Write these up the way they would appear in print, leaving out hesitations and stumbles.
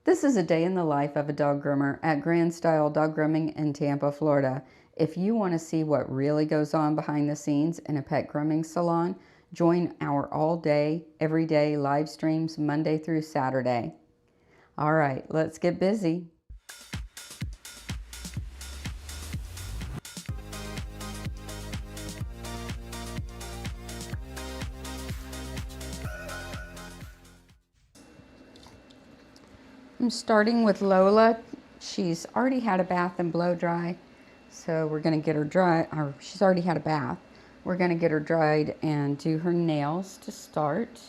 This is a day in the life of a dog groomer at Grand Style Dog Grooming in Tampa, Florida. If you want to see what really goes on behind the scenes in a pet grooming salon, join our all-day, everyday live streams Monday through Saturday. All right, let's get busy. I'm starting with Lola. She's already had a bath and blow dry, so we're going to get her dry, or she's already had a bath. We're going to get her dried and do her nails to start.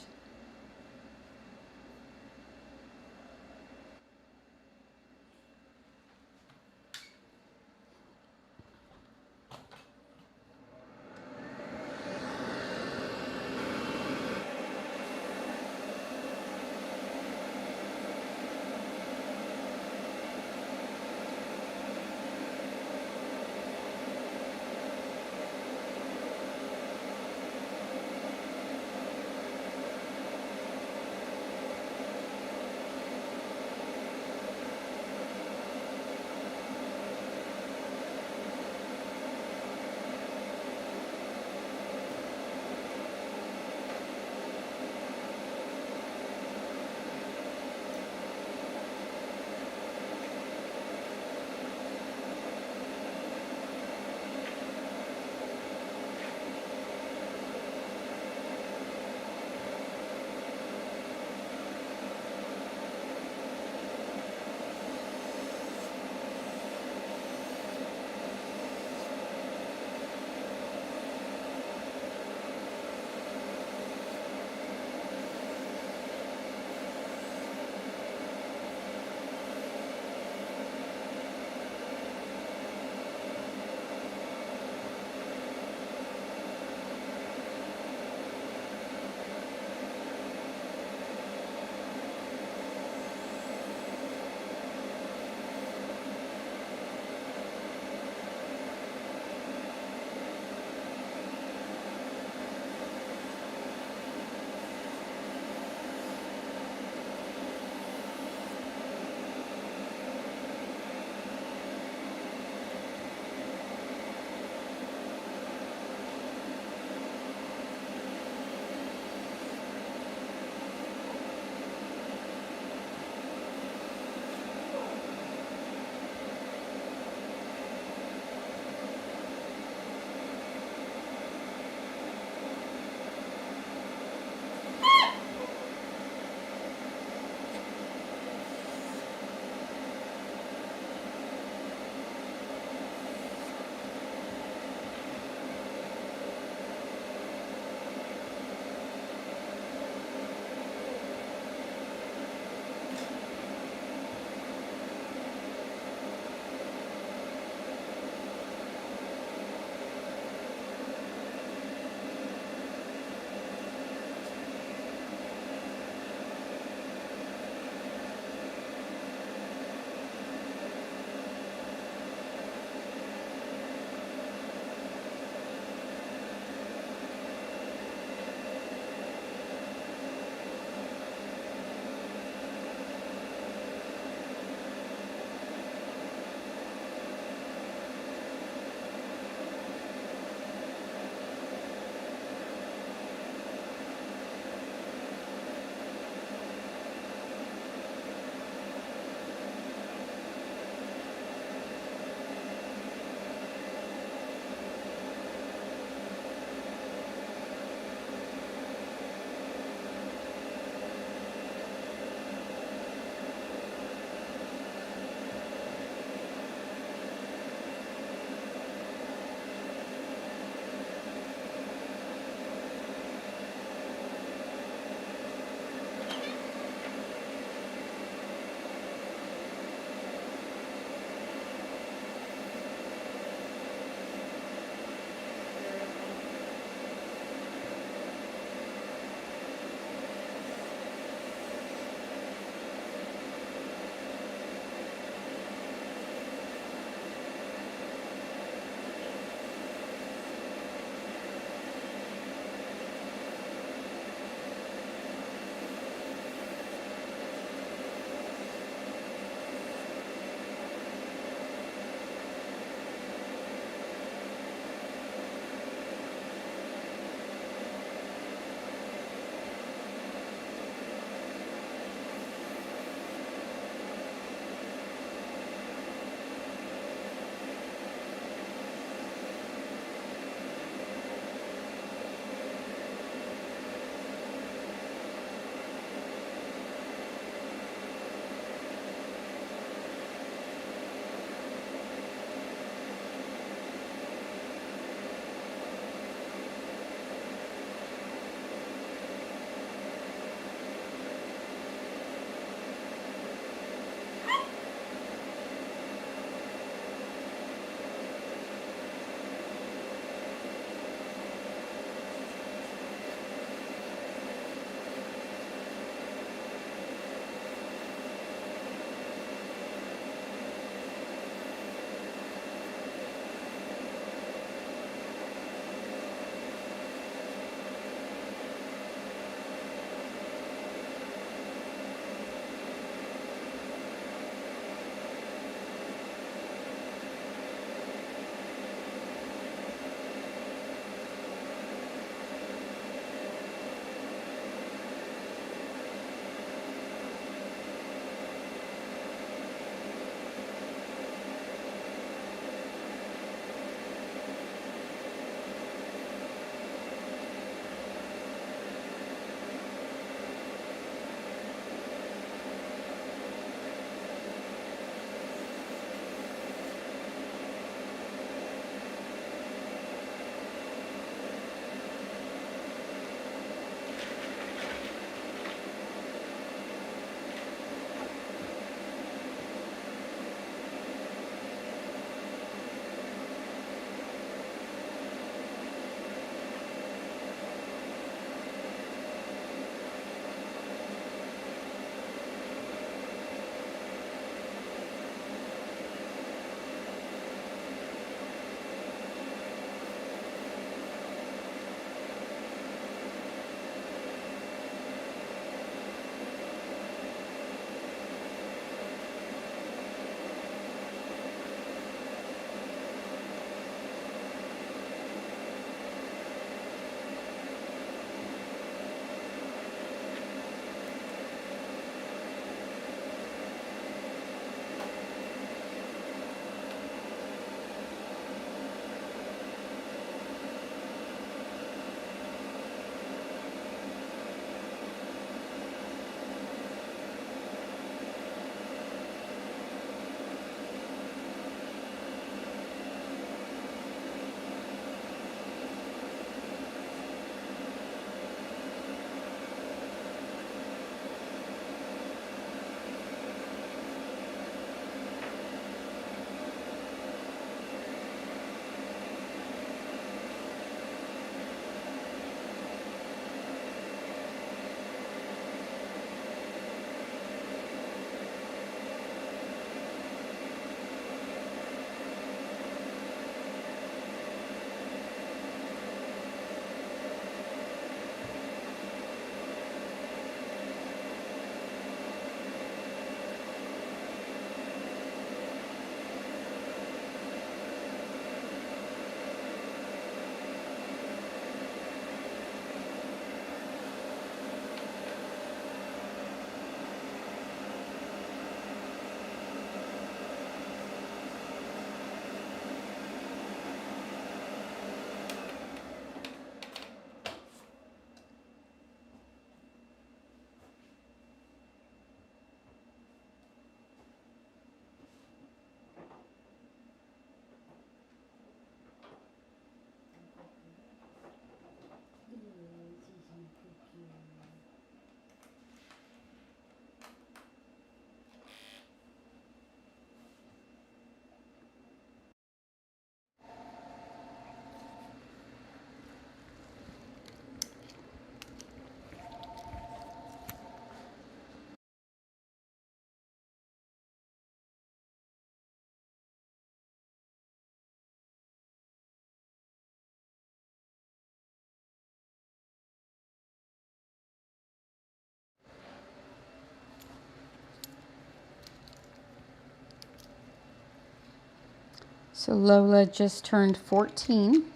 So Lola just turned 14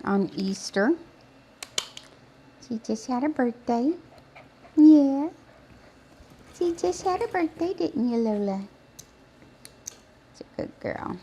on Easter. She just had a birthday. Yeah. She just had a birthday, didn't you, Lola? She's a good girl.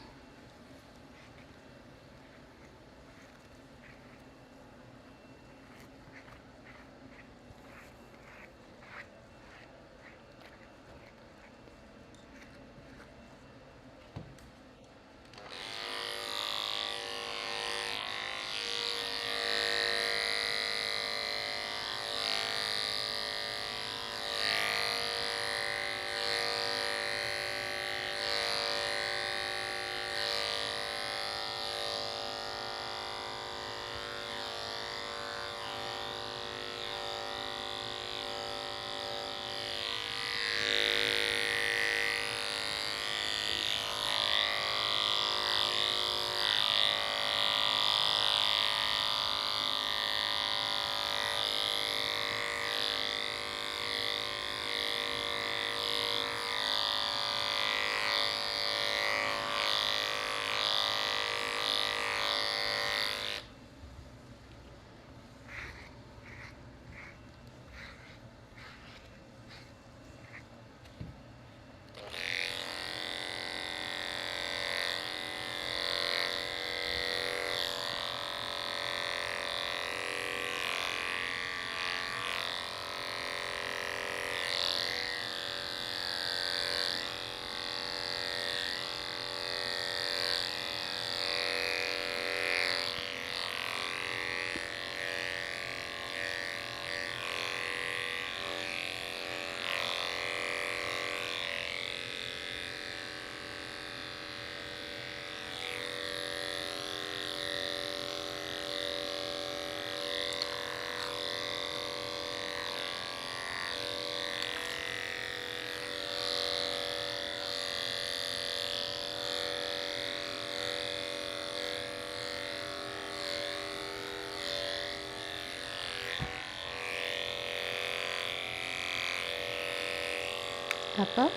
Up.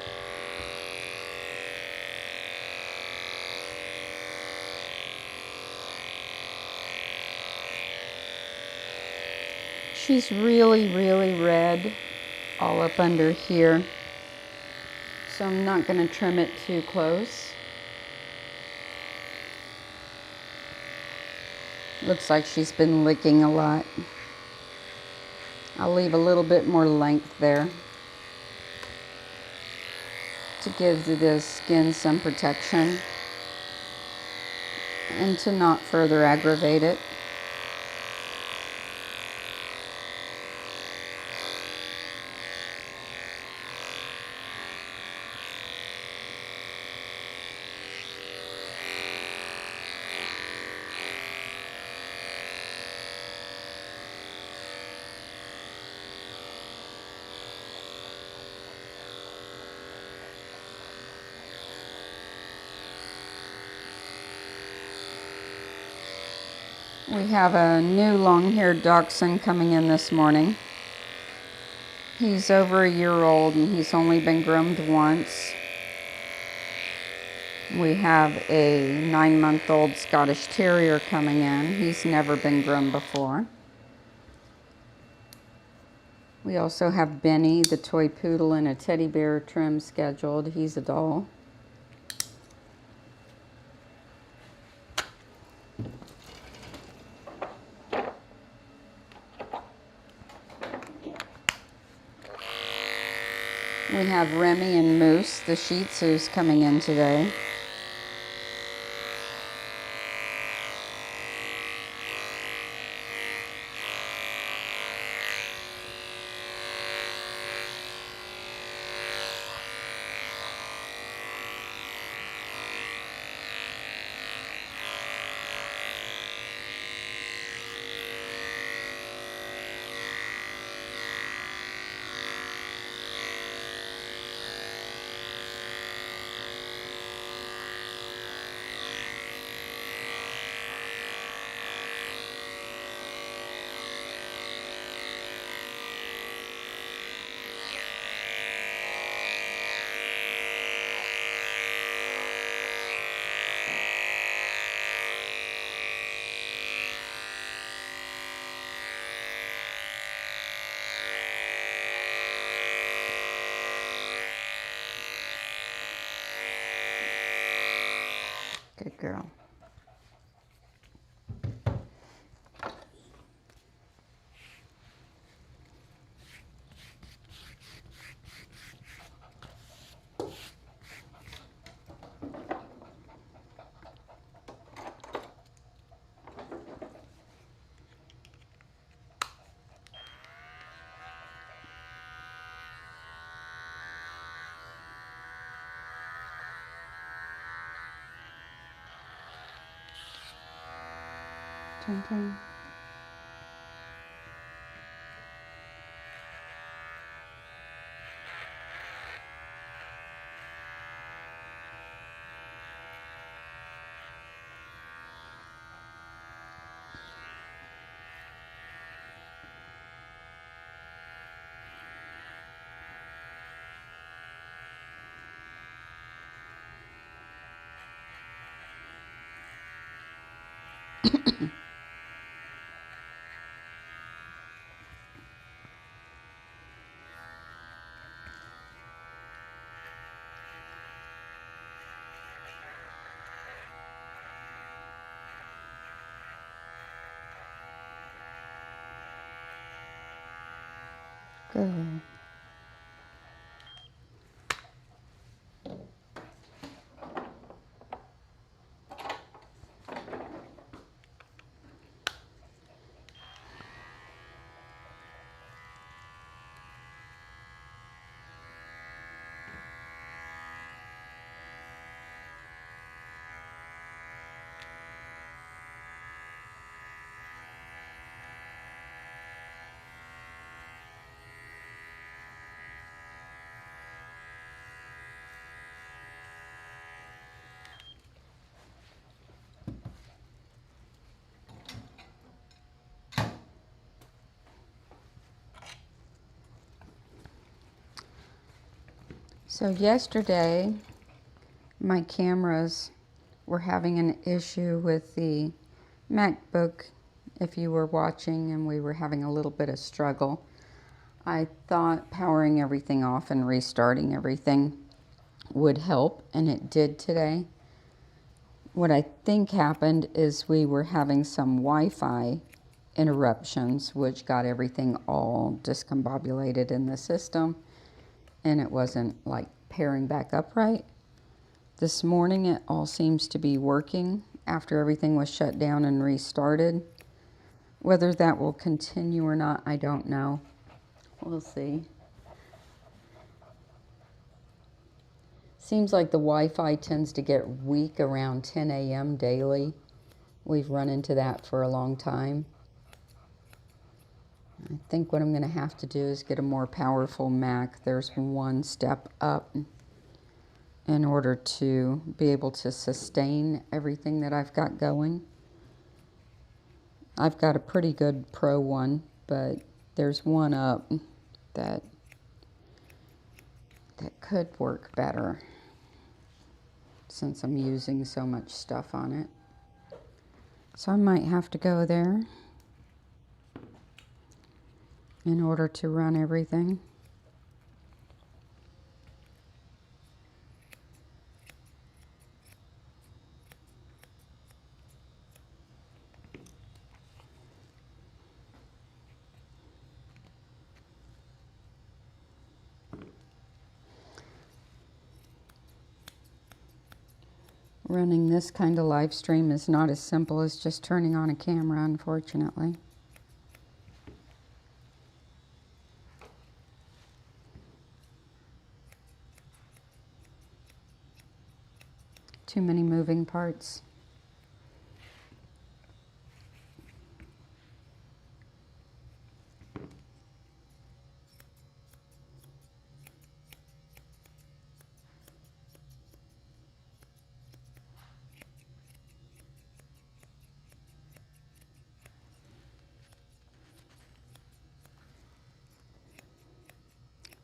She's really, really red all up under here, so I'm not going to trim it too close. Looks like she's been licking a lot. I'll leave a little bit more length there to give the skin some protection and to not further aggravate it. We have a new long-haired dachshund coming in this morning. He's over a year old and he's only been groomed once. We have a 9-month-old Scottish Terrier coming in. He's never been groomed before. We also have Benny, the toy poodle, and a teddy bear trim scheduled. He's a doll. We have Remy and Moose, the Shih Tzus, coming in today. Good girl. Dun, dun. Good. So yesterday, my cameras were having an issue with the MacBook. If you were watching, and we were having a little bit of struggle, I thought powering everything off and restarting everything would help, and it did today. What I think happened is we were having some Wi-Fi interruptions, which got everything all discombobulated in the system, and it wasn't like pairing back up right. This morning it all seems to be working after everything was shut down and restarted. Whether that will continue or not, I don't know. We'll see. Seems like the Wi-Fi tends to get weak around 10 a.m. daily. We've run into that for a long time. I think what I'm going to have to do is get a more powerful Mac. There's one step up in order to be able to sustain everything that I've got going. I've got a pretty good Pro one, but there's one up that could work better since I'm using so much stuff on it. So I might have to go there in order to run everything. Running this kind of live stream is not as simple as just turning on a camera, unfortunately. Too many moving parts.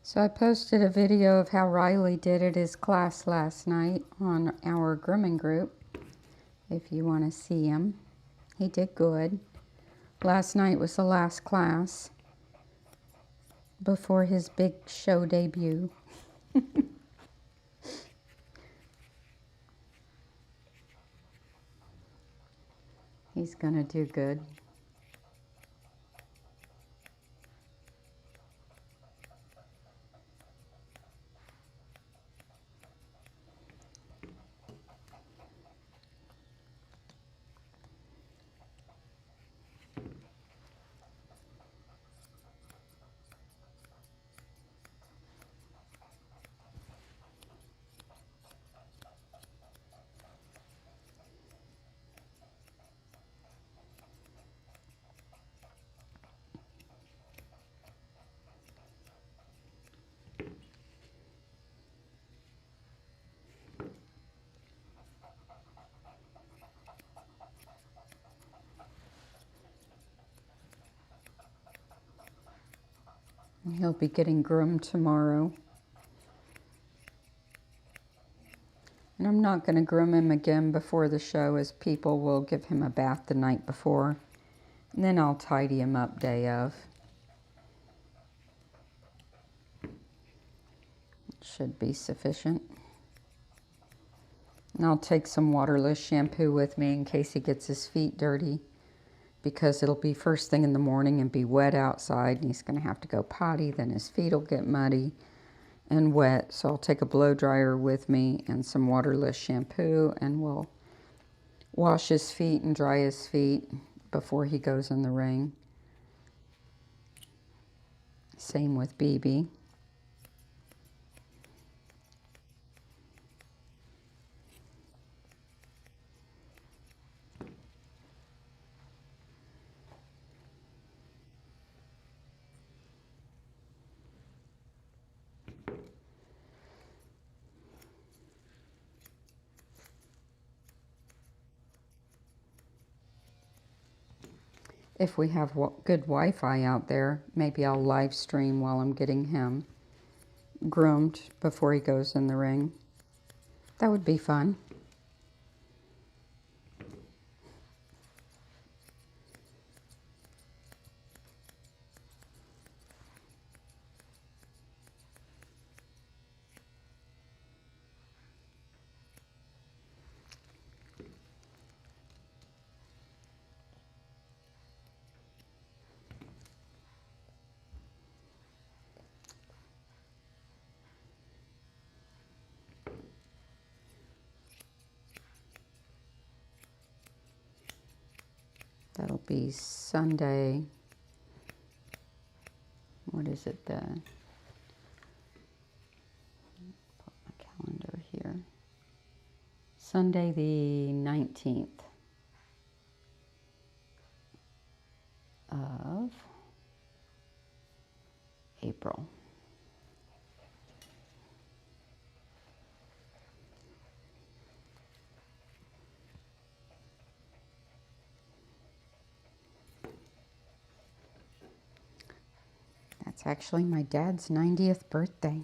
So I posted a video of how Riley did at his class last night on our grooming group. If you want to see him, he did good. Last night was the last class before his big show debut. He's gonna do good. He'll be getting groomed tomorrow. And I'm not going to groom him again before the show, as people will give him a bath the night before. And then I'll tidy him up day of. Should be sufficient. And I'll take some waterless shampoo with me in case he gets his feet dirty, because it'll be first thing in the morning and be wet outside, and he's going to have to go potty. Then his feet will get muddy and wet. So I'll take a blow dryer with me and some waterless shampoo, and we'll wash his feet and dry his feet before he goes in the ring. Same with BB. If we have good Wi-Fi out there, maybe I'll live stream while I'm getting him groomed before he goes in the ring. That would be fun. That'll be Sunday. What is it then? Put my calendar here. Sunday the 19th of April. That's actually my dad's 90th birthday.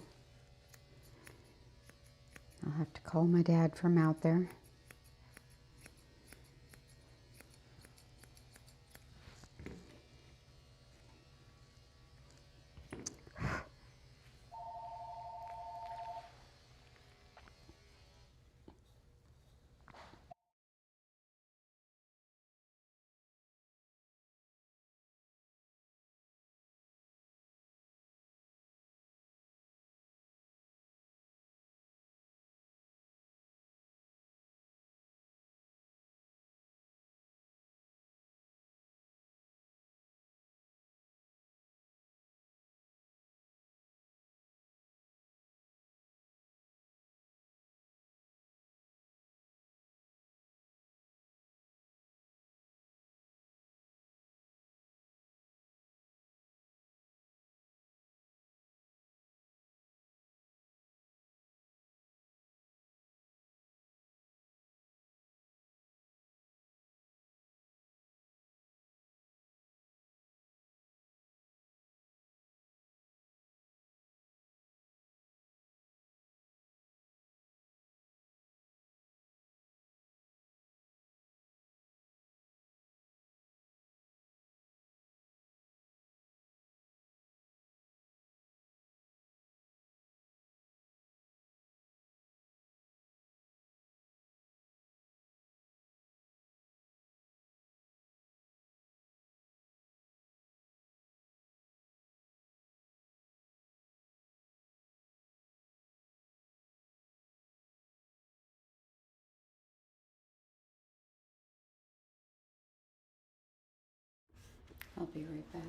I'll have to call my dad from out there. I'll be right back.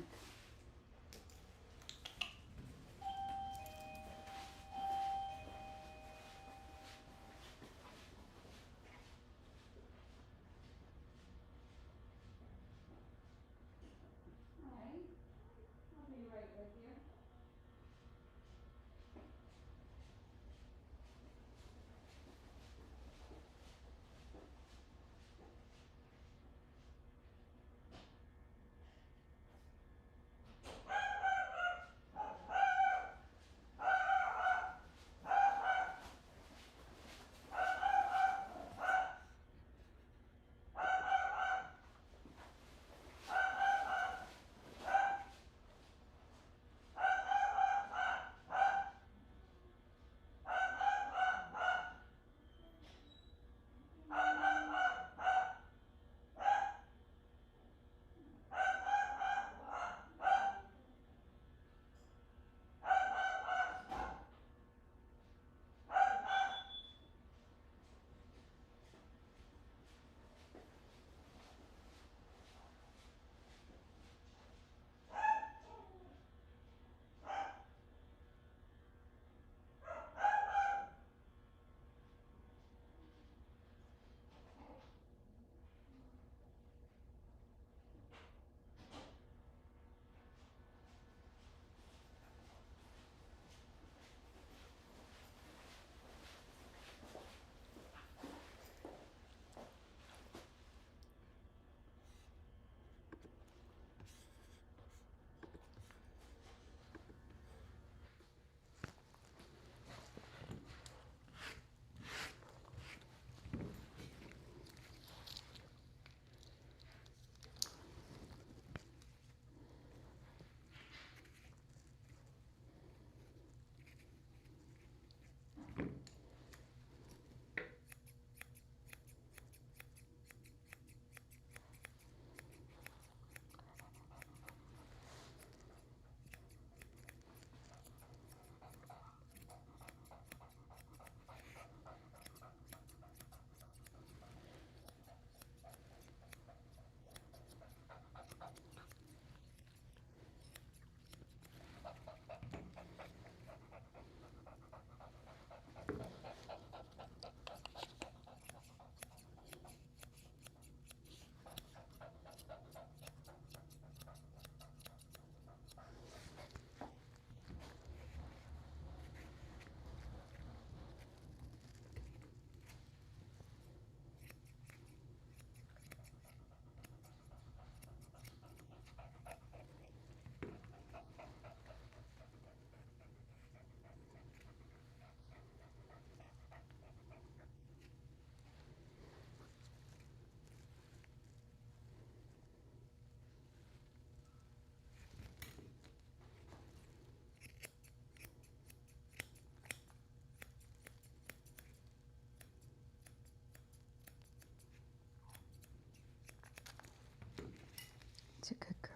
It's a good girl.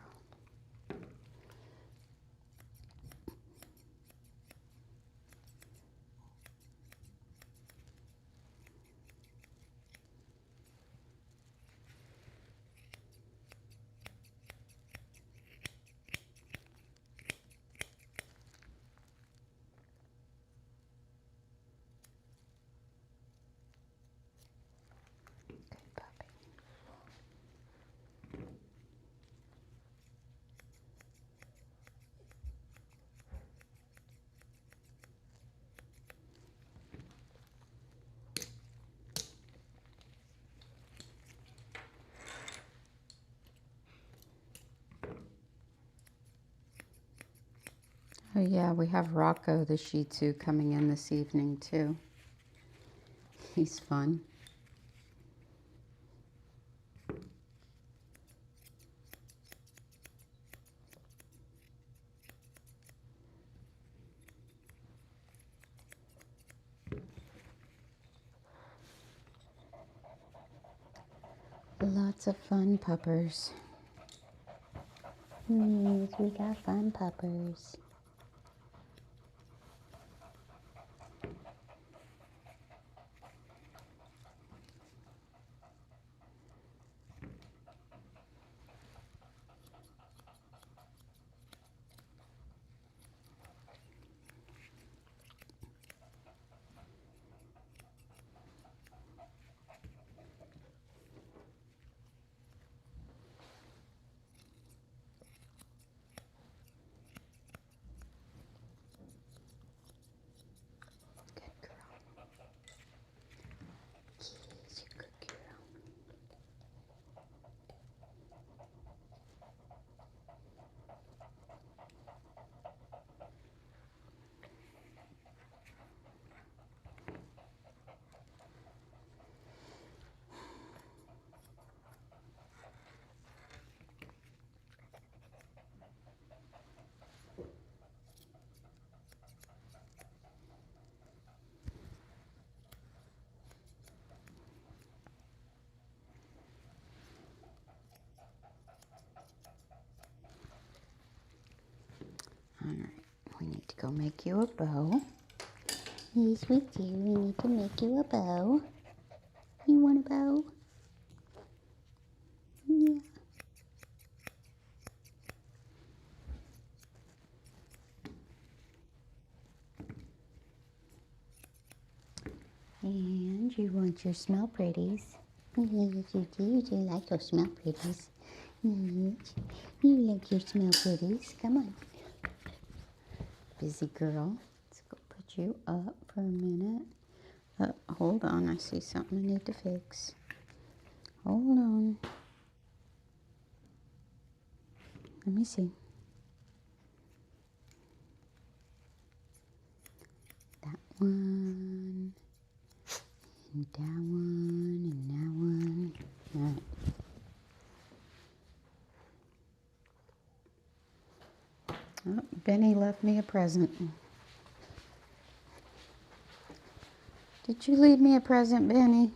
Good puppy. Oh yeah, we have Rocco the Shih Tzu coming in this evening too. He's fun. Lots of fun puppers. Yes, we got fun puppers. go make you a bow. Yes, we do. We need to make you a bow. You want a bow? Yeah. And you want your smell pretties. Yes, you do. You do like those smell pretties. Yes, you like your smell pretties. Come on. Busy girl. Let's go put you up for a minute. Hold on. I see something I need to fix. Hold on. Let me see. That one. And that one. And that one. All right. Oh, Benny left me a present. Did you leave me a present, Benny?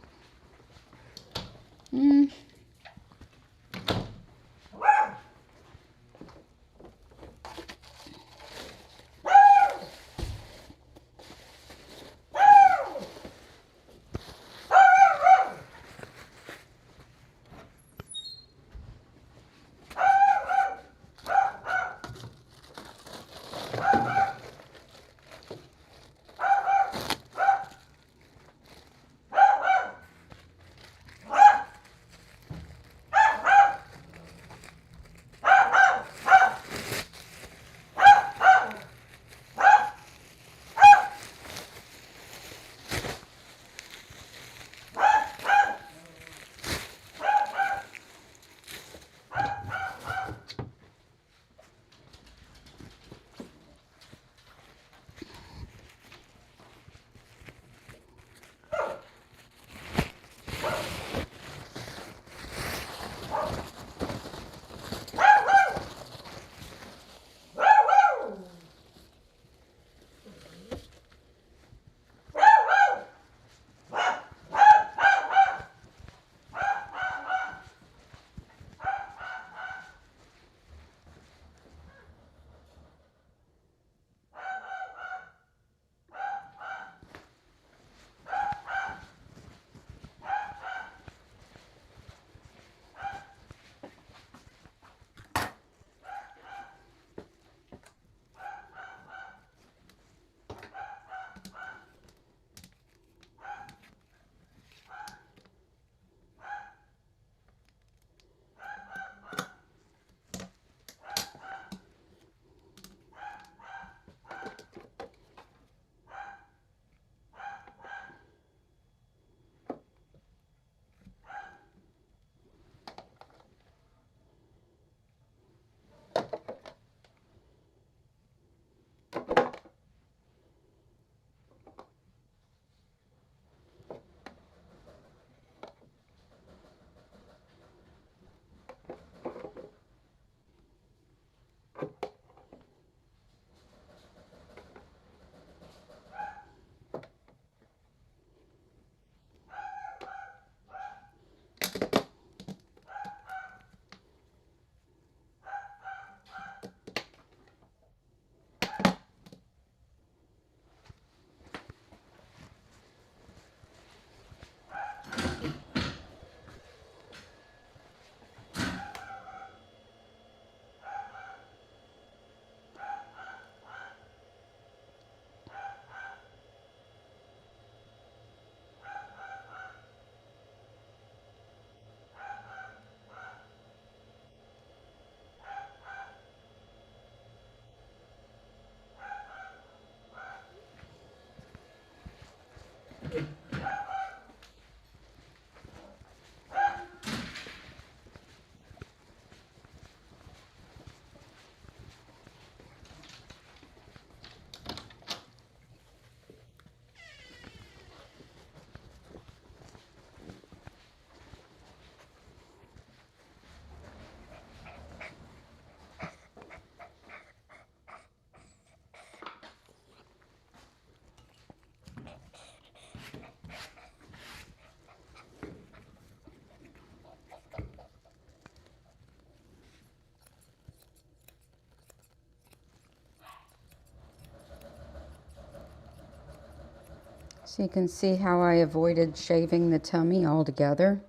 So you can see how I avoided shaving the tummy altogether.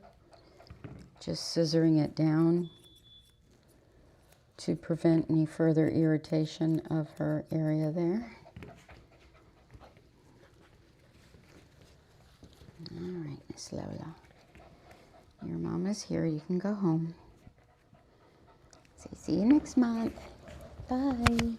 Just scissoring it down to prevent any further irritation of her area there. All right, Miss Lola. Your mama's here. You can go home. Say, see you next month. Bye.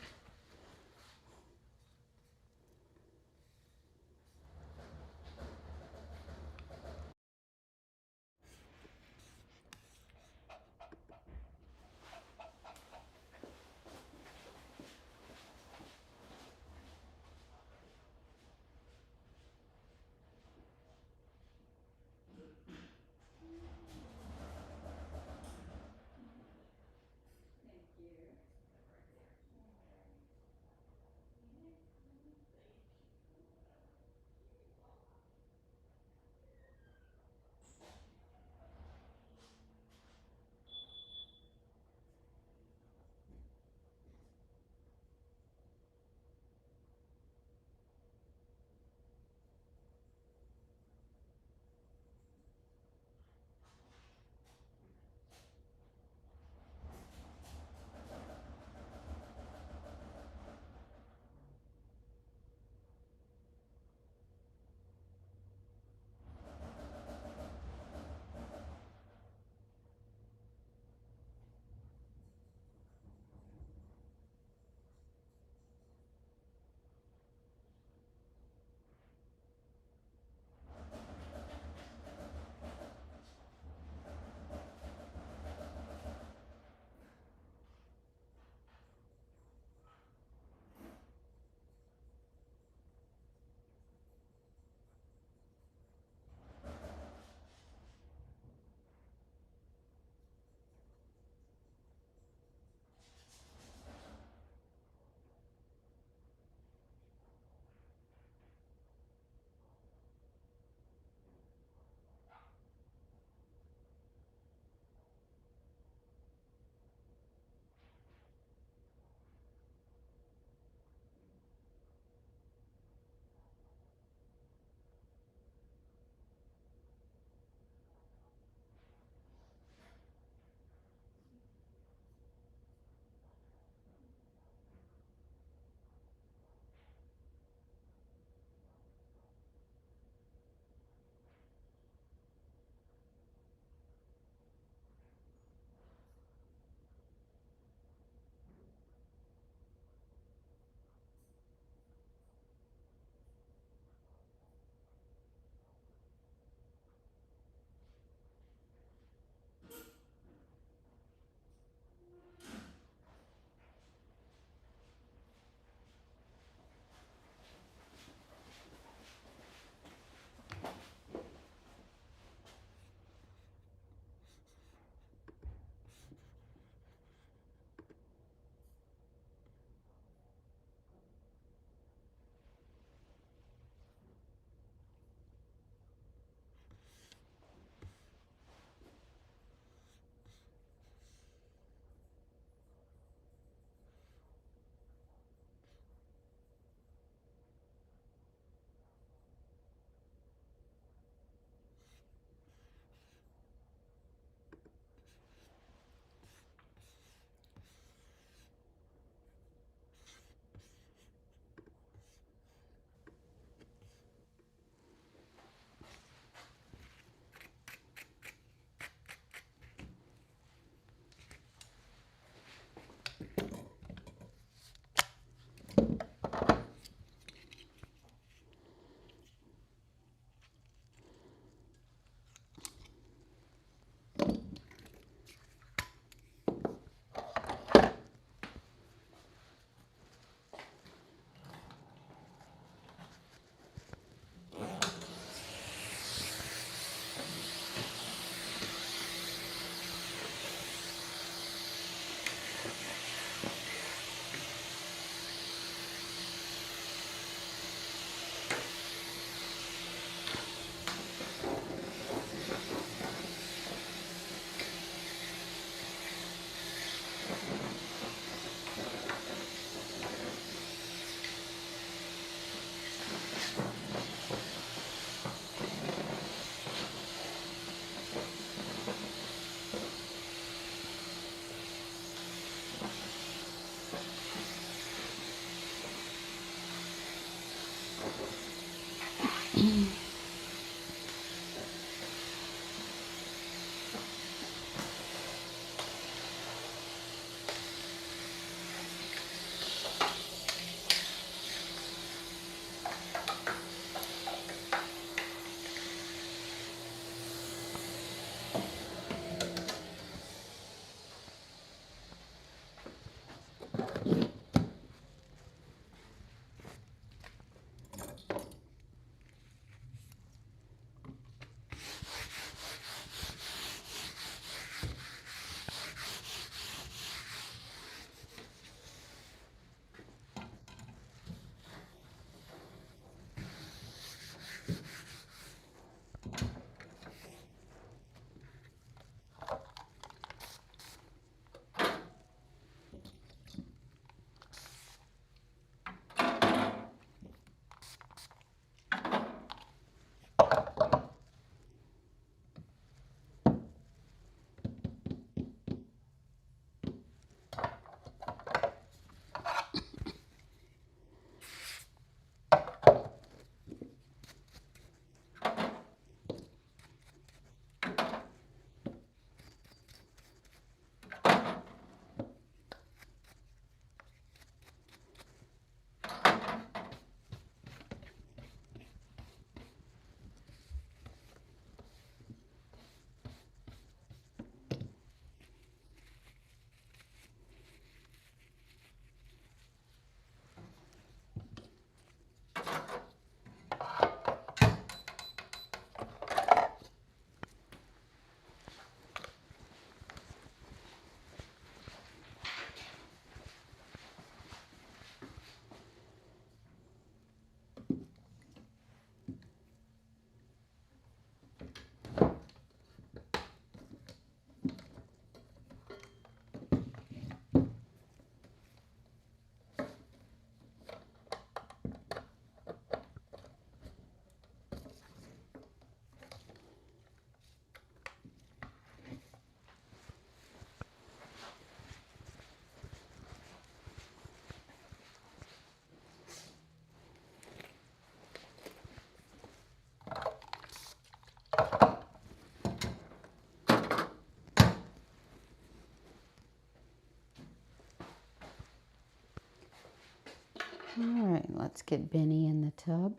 Let's get Benny in the tub.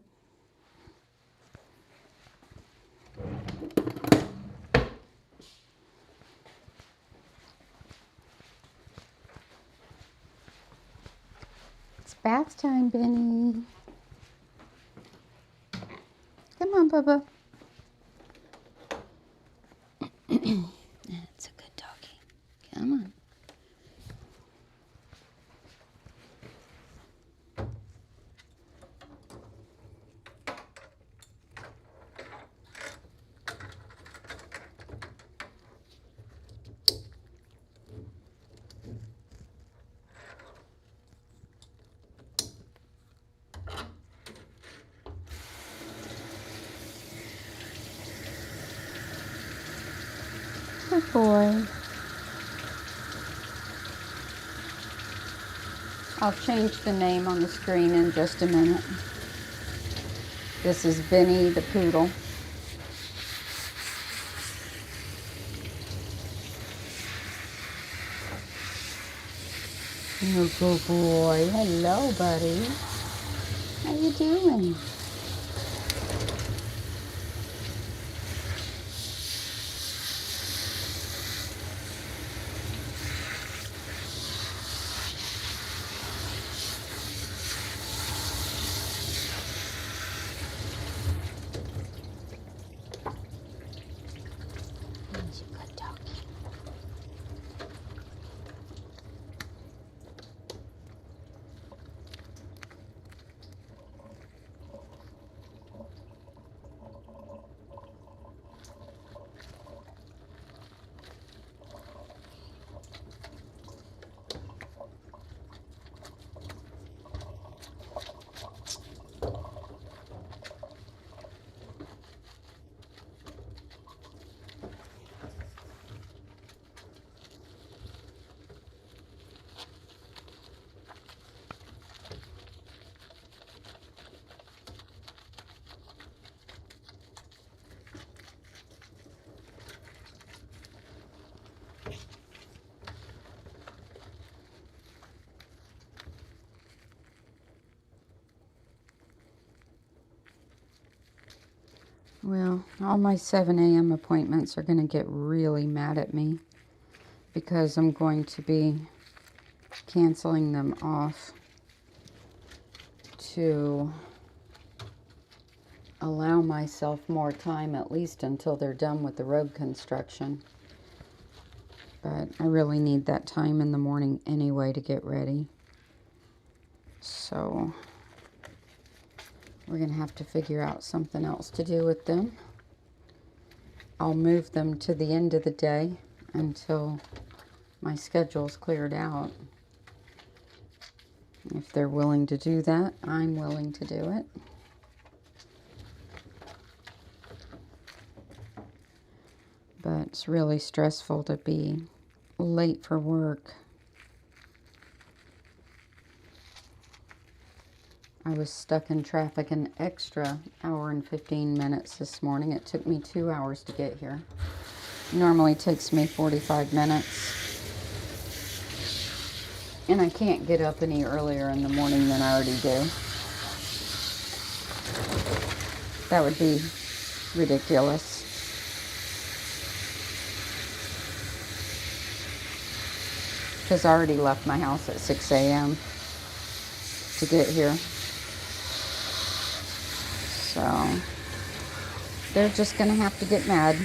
It's bath time, Benny. Come on, Bubba. That's a good doggy. Come on. Good boy. I'll change the name on the screen in just a minute. This is Benny the poodle. Oh, good boy. Hello, buddy. How you doing? He's a good doggy. Well, all my 7 a.m. appointments are going to get really mad at me because I'm going to be canceling them off to allow myself more time, at least until they're done with the road construction. But I really need that time in the morning anyway to get ready. So we're going to have to figure out something else to do with them. I'll move them to the end of the day until my schedule's cleared out. If they're willing to do that, I'm willing to do it. But it's really stressful to be late for work. I was stuck in traffic an extra hour and 15 minutes this morning. It took me 2 hours to get here. Normally takes me 45 minutes. And I can't get up any earlier in the morning than I already do. That would be ridiculous. Because I already left my house at 6 a.m. to get here. So they're just going to have to get mad.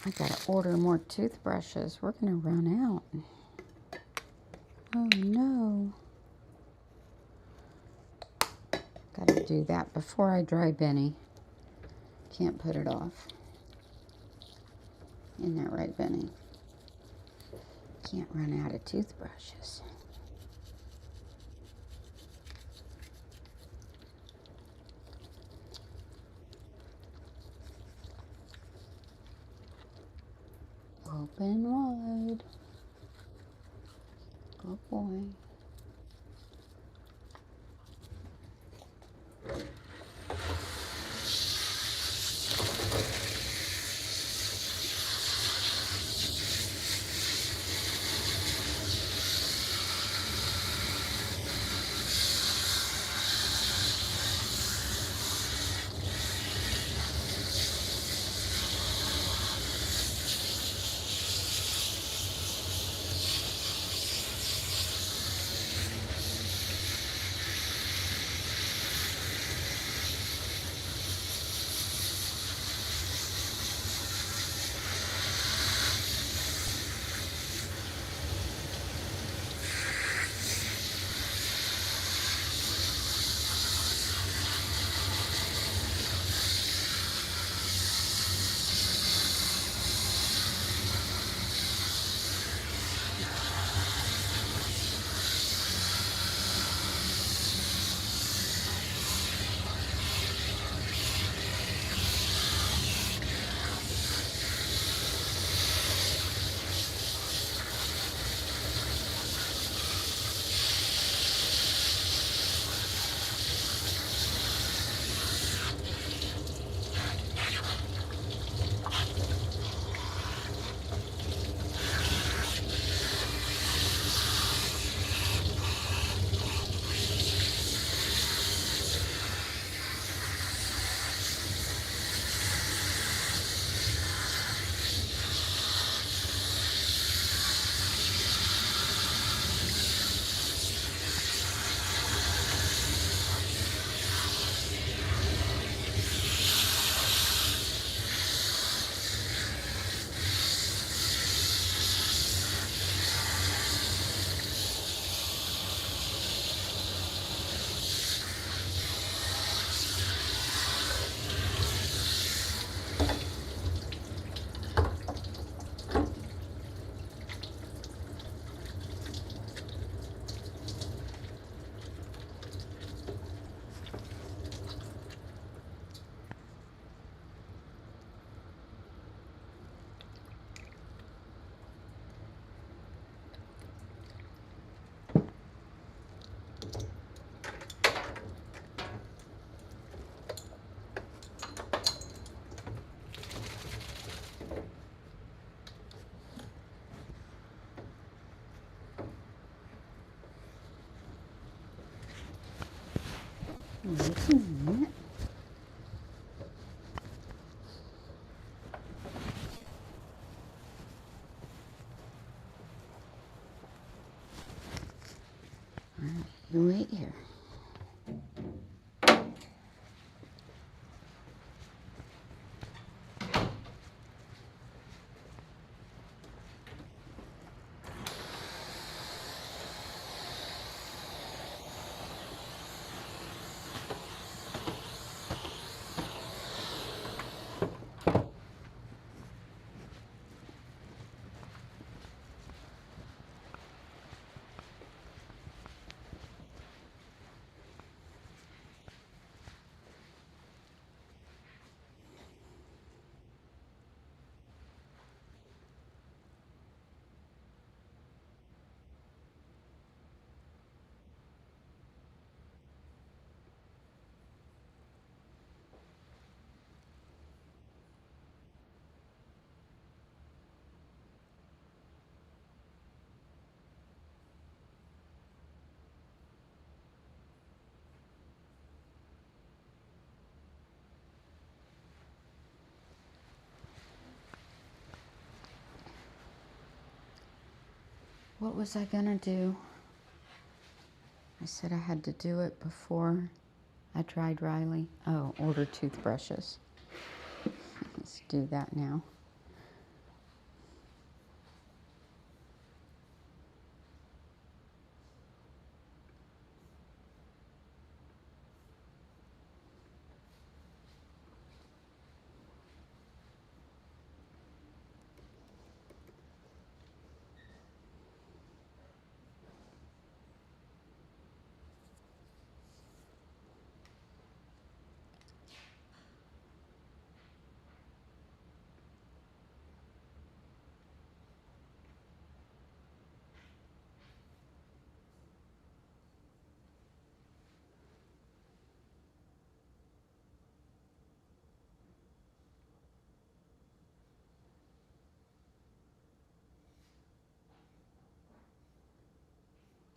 I gotta order more toothbrushes. We're gonna run out. Oh no. Gotta do that before I dry Benny. Can't put it off. Isn't that right, Benny? Can't run out of toothbrushes. Open wide. Good boy. Wait a minute. All right, you wait here. What was I gonna do? I said I had to do it before I dried Riley. Oh, order toothbrushes. Let's do that now.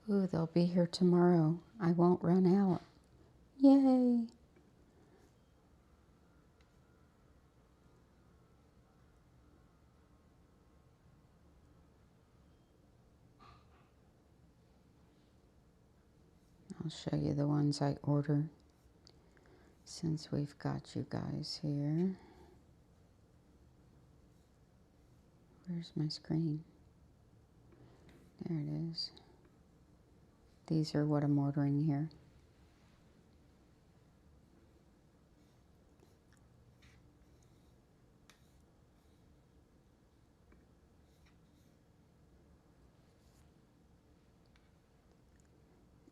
Ooh, they'll be here tomorrow. I won't run out. Yay! I'll show you the ones I ordered since we've got you guys here. Where's my screen? There it is. These are what I'm ordering here.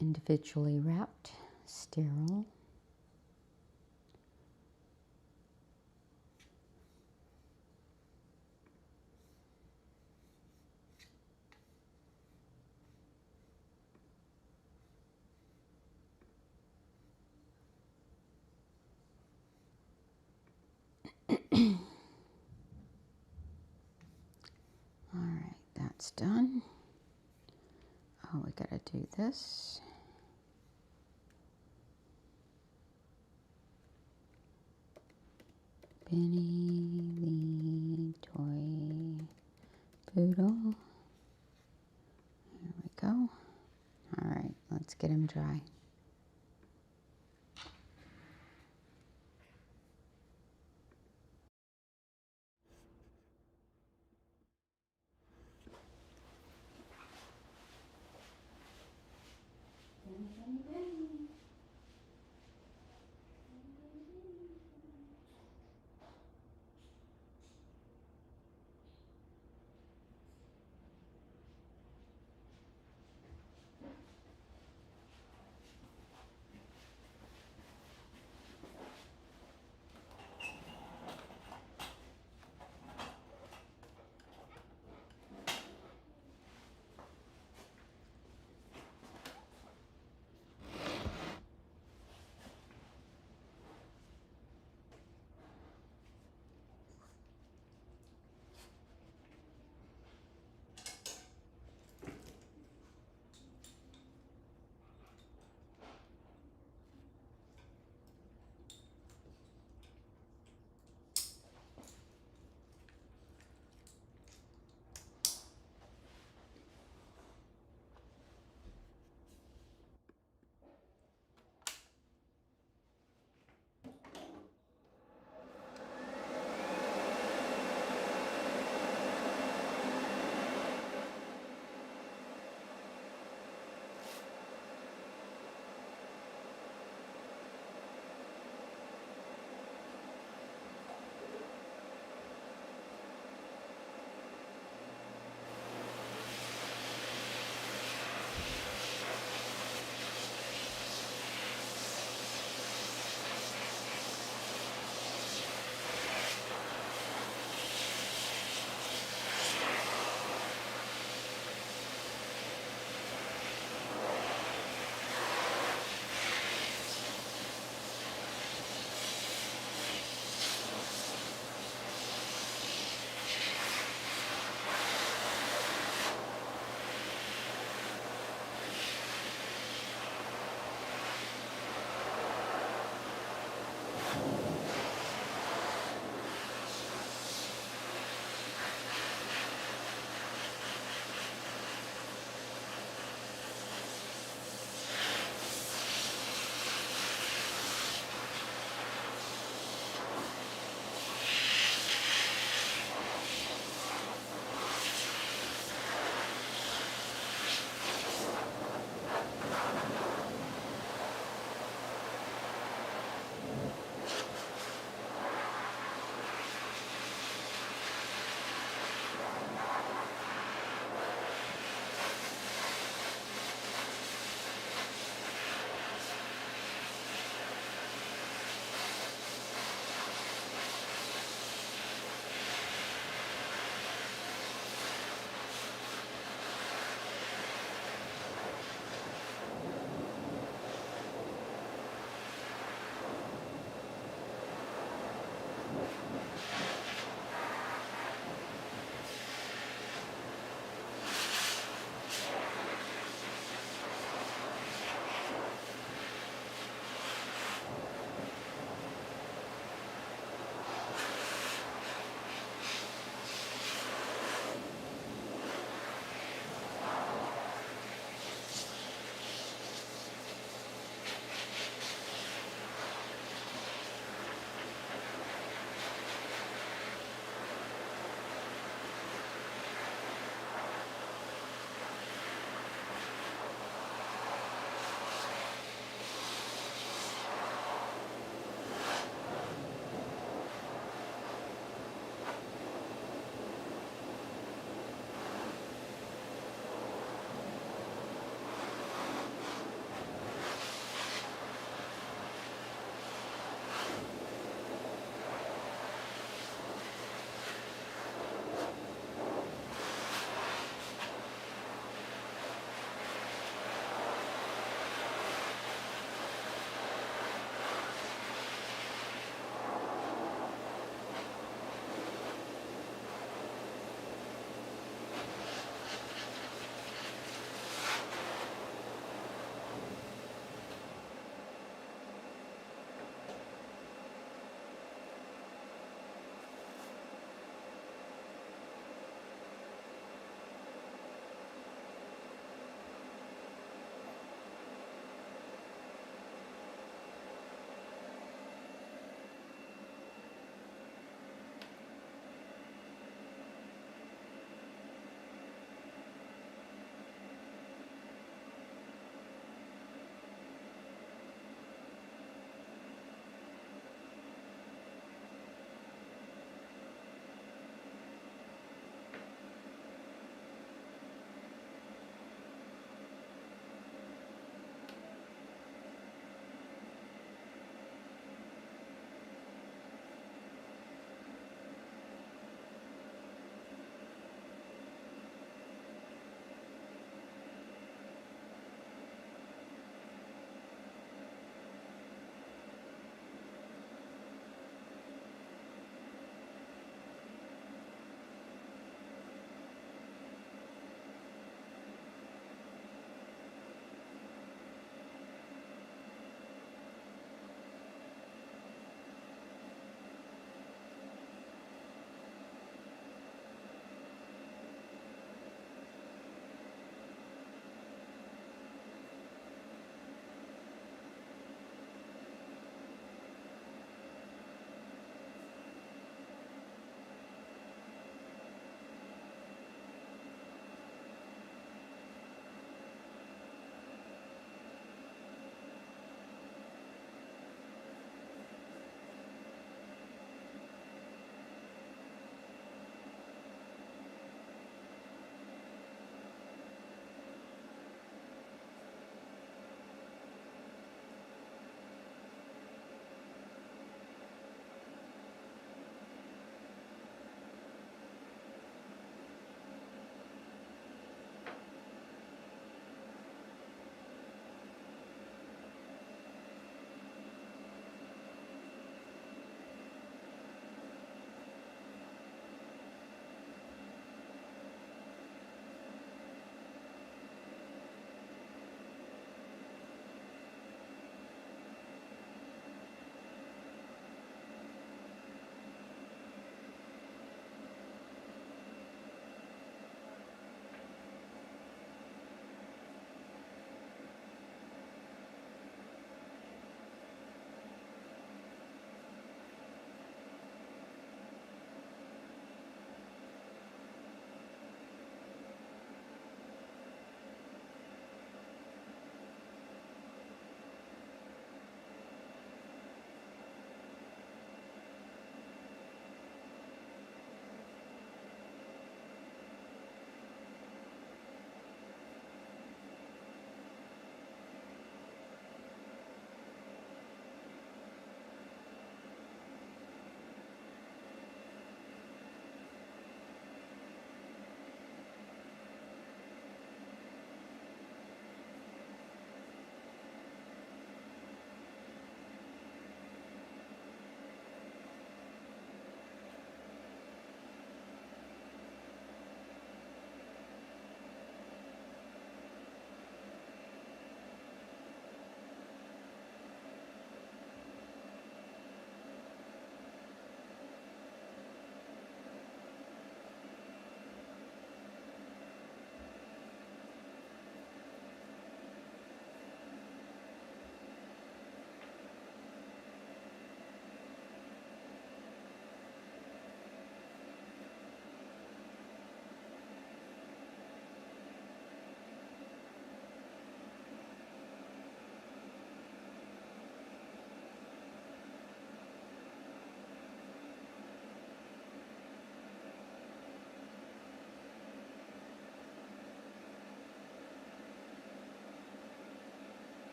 Individually wrapped, sterile. All right, that's done. Oh, we gotta do this. Benny the toy poodle. There we go. All right, let's get him dry.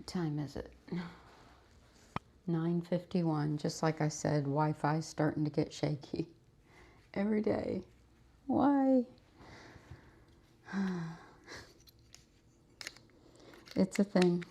time is it? 9:51. Just like I said, Wi-Fi's starting to get shaky every day. Why? It's a thing.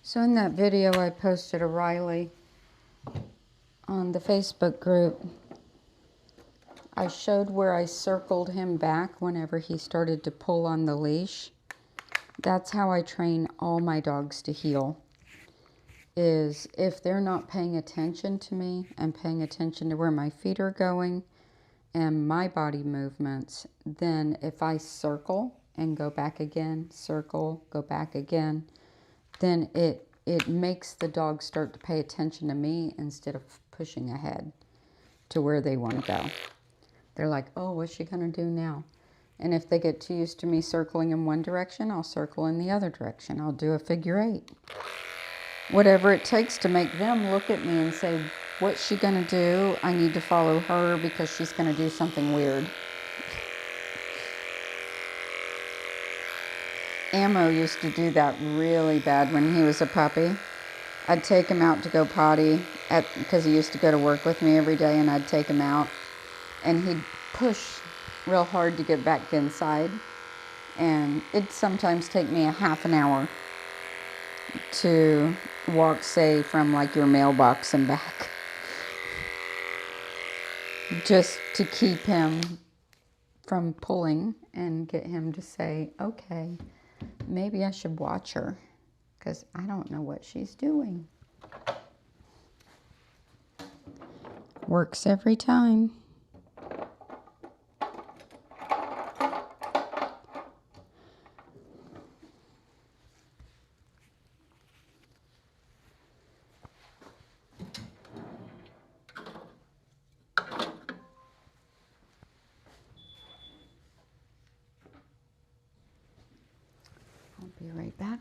So in that video I posted of Riley on the Facebook group, I showed where I circled him back whenever he started to pull on the leash. That's how I train all my dogs to heel, is if they're not paying attention to me and paying attention to where my feet are going and my body movements, then if I circle and go back again, circle, go back again, then it makes the dog start to pay attention to me instead of pushing ahead to where they want to go. They're like, oh, what's she going to do now? And if they get too used to me circling in one direction, I'll circle in the other direction. I'll do a figure 8. Whatever it takes to make them look at me and say, what's she going to do? I need to follow her because she's going to do something weird. Ammo used to do that really bad when he was a puppy. I'd take him out to go potty because he used to go to work with me every day, and I'd take him out and he'd push real hard to get back inside, and it'd sometimes take me a half an hour to walk, say, from like your mailbox and back, just to keep him from pulling and get him to say, okay, maybe I should watch her because I don't know what she's doing. Works every time. Be right back.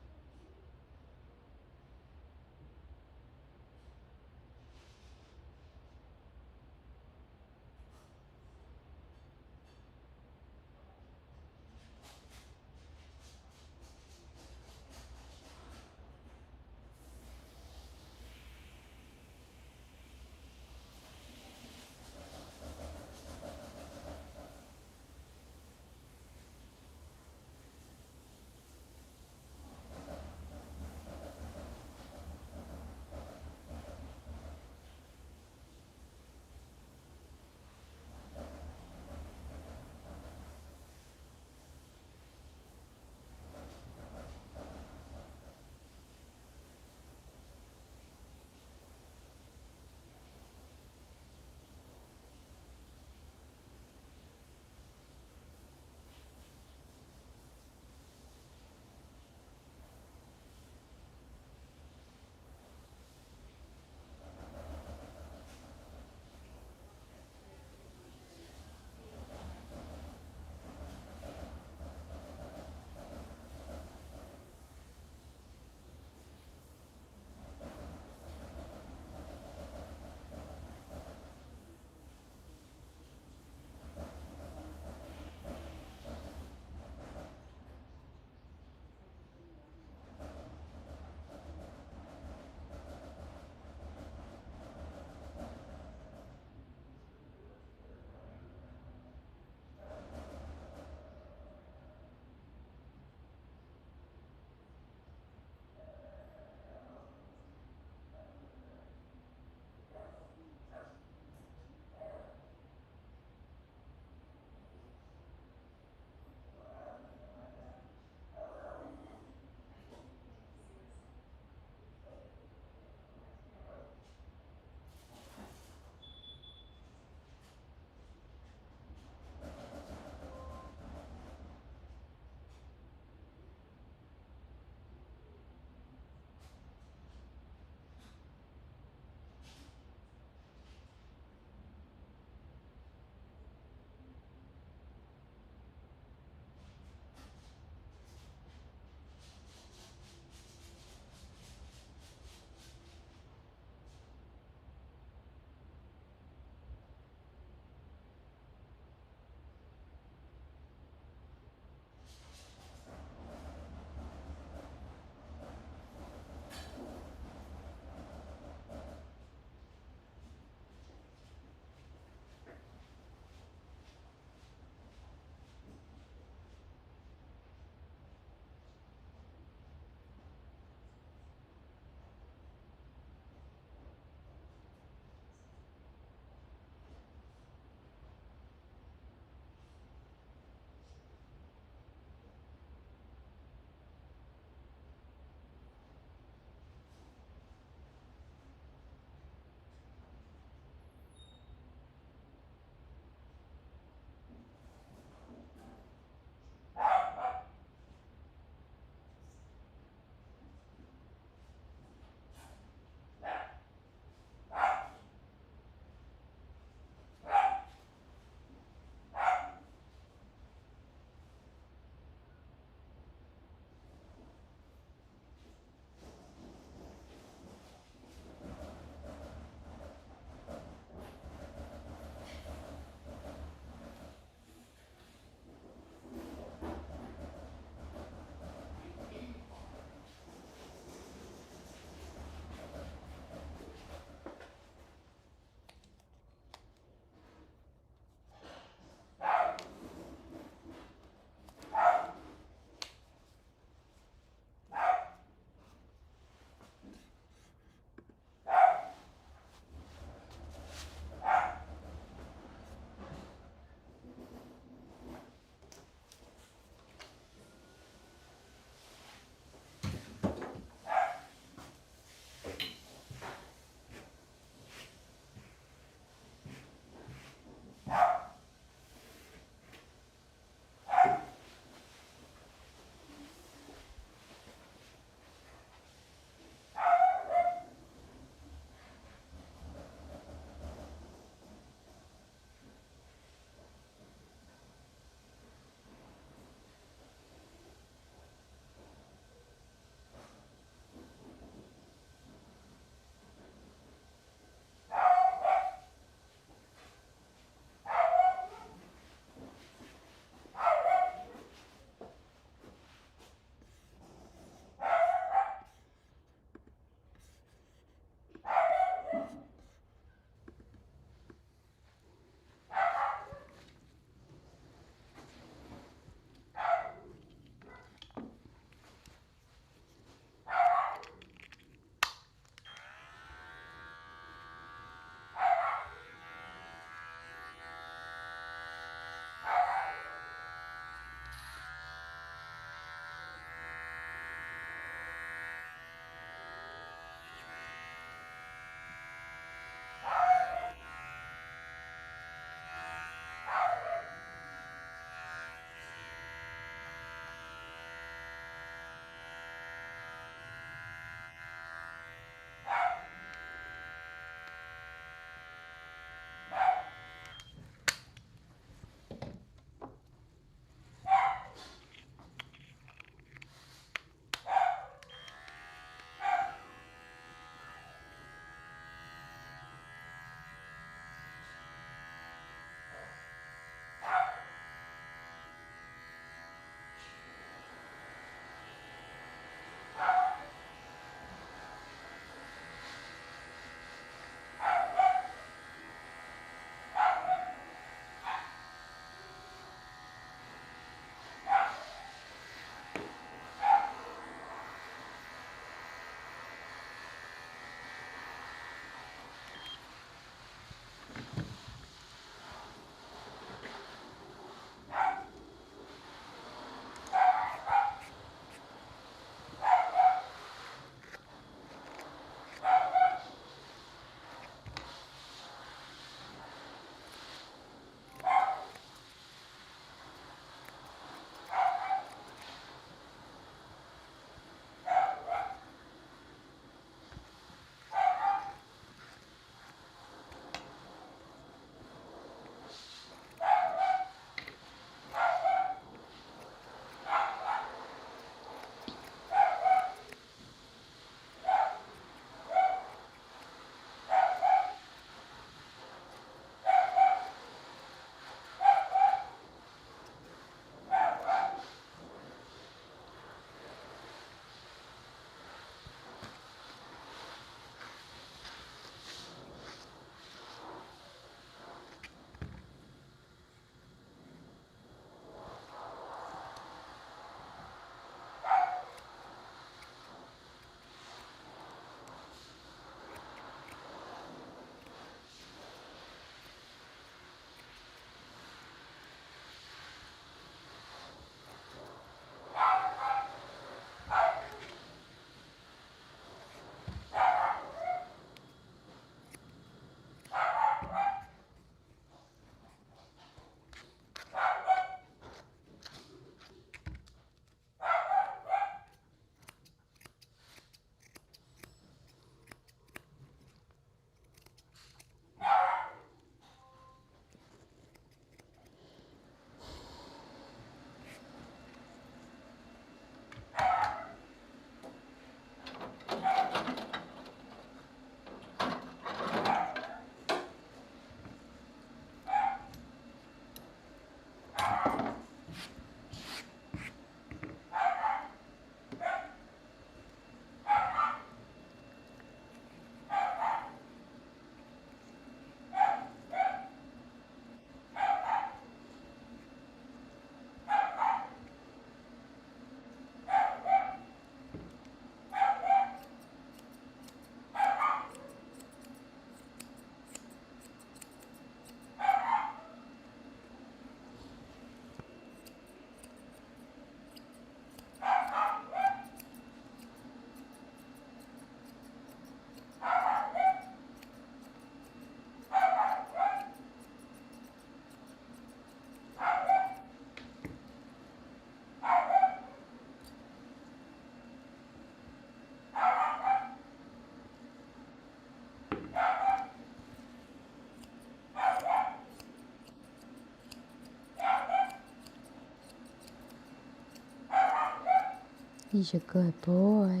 He's a good boy.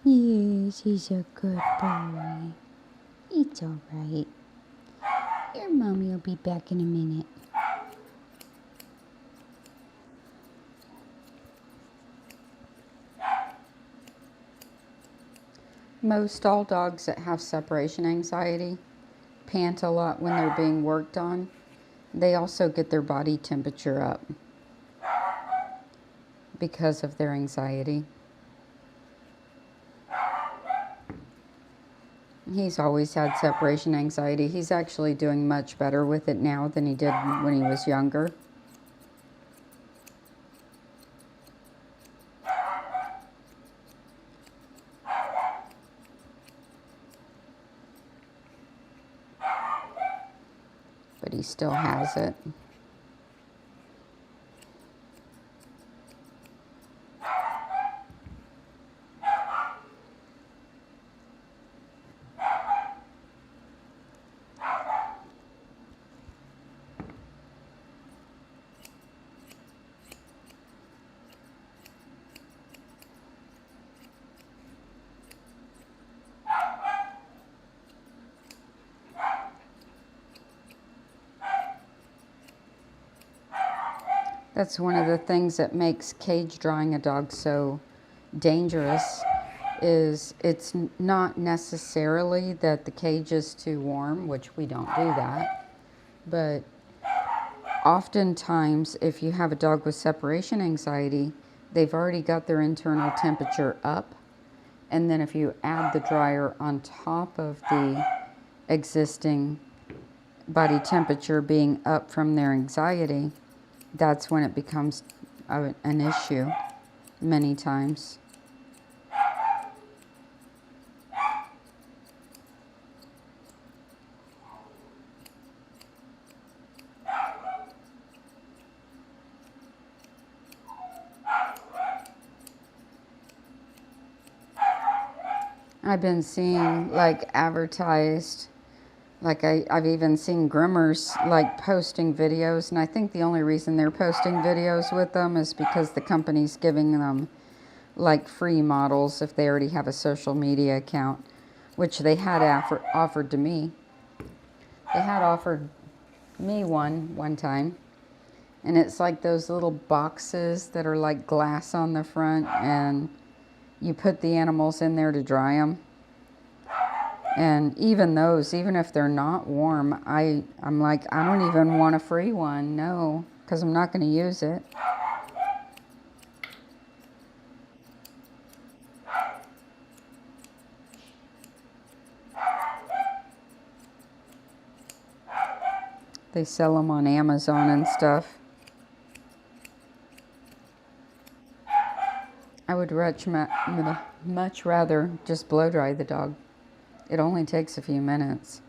Yes, he's a good boy. It's all right. Your mommy will be back in a minute. Most all dogs that have separation anxiety pant a lot when they're being worked on. They also get their body temperature up because of their anxiety. He's always had separation anxiety. He's actually doing much better with it now than he did when he was younger. But he still has it. That's one of the things that makes cage drying a dog so dangerous, is it's not necessarily that the cage is too warm, which we don't do that, but oftentimes if you have a dog with separation anxiety, they've already got their internal temperature up, and then if you add the dryer on top of the existing body temperature being up from their anxiety, that's when it becomes an issue many times. I've been seeing like advertised, like I've even seen groomers like posting videos, and I think the only reason they're posting videos with them is because the company's giving them like free models if they already have a social media account, which they had offered to me. They had offered me one time, and it's like those little boxes that are like glass on the front, and you put the animals in there to dry them. And even those, even if they're not warm, I'm like, I don't even want a free one, no, because I'm not going to use it. They sell them on Amazon and stuff. I would much rather just blow dry the dog. It only takes a few minutes.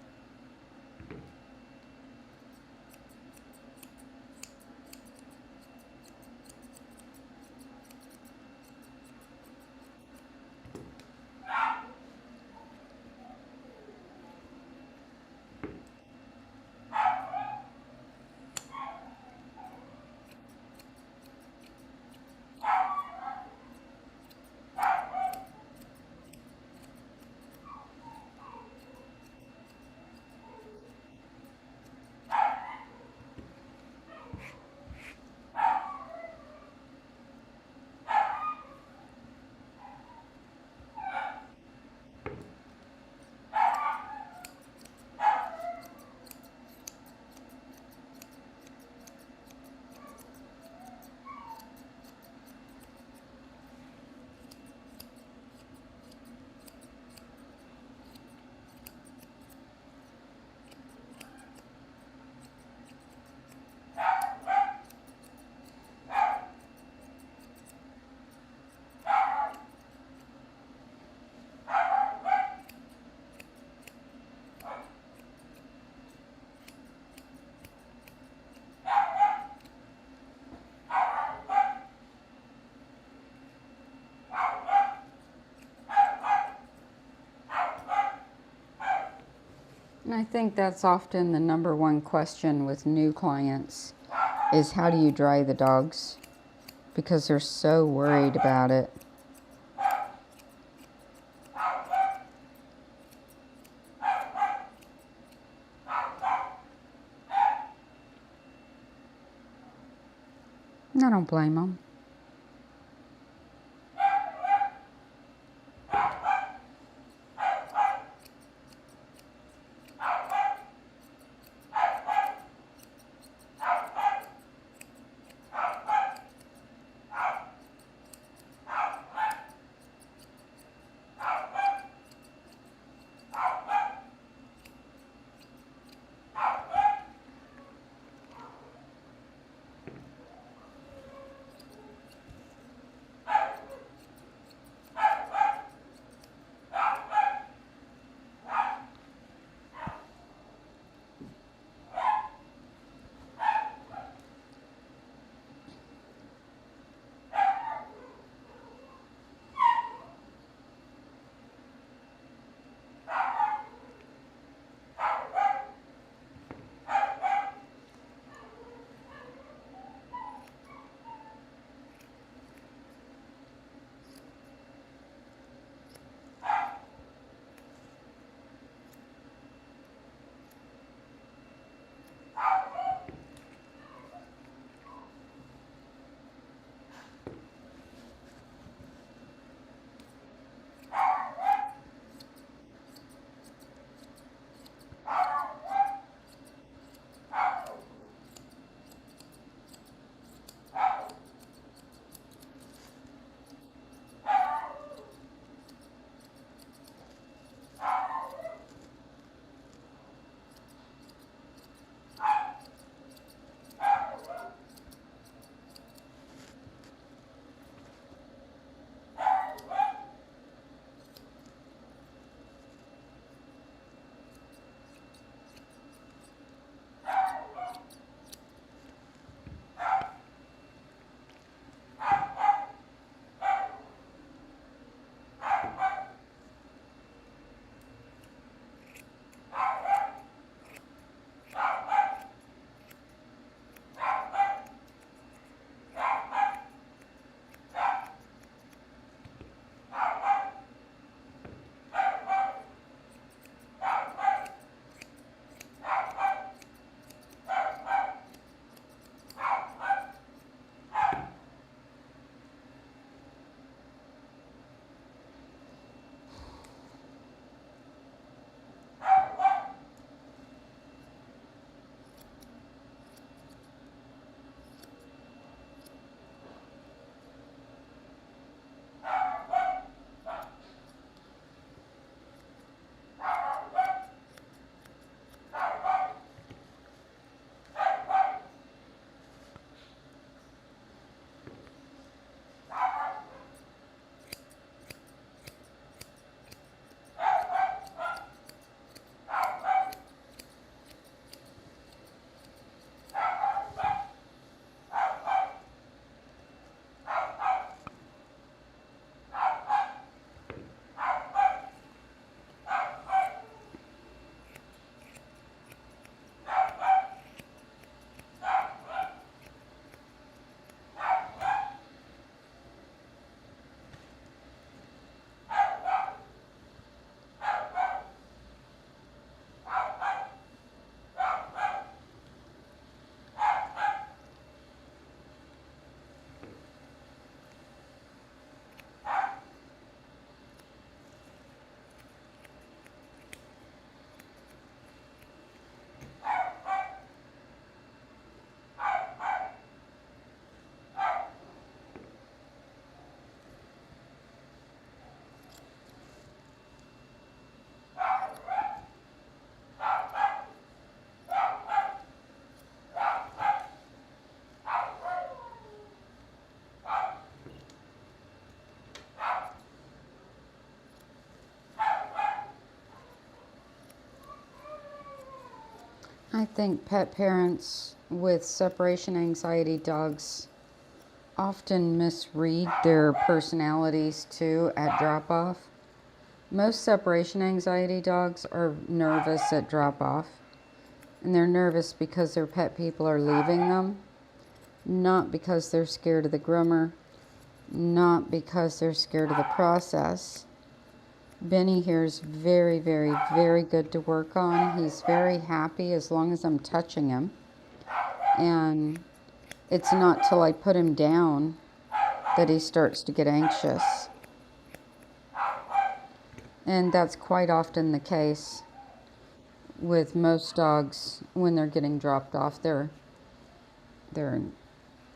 And I think that's often the #1 question with new clients is, how do you dry the dogs? because they're so worried about it. I don't blame them. I think pet parents with separation anxiety dogs often misread their personalities too at drop off. Most separation anxiety dogs are nervous at drop off, and they're nervous because their pet people are leaving them. Not because they're scared of the groomer, not because they're scared of the process. Benny here is very, very, very good to work on. He's very happy as long as I'm touching him. And it's not till I put him down that he starts to get anxious. And that's quite often the case with most dogs when they're getting dropped off. They're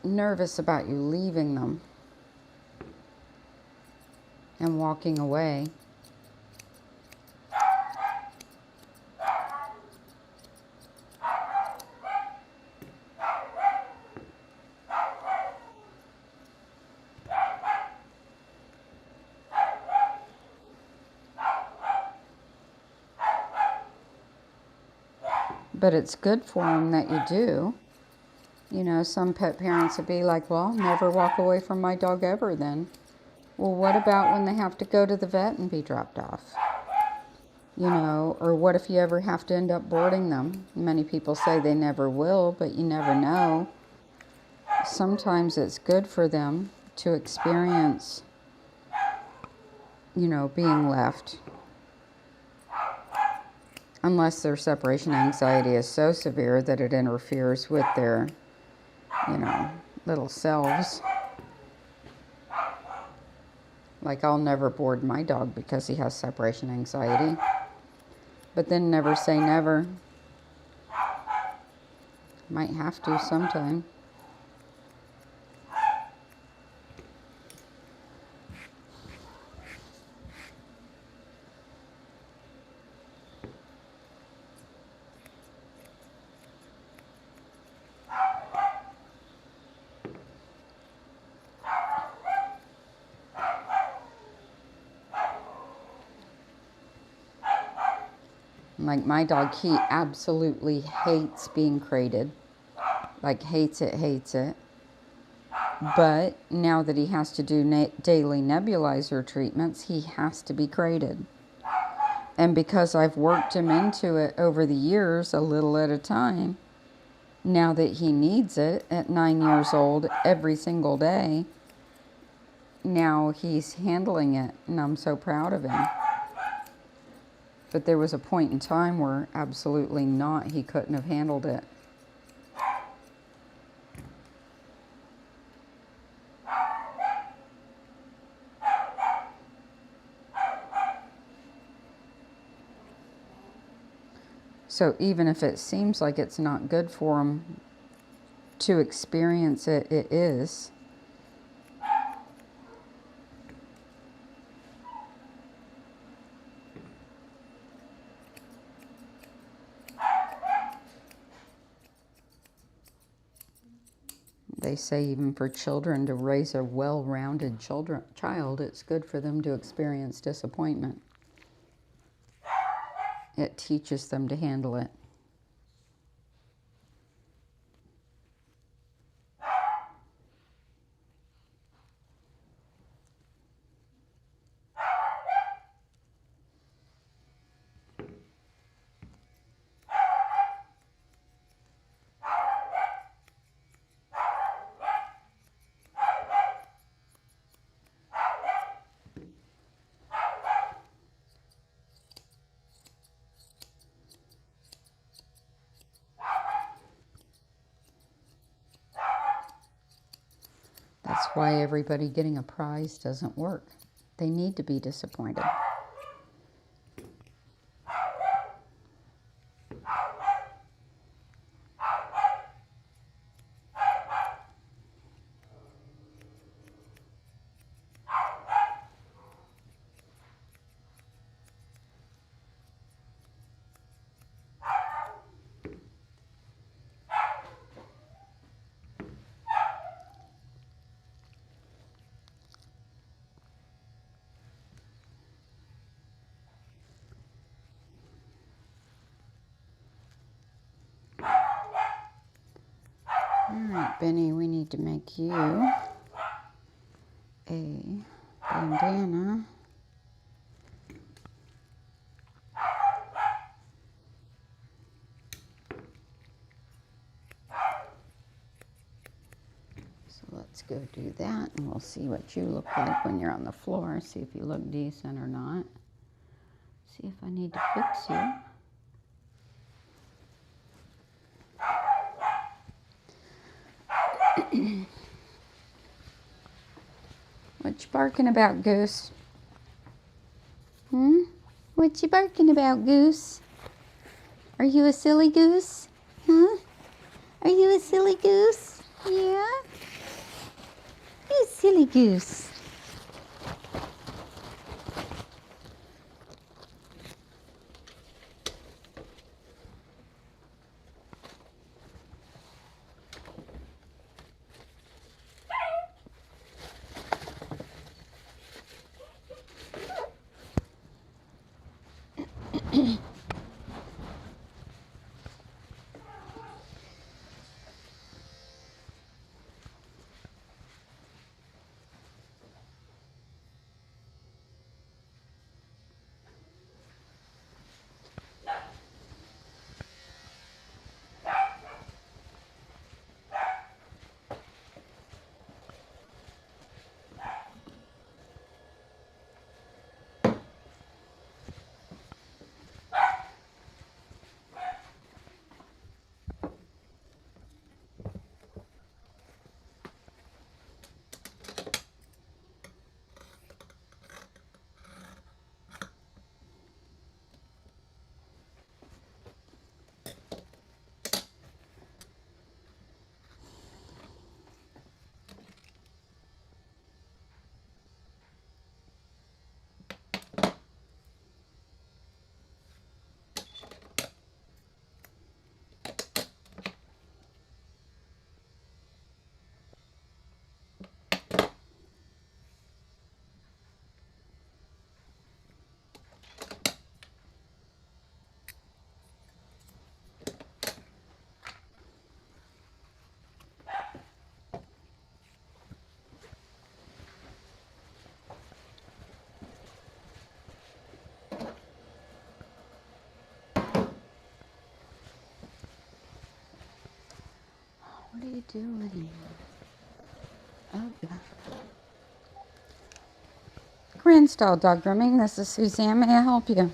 nervous about you leaving them and walking away. But it's good for them that you do. You know, some pet parents would be like, well, I'll never walk away from my dog ever then. Well, what about when they have to go to the vet and be dropped off? You know, or what if you ever have to end up boarding them? Many people say they never will, but you never know. Sometimes it's good for them to experience, you know, being left. Unless their separation anxiety is so severe that it interferes with their, you know, little selves. Like, I'll never board my dog because he has separation anxiety. But then never say never. Might have to sometime. Like my dog, he absolutely hates being crated. Like hates it, hates it. But now that he has to do daily nebulizer treatments, he has to be crated. And because I've worked him into it over the years, a little at a time, now that he needs it at 9 years old every single day, now he's handling it, and I'm so proud of him. But there was a point in time where absolutely not, he couldn't have handled it. So even if it seems like it's not good for him to experience it, it is. They say even for children to raise a well-rounded child, it's good for them to experience disappointment. It teaches them to handle it. That's why everybody getting a prize doesn't work. They need to be disappointed. Alright, Benny, we need to make you a bandana. Let's go do that, and we'll see what you look like when you're on the floor. See if you look decent or not. See if I need to fix you. What you barking about, Goose? What you barking about, Goose? Are you a silly goose? Huh? Are you a silly goose? Yeah? You silly goose. What are you doing? Oh, yeah. Grand Style Dog Grooming. This is Suzanne. May I help you?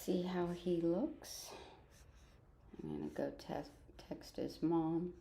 see how he looks. I'm gonna go text his mom.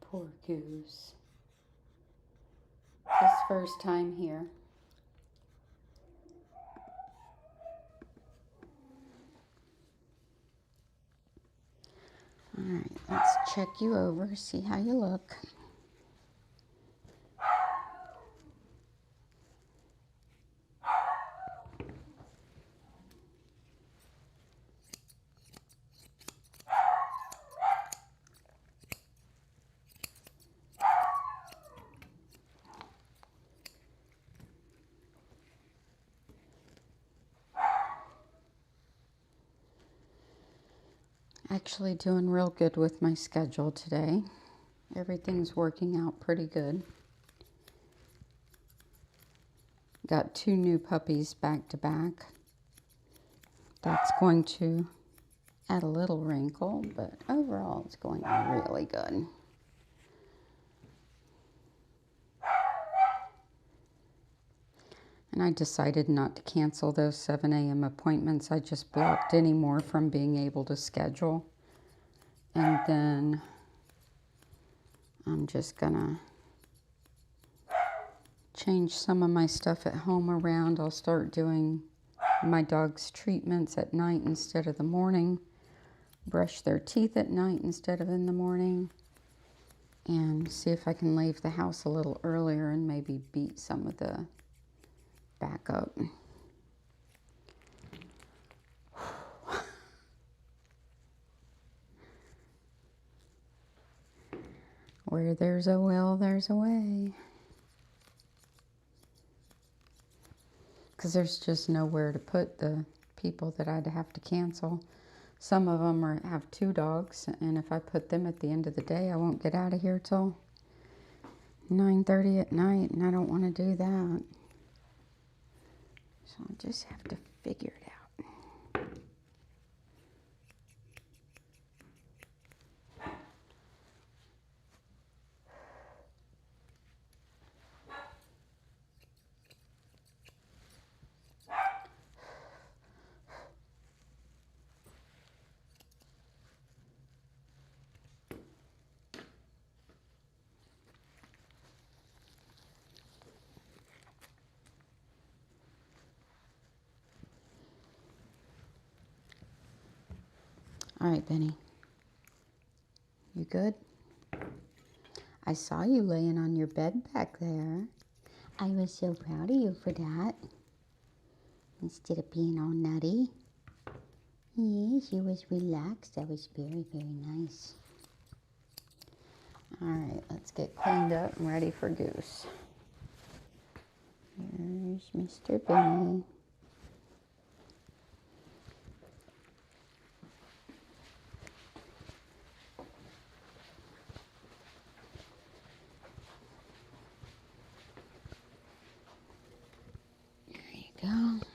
Poor Goose. His first time here. All right, let's check you over, see how you look. Actually doing real good with my schedule today. Everything's working out pretty good. Got 2 new puppies back to back. That's going to add a little wrinkle, but overall it's going really good. And I decided not to cancel those 7 a.m. appointments. I just blocked any more from being able to schedule. And then I'm just gonna change some of my stuff at home around. I'll start doing my dog's treatments at night instead of the morning. Brush their teeth at night instead of in the morning. And see if I can leave the house a little earlier and maybe beat some of the back up. Where there's a will, there's a way. Because there's just nowhere to put the people that I'd have to cancel. Some of them have 2 dogs, and if I put them at the end of the day, I won't get out of here till 9:30 at night, and I don't want to do that. So I'll just have to figure it out. All right, Benny. You good? I saw you laying on your bed back there. I was so proud of you for that. Instead of being all nutty. Yes, you was relaxed. That was very, very nice. All right, let's get cleaned up and ready for Goose. Here's Mr. Benny. There you go.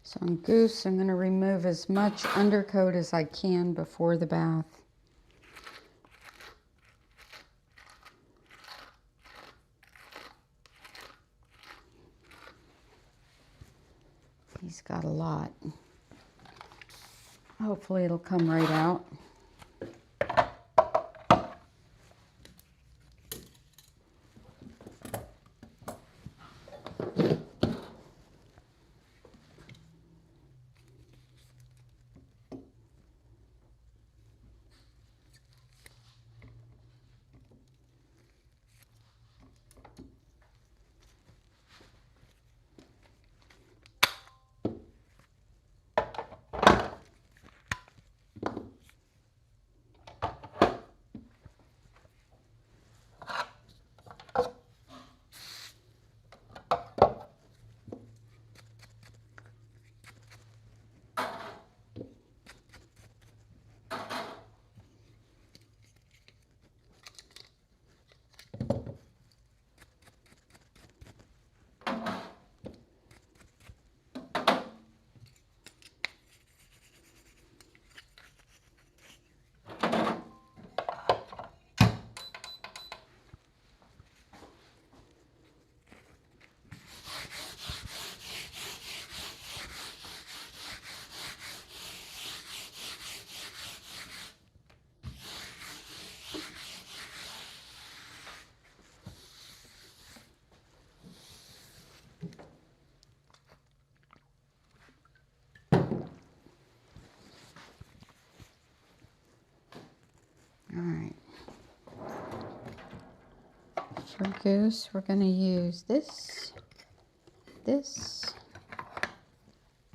So on Goose, I'm going to remove as much undercoat as I can before the bath. He's got a lot. Hopefully it'll come right out. All right. For Goose, we're going to use this, this,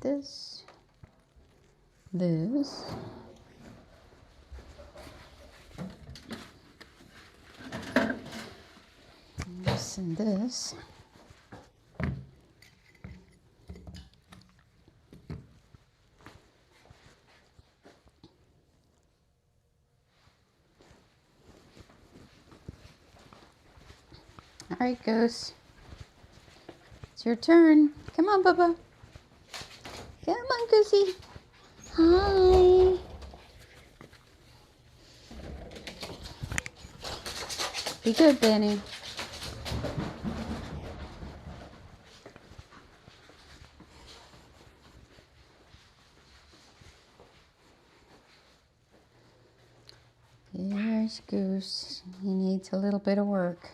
this, this, this, and this. All right, Goose. It's your turn. Come on, Bubba. Come on, Goosey. Hi. Be good, Benny. Here's Goose. He needs a little bit of work.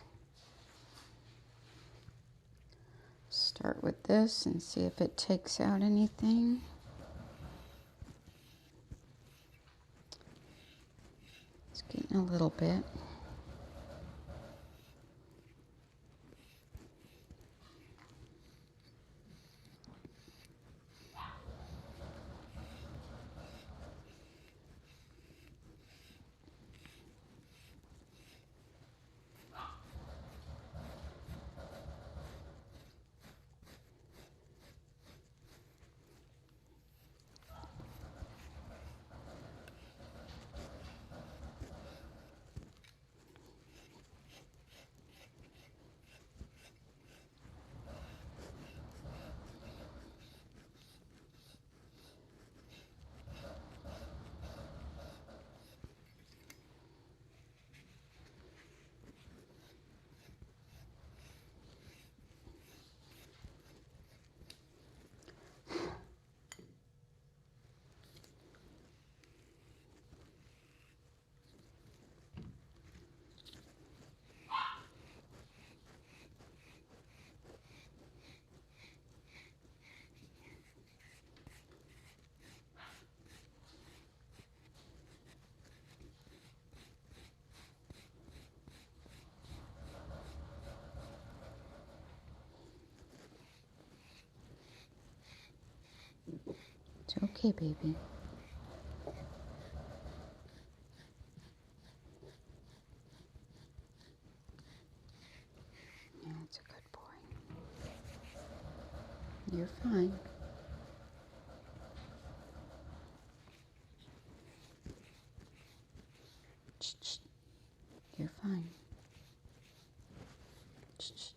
Start with this and see if it takes out anything. It's getting a little bit. It's okay, baby. Yeah, it's a good boy. You're fine. Shh. You're fine. Shh.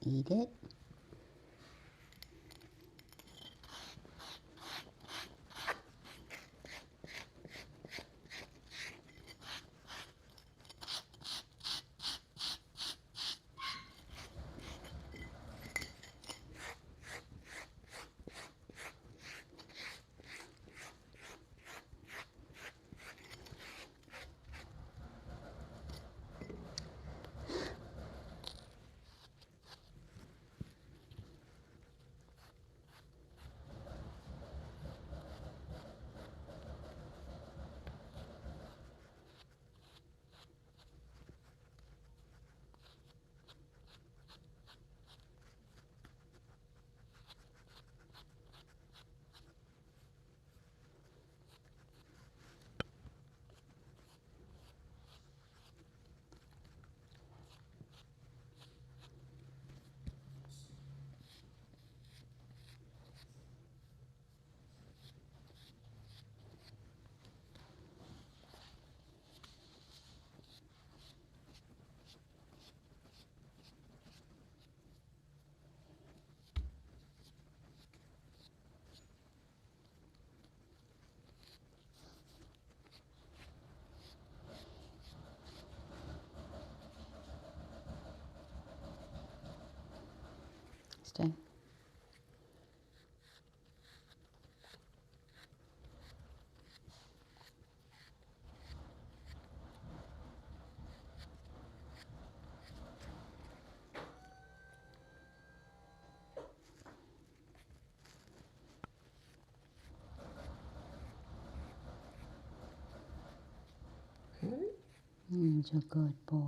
eat it. Stay. He's a good boy.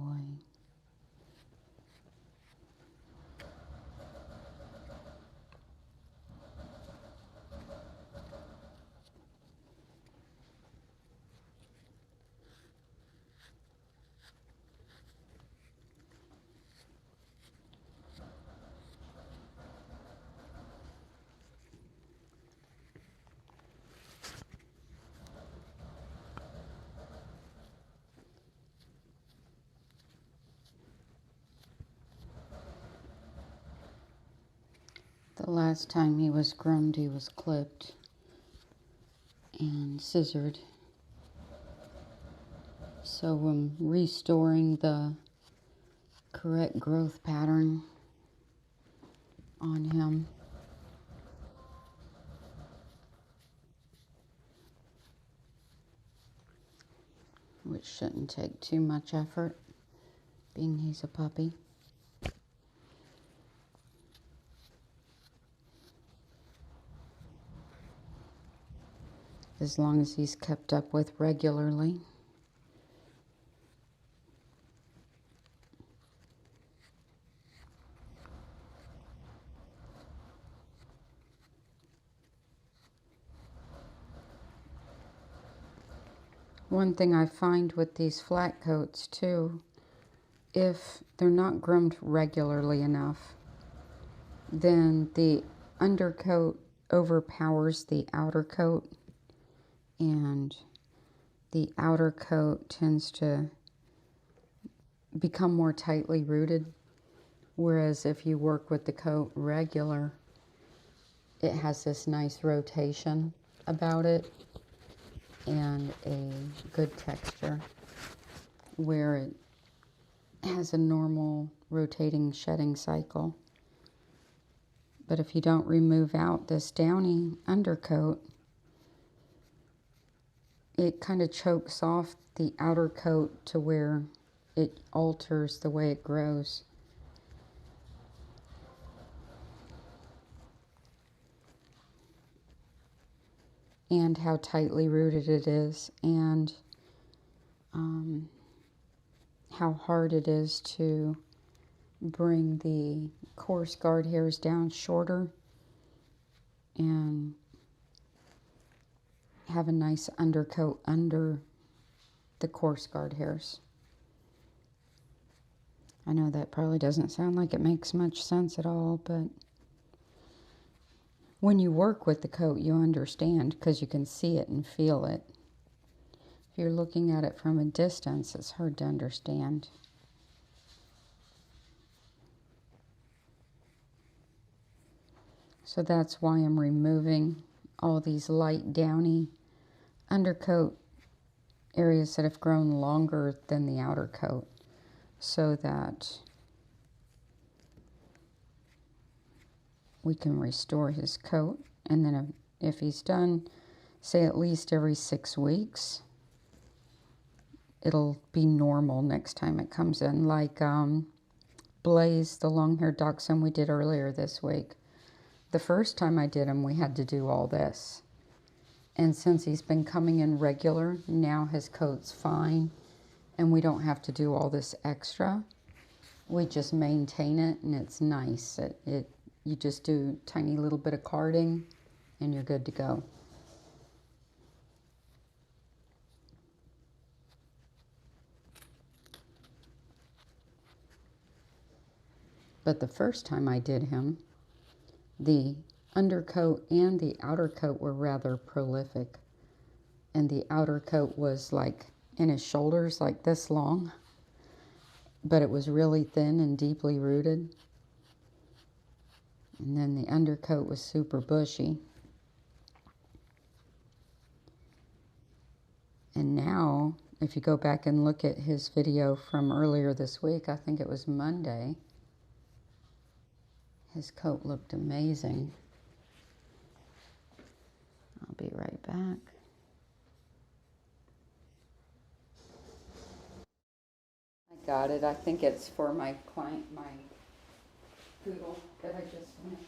The last time he was groomed, he was clipped and scissored. So I'm restoring the correct growth pattern on him. Which shouldn't take too much effort, being he's a puppy. As long as he's kept up with regularly. One thing I find with these flat coats too, if they're not groomed regularly enough, then the undercoat overpowers the outer coat, and the outer coat tends to become more tightly rooted, whereas if you work with the coat regular, it has this nice rotation about it and a good texture where it has a normal rotating shedding cycle. But if you don't remove out this downy undercoat, it kind of chokes off the outer coat to where it alters the way it grows. And how tightly rooted it is, and how hard it is to bring the coarse guard hairs down shorter and have a nice undercoat under the coarse guard hairs. I know that probably doesn't sound like it makes much sense at all, but when you work with the coat, you understand because you can see it and feel it. If you're looking at it from a distance, it's hard to understand. So that's why I'm removing all these light downy undercoat areas that have grown longer than the outer coat, so that we can restore his coat. And then if he's done, say at least every 6 weeks, it'll be normal next time it comes in. Like Blaze, the long-haired dachshund we did earlier this week. The first time I did him, we had to do all this. And since he's been coming in regular, now his coat's fine, and we don't have to do all this extra. We just maintain it, and it's nice. You just do a tiny little bit of carding, and you're good to go. But the first time I did him, the undercoat and the outer coat were rather prolific. And the outer coat was like in his shoulders, like this long. But it was really thin and deeply rooted. And then the undercoat was super bushy. And now, if you go back and look at his video from earlier this week, I think it was Monday, his coat looked amazing. I'll be right back. I got it. I think it's for my client, my poodle that I just finished.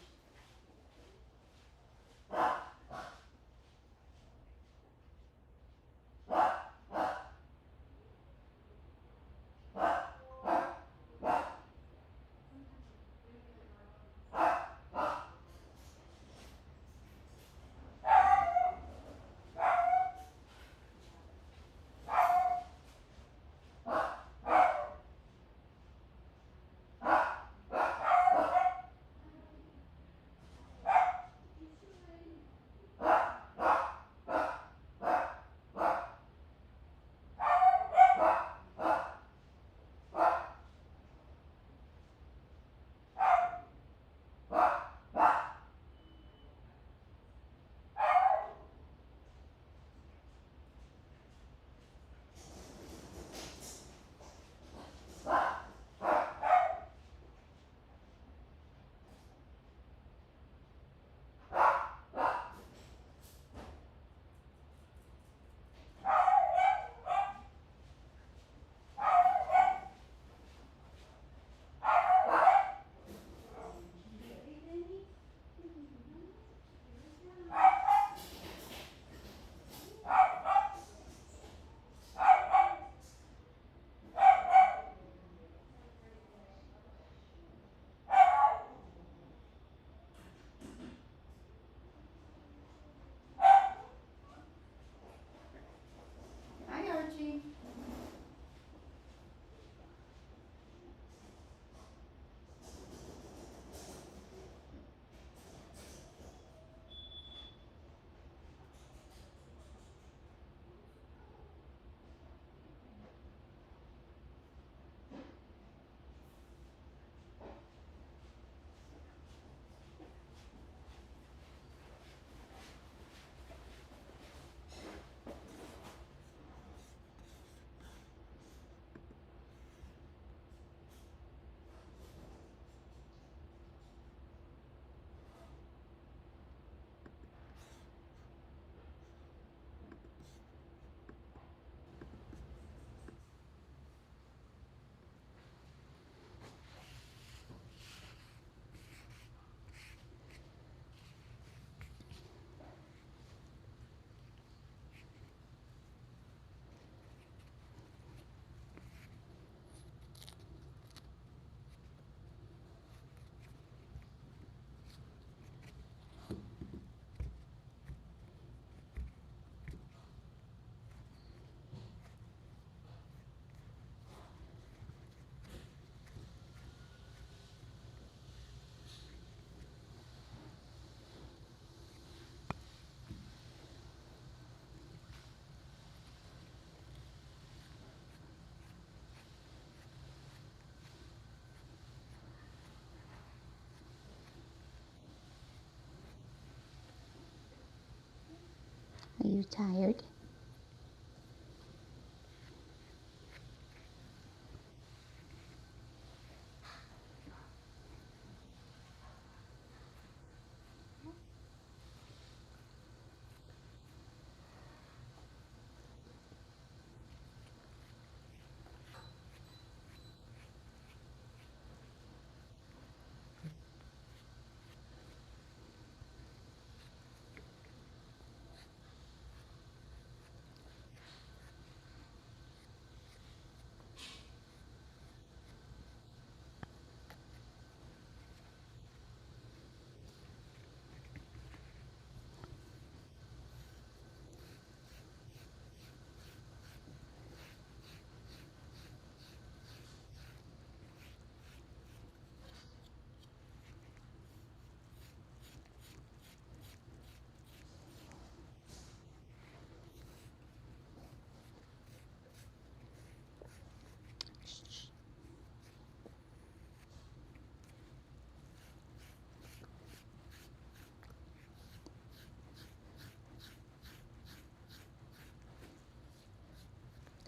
you tired?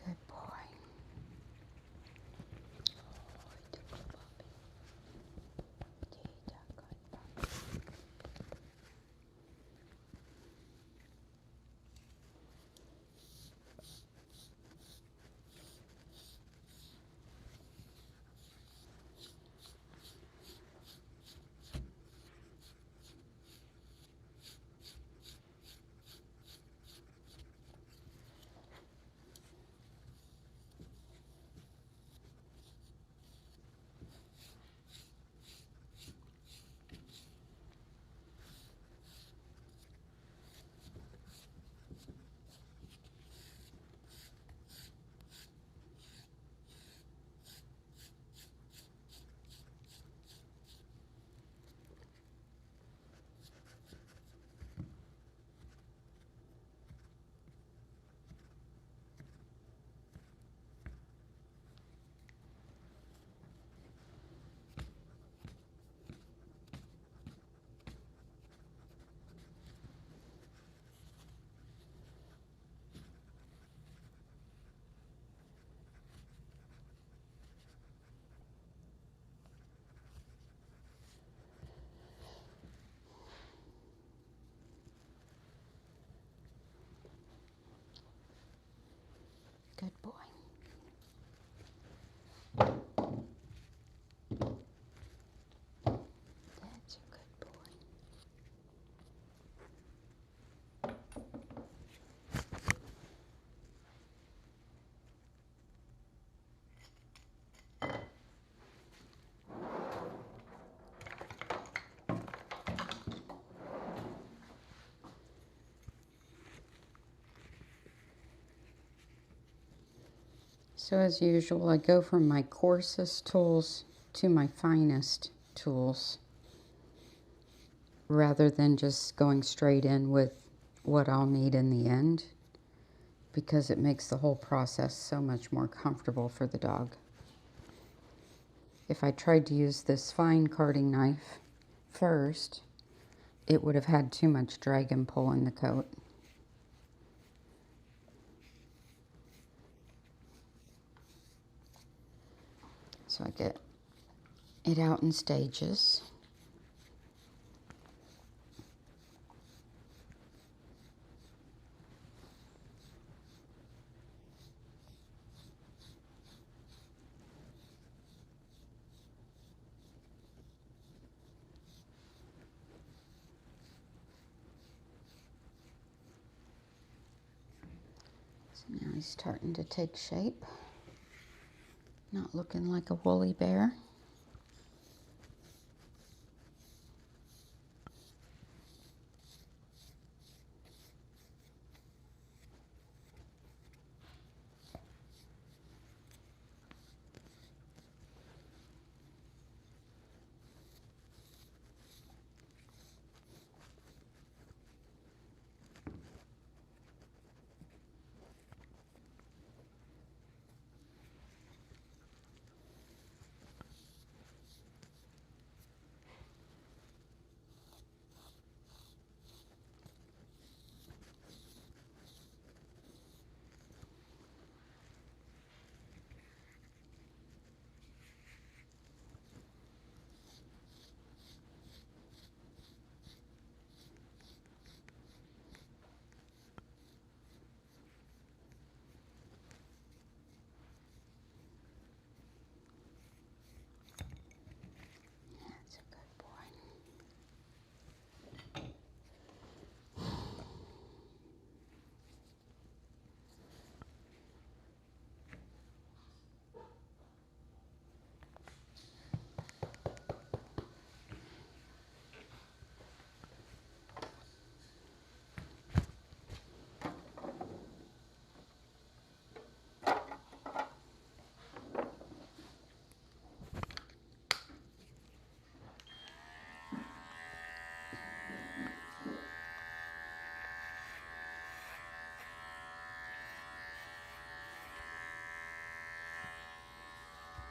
Good boy. Good boy. That's a good boy. So as usual, I go from my coarsest tools to my finest tools rather than just going straight in with what I'll need in the end, because it makes the whole process so much more comfortable for the dog. If I tried to use this fine carding knife first, it would have had too much drag and pull in the coat. So I get it out in stages. So now he's starting to take shape. Not looking like a woolly bear.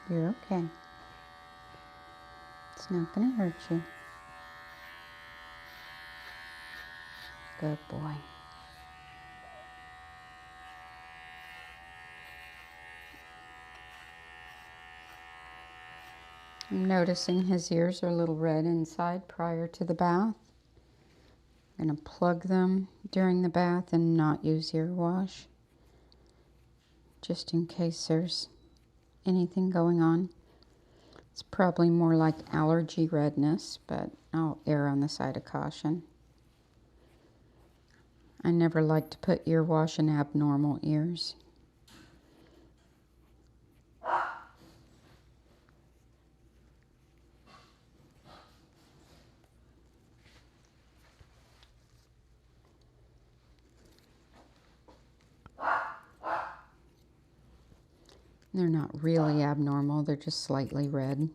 You're okay. It's not going to hurt you. Good boy. I'm noticing his ears are a little red inside prior to the bath. I'm going to plug them during the bath and not use ear wash, just in case there's anything going on. It's probably more like allergy redness, but I'll err on the side of caution. I never like to put ear wash in abnormal ears. They're not really abnormal, they're just slightly red.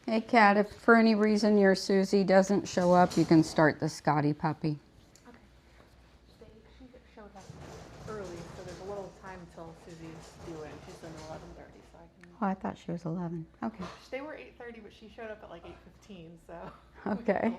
Hey Kat, if for any reason your Susie doesn't show up, you can start the Scotty puppy. Okay. She showed up early, so there's a little time until Susie's due in. She's done 11:30, so I can. Oh, I thought she was 11. Okay. They were 8:30, but she showed up at like 8:15, so. Okay.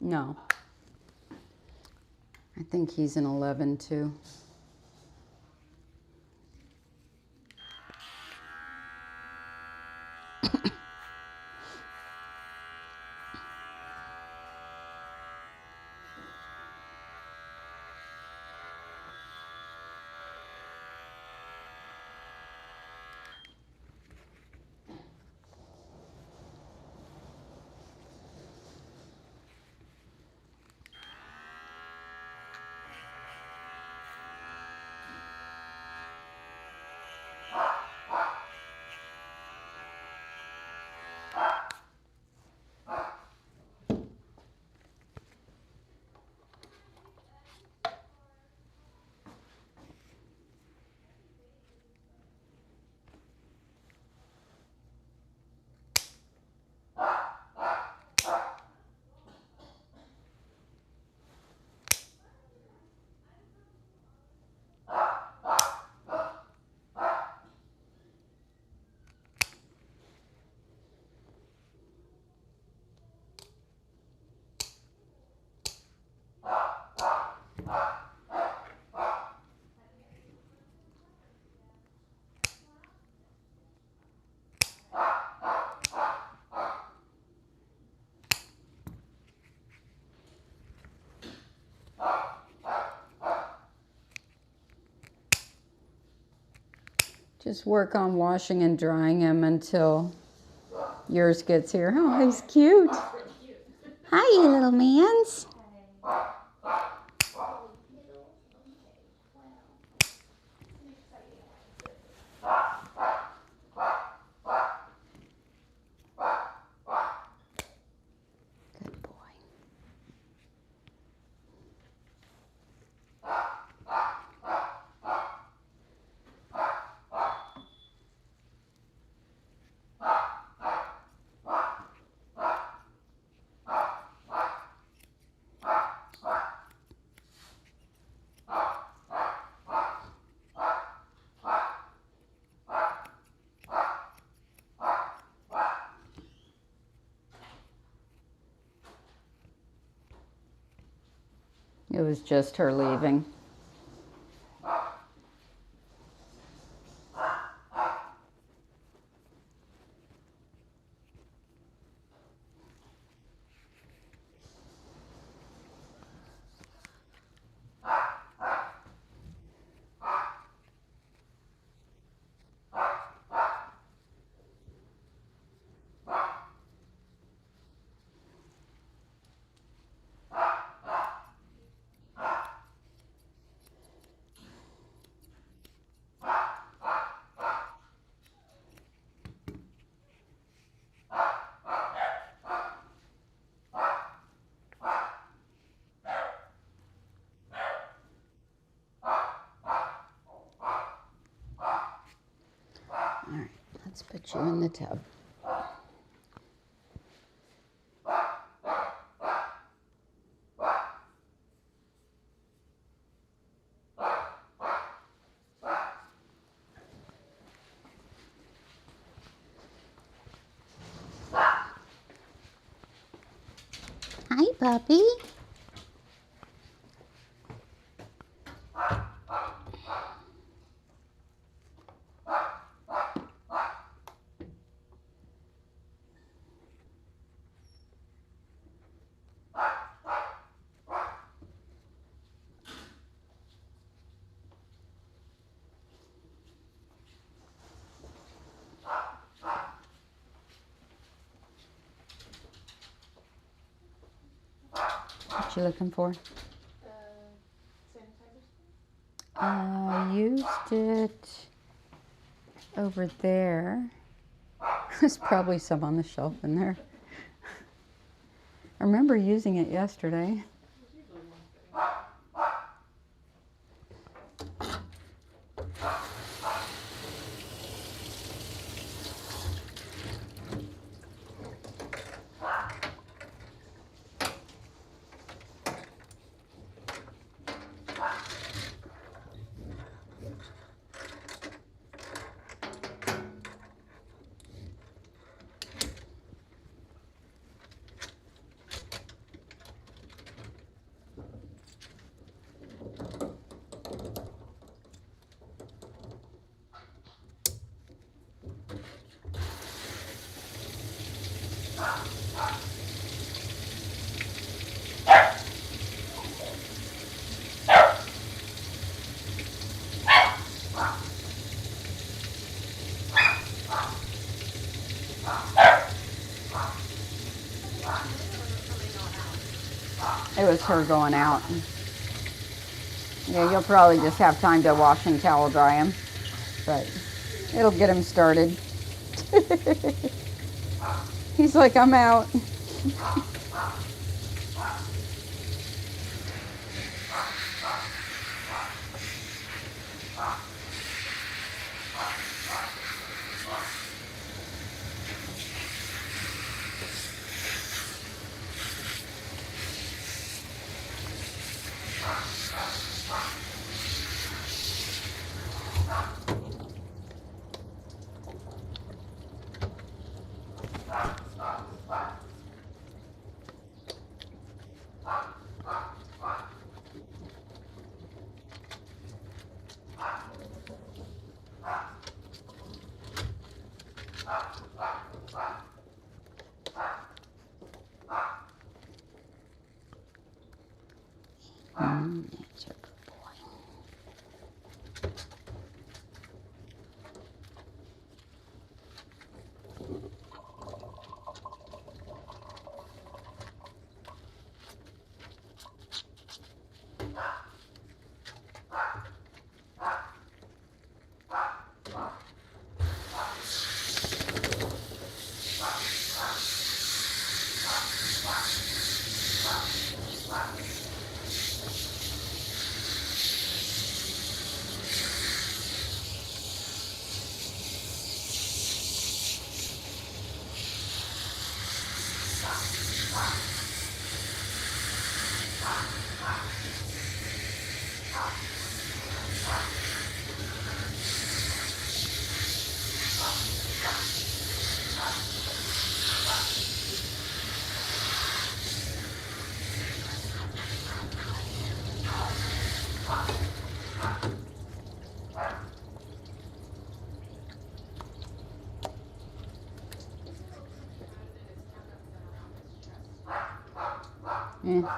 No. I think he's an 11 too. Just work on washing and drying him until yours gets here. Oh, he's cute. Hi, you little mans. Good boy. was just her leaving. All right, let's put you in the tub. Hi, puppy. What you looking for? Sanitizer spray? I used it over there. There's probably some on the shelf in there. I remember using it yesterday. It was her going out. Yeah, you'll probably just have time to wash and towel dry him, but it'll get him started. He's like, I'm out. That's a good boy.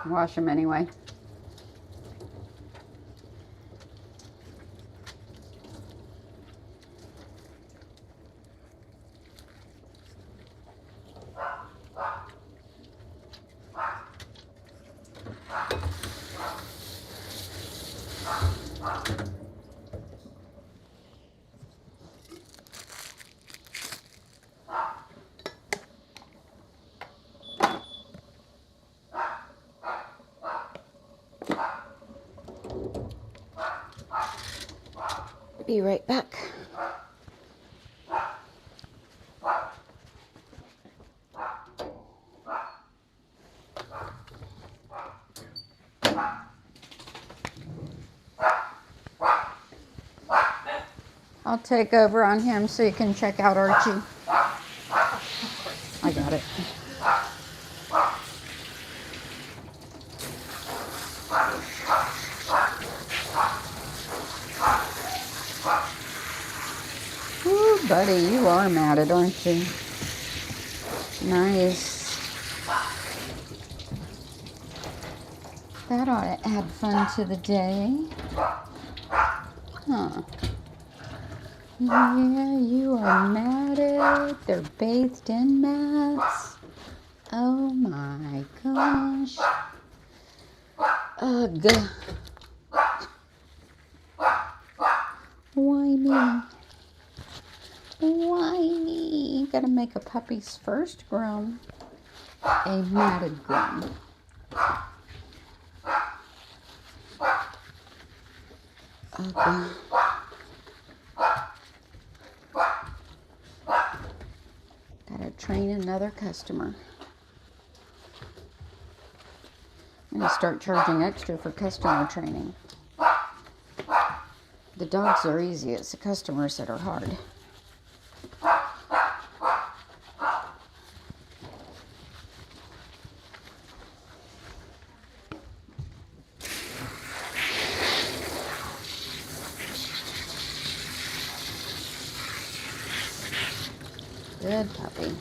Wash them anyway. Be right back. I'll take over on him so you can check out Archie. I got it. Ooh, buddy, you are matted, aren't you? Nice. That ought to add fun to the day. Huh. Yeah, you are matted. They're bathed in mats. Oh my gosh. Ugh. Why me? Why me? Gotta make a puppy's first groom a matted groom. Okay. Gotta train another customer. I'm gonna start charging extra for customer training. The dogs are easy, it's the customers that are hard. Good puppy.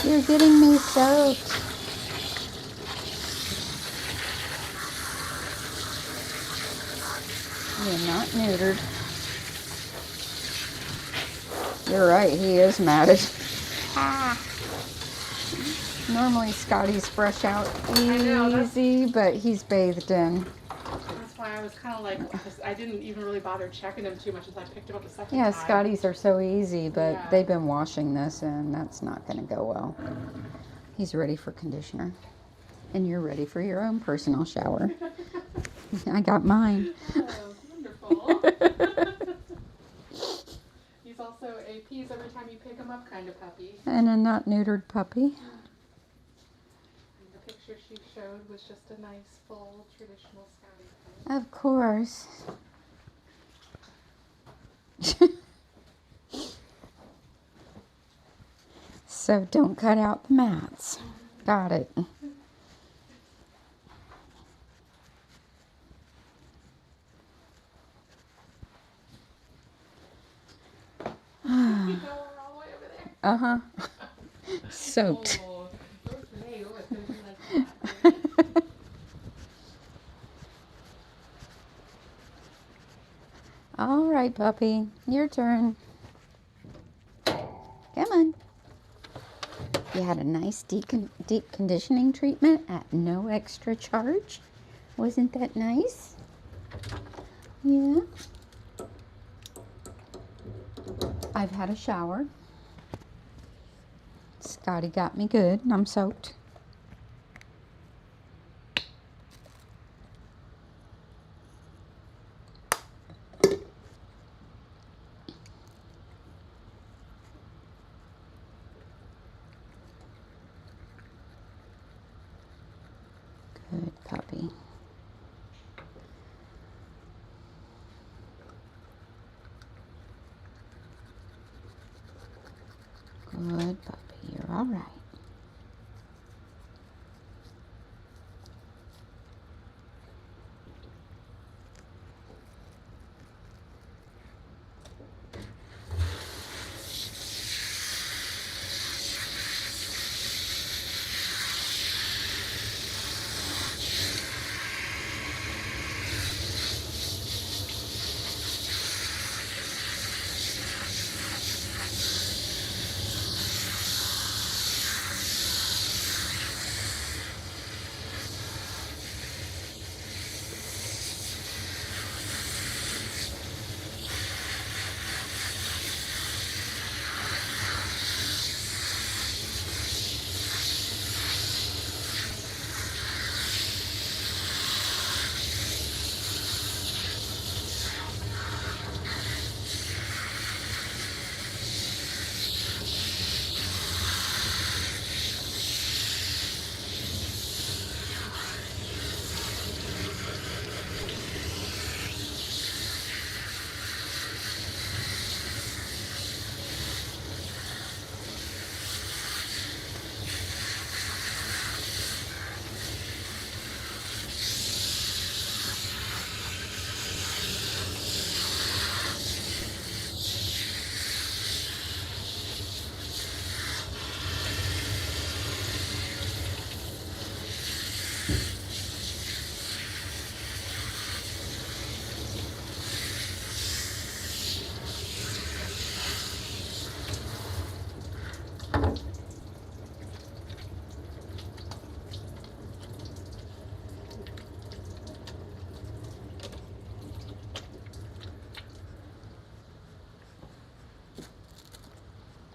You're getting me soaked. You're not neutered. You're right, he is matted. Ah. Normally Scotty's fresh out easy, but he's bathed in. That's why I was kind of like, I didn't even really bother checking him too much as I picked him up the second time. Yeah, Scotty's are so easy, but they've been washing this and that's not going to go well. He's ready for conditioner. And you're ready for your own personal shower. I got mine. Oh, wonderful. He's also a peas every time you pick him up kind of puppy. And a not neutered puppy. And the picture she showed was just a nice, full, traditional Scotty puppy. Of course. So don't cut out the mats. Got it. Uh-huh. Soaked. Oh, okay. Oh, it's gonna be like that. All right, puppy. Your turn. Come on. You had a nice deep conditioning treatment at no extra charge. Wasn't that nice? Yeah. I've had a shower. Scotty got me good and I'm soaked. Good puppy. You're all right.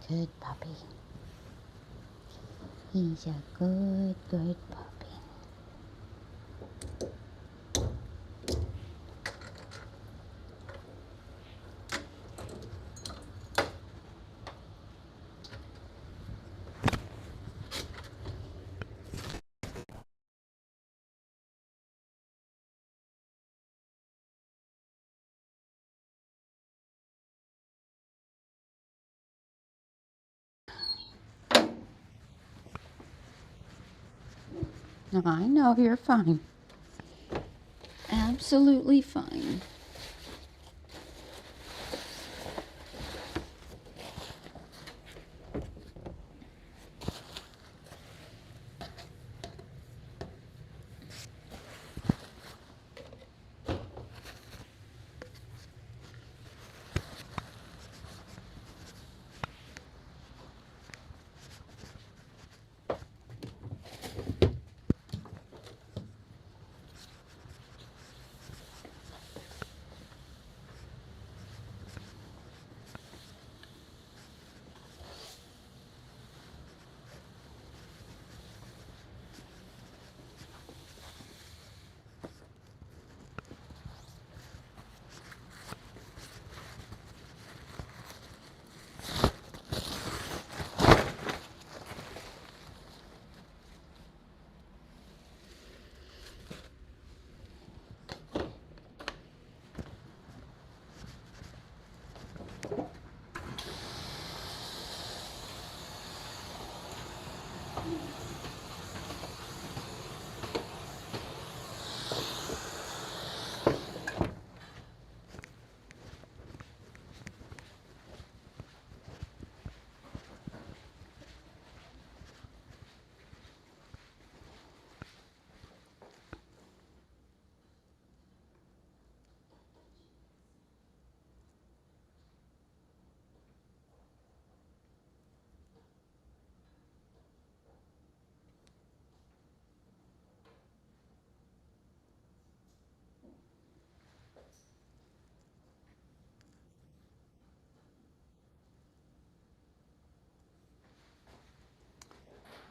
Good puppy. He's a good puppy. No, I know you're fine. Absolutely fine.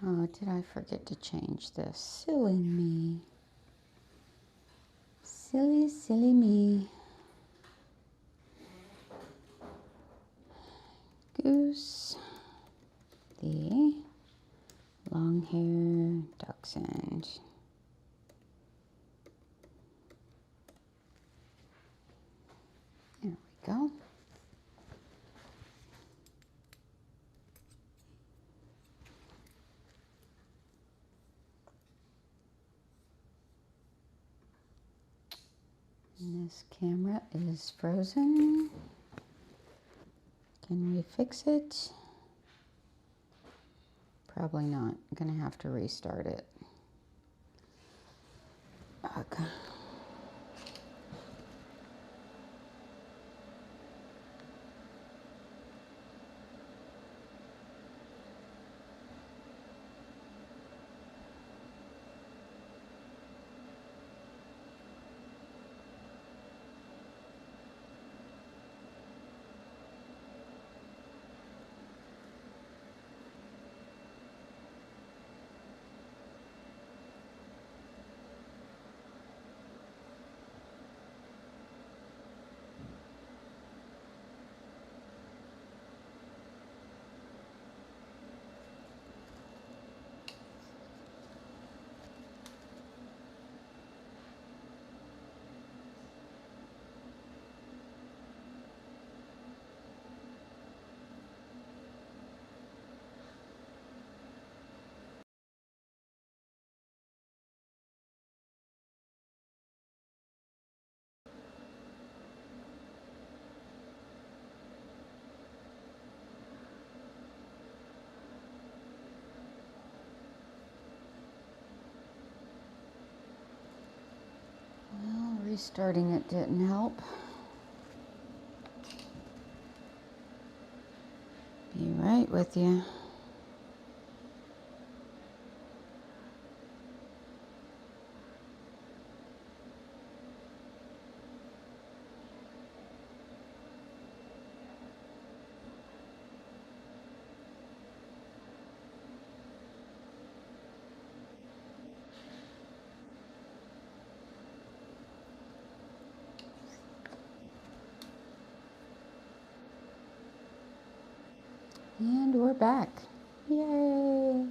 Oh, did I forget to change this? Silly me. Silly, silly me. Goose. The long hair dachshund. There we go. And this camera is frozen. Can we fix it? Probably not. I'm gonna have to restart it. Okay. Well, restarting it didn't help. Be right with you. And we're back. Yay!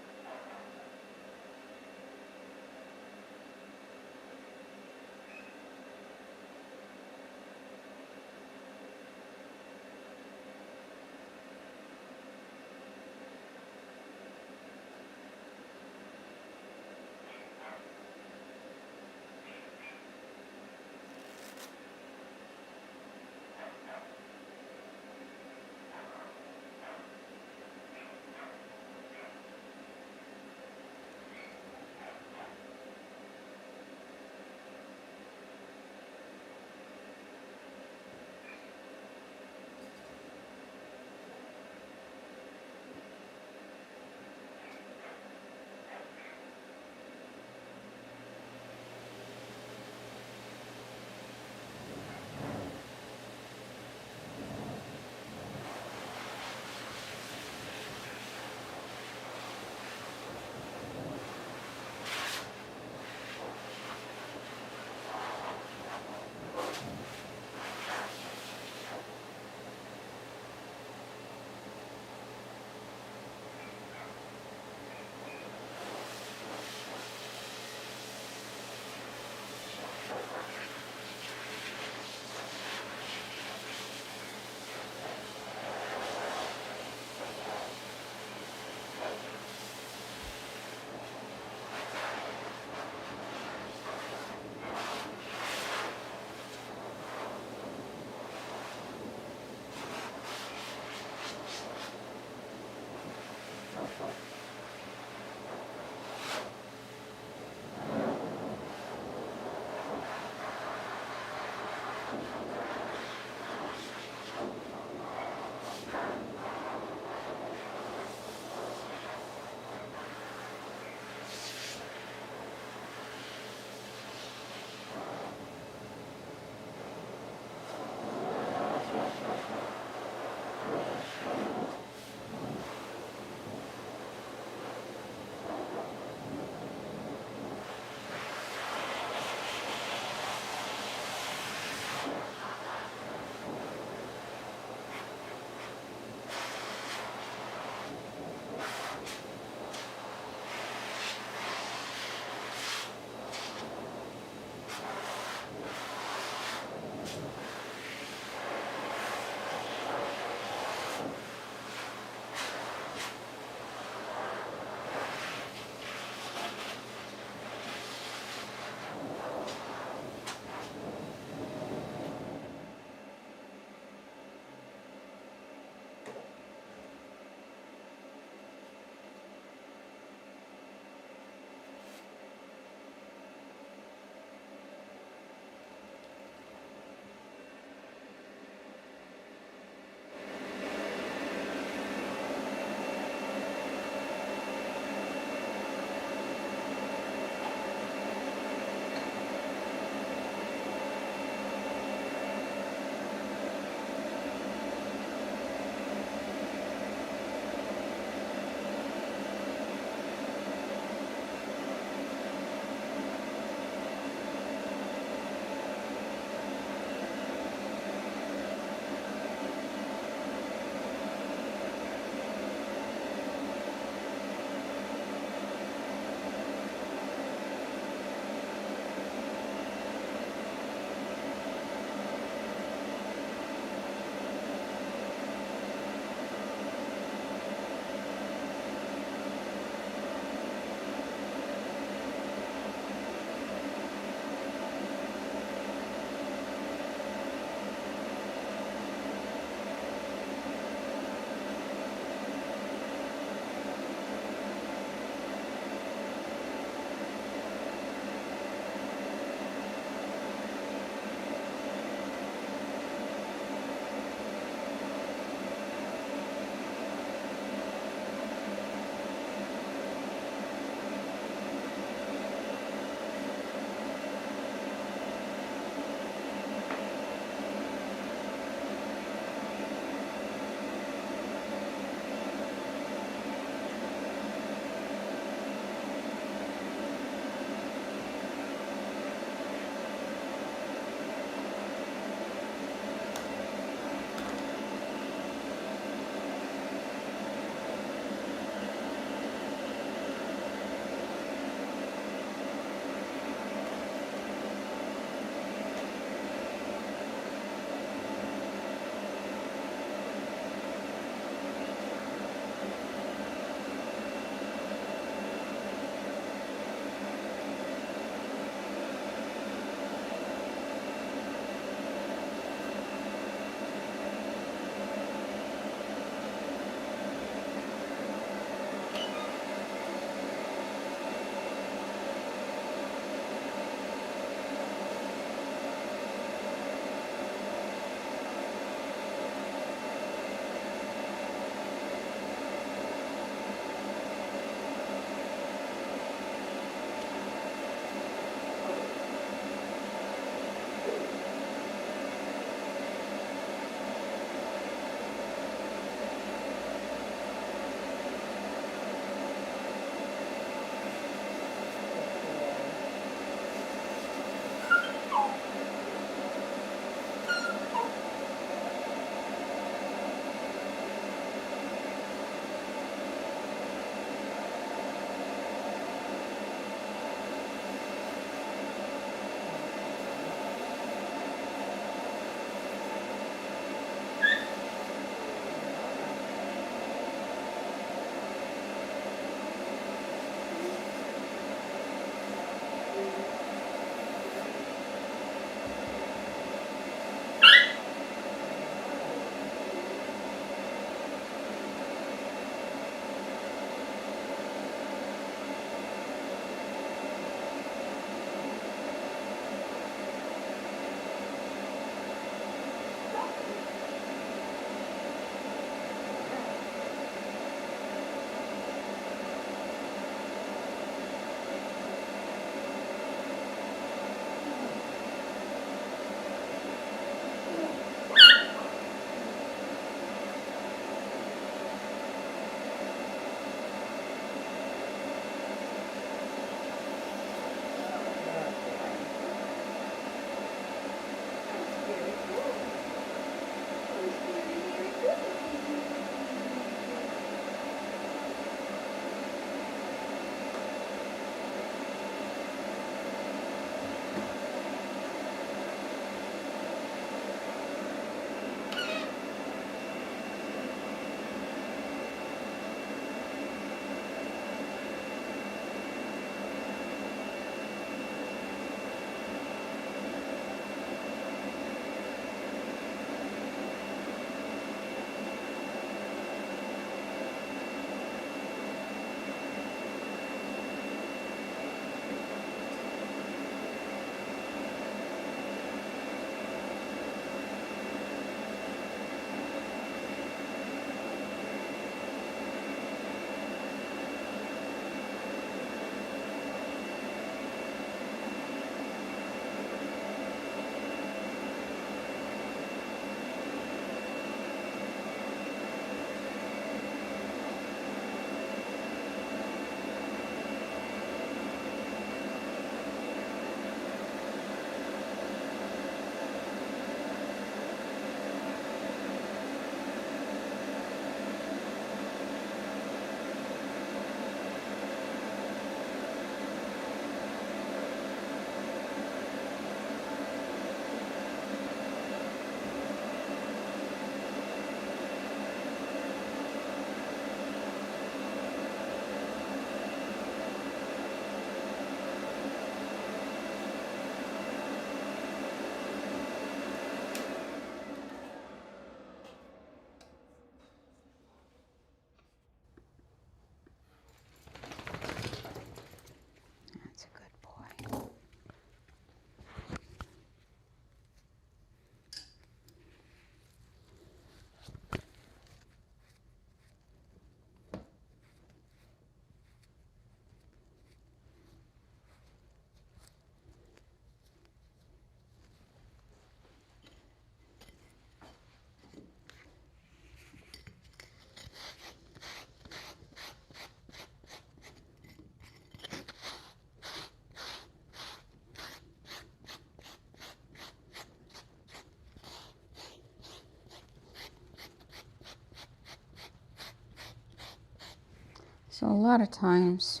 So a lot of times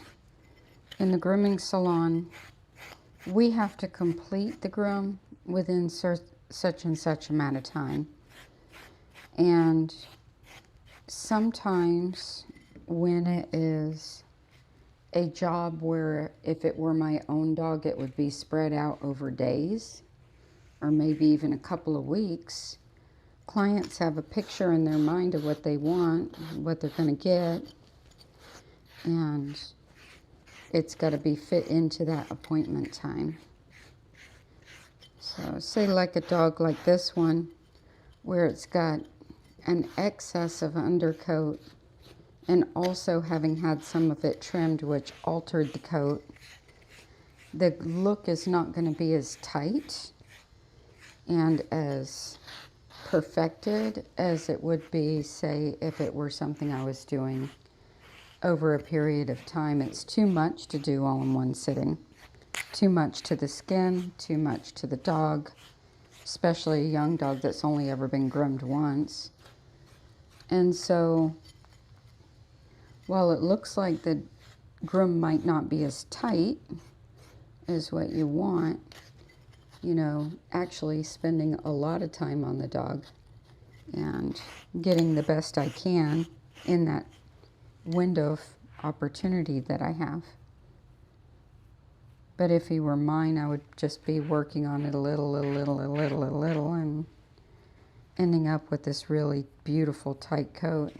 in the grooming salon, we have to complete the groom within such and such amount of time. And sometimes when it is a job where if it were my own dog, it would be spread out over days or maybe even a couple of weeks, clients have a picture in their mind of what they want, what they're going to get, and it's got to be fit into that appointment time. So say like a dog like this one, where it's got an excess of undercoat and also having had some of it trimmed, which altered the coat, the look is not going to be as tight and as perfected as it would be, say, if it were something I was doing over a period of time. It's too much to do all in one sitting. Too much to the skin, too much to the dog, especially a young dog that's only ever been groomed once. And so, while it looks like the groom might not be as tight as what you want, you know, actually spending a lot of time on the dog and getting the best I can in that window of opportunity that I have. But if he were mine, I would just be working on it a little, and ending up with this really beautiful tight coat.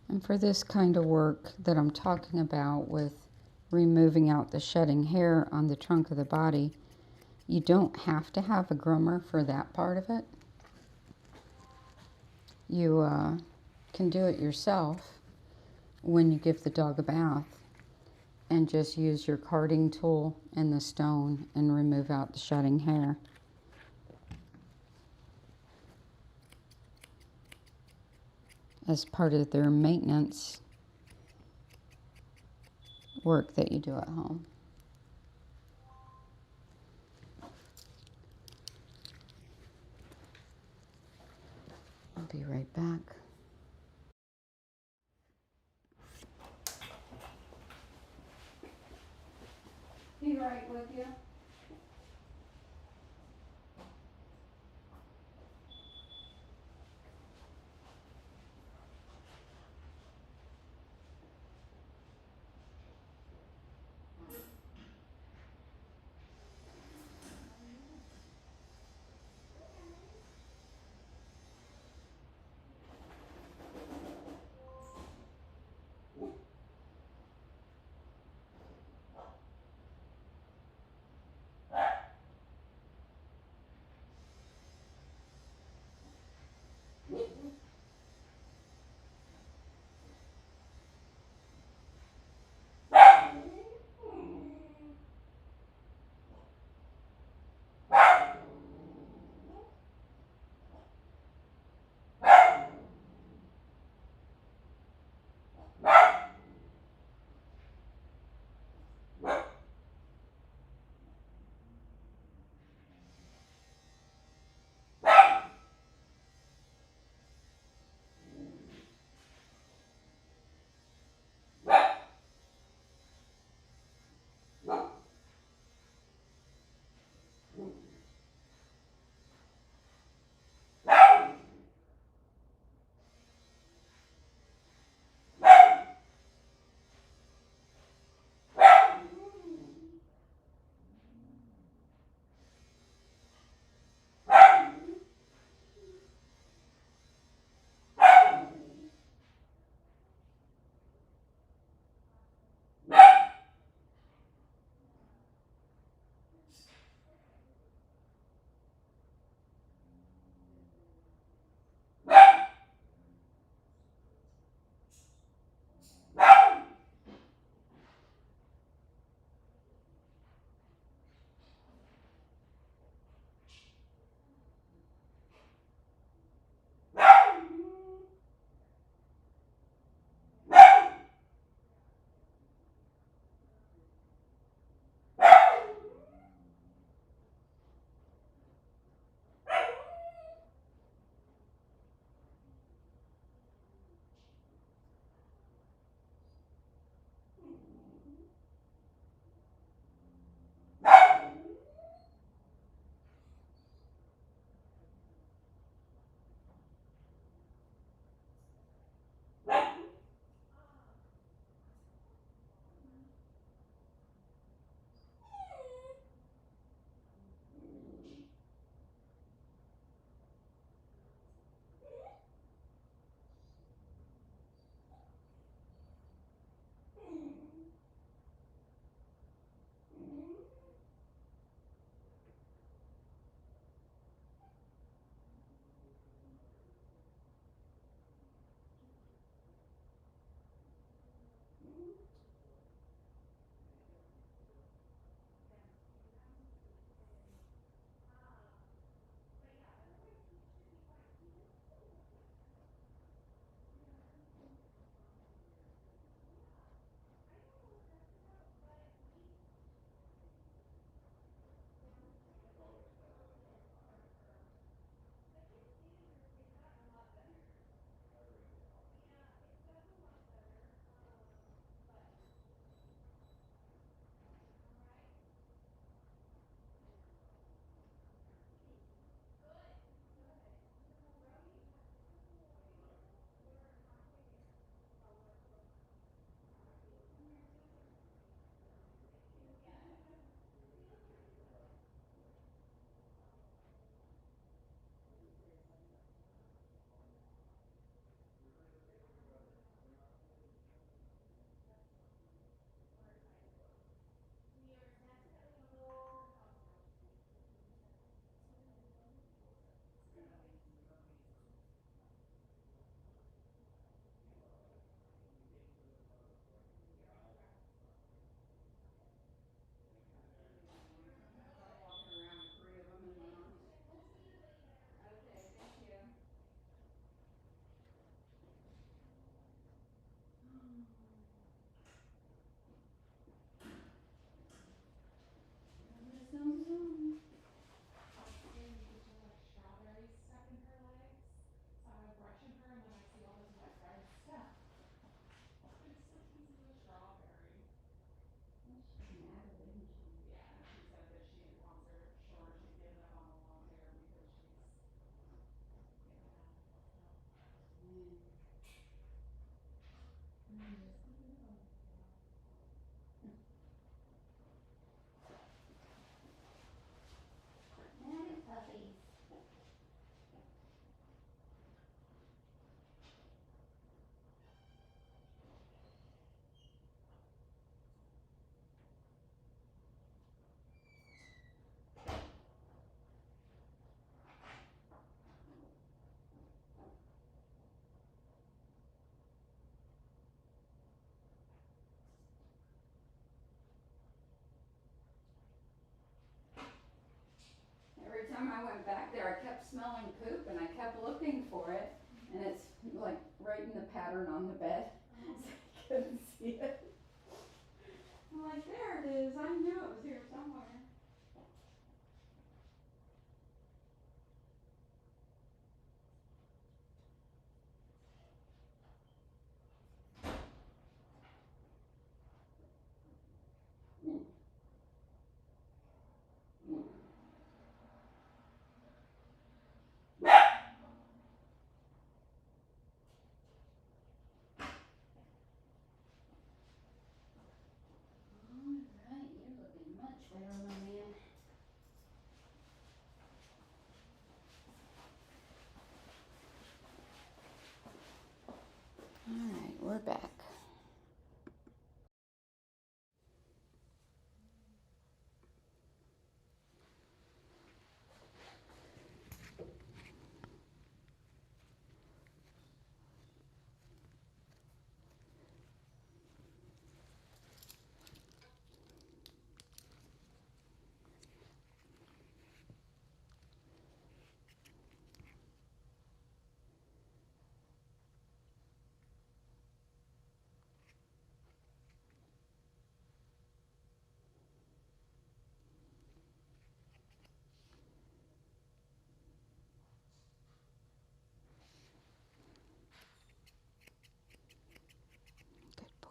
And for this kind of work that I'm talking about with removing out the shedding hair on the trunk of the body, you don't have to have a groomer for that part of it. You can do it yourself when you give the dog a bath and just use your carding tool and the stone and remove out the shedding hair. As part of their maintenance work that you do at home. I'll be right back. Be right with you. time I went back there, I kept smelling poop and I kept looking for it, and it's like right in the pattern on the bed, so I couldn't see it. I'm like, there it is. I knew it was here somewhere. Alright, you're looking much better, my man. Alright, we're back. Good boy.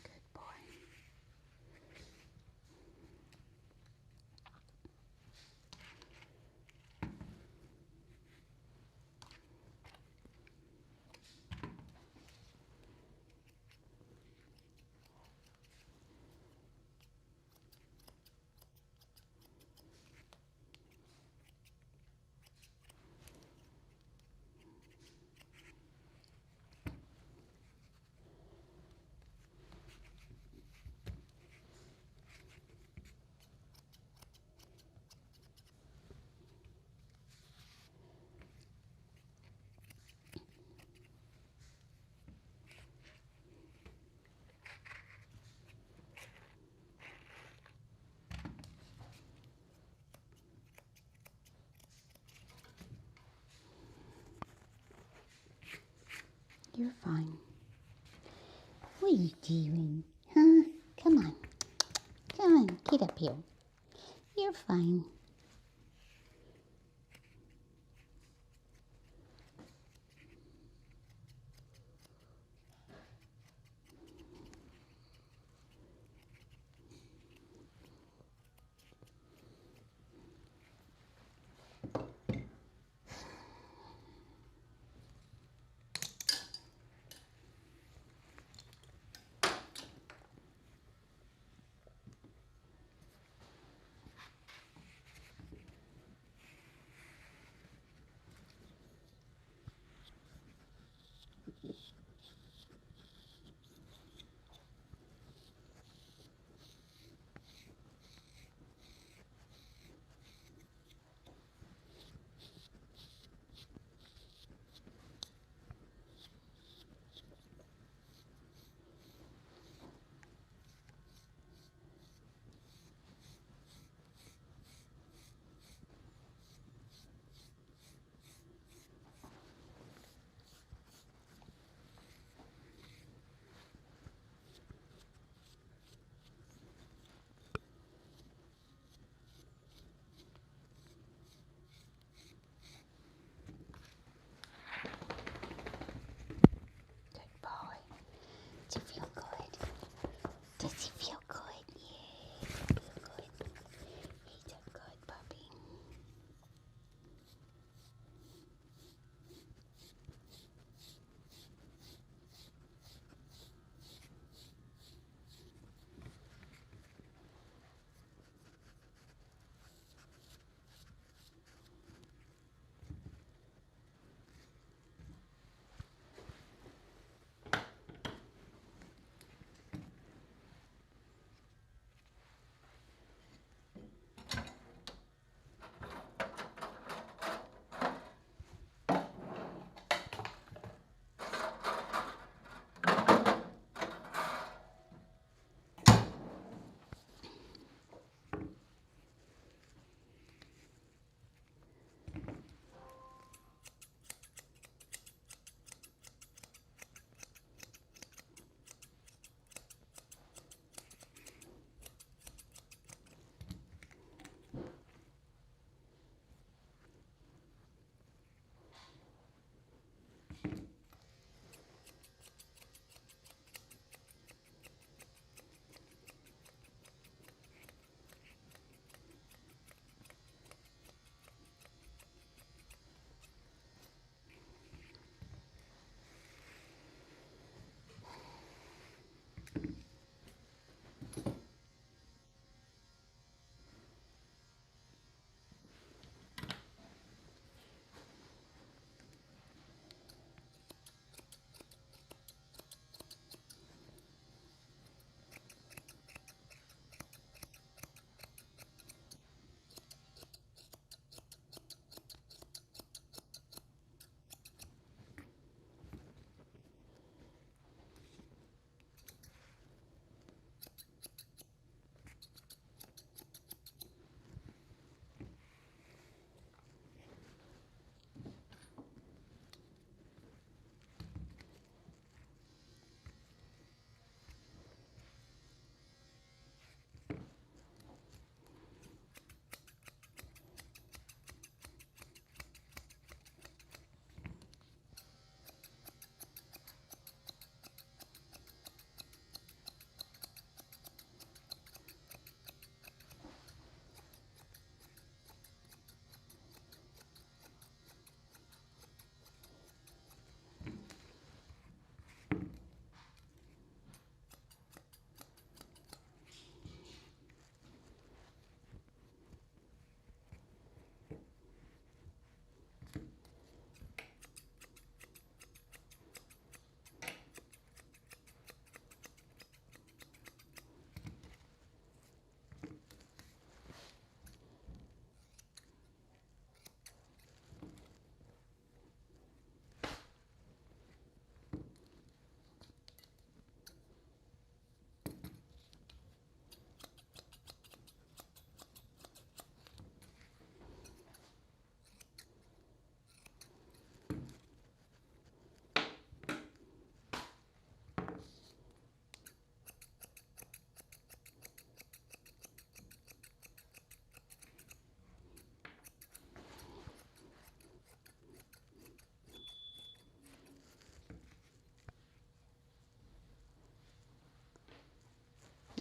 Good boy. You're fine. What are you doing? Huh? Come on. Come on, get up here. You're fine.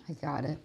I got it.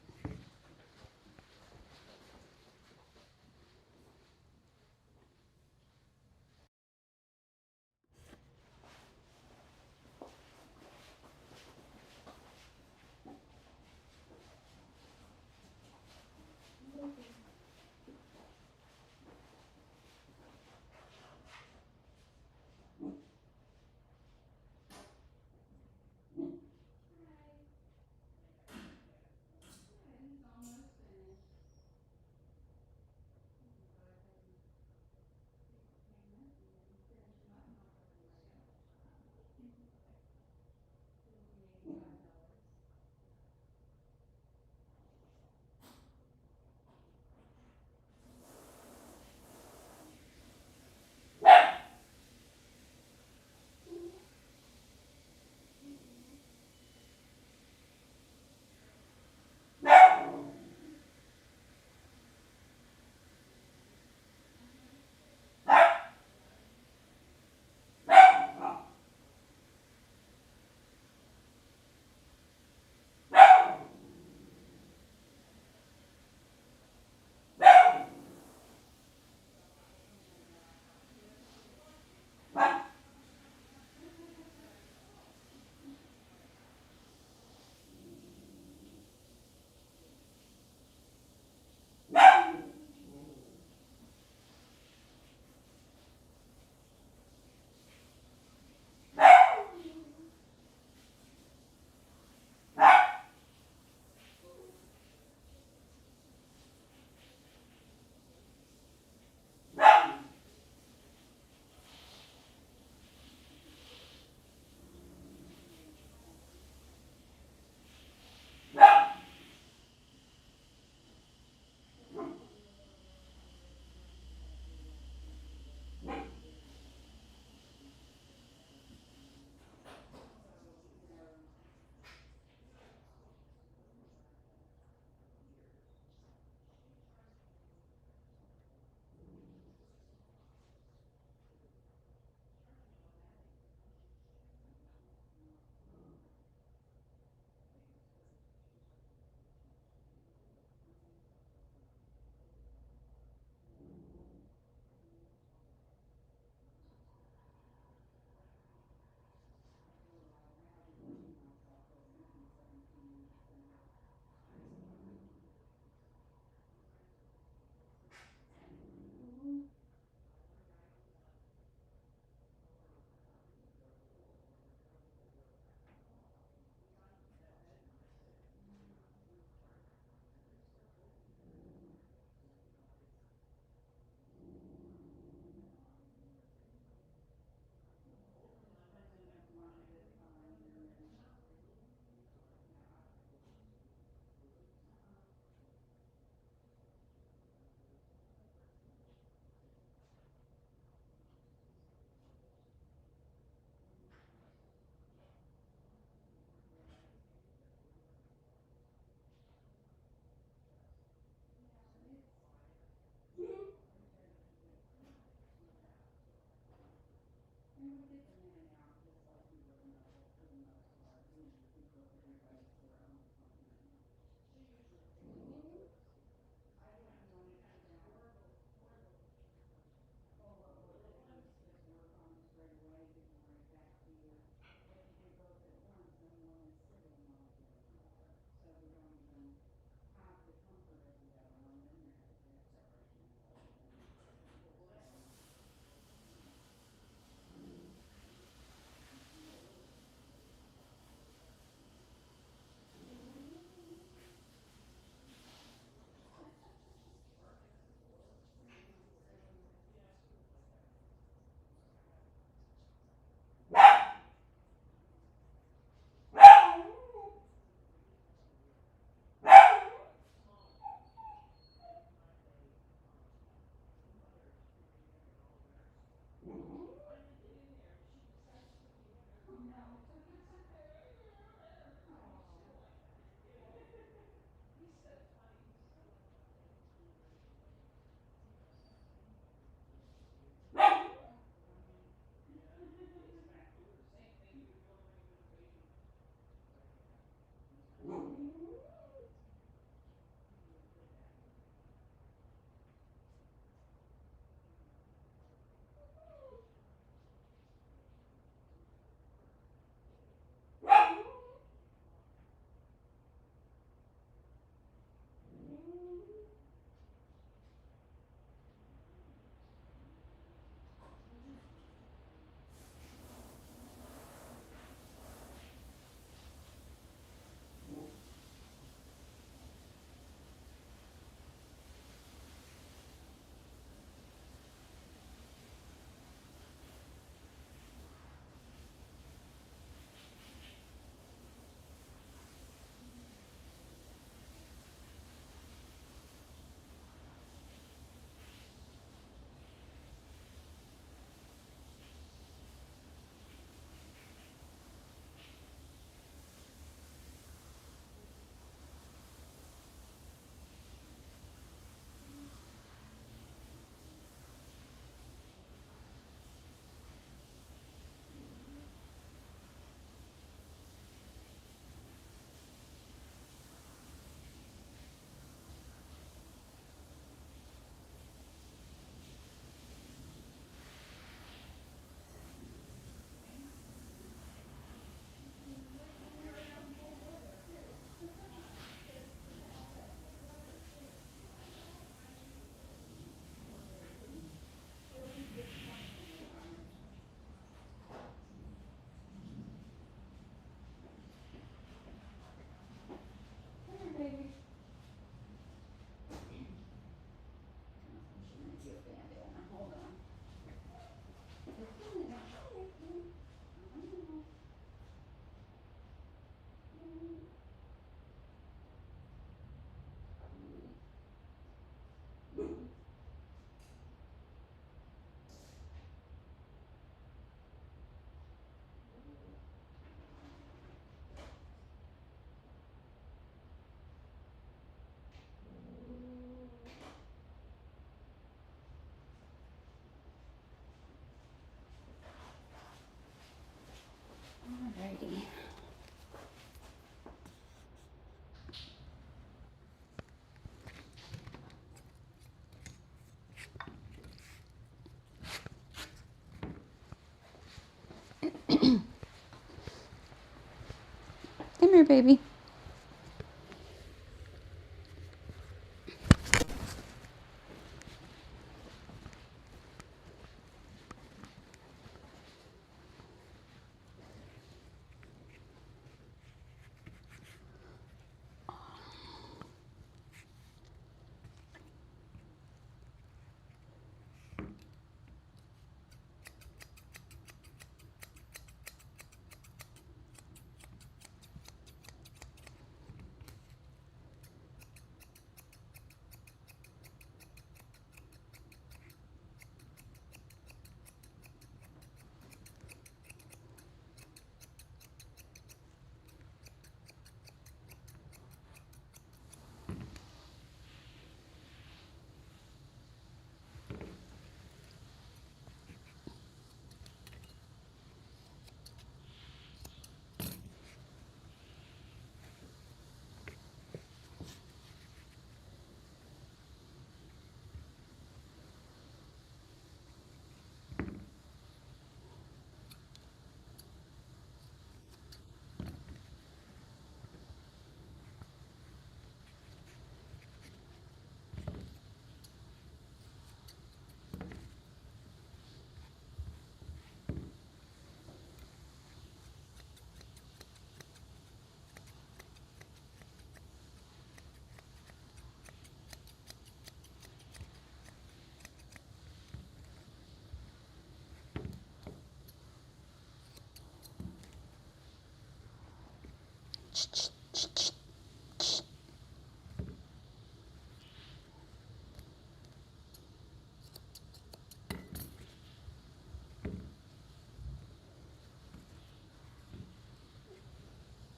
here, baby.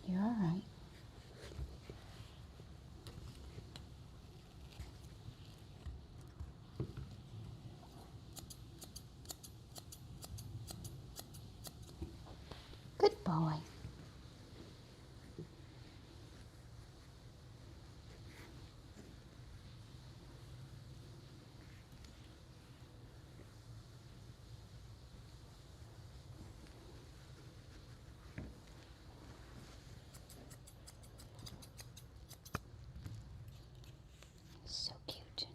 You're all right. Good boy. So cute.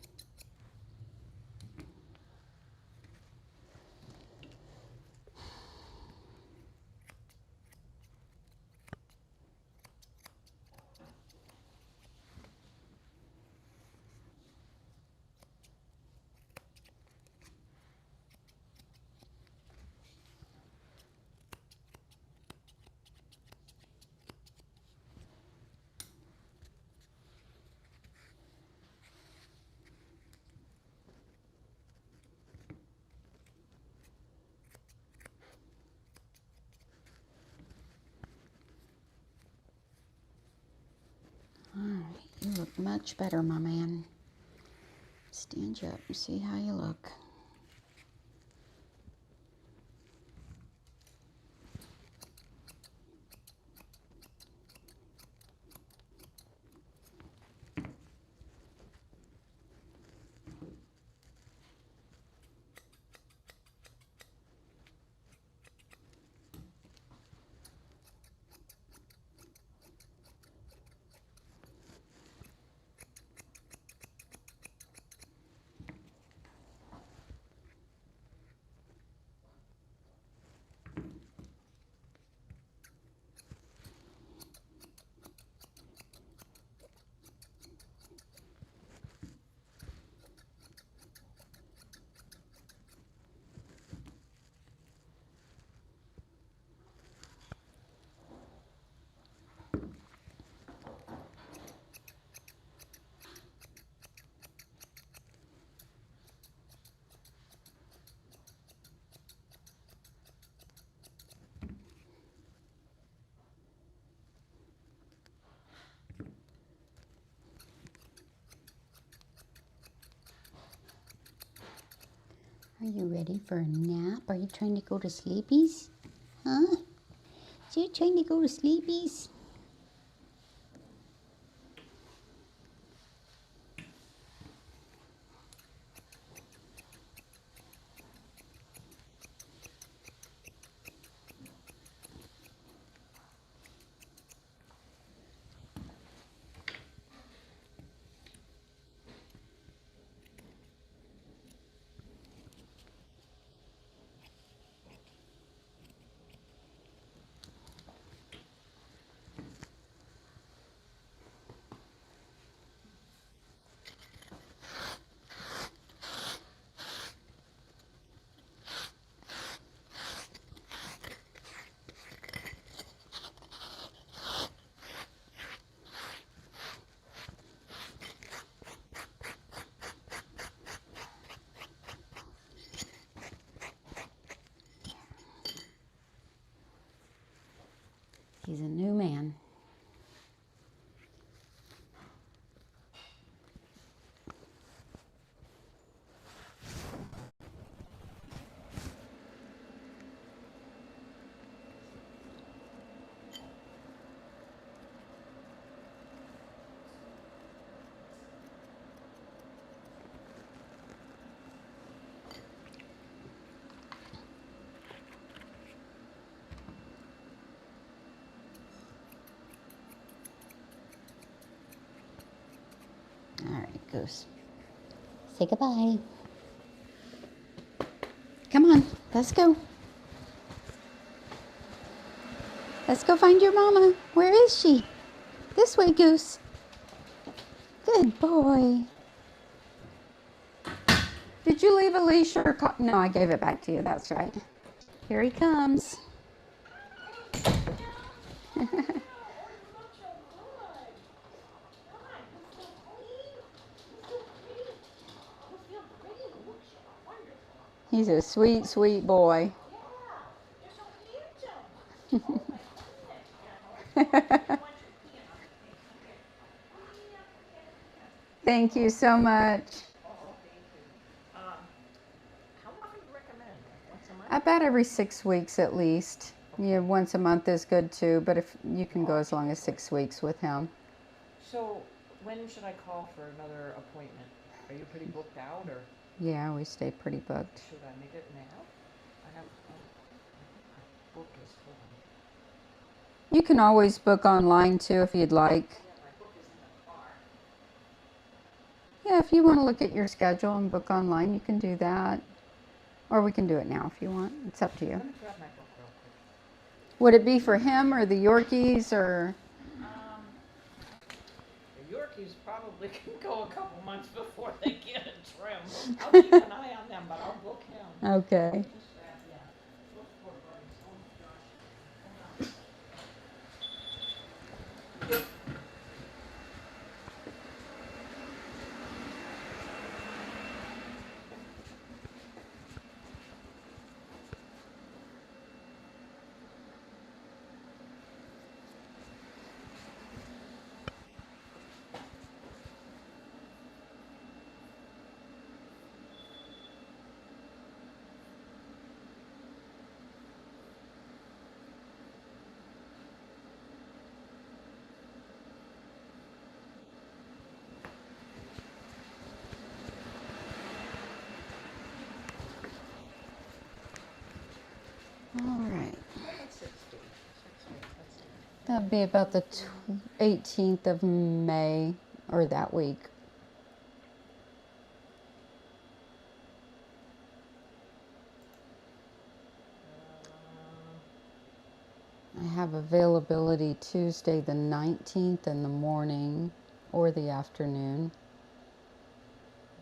All right, you look much better, my man. Stand you up and see how you look. Are you ready for a nap? Are you trying to go to sleepies? Huh? So you trying to go to sleepies? He's a new man. All right, Goose. Say goodbye. Come on, let's go. Let's go find your mama. Where is she? This way, Goose. Good boy. Did you leave a leash or no, I gave it back to you. That's right. Here he comes. He's a sweet, sweet boy. Thank you so much. How often do you recommend? Once a month? About every 6 weeks at least. Yeah, once a month is good too, but if you can go as long as 6 weeks with him. So, when should I call for another appointment? Are you pretty booked out, or Yeah, we stay pretty booked. should I make it now? I have my book is full. You can always book online too if you'd like. Yeah, my book is in the car. Yeah, if you want to look at your schedule and book online, you can do that. Or we can do it now if you want. It's up to you. Let me grab my book real quick. Would it be for him or the Yorkies or? The Yorkies probably can go a couple months before they get a trim. I'll keep an eye on them, but I'll book him. Okay. Just grab, yeah. Those poor buddies. Oh my gosh. Hold on. All right. 60. That'd be about the 18th of May or that week. I have availability Tuesday the 19th in the morning or the afternoon.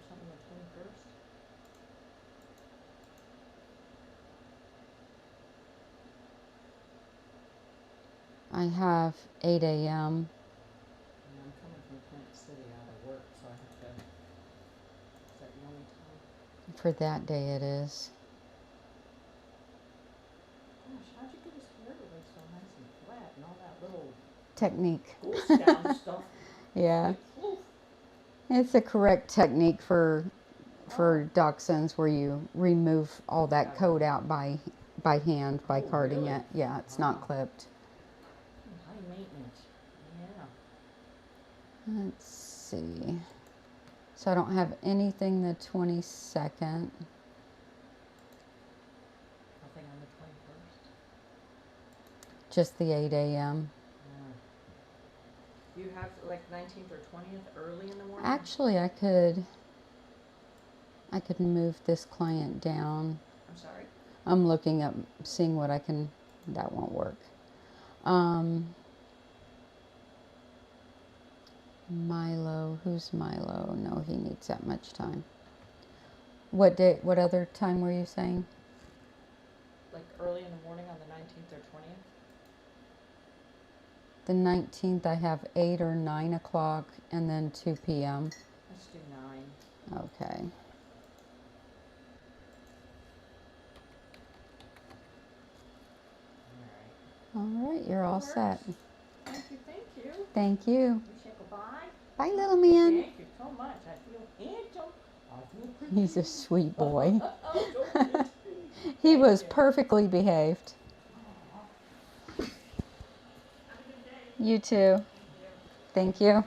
Something the 21st. I have 8 a.m. And I'm coming from Plant City out of work, so I have to. Is that the only time? For that day it is. Gosh, how'd you get his hair to look so nice and flat and all that little Technique. goose down stuff? Yeah. Like, oof. It's a correct technique for dachshunds where you remove all that coat out by hand by Oh, carding really? it. Yeah, it's not clipped. High maintenance. Yeah. Let's see. So I don't have anything the 22nd. Nothing on the 21st? Just the 8 a.m. Yeah. You have like 19th or 20th early in the morning? Actually, I could move this client down. I'm sorry? I'm looking up, seeing what I can, that won't work. Milo, who's Milo? No, he needs that much time. What day, what other time were you saying? Like early in the morning on the 19th or 20th? The 19th, I have 8 or 9 o'clock and then 2 p.m. Let's do 9. Okay. Alright. All right, you're all set. Thank you, thank you. Thank you. We say goodbye. Bye, little man. Thank you so much. I feel handsome. I feel pretty. He's a sweet boy. Oh, so pretty. He Thank was you. perfectly behaved. Have a good day. You too. Thank you.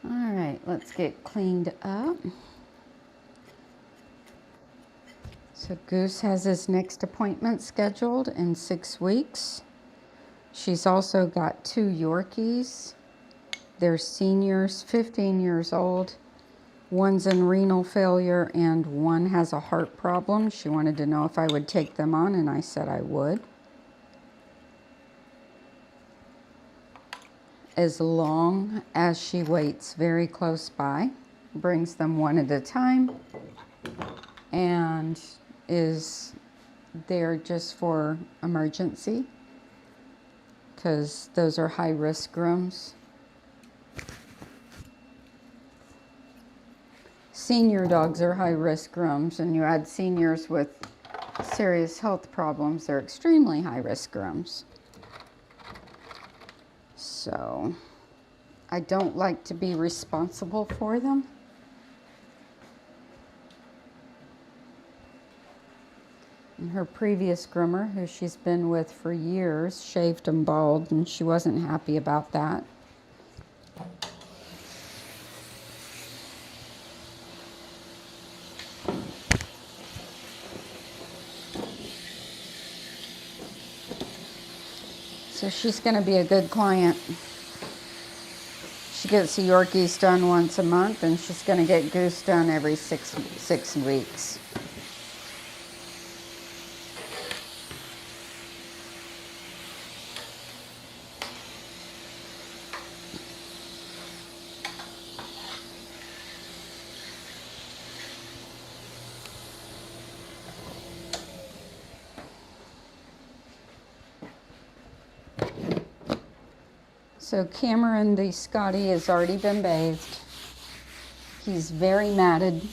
All right, let's get cleaned up. So Goose has his next appointment scheduled in 6 weeks. She's also got 2 Yorkies. They're seniors, 15 years old. One's in renal failure and one has a heart problem. She wanted to know if I would take them on, and I said I would. As long as she waits very close by, brings them one at a time, and is there just for emergency, because those are high-risk grooms. Senior dogs are high-risk grooms, and you add seniors with serious health problems, they're extremely high-risk grooms. So I don't like to be responsible for them. And her previous groomer, who she's been with for years, shaved them bald, and she wasn't happy about that. So she's going to be a good client. She gets the Yorkies done once a month, and she's going to get Goose done every six weeks. So Cameron, the Scotty, has already been bathed. He's very matted.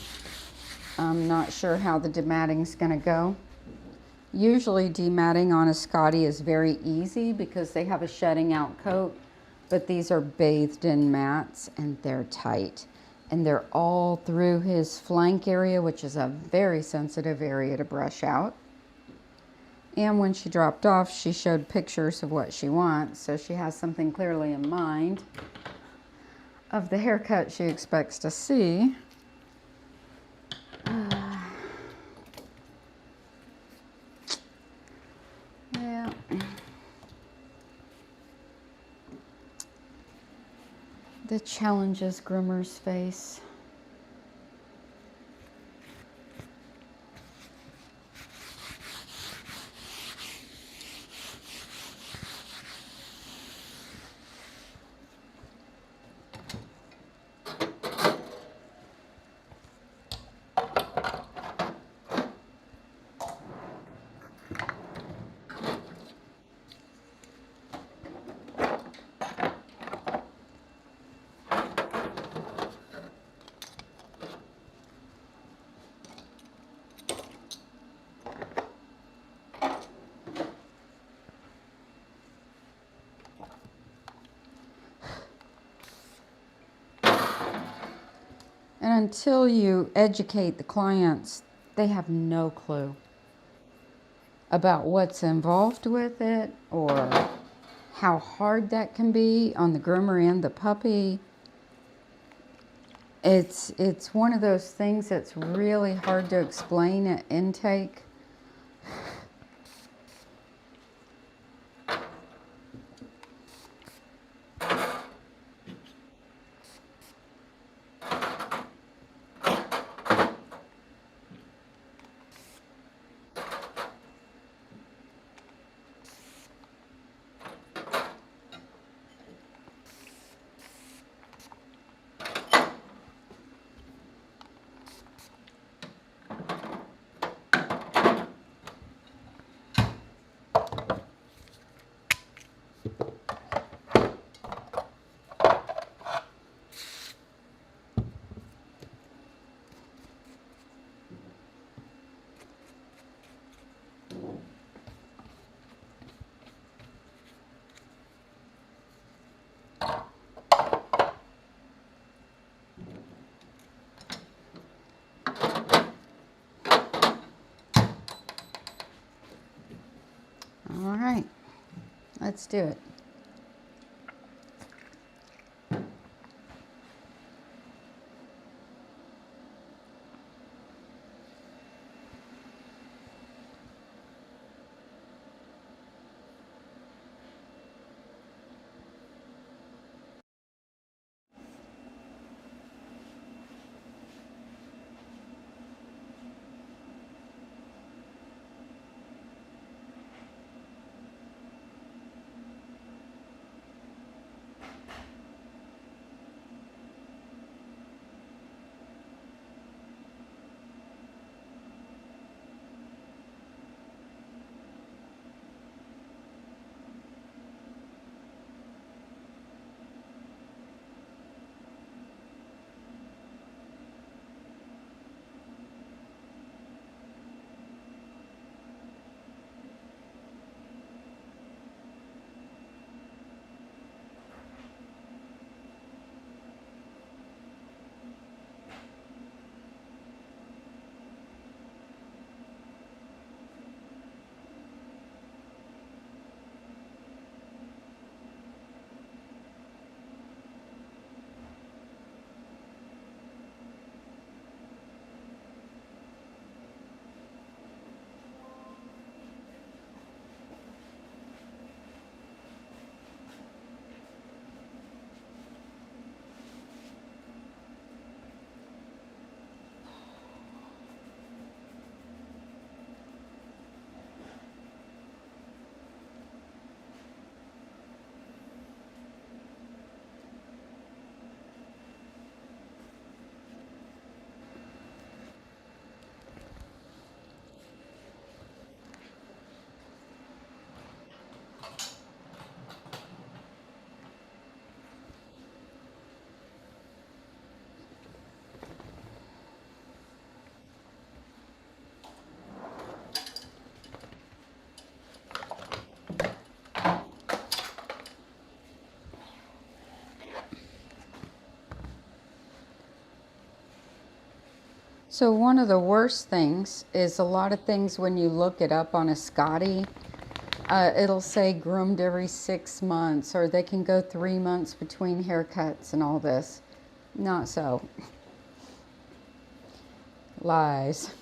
I'm not sure how the dematting's going to go. Usually dematting on a Scotty is very easy because they have a shedding out coat, but these are bathed in mats and they're tight. And they're all through his flank area, which is a very sensitive area to brush out. And when she dropped off, she showed pictures of what she wants, so she has something clearly in mind of the haircut she expects to see. Yeah. The challenges groomers face. until you educate the clients, they have no clue about what's involved with it or how hard that can be on the groomer and the puppy. It's one of those things that's really hard to explain at intake. All right, let's do it. So one of the worst things is a lot of things when you look it up on a Scotty, it'll say groomed every 6 months, or they can go 3 months between haircuts and all this. Not so. Lies.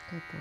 Good boy.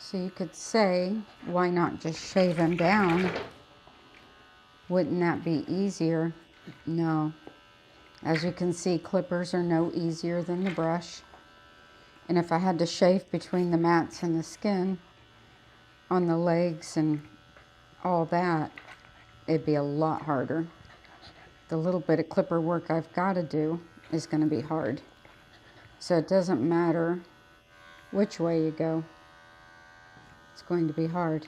So you could say, why not just shave him down? Wouldn't that be easier? No. As you can see, clippers are no easier than the brush. And if I had to shave between the mats and the skin on the legs and all that, it'd be a lot harder. The little bit of clipper work I've got to do is going to be hard. So it doesn't matter which way you go. It's going to be hard.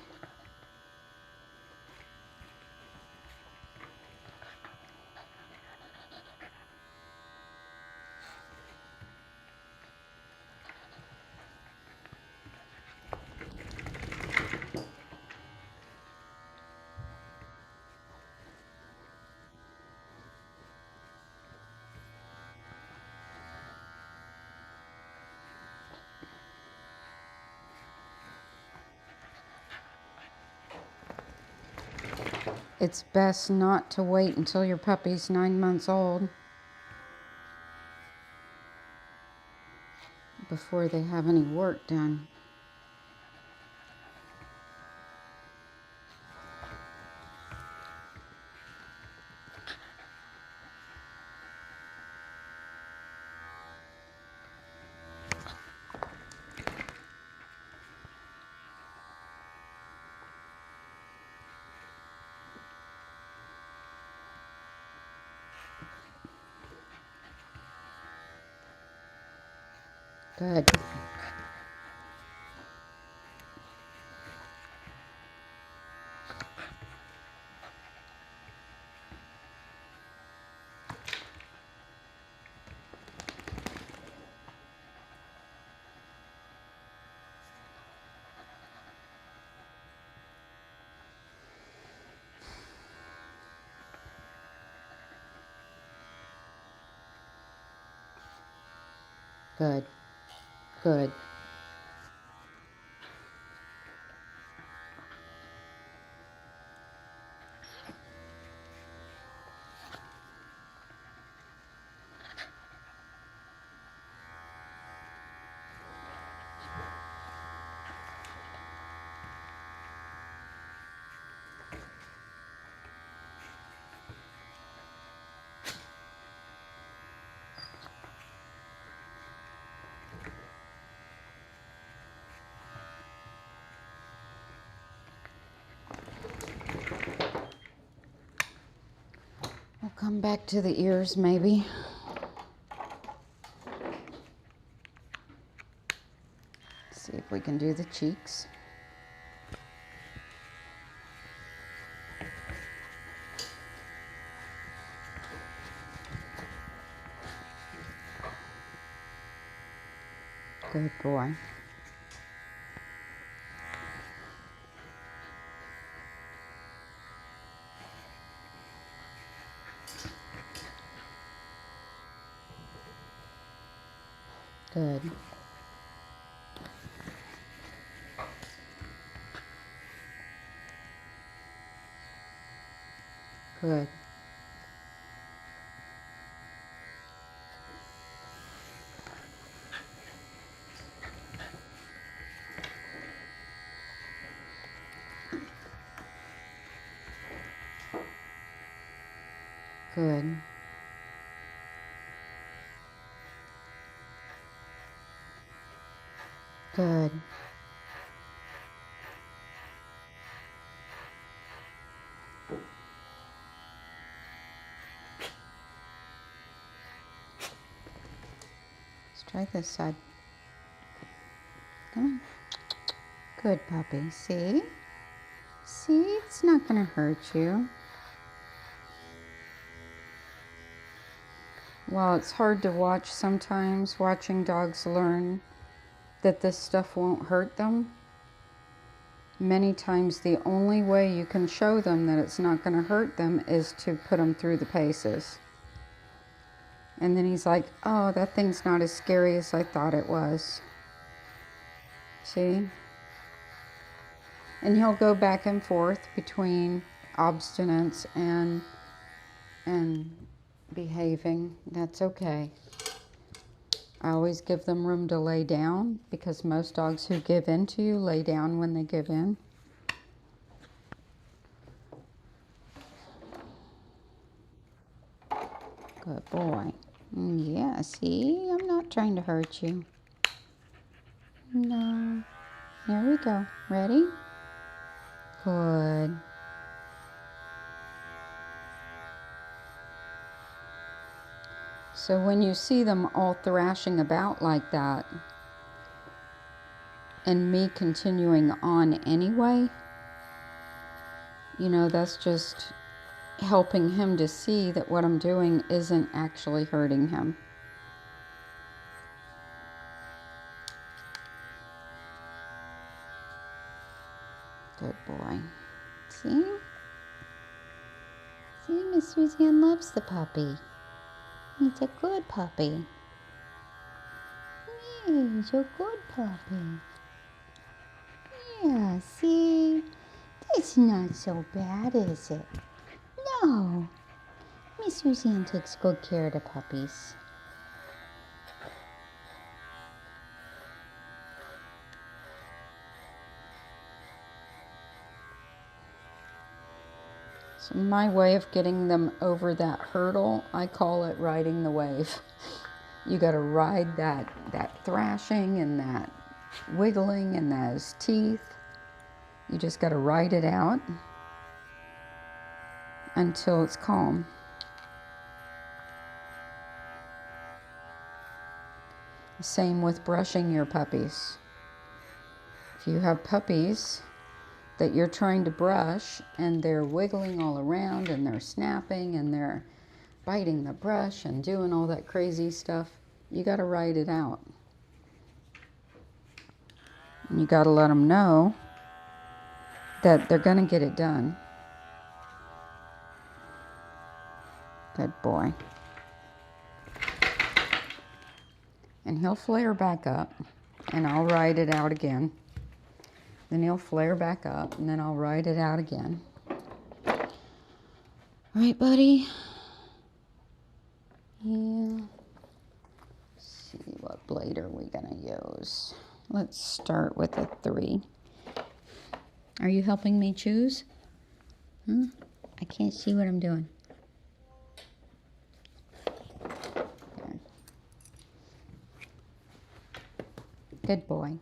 It's best not to wait until your puppy's 9 months old before they have any work done. Good. Good. Good. We'll come back to the ears maybe. See if we can do the cheeks. Good boy. Good. Good. Good. Good. Let's try this side. Come on. Good puppy. See? See? It's not going to hurt you. while it's hard to watch sometimes, watching dogs learn that this stuff won't hurt them, many times the only way you can show them that it's not going to hurt them is to put them through the paces. And then he's like, oh, that thing's not as scary as I thought it was. See? And he'll go back and forth between obstinance and behaving. That's okay. I always give them room to lay down, because most dogs who give in to you lay down when they give in. Good boy. Yeah, see? I'm not trying to hurt you. No. There we go. Ready? Good. So when you see them all thrashing about like that, and me continuing on anyway, you know, that's just helping him to see that what I'm doing isn't actually hurting him. Good boy. See? See, Miss Suzanne loves the puppy. He's a good puppy. Yeah, he's a good puppy. Yeah, see? That's not so bad, is it? No. Miss Suzanne takes good care of the puppies. So my way of getting them over that hurdle, I call it riding the wave. You got to ride that thrashing and that wiggling and those teeth. You just got to ride it out until it's calm. Same with brushing your puppies. If you have puppies that you're trying to brush and they're wiggling all around and they're snapping and they're biting the brush and doing all that crazy stuff, you got to ride it out. And you got to let them know that they're going to get it done. Good boy. And he'll flare back up, and I'll ride it out again. Then he'll flare back up, and then I'll ride it out again. Right, buddy? Yeah. Let's see, what blade are we gonna use? Let's start with a 3. Are you helping me choose? Huh? I can't see what I'm doing. There. Good boy.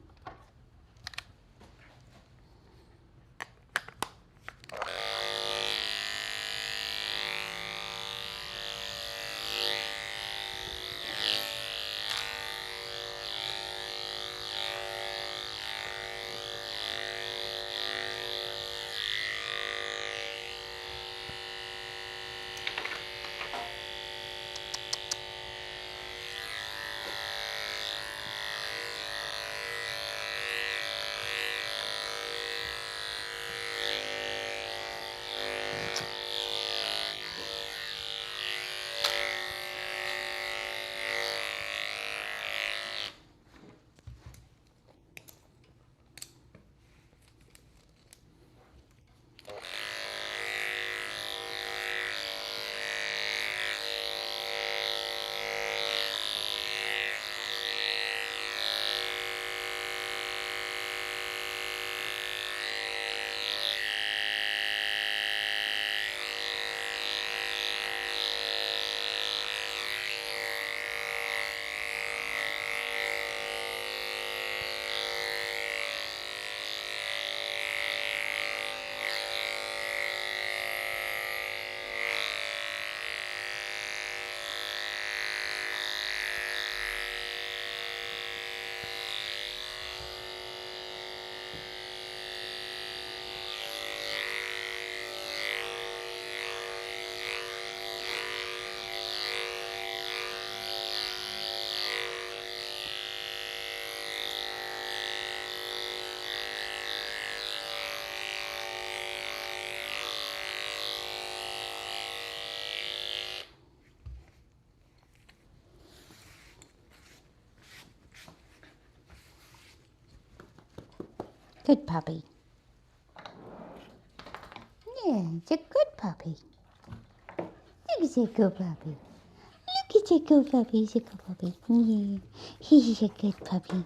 Good puppy. Yeah, it's a good puppy. Look at that good puppy. Look at that good puppy. He's a good puppy. Yeah, he's a good puppy.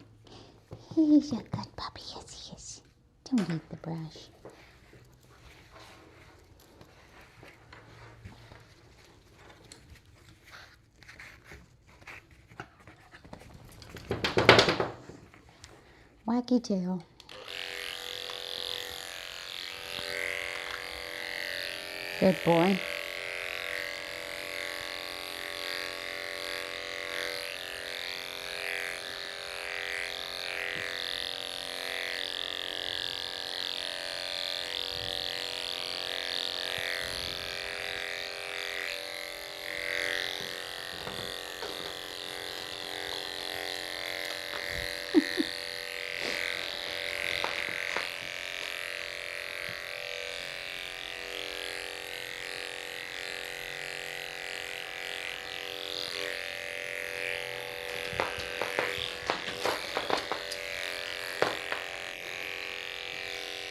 He's a good puppy. Yes, he is. Don't eat the brush. Wacky tail. Good boy.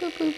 Boop, boop.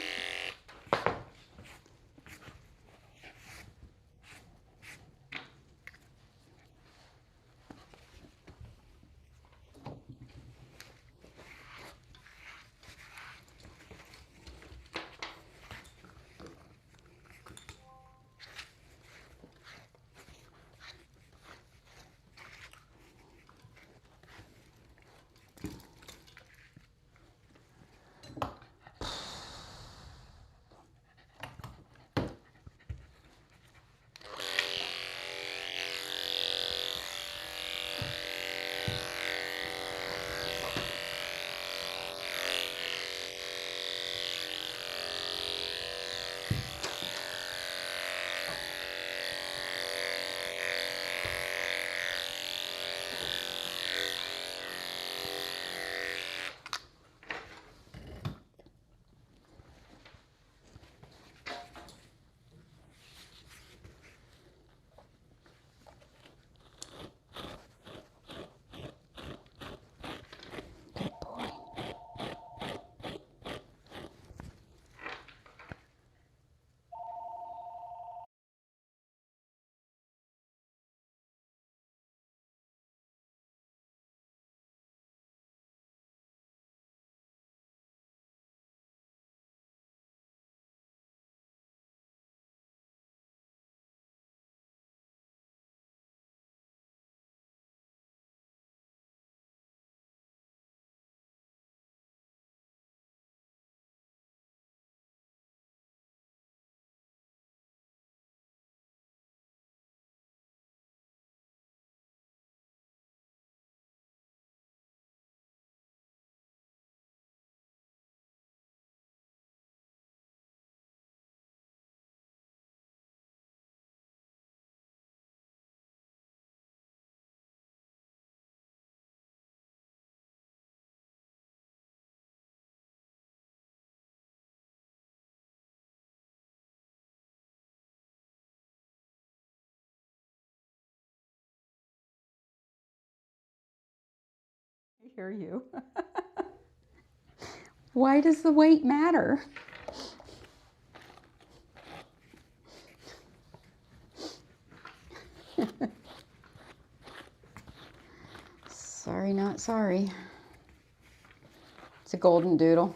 Good boy. I hear you. Why does the weight matter? Sorry, not sorry. It's a golden doodle.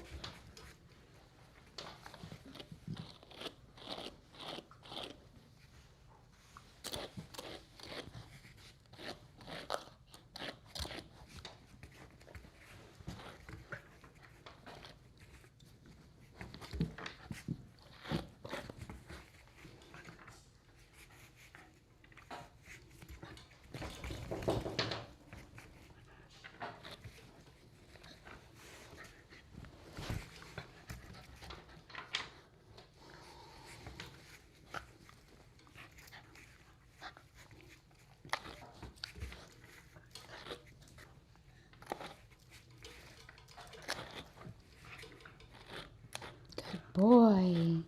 Boy,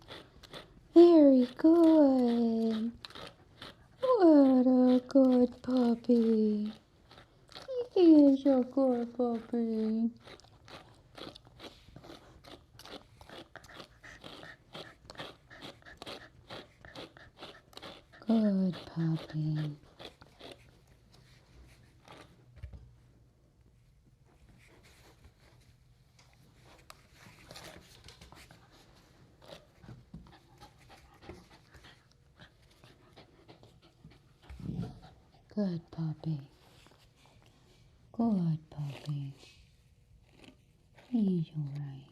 very good. What a good puppy. He is a good puppy. Good puppy. Good puppy. Good puppy. He's alright.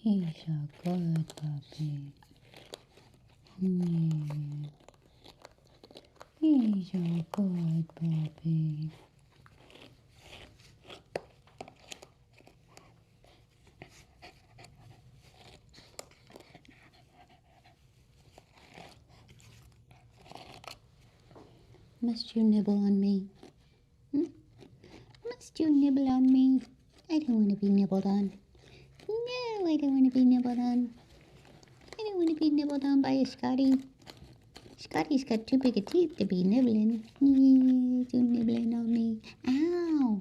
He's a good puppy. Yeah. He's a good puppy. Must you nibble on me? Hmm? Must you nibble on me? I don't want to be nibbled on. No, I don't want to be nibbled on. I don't want to be nibbled on by a Scotty. Scotty's got too big a teeth to be nibbling. Yeah, you're nibbling on me. Ow!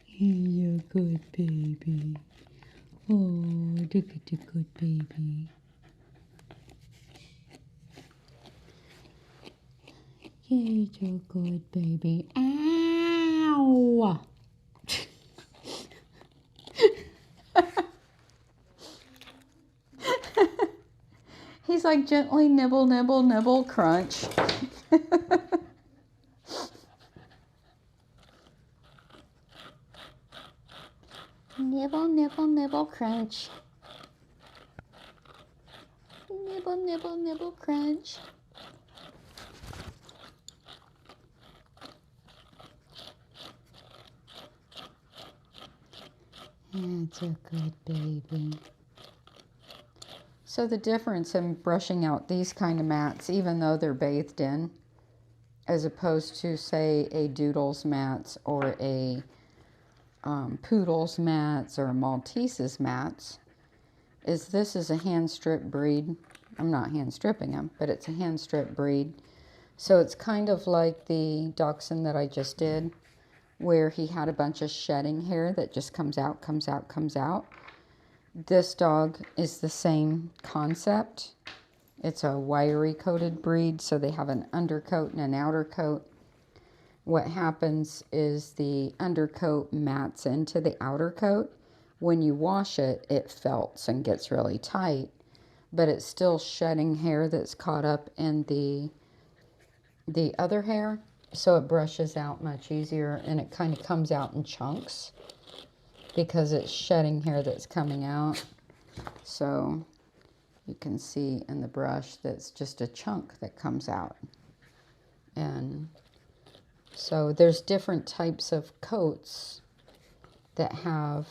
He's a good baby. Oh, look at the good baby. He's a good baby. Ow! He's like gently nibble, nibble, nibble, crunch. Nibble, nibble, nibble, crunch. Nibble, nibble, nibble, crunch. That's a good baby. So the difference in brushing out these kind of mats, even though they're bathed in, as opposed to, say, a Doodle's mats or a Poodle's mats or a Maltese's mats, is this is a hand strip breed. I'm not hand stripping them, but it's a hand strip breed. So it's kind of like the dachshund that I just did, where he had a bunch of shedding hair that just comes out, comes out, comes out. This dog is the same concept. It's a wiry coated breed, so they have an undercoat and an outer coat. What happens is the undercoat mats into the outer coat. When you wash it, it felts and gets really tight, but it's still shedding hair that's caught up in the other hair, so it brushes out much easier, and it kind of comes out in chunks because it's shedding hair that's coming out. So you can see in the brush that's just a chunk that comes out. And so there's different types of coats that have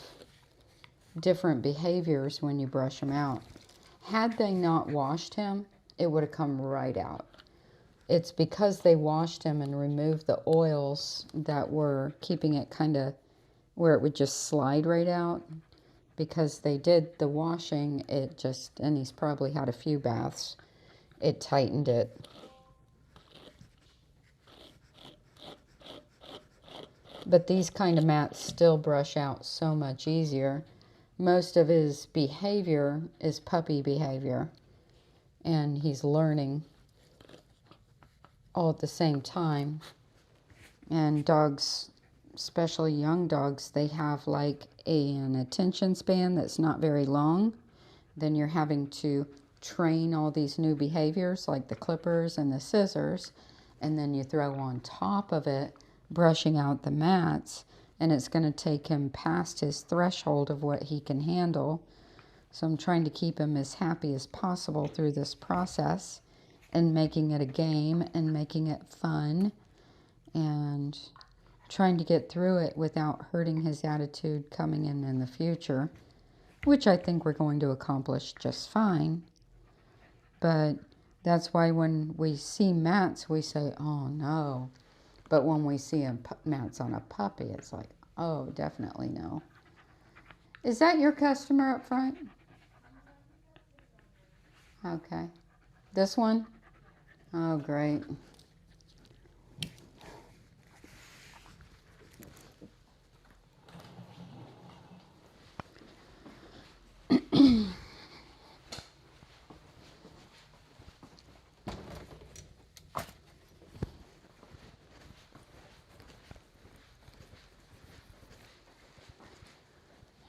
different behaviors when you brush them out. Had they not washed him, it would have come right out. It's because they washed him and removed the oils that were keeping it kind of where it would just slide right out. Because they did the washing, it just, and he's probably had a few baths, it tightened it. But these kind of mats still brush out so much easier. Most of his behavior is puppy behavior, and he's learning all at the same time. And dogs, especially young dogs, they have like an attention span that's not very long. Then you're having to train all these new behaviors like the clippers and the scissors, and then you throw on top of it brushing out the mats, and it's going to take him past his threshold of what he can handle. So I'm trying to keep him as happy as possible through this process and making it a game and making it fun and trying to get through it without hurting his attitude coming in the future, which I think we're going to accomplish just fine. But that's why when we see mats, we say, oh no. But when we see mats on a puppy, it's like, oh, definitely no. Is that your customer up front? Okay. This one? Oh, great.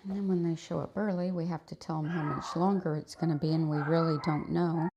And then when they show up early, we have to tell them how much longer it's going to be, and we really don't know.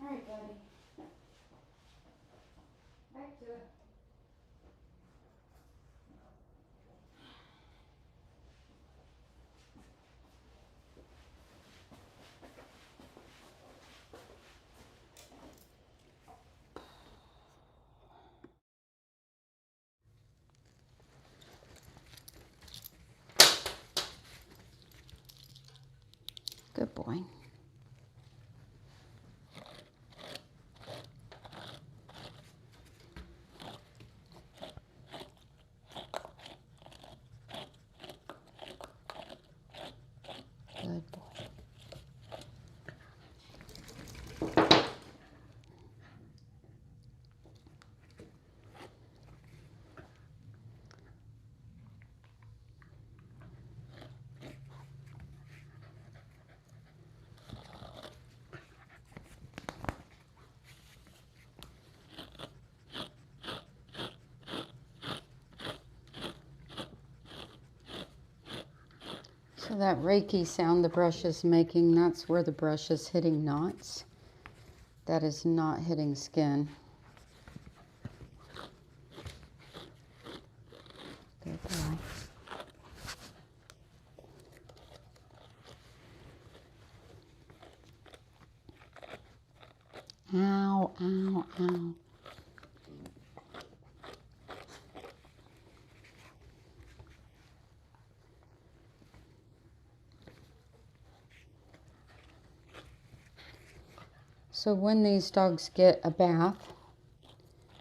All right, buddy. Back to it. Good boy. Good boy. So that Reiki sound the brush is making, that's where the brush is hitting knots. That is not hitting skin. Good boy. Ow, ow, ow. So when these dogs get a bath,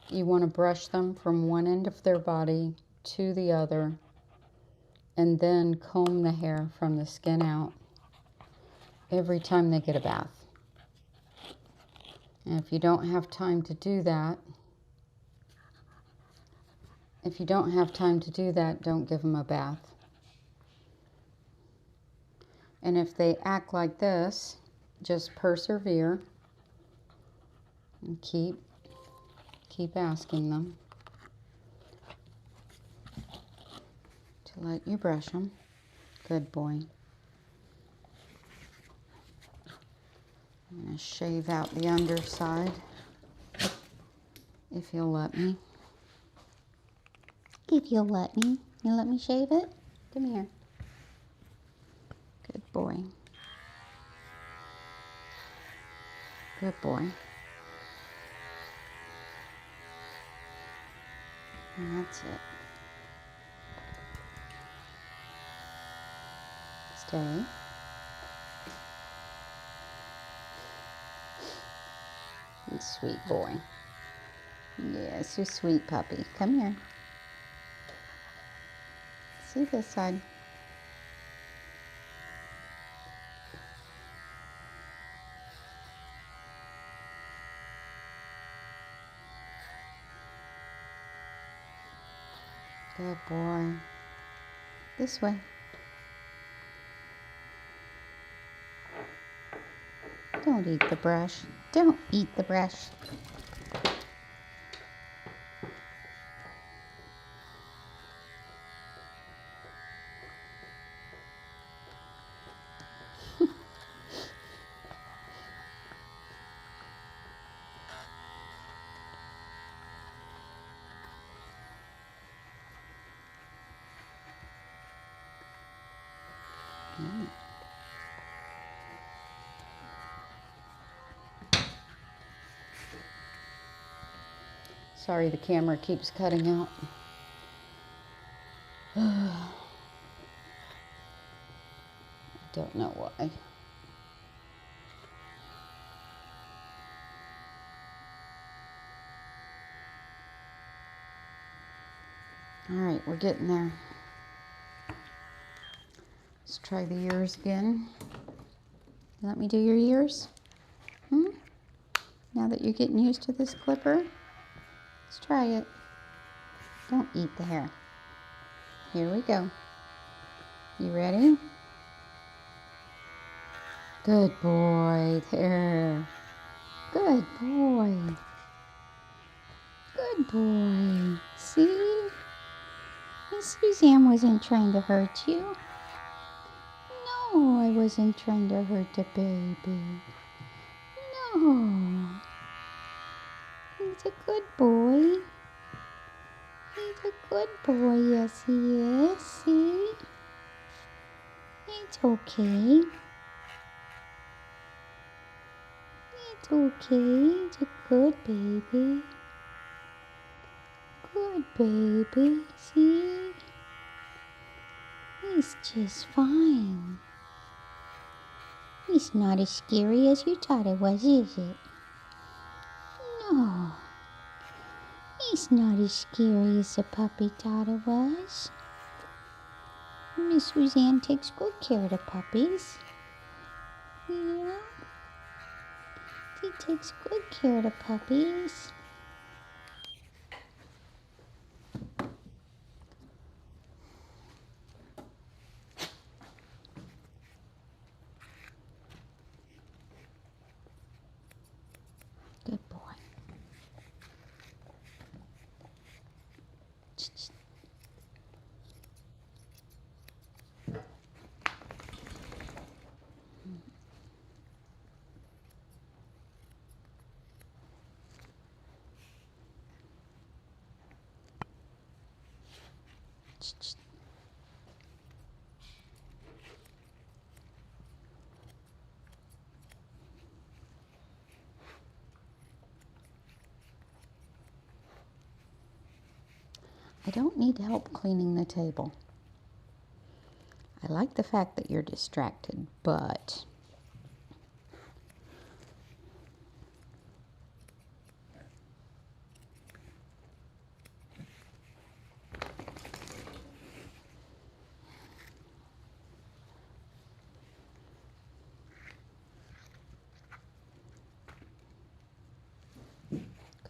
you want to brush them from one end of their body to the other, and then comb the hair from the skin out every time they get a bath. And if you don't have time to do that, don't give them a bath. And if they act like this, just persevere and keep asking them to let you brush them. Good boy. I'm going to shave out the underside, if you'll let me. If you'll let me. You'll let me shave it? Come here. Good boy. Good boy. And that's it. Stay. You sweet boy. Yes, you sweet puppy. Come here. See this side. Good boy. This way. Don't eat the brush. Don't eat the brush. Sorry, the camera keeps cutting out. Don't know why. All right, we're getting there. Let's try the ears again. Let me do your ears. Now that you're getting used to this clipper, let's try it. Don't eat the hair. Here we go. You ready? Good boy there. Good boy. Good boy. See? Miss Suzanne wasn't trying to hurt you. No, I wasn't trying to hurt the baby. No. He's a good boy. He's a good boy. Yes, he is. See? It's okay. It's okay. It's a good baby. Good baby. See? He's just fine. He's not as scary as you thought it was, is it? No. He's not as scary as the puppy thought it was. Miss Suzanne takes good care of the puppies. Yeah. She takes good care of the puppies. Good boy. I don't need help cleaning the table. I like the fact that you're distracted, but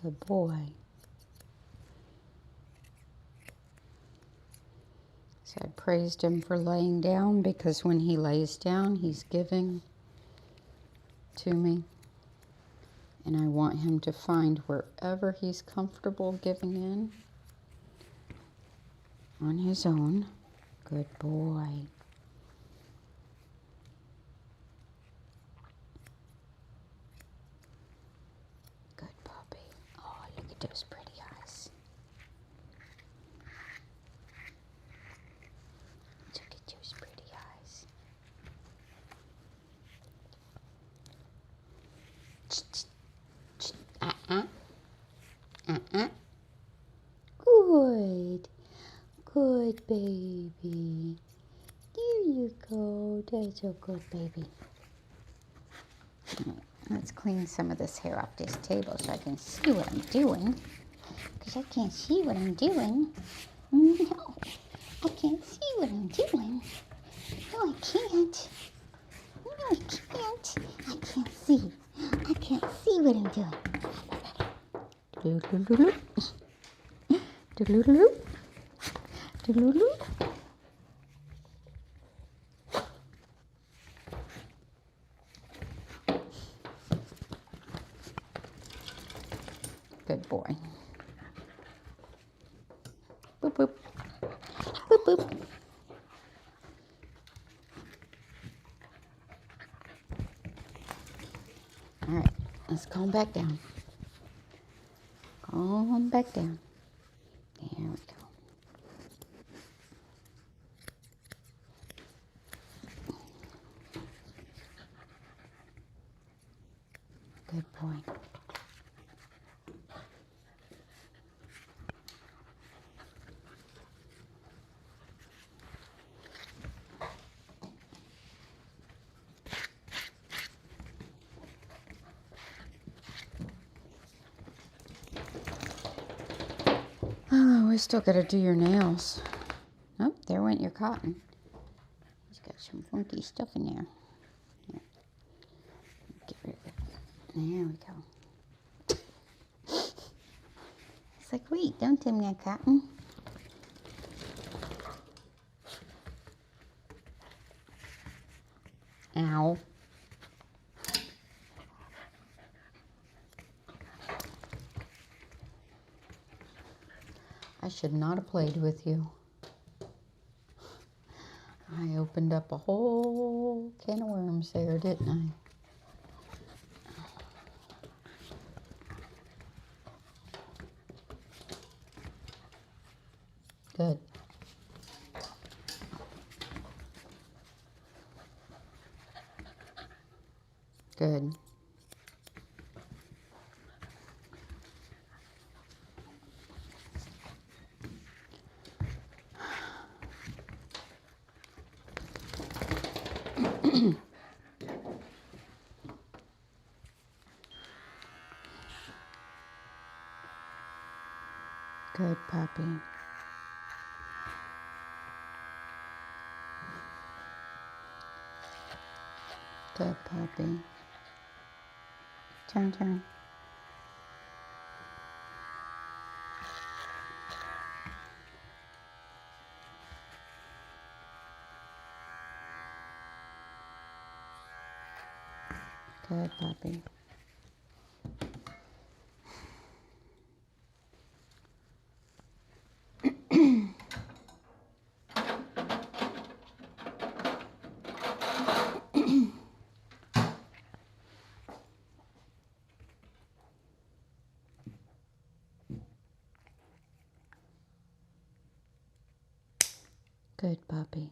good boy. So I praised him for laying down because when he lays down, he's giving to me. And I want him to find wherever he's comfortable giving in on his own. Good boy. Good puppy. Oh, look at those pretty eyes. Look at those pretty eyes. Good. Good baby. There you go. That's a good baby. Let's clean some of this hair off this table so I can see what I'm doing. Because I can't see what I'm doing. No, I can't see what I'm doing. No, I can't. No, I can't. I can't see. I can't see what I'm doing. Doodle-doodle. Doodle-doodle. Doodle-doodle. Good boy. Boop, boop. Boop, boop. All right, let's calm back down. Calm back down. There we go. Good boy. Oh, we still got to do your nails. Oh, there went your cotton. It's got some funky stuff in there. Here. Get rid of it. There we go. It's like, wait, don't tell me that cotton. Ow. I should not have played with you. I opened up a whole can of worms there, didn't I? Good. Good. Good puppy. Good puppy. Turn, turn. Good puppy. Good puppy.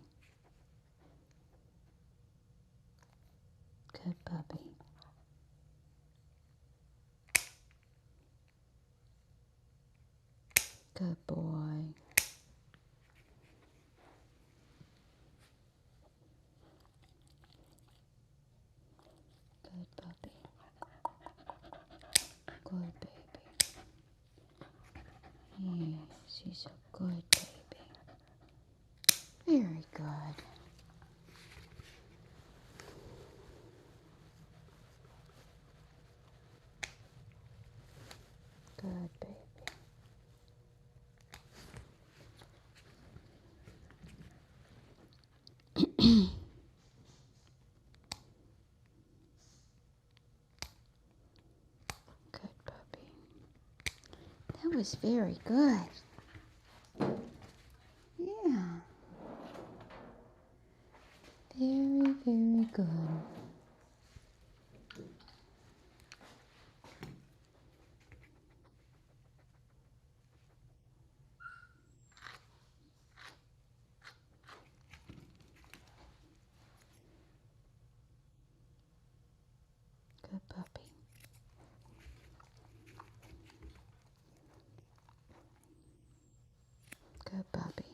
Good puppy. Good boy. Good puppy. Good baby. Yes, he's a good baby. Very good. Good baby. Good puppy. That was very good. Yeah. Very, very good. Good puppy. Good puppy.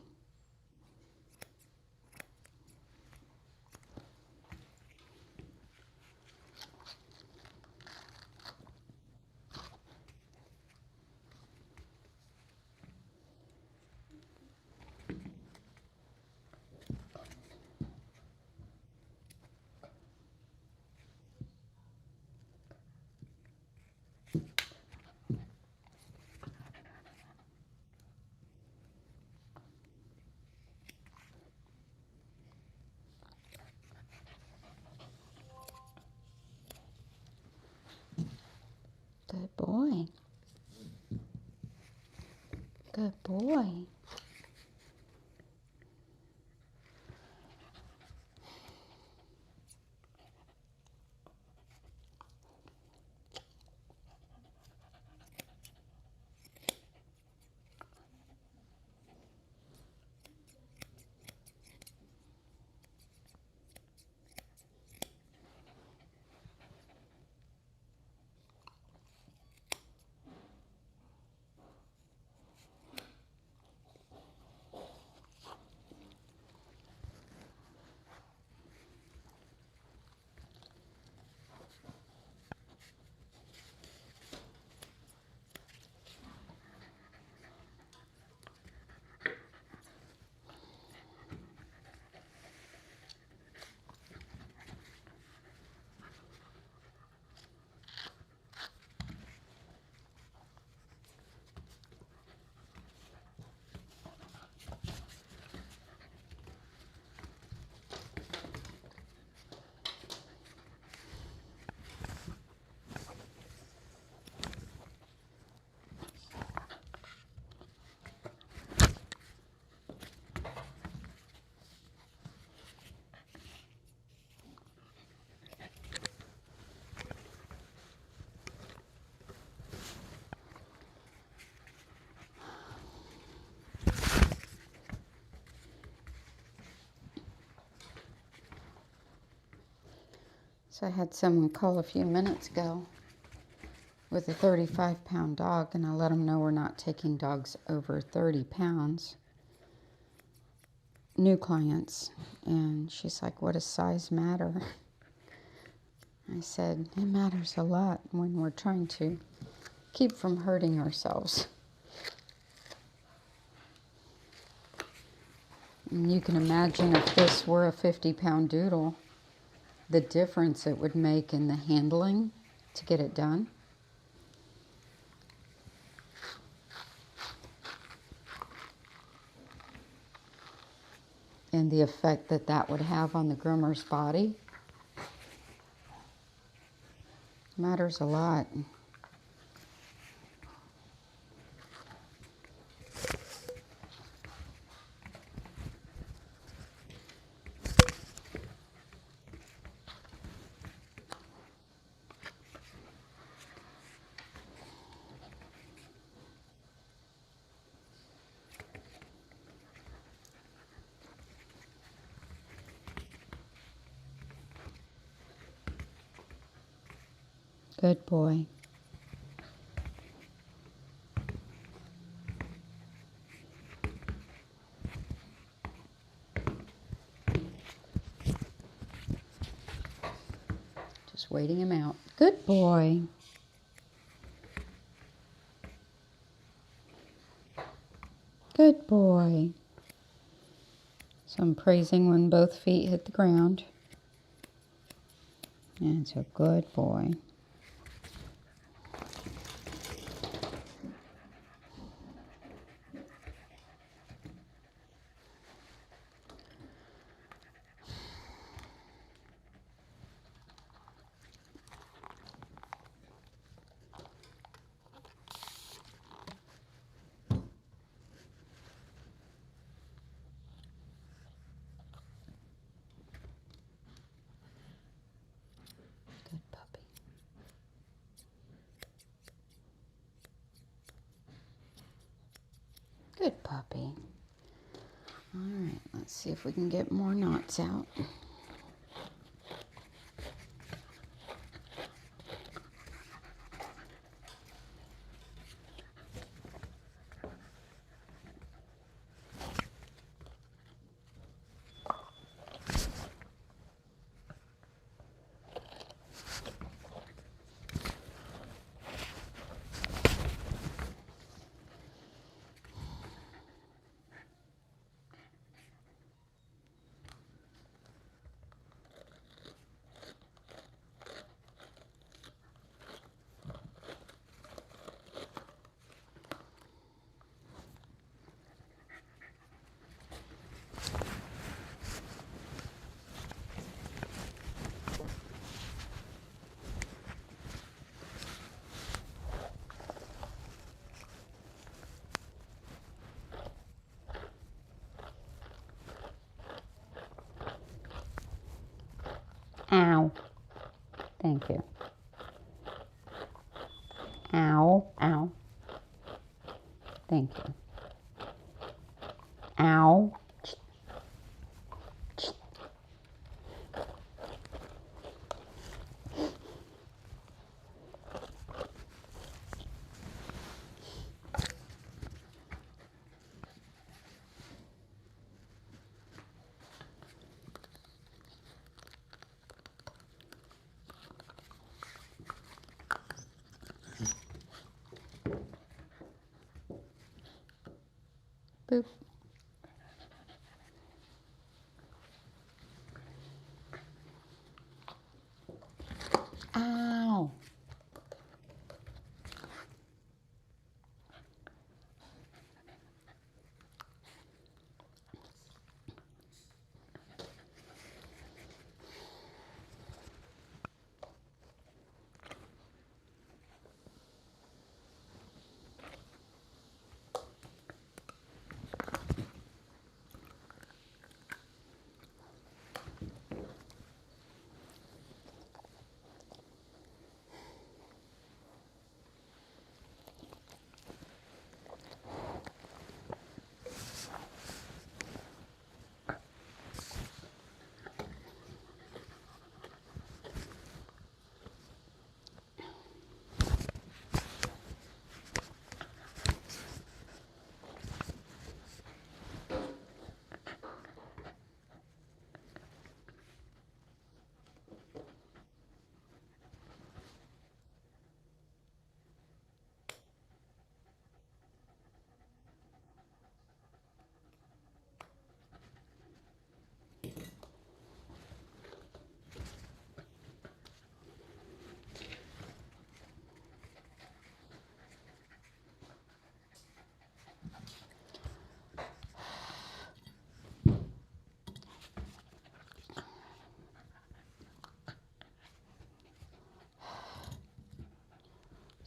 Good boy. Good boy. So I had someone call a few minutes ago with a 35-pound dog, and I let them know we're not taking dogs over 30 pounds. New clients. And she's like, what does size matter? I said, it matters a lot when we're trying to keep from hurting ourselves. And you can imagine if this were a 50-pound doodle, the difference it would make in the handling to get it done. And the effect that that would have on the groomer's body matters a lot. Good boy. Just waiting him out. Good boy. Good boy. So I'm praising when both feet hit the ground. That's a good boy. Good puppy. Good puppy. All right, let's see if we can get more knots out. Ow. Thank you. Ow. Ow. Thank you. Ow.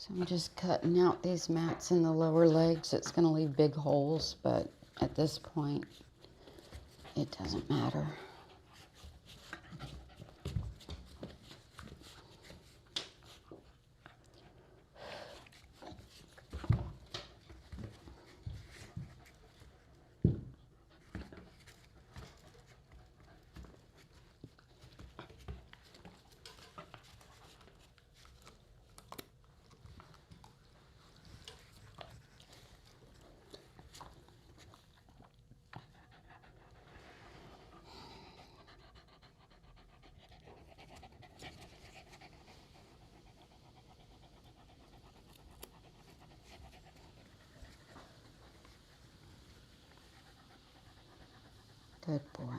So I'm just cutting out these mats in the lower legs. It's going to leave big holes, but at this point, it doesn't matter. Good boy.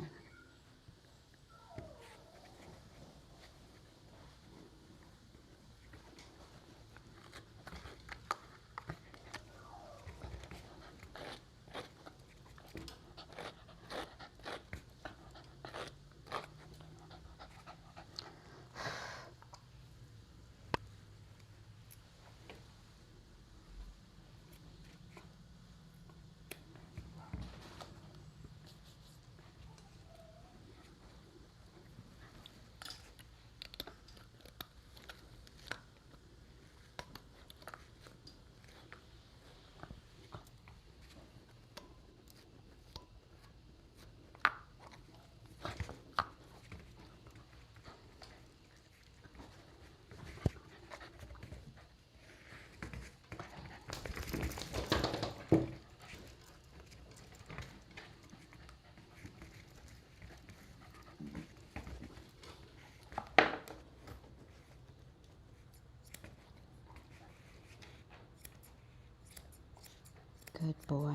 Good boy.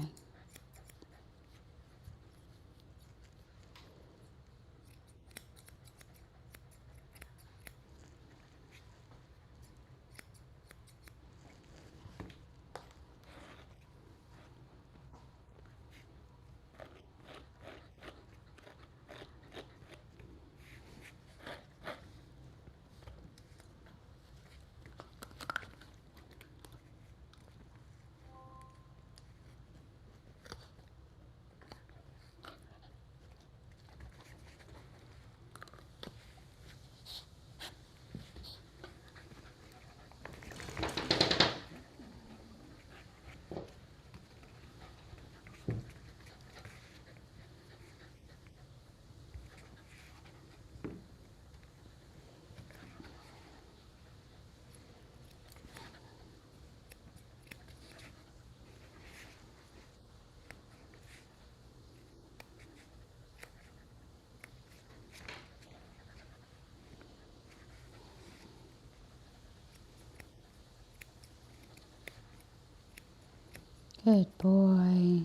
Good boy.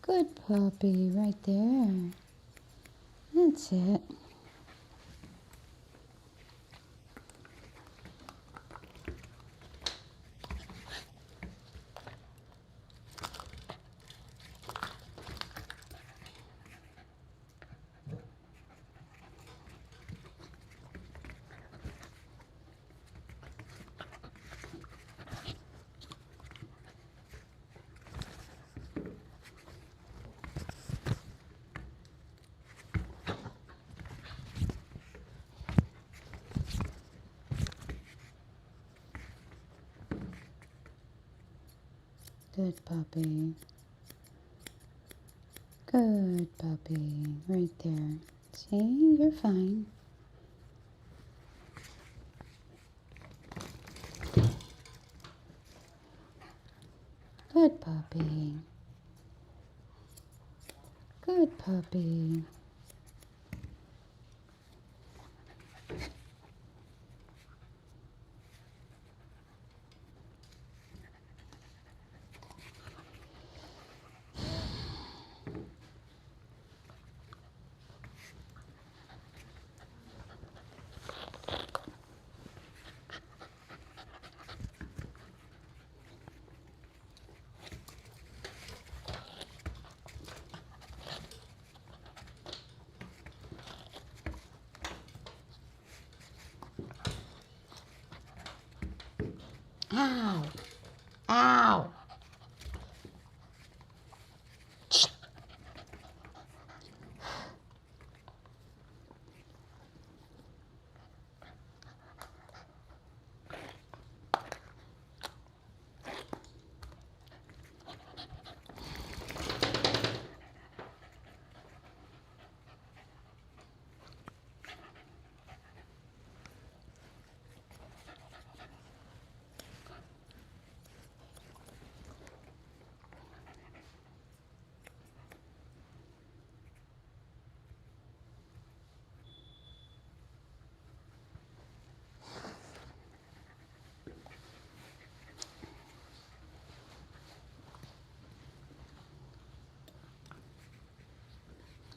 Good puppy, right there. That's it. Good puppy. Good puppy. Right there. See, you're fine. Good puppy. Good puppy. Ow. Ow.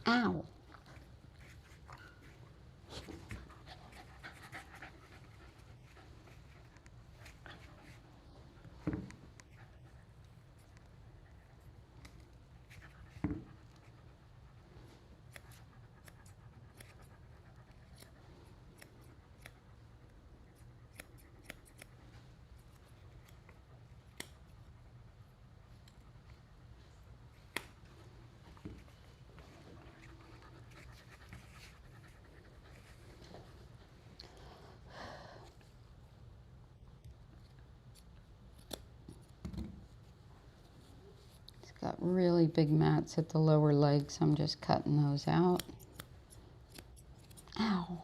Ow. Got really big mats at the lower legs. I'm just cutting those out. Ow.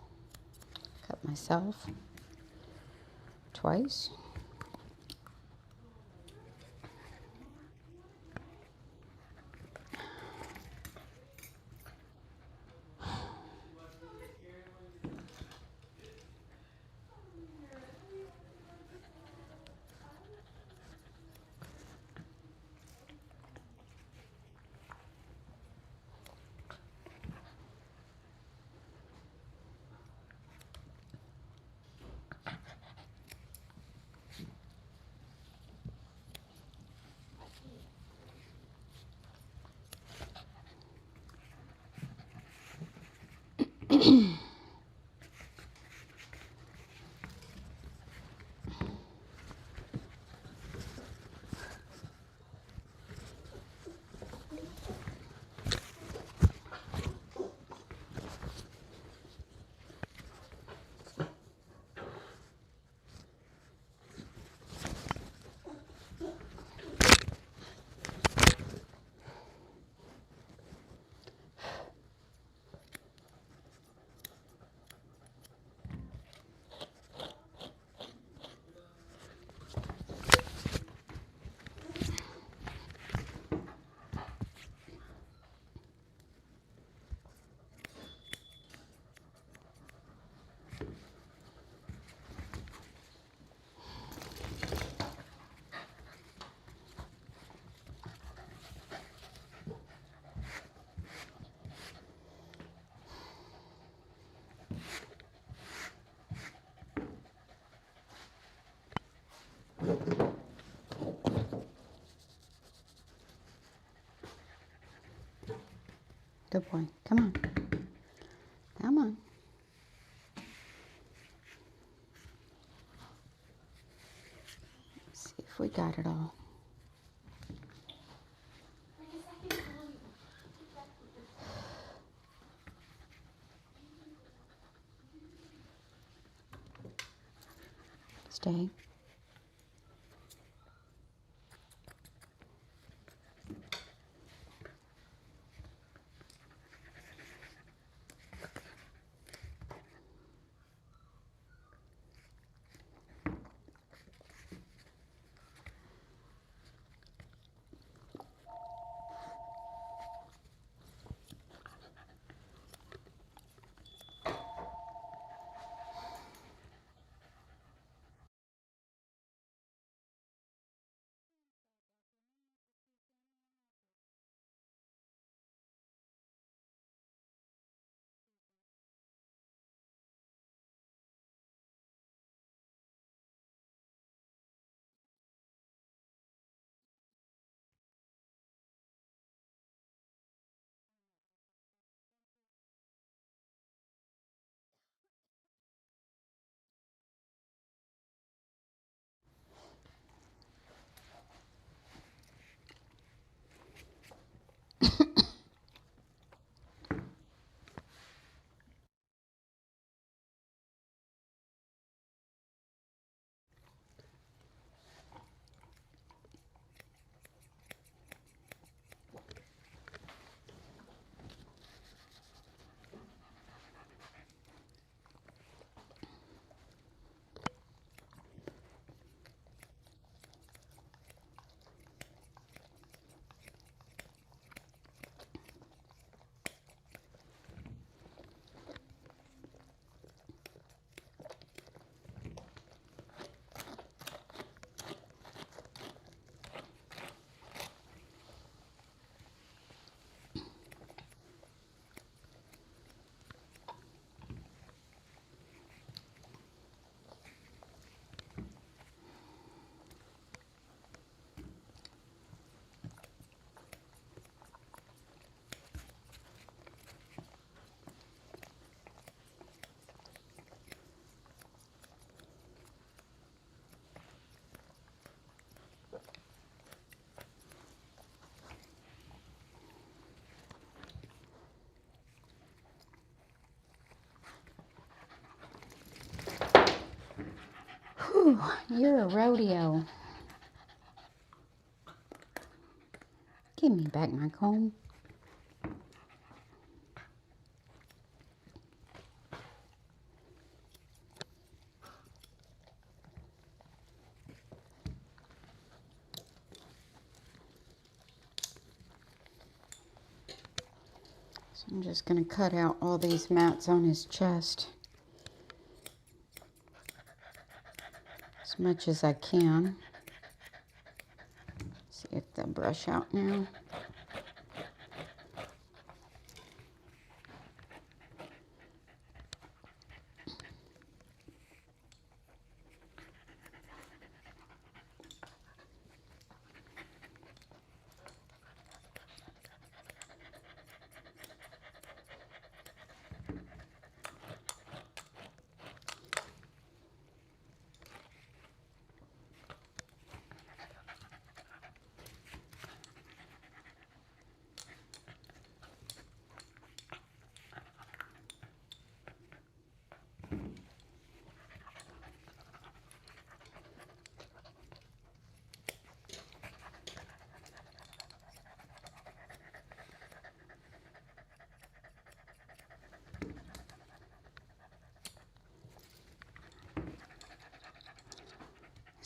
Cut myself twice. Good boy. Come on. Come on. Let's see if we got it all. Stay. Whew, you're a rodeo. Give me back my comb. So I'm just going to cut out all these mats on his chest as much as I can. See if they'll brush out now.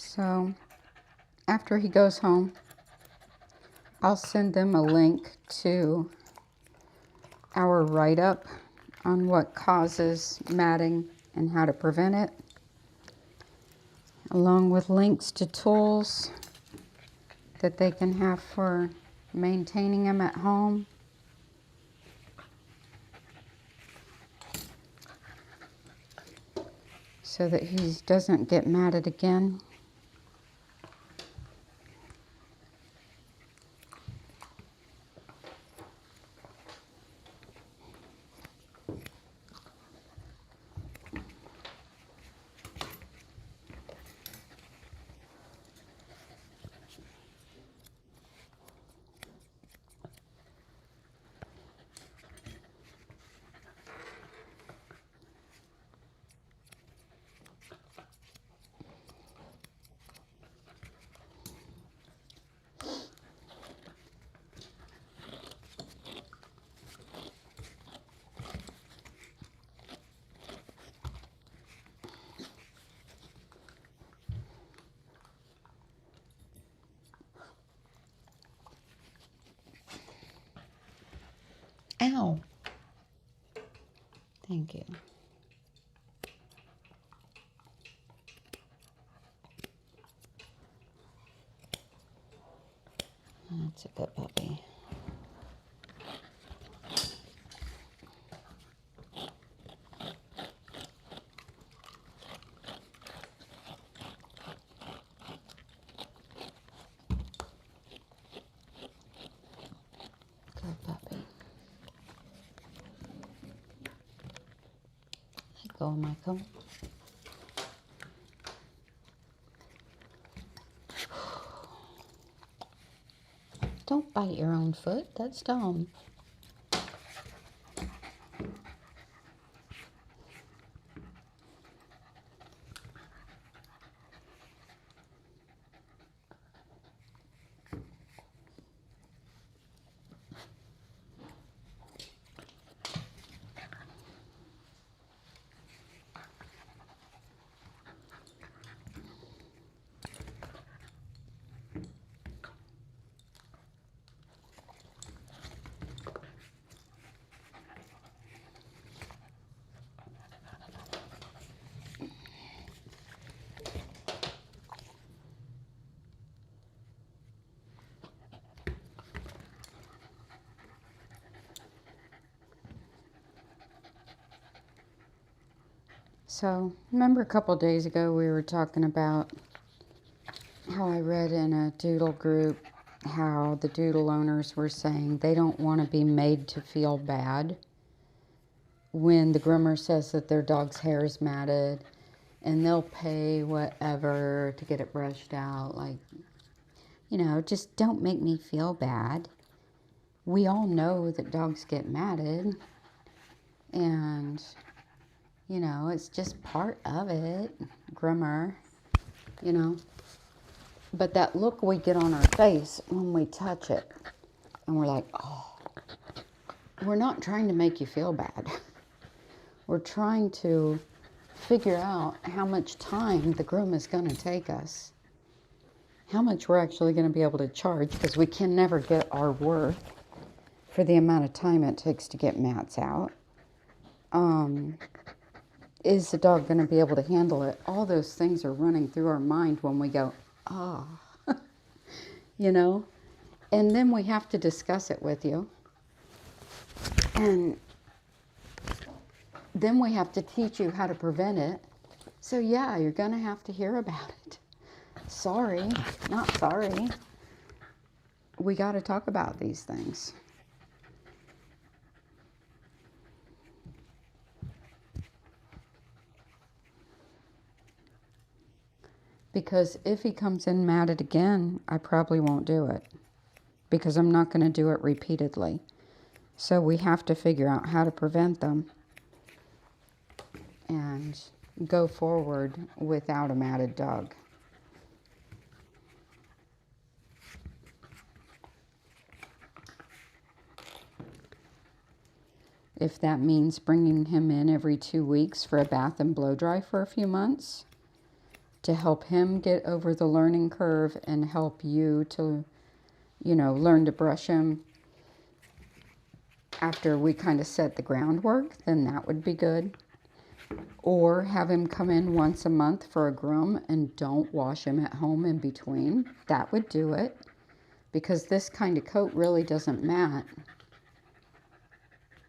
So after he goes home, I'll send them a link to our write-up on what causes matting and how to prevent it, along with links to tools that they can have for maintaining them at home. So that he doesn't get matted again. Ow. Thank you. That's a good puppy. Good puppy. Let go, Michael. Don't bite your own foot. That's dumb. So, remember a couple days ago we were talking about how I read in a doodle group how the doodle owners were saying they don't want to be made to feel bad when the groomer says that their dog's hair is matted, and they'll pay whatever to get it brushed out. Like, you know, just don't make me feel bad. We all know that dogs get matted, and, you know, it's just part of it. Groomer, you know. But that look we get on our face when we touch it, and we're like, oh, we're not trying to make you feel bad. We're trying to figure out how much time the groom is going to take us, how much we're actually going to be able to charge, because we can never get our worth for the amount of time it takes to get mats out. Is the dog going to be able to handle it? All those things are running through our mind when we go, ah, you know? And then we have to discuss it with you. And then we have to teach you how to prevent it. So yeah, you're going to have to hear about it. Sorry, not sorry. We got to talk about these things. Because if he comes in matted again, I probably won't do it. Because I'm not going to do it repeatedly. So we have to figure out how to prevent them. And go forward without a matted dog. If that means bringing him in every 2 weeks for a bath and blow dry for a few months, to help him get over the learning curve and help you to, you know, learn to brush him after we kind of set the groundwork, then that would be good. Or have him come in once a month for a groom and don't wash him at home in between. That would do it. Because this kind of coat really doesn't mat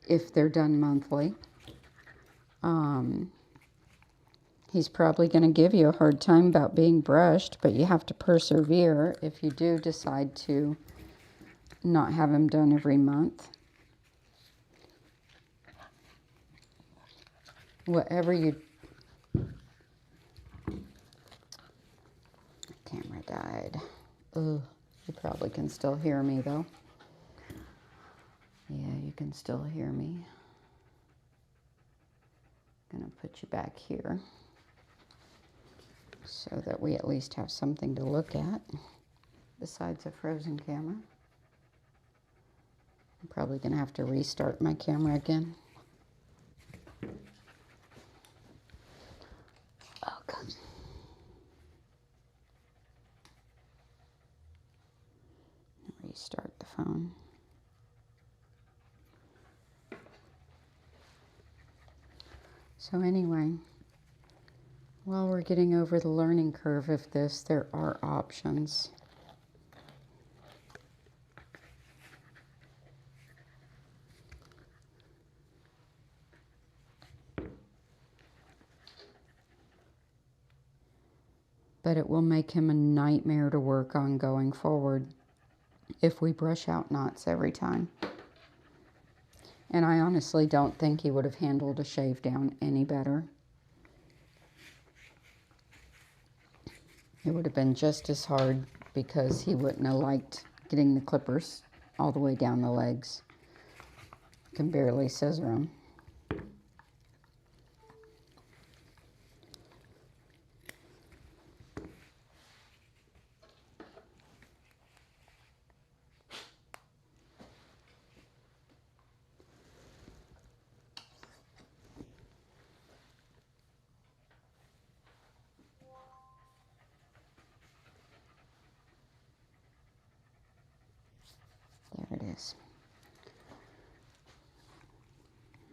if they're done monthly. He's probably going to give you a hard time about being brushed, but you have to persevere if you do decide to not have him done every month. Whatever you... Camera died. Ugh, you probably can still hear me though. Yeah, you can still hear me. I'm going to put you back here so that we at least have something to look at besides a frozen camera. I'm probably going to have to restart my camera again. Oh, God. Restart the phone. So anyway, while we're getting over the learning curve of this, there are options. But it will make him a nightmare to work on going forward if we brush out knots every time. And I honestly don't think he would have handled a shave down any better. It would have been just as hard because he wouldn't have liked getting the clippers all the way down the legs. Can barely scissor them. There it is.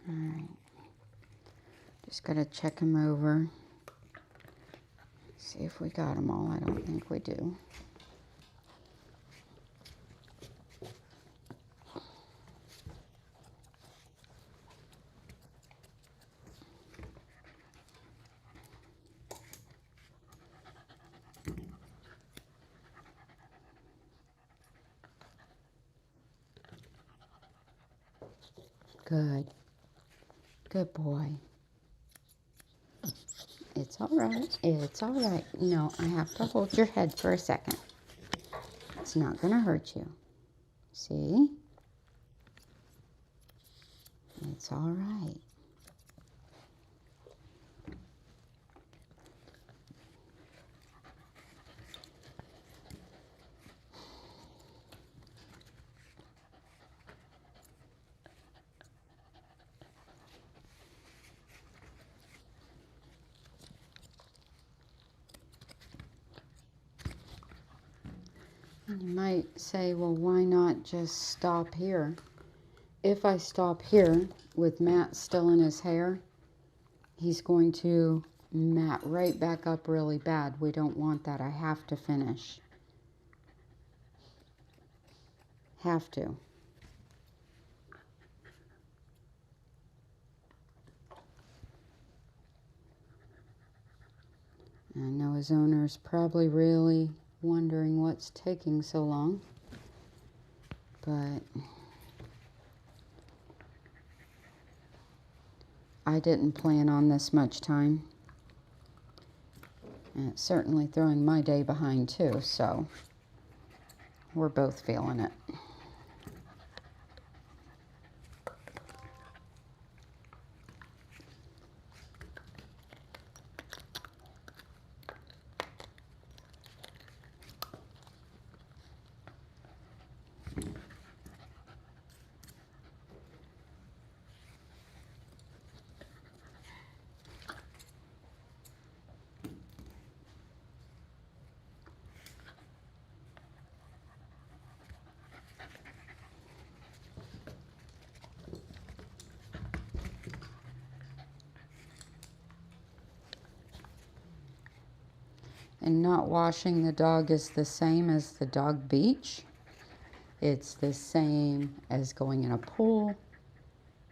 All right. Just got to check him over. See if we got them all. I don't think we do. Good. Good boy. It's all right. It's all right. No, I have to hold your head for a second. It's not going to hurt you. See? It's all right. And you might say, well, why not just stop here? If I stop here with Matt still in his hair, he's going to mat right back up really bad. We don't want that. I have to finish. Have to. I know his owner's probably really wondering what's taking so long, but I didn't plan on this much time. And it's certainly throwing my day behind too, so we're both feeling it. And not washing the dog is the same as the dog beach. It's the same as going in a pool.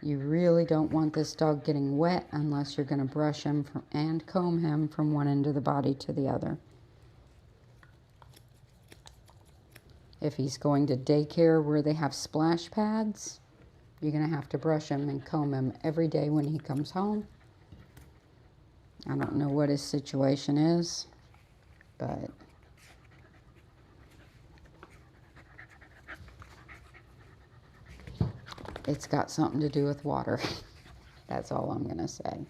You really don't want this dog getting wet unless you're going to brush him and comb him from one end of the body to the other. If he's going to daycare where they have splash pads, you're going to have to brush him and comb him every day when he comes home. I don't know what his situation is, but it's got something to do with water. That's all I'm going to say.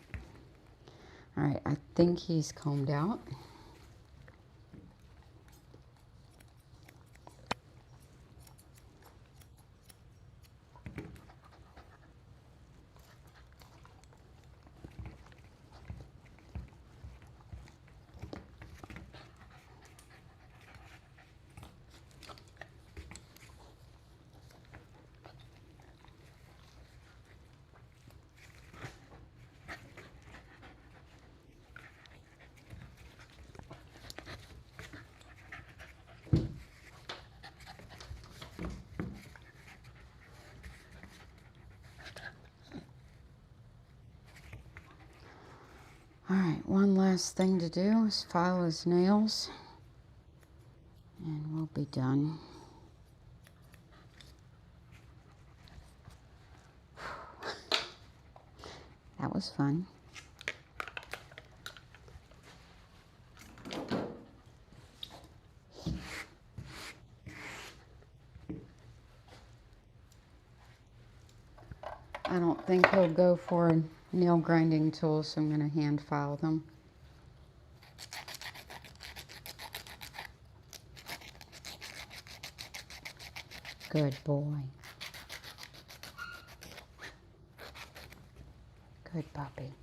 All right, I think he's combed out. All right, one last thing to do is file his nails, and we'll be done. That was fun. I don't think he'll go for a nail grinding tool, so I'm going to hand file them. Good boy. Good puppy.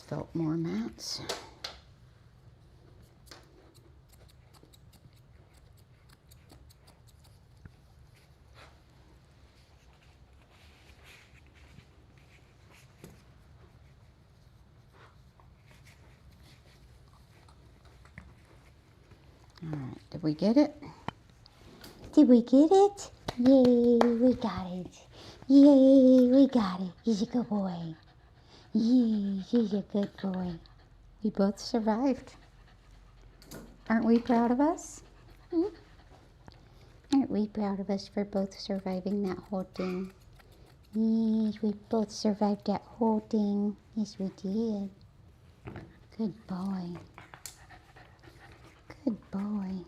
Felt more mats. All right, did we get it? Did we get it? Yay, we got it. Yay, we got it. He's a good boy. Yay, he's a good boy. We both survived. Aren't we proud of us? Aren't we proud of us for both surviving that whole thing? Yes, we both survived that whole thing. Yes, we did. Good boy. Good boy.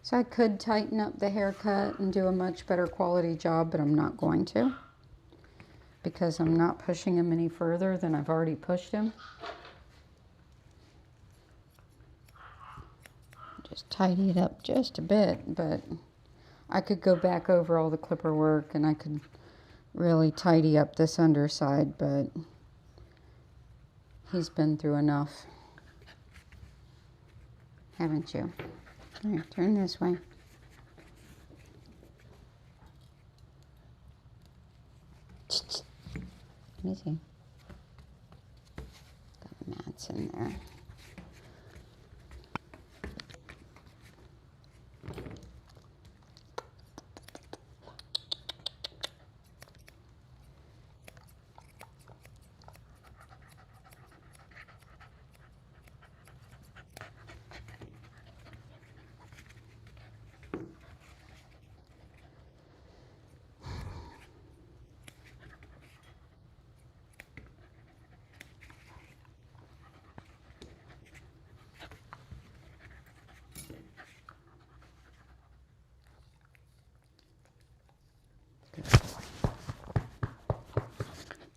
So I could tighten up the haircut and do a much better quality job, but I'm not going to, because I'm not pushing him any further than I've already pushed him. Just tidy it up just a bit, but I could go back over all the clipper work and I could really tidy up this underside, but he's been through enough. Haven't you? Here, turn this way. Let me see. Got mats in there.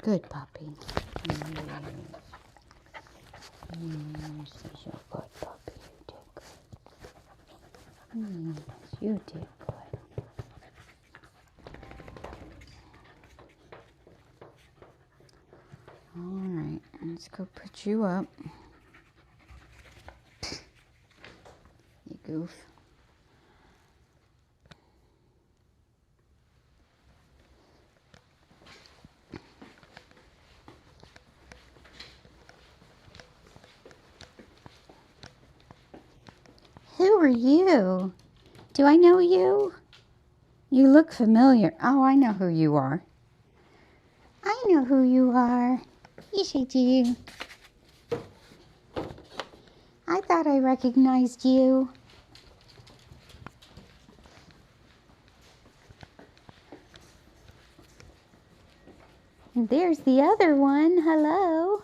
Good puppy. Yes, you're a good puppy. You did good. Yes, you did good. All right, let's go put you up. You goof. Who are you? Do I know you? You look familiar. Oh, I know who you are. I know who you are. Yes, I do. I thought I recognized you. And there's the other one. Hello.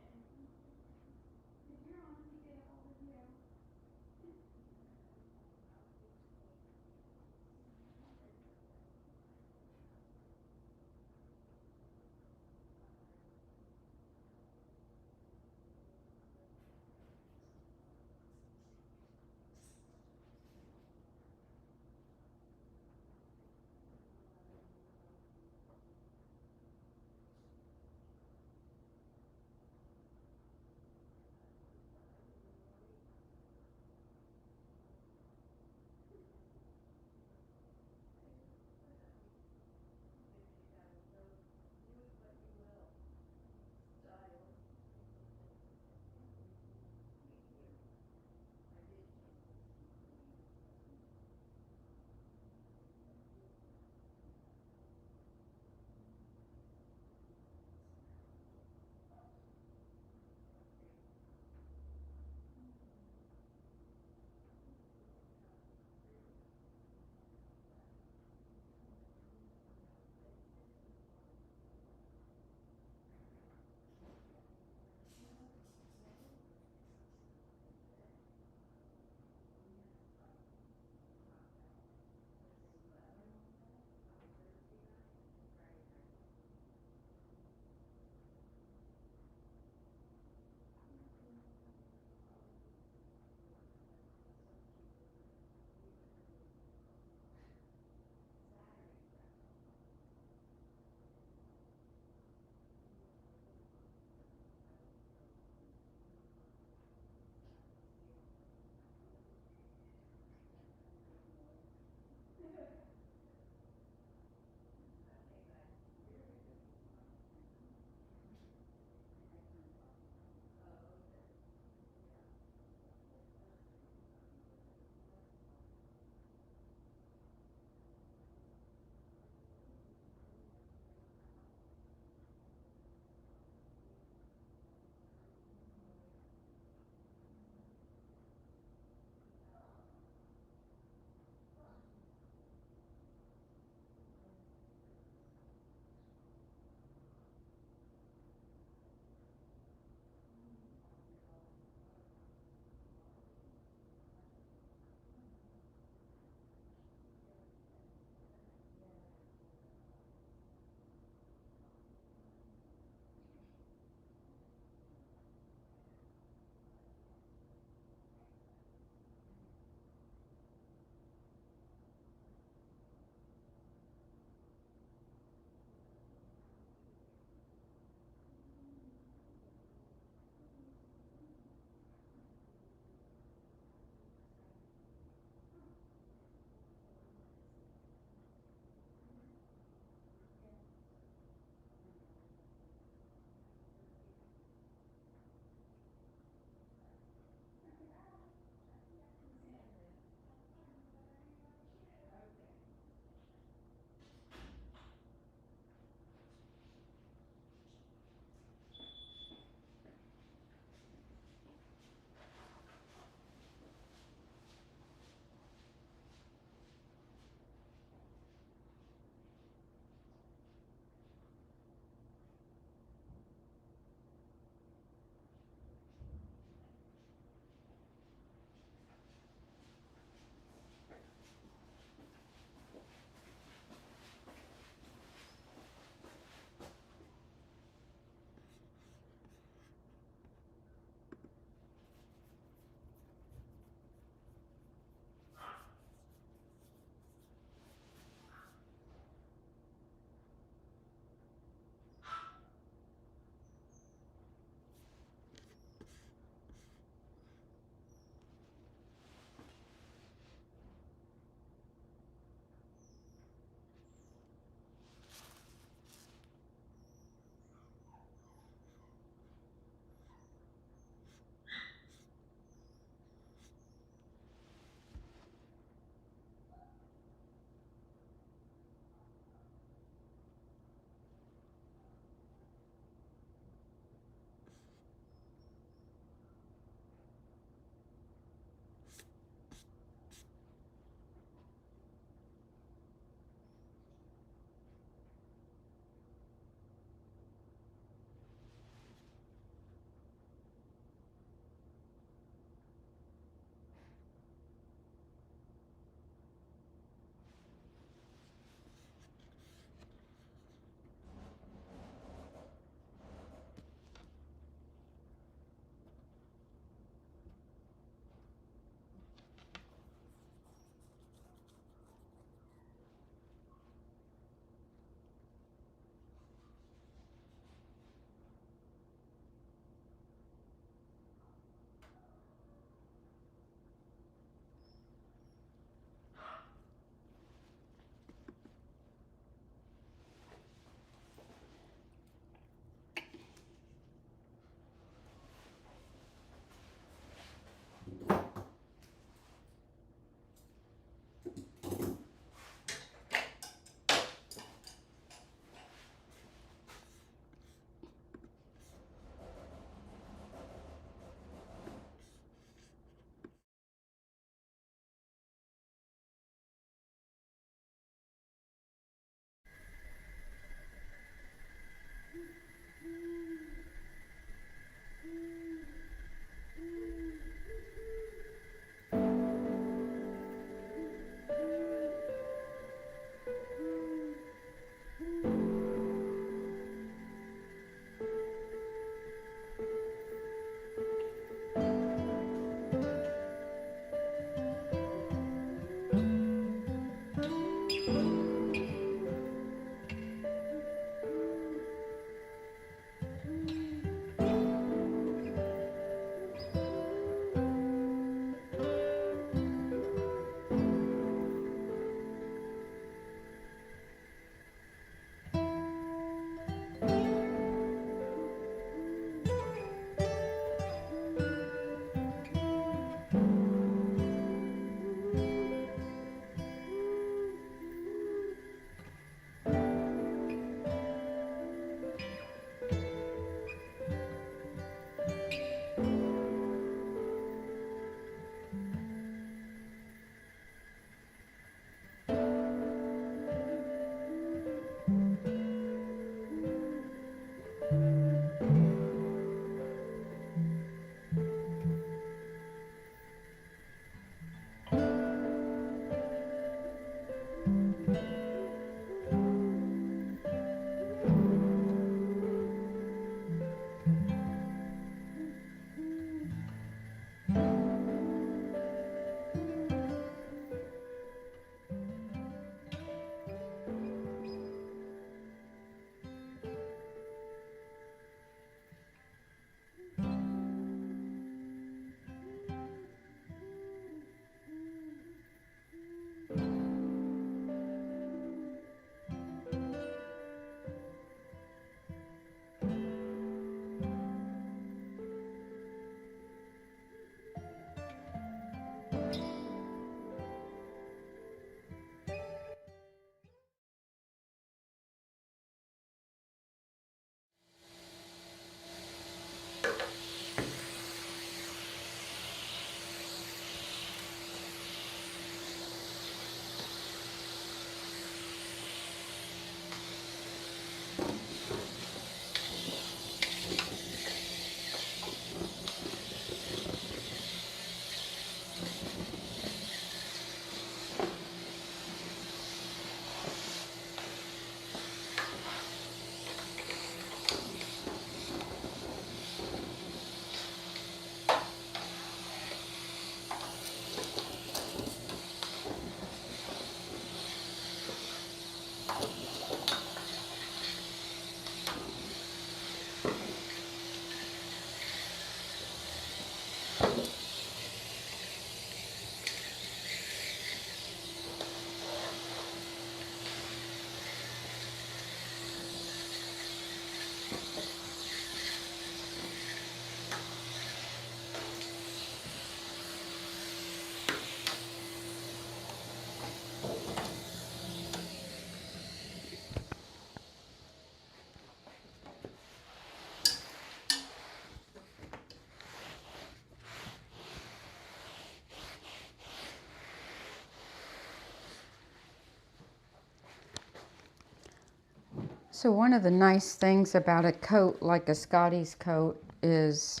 So one of the nice things about a coat like a Scotty's coat is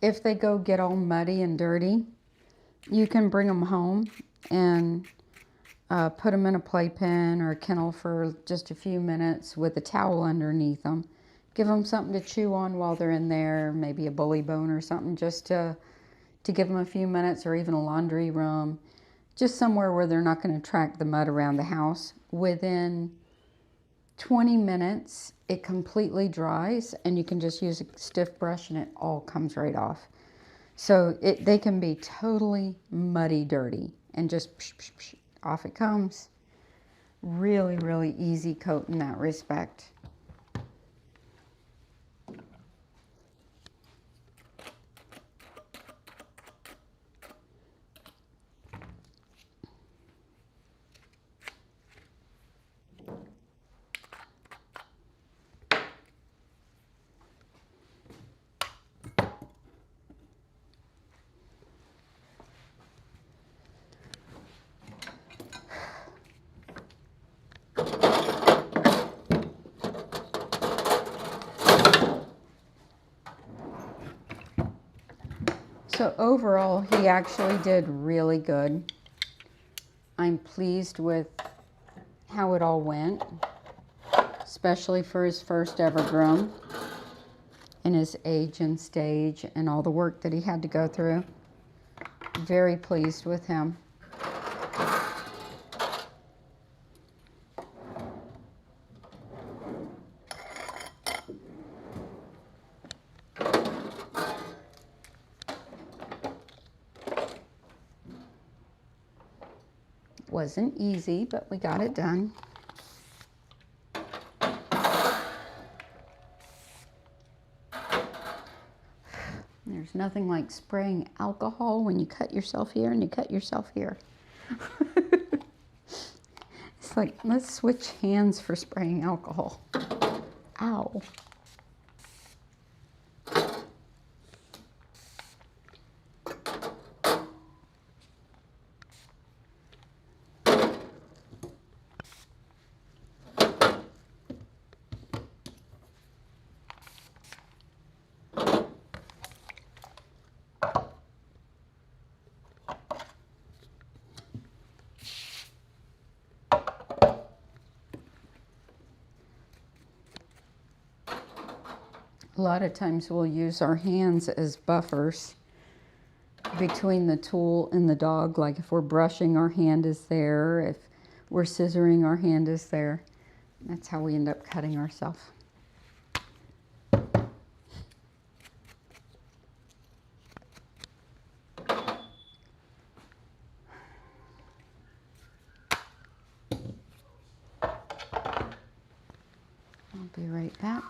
if they go get all muddy and dirty, you can bring them home and put them in a playpen or a kennel for just a few minutes with a towel underneath them. Give them something to chew on while they're in there, maybe a bully bone or something, just to give them a few minutes, or even a laundry room, just somewhere where they're not going to track the mud around the house. Within 20 minutes, it completely dries, and you can just use a stiff brush and it all comes right off. So they can be totally muddy dirty and just psh, psh, psh, off it comes. Really, really easy coat in that respect. So overall, he actually did really good. I'm pleased with how it all went, especially for his first ever groom and his age and stage and all the work that he had to go through. Very pleased with him. wasn't easy, but we got it done. There's nothing like spraying alcohol when you cut yourself here and you cut yourself here. It's like, let's switch hands for spraying alcohol. Ow. A lot of times we'll use our hands as buffers between the tool and the dog. Like if we're brushing, our hand is there. If we're scissoring, our hand is there. That's how we end up cutting ourselves. I'll be right back.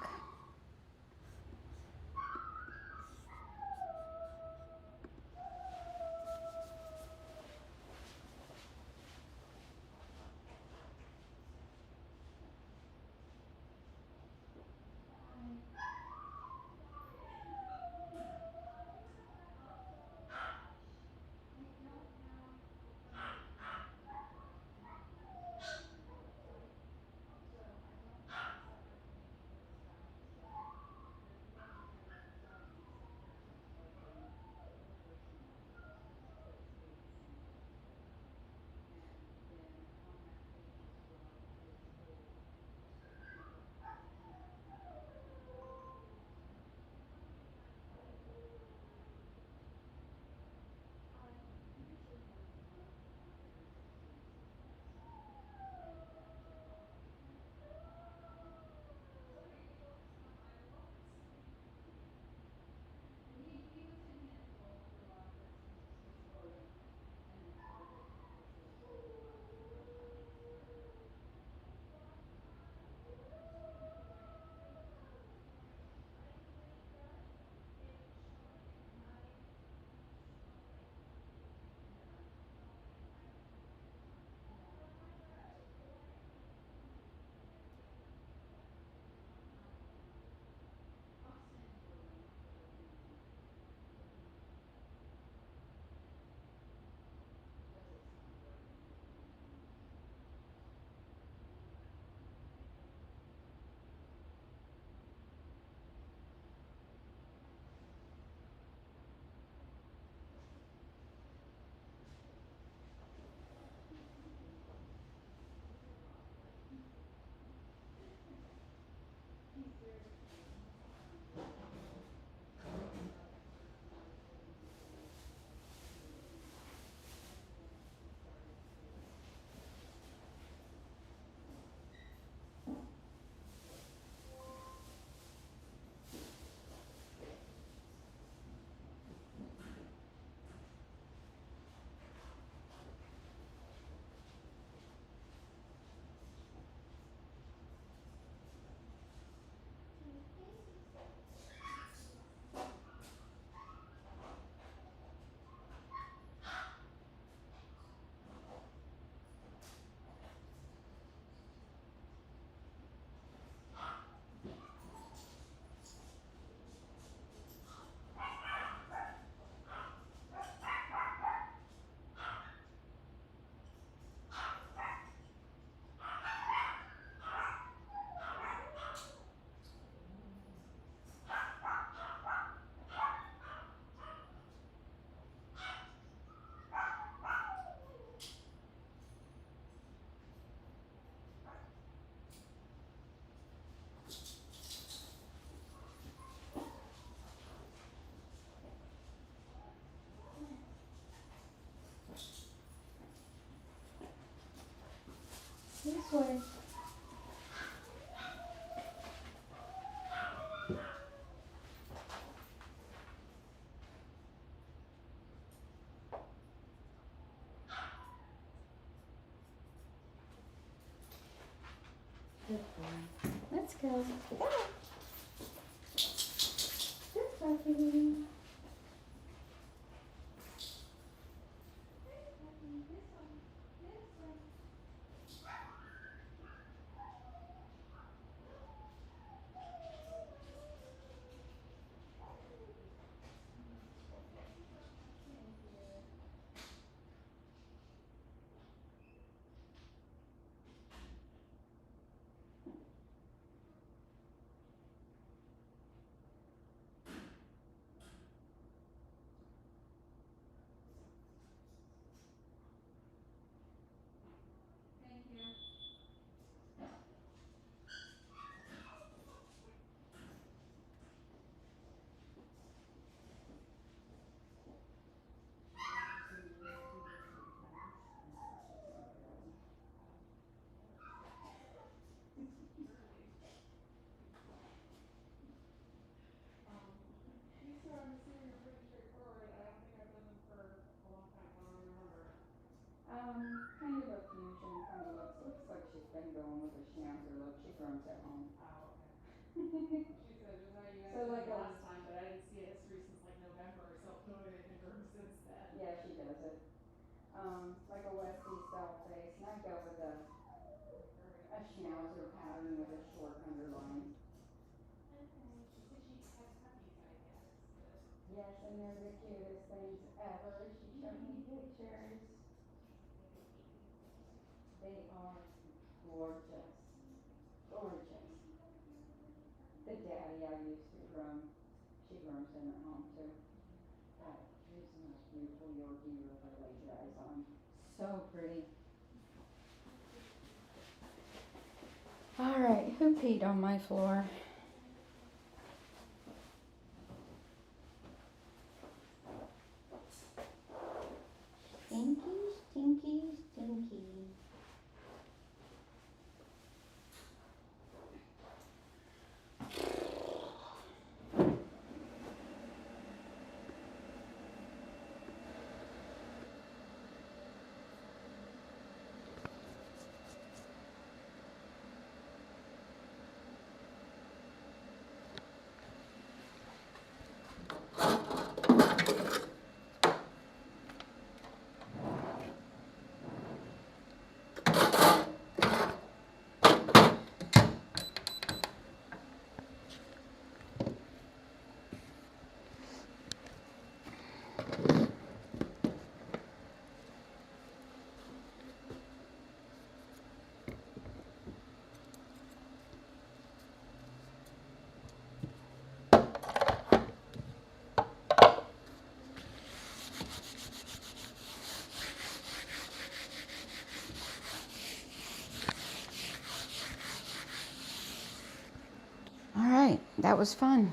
This way. Good boy. Let's go. Good puppy. These two I'm assuming are pretty straightforward. I don't think I've done them for a long time. I don't even remember. Kind of a fusion kind of looks. Looks like she's been going with a shampoo look. She grooms at home. Oh, okay. She said it was how you guys So did like it a- last time, but I didn't see a history since like November or so. Clearly they've been groomed since then. Yeah, she does it. Like a Westie style face, and I go with a schnauzer pattern with a short underline. Okay. She said she had puppies, I guess. But Yes, and they're the cutest things ever. She showed me pictures. They are gorgeous. Gorgeous. The daddy I used to groom, she grooms him at home too. But here's the most beautiful Yorkie with her laser eyes on. So pretty. All right, who peed on my floor? Stinky, stinky, stinky. All right, that was fun.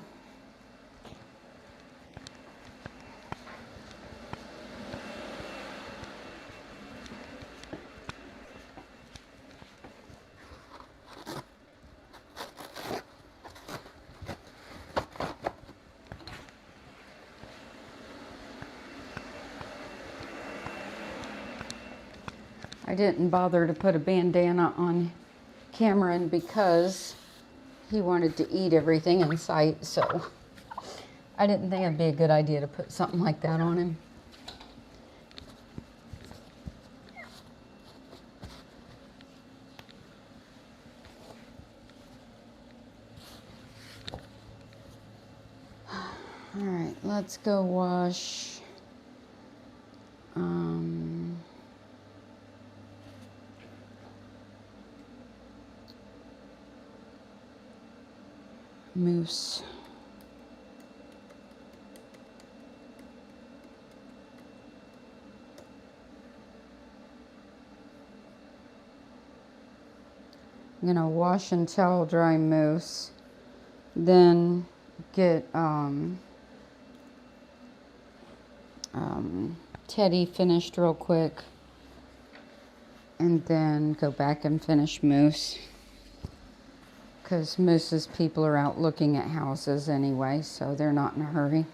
I didn't bother to put a bandana on Cameron because he wanted to eat everything in sight, so I didn't think it'd be a good idea to put something like that on him. All right, let's go wash. Moose. I'm gonna wash and towel dry Moose, then get Teddy finished real quick, and then go back and finish Moose, because Moose's people are out looking at houses anyway, so they're not in a hurry.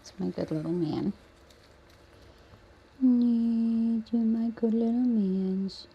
It's my good little man. Yeah, you're my good little mans.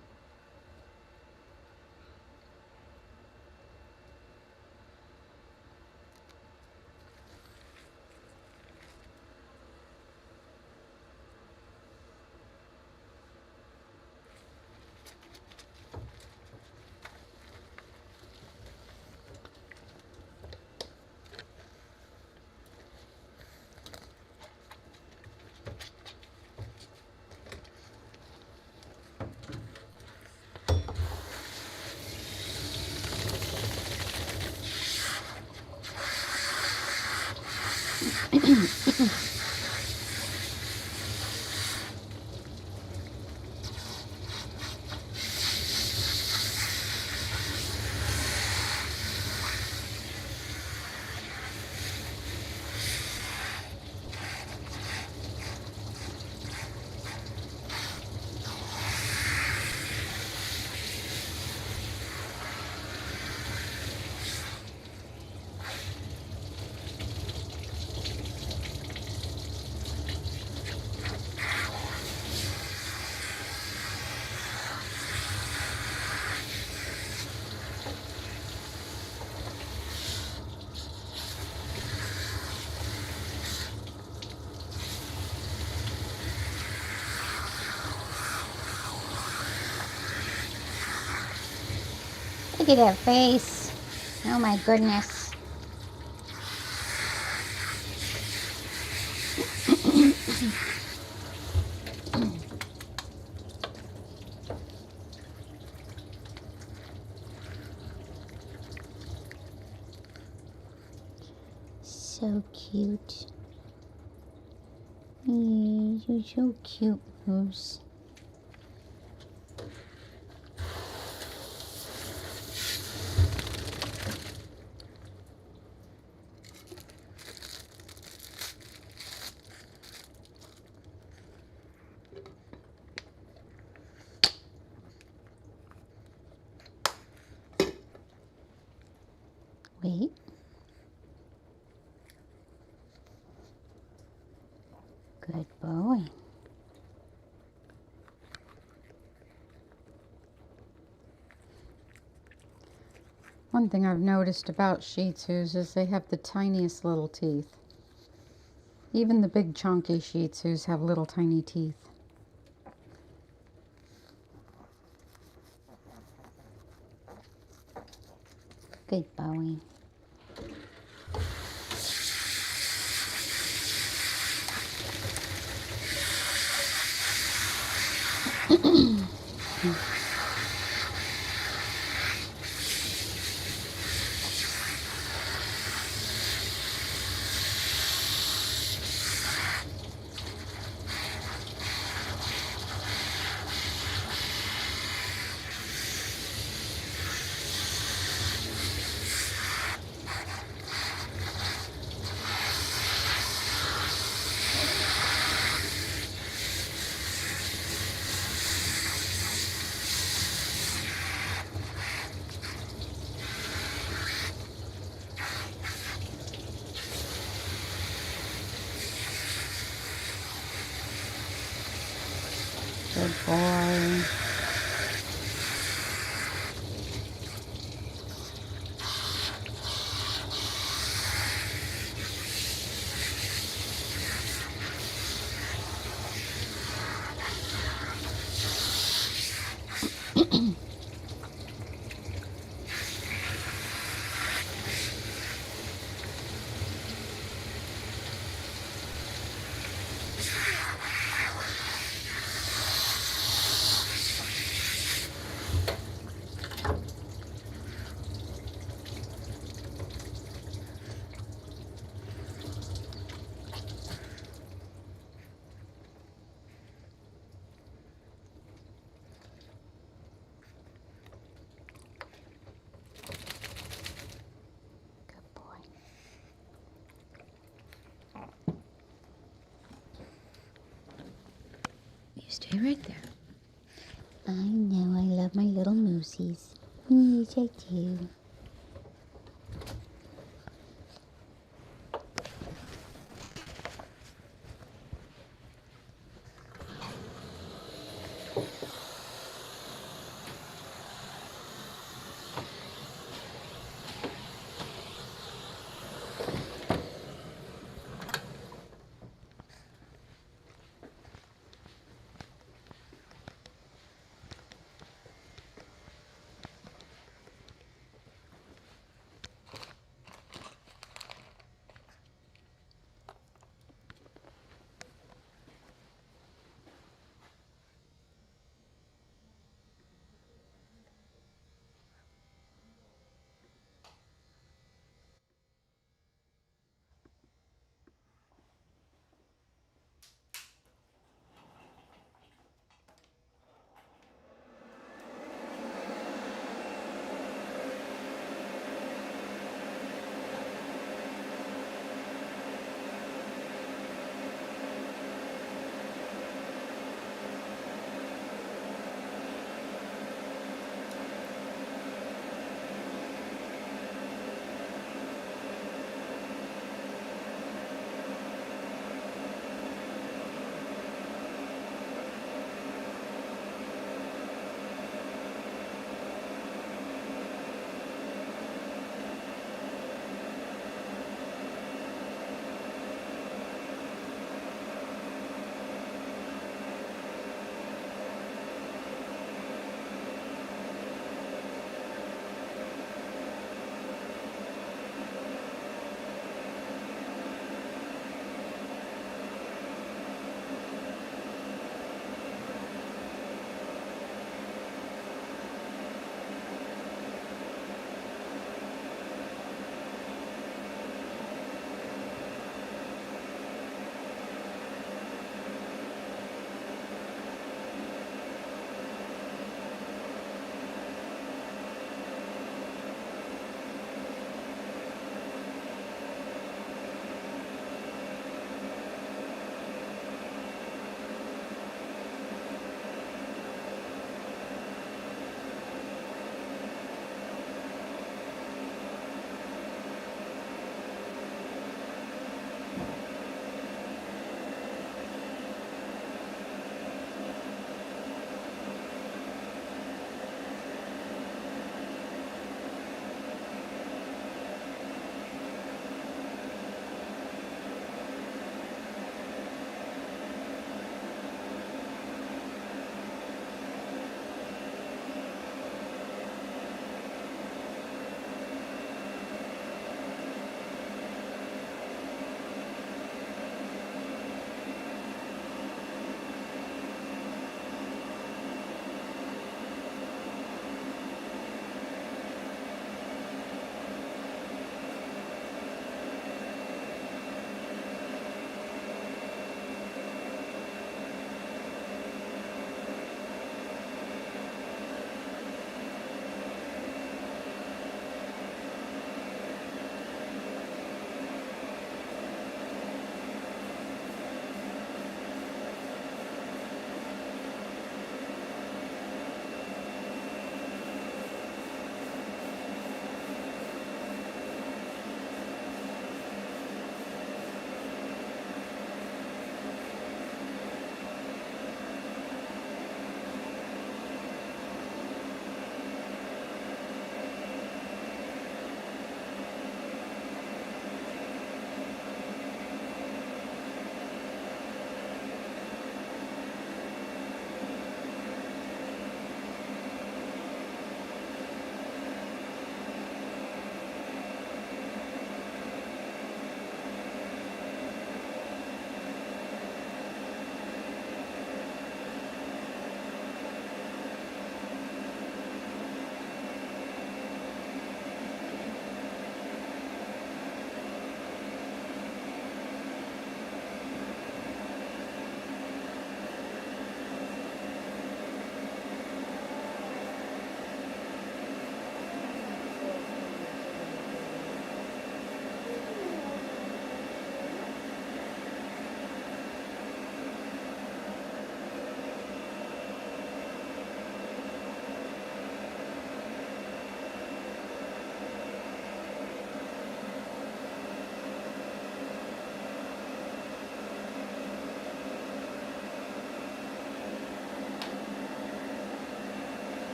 Look at that face. Oh my goodness. So cute. Yeah, you're so cute, Moose. Wait. Good boy. One thing I've noticed about Shih Tzus is they have the tiniest little teeth. Even the big chunky Shih Tzus have little tiny teeth. Good boy. Good boy. Stay right there. I know, I love my little moosies. Yes, I do.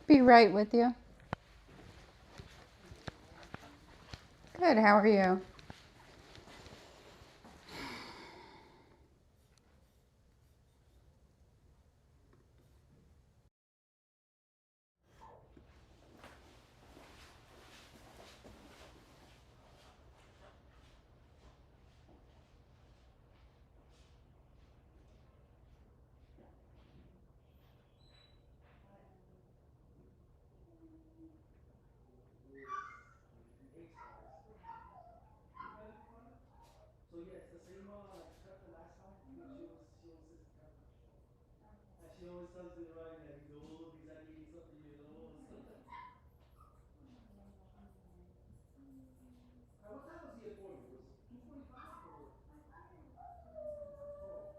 Be right with you. Good, how are you? So yeah, it's the same like cut the last time because she always says Tampa show. And she always tells me right that he's old, he's like 80 something years old. What time was the appointment? Was 2:45 or? Oh,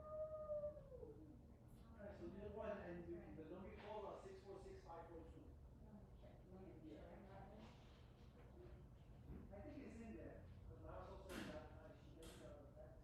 wow, it was early. Alright, so you know what? And the number you call 646-542. Yeah. I think it's in there because last also she gave me the text.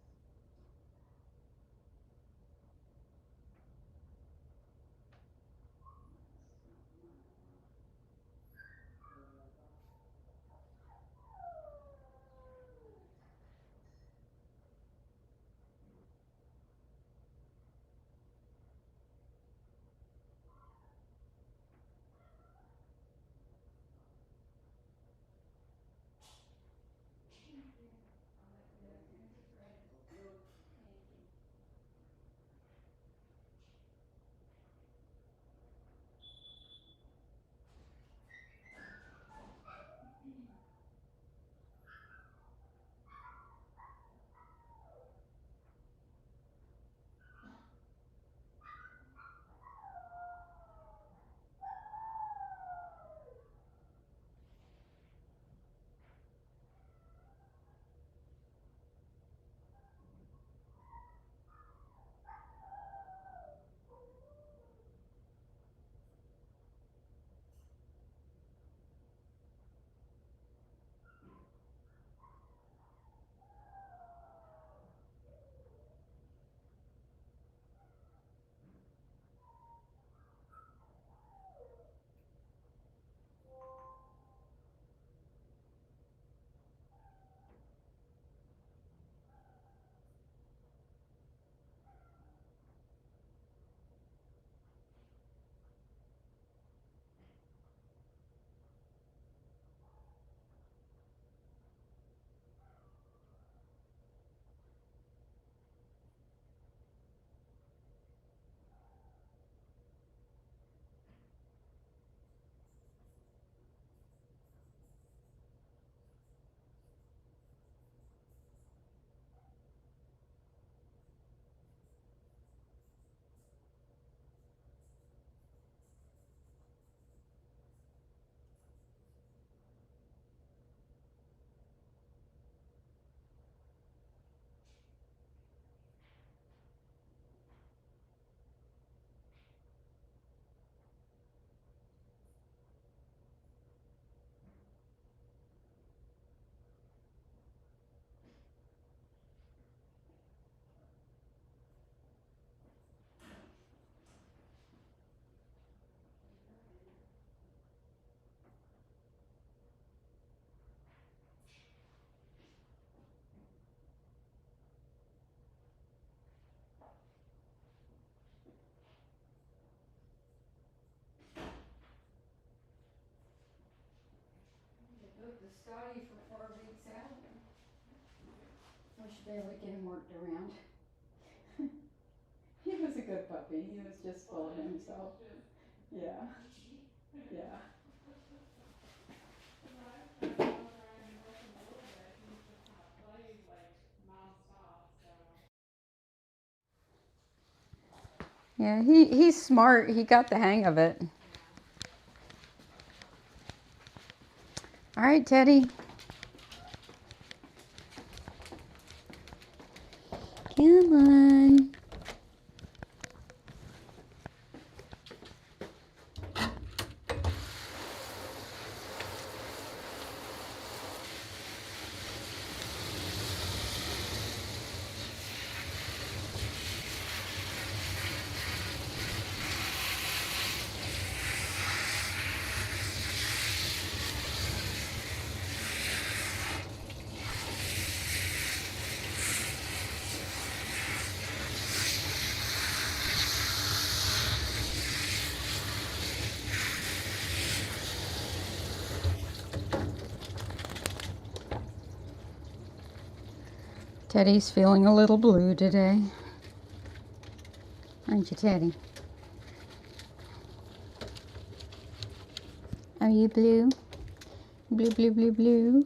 Booked the Scotty for 4 weeks out. We should be able to get him worked around. He was a good puppy. He was just full of himself. Yeah. Yeah. Yeah, he's smart. He got the hang of it. All right, Teddy. Come on. Teddy's feeling a little blue today. Aren't you, Teddy? Are you blue? Blue, blue, blue, blue.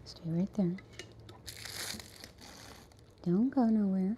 Stay right there. Don't go nowhere.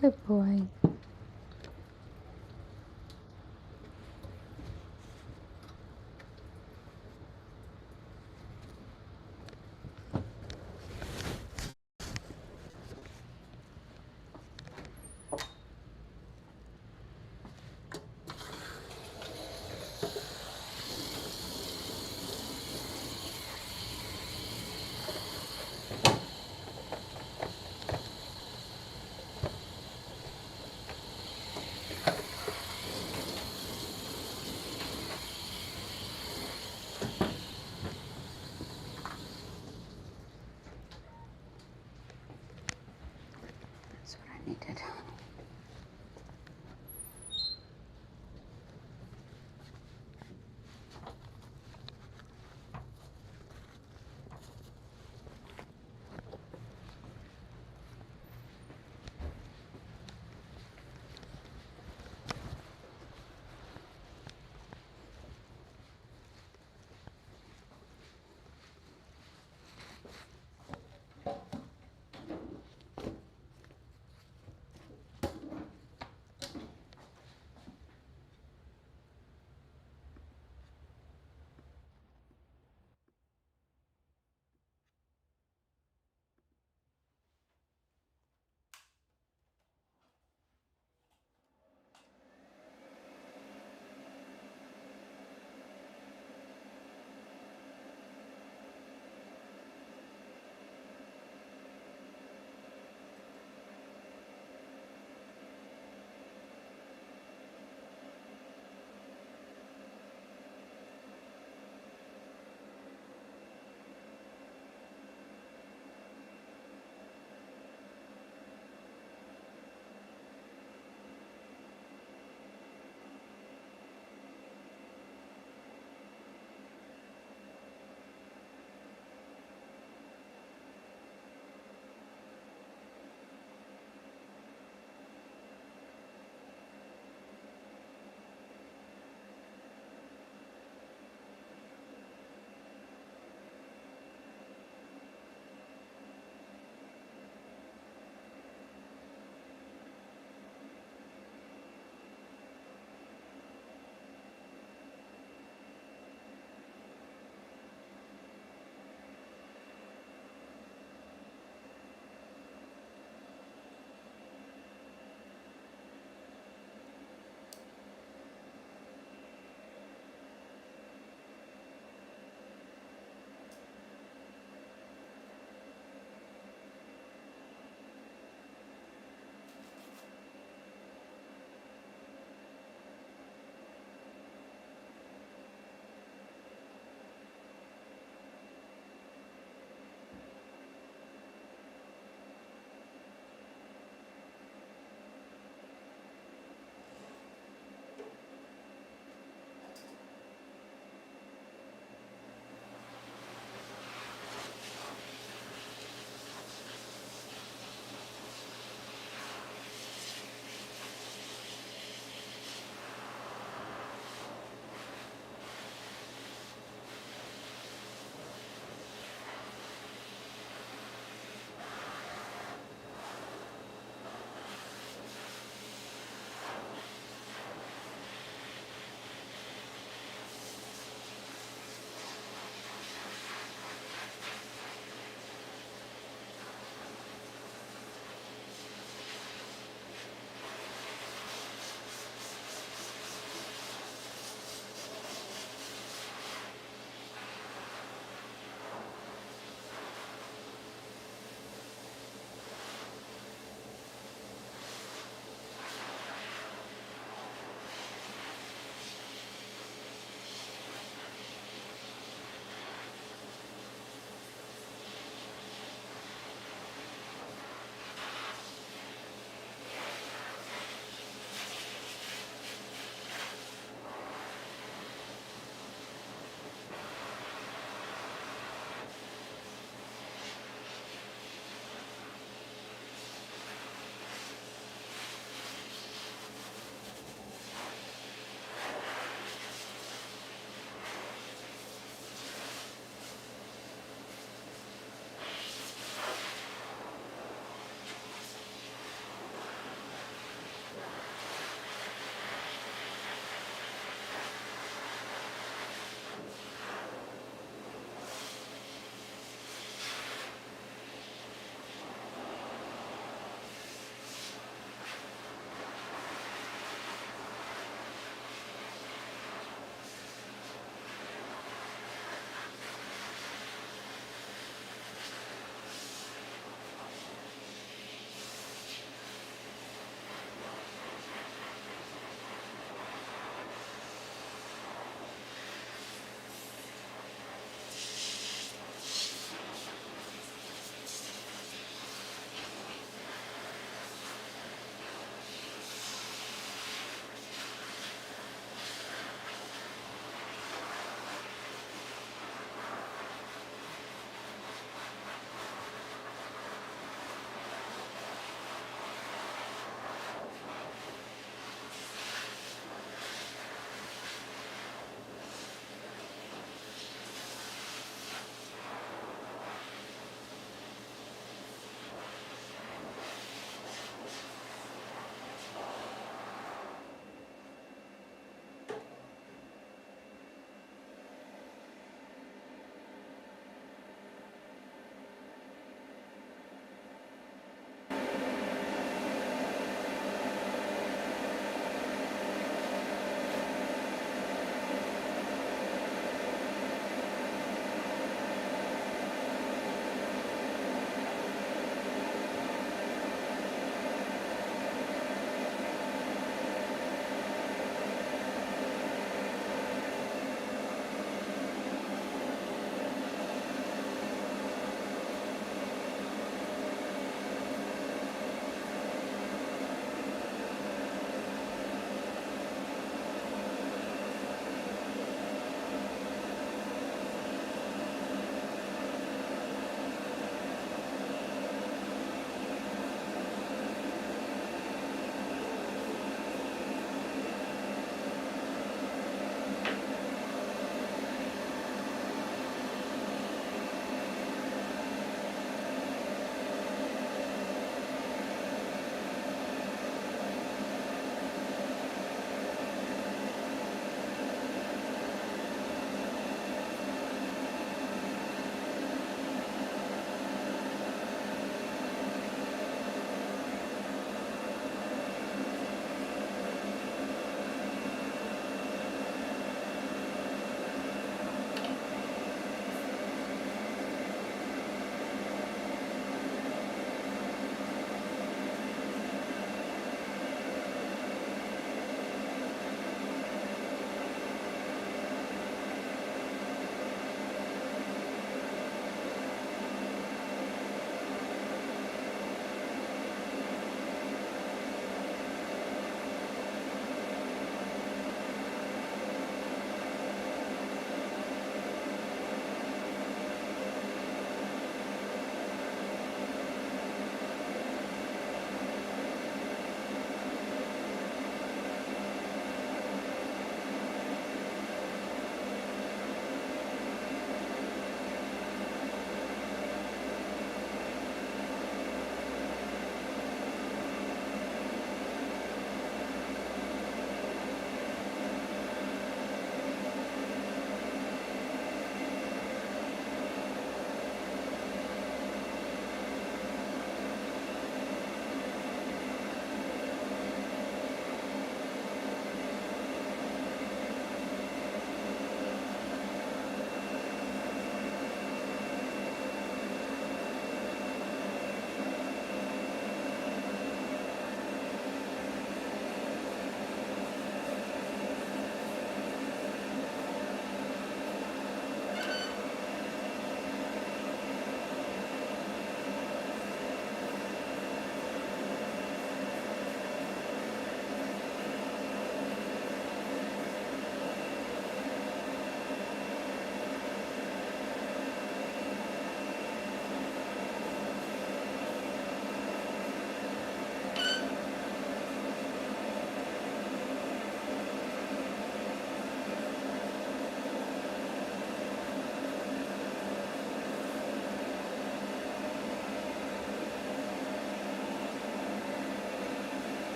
Good boy. needed.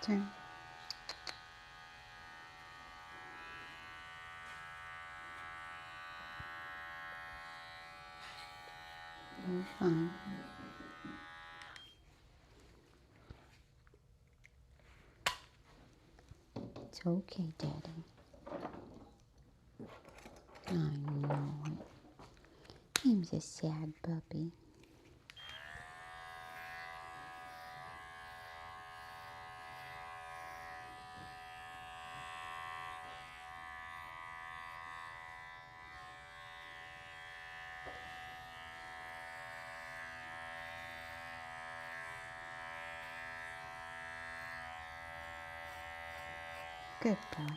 Turn. You're fine. It's okay, Daddy. I know it. He's a sad puppy. Good boy.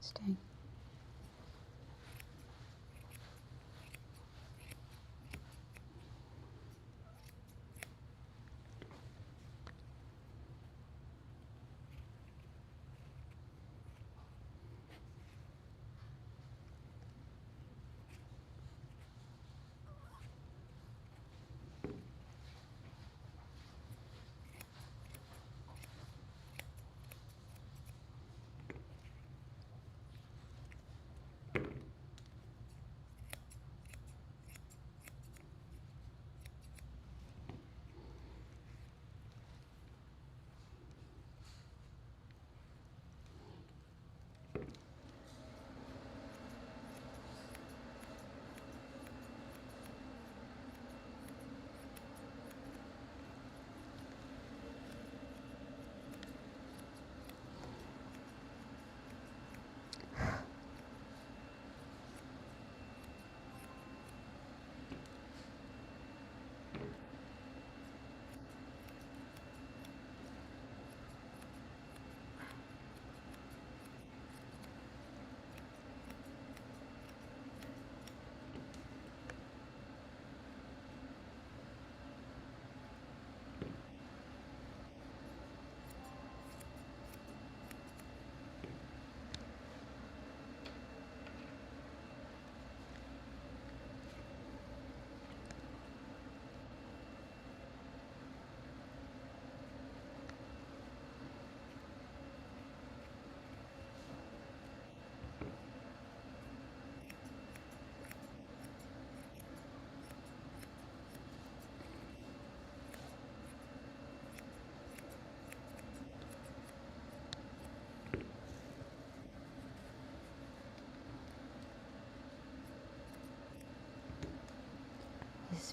Stay.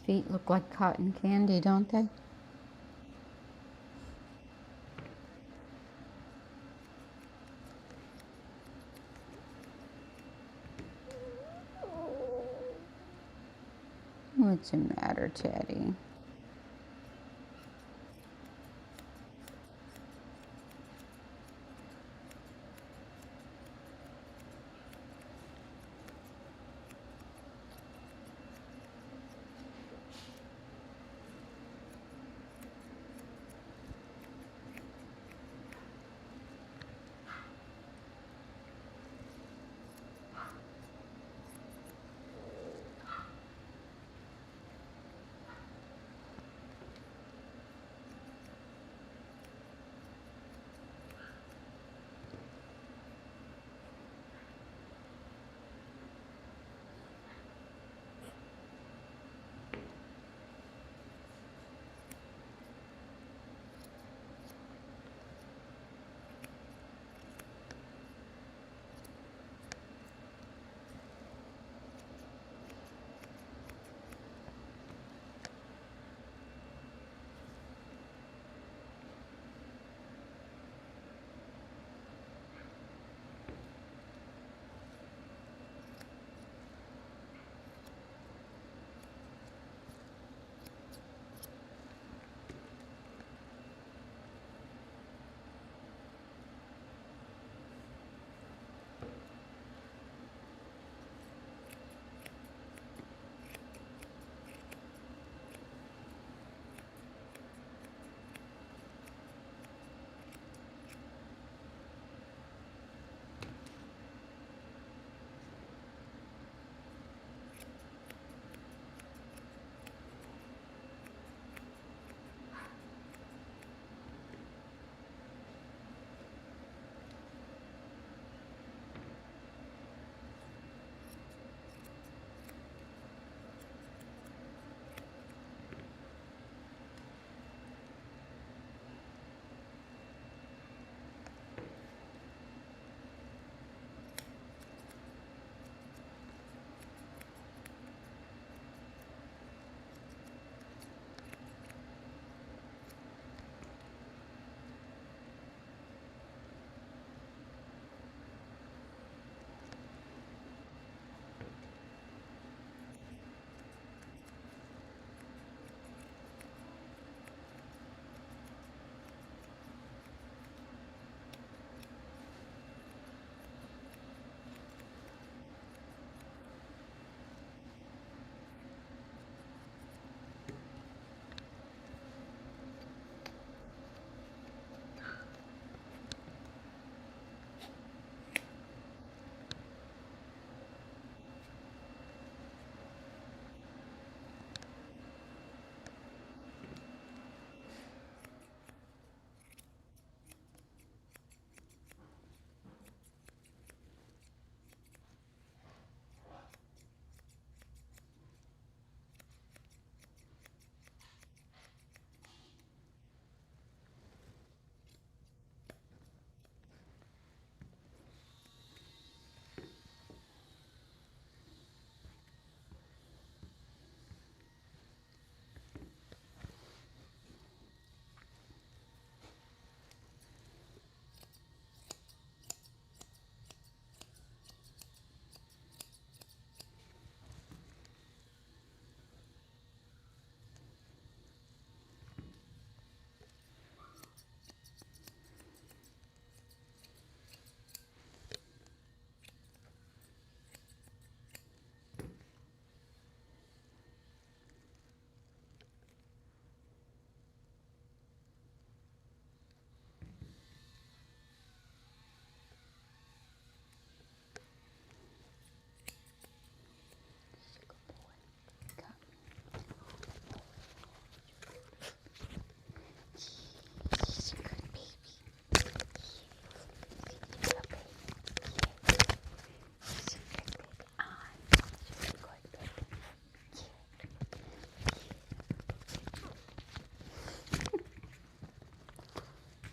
feet look like cotton candy, don't they? What's the matter, Teddy?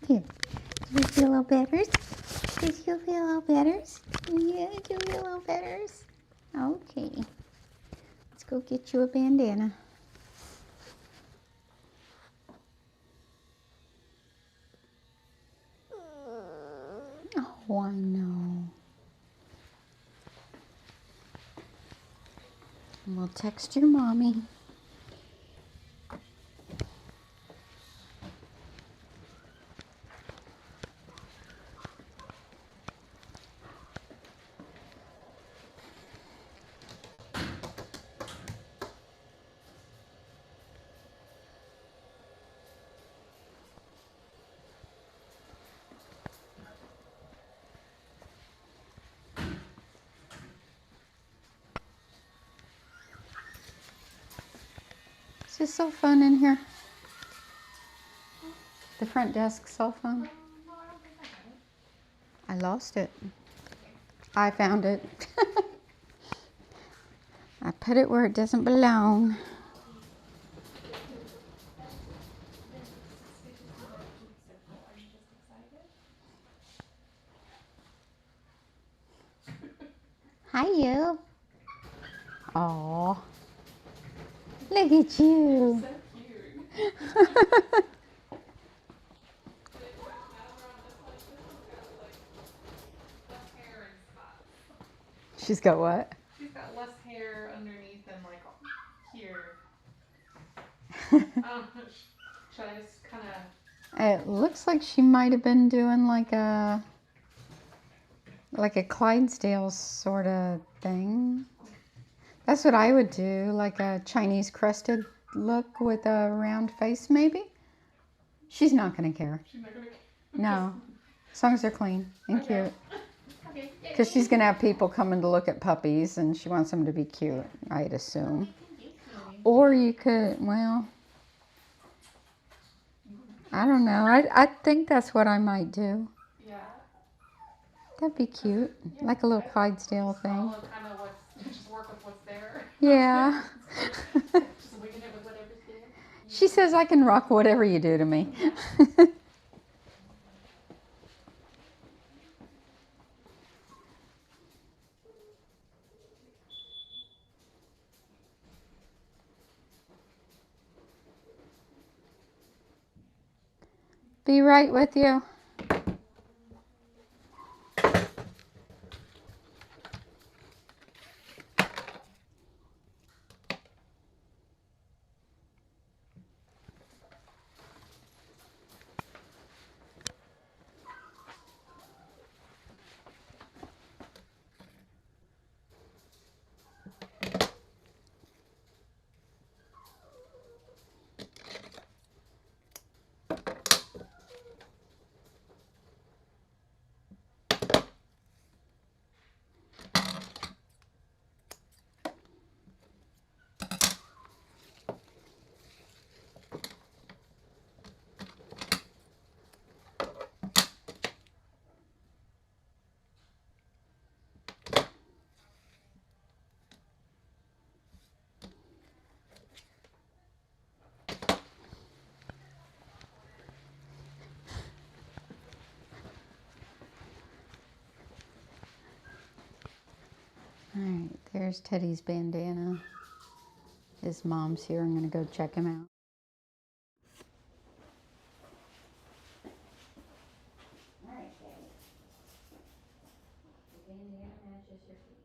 Here. Do you feel a little better? Did you feel a little better? Yeah, do you feel a little better? Okay. Let's go get you a bandana. Oh, I know. We'll text your mommy. Is this cell phone in here? The front desk cell phone? I lost it. I found it. I put it where it doesn't belong. Hi, you. Aw. Look at you. She's got what? She's got less hair underneath than like here. Should I just kind of? It looks like she might have been doing like a Clydesdale sort of thing. That's what I would do, like a Chinese crested look with a round face maybe. She's not going to care. She's not gonna. No, as long as they're clean and Okay. cute. Okay. Because she's going to have people coming to look at puppies and she wants them to be cute, I'd assume. Or you could, well, I don't know. I think that's what I might do. Yeah. That'd be cute, like a little Clydesdale thing. Follow kind of what's just work with what's there. Yeah. Just winging it with whatever's there. She says I can rock whatever you do to me. Be right with you. All right, there's Teddy's bandana. His mom's here. I'm going to go check him out. All right, Teddy. The bandana matches your feet.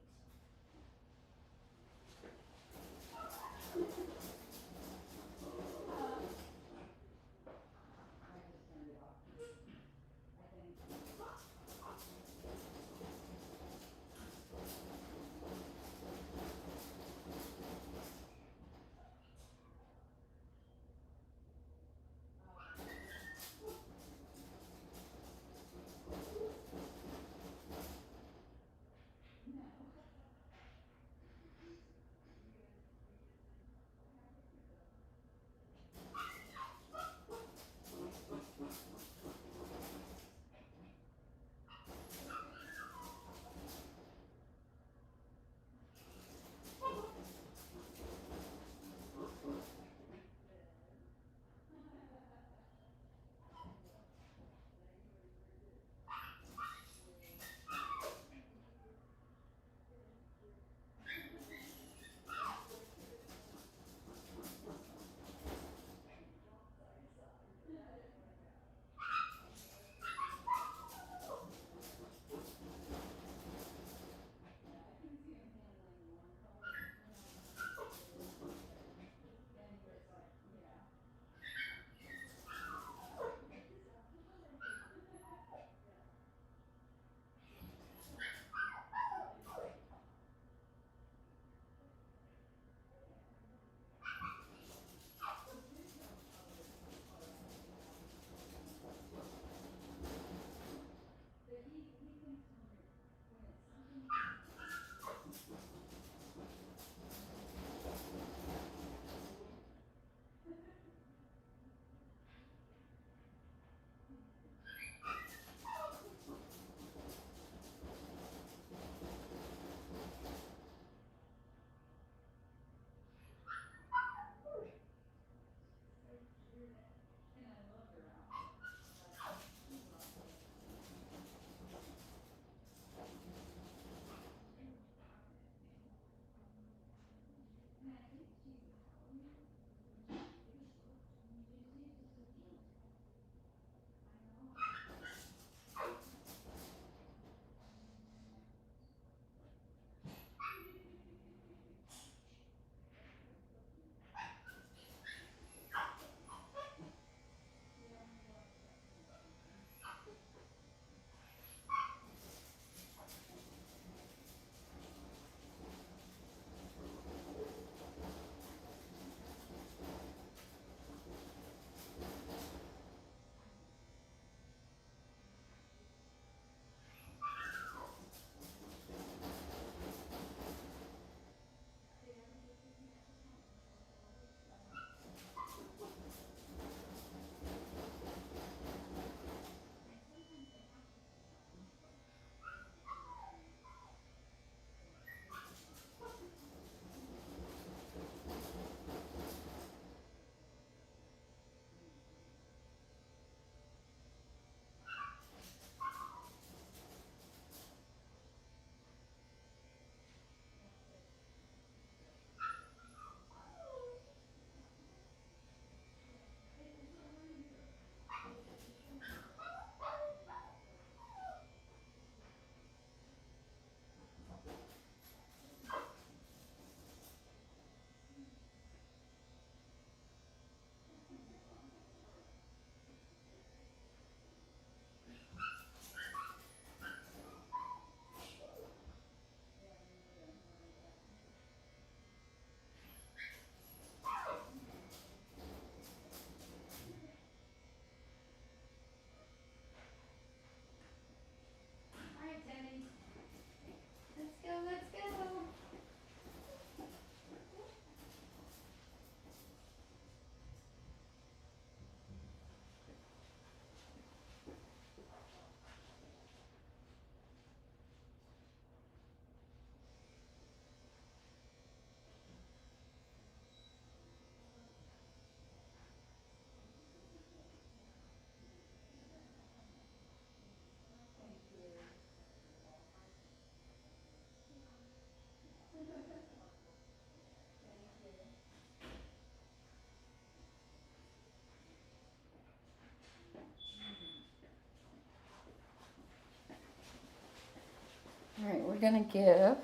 we're gonna give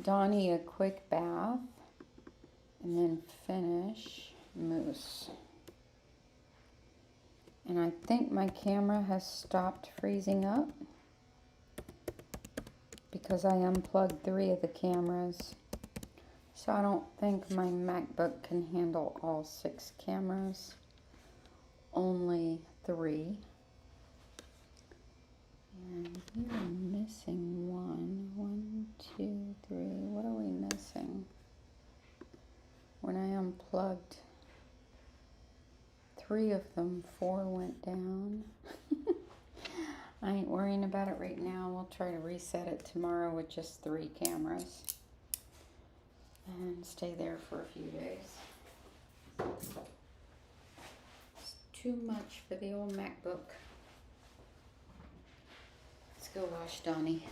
Donnie a quick bath and then finish Moose. And I think my camera has stopped freezing up because I unplugged 3 of the cameras. So I don't think my MacBook can handle all 6 cameras, only 3. And we are missing one. 1, 2, 3. What are we missing? When I unplugged 3 of them, 4 went down. I ain't worrying about it right now. We'll try to reset it tomorrow with just 3 cameras and stay there for a few days. It's too much for the old MacBook. Let's go wash Donnie.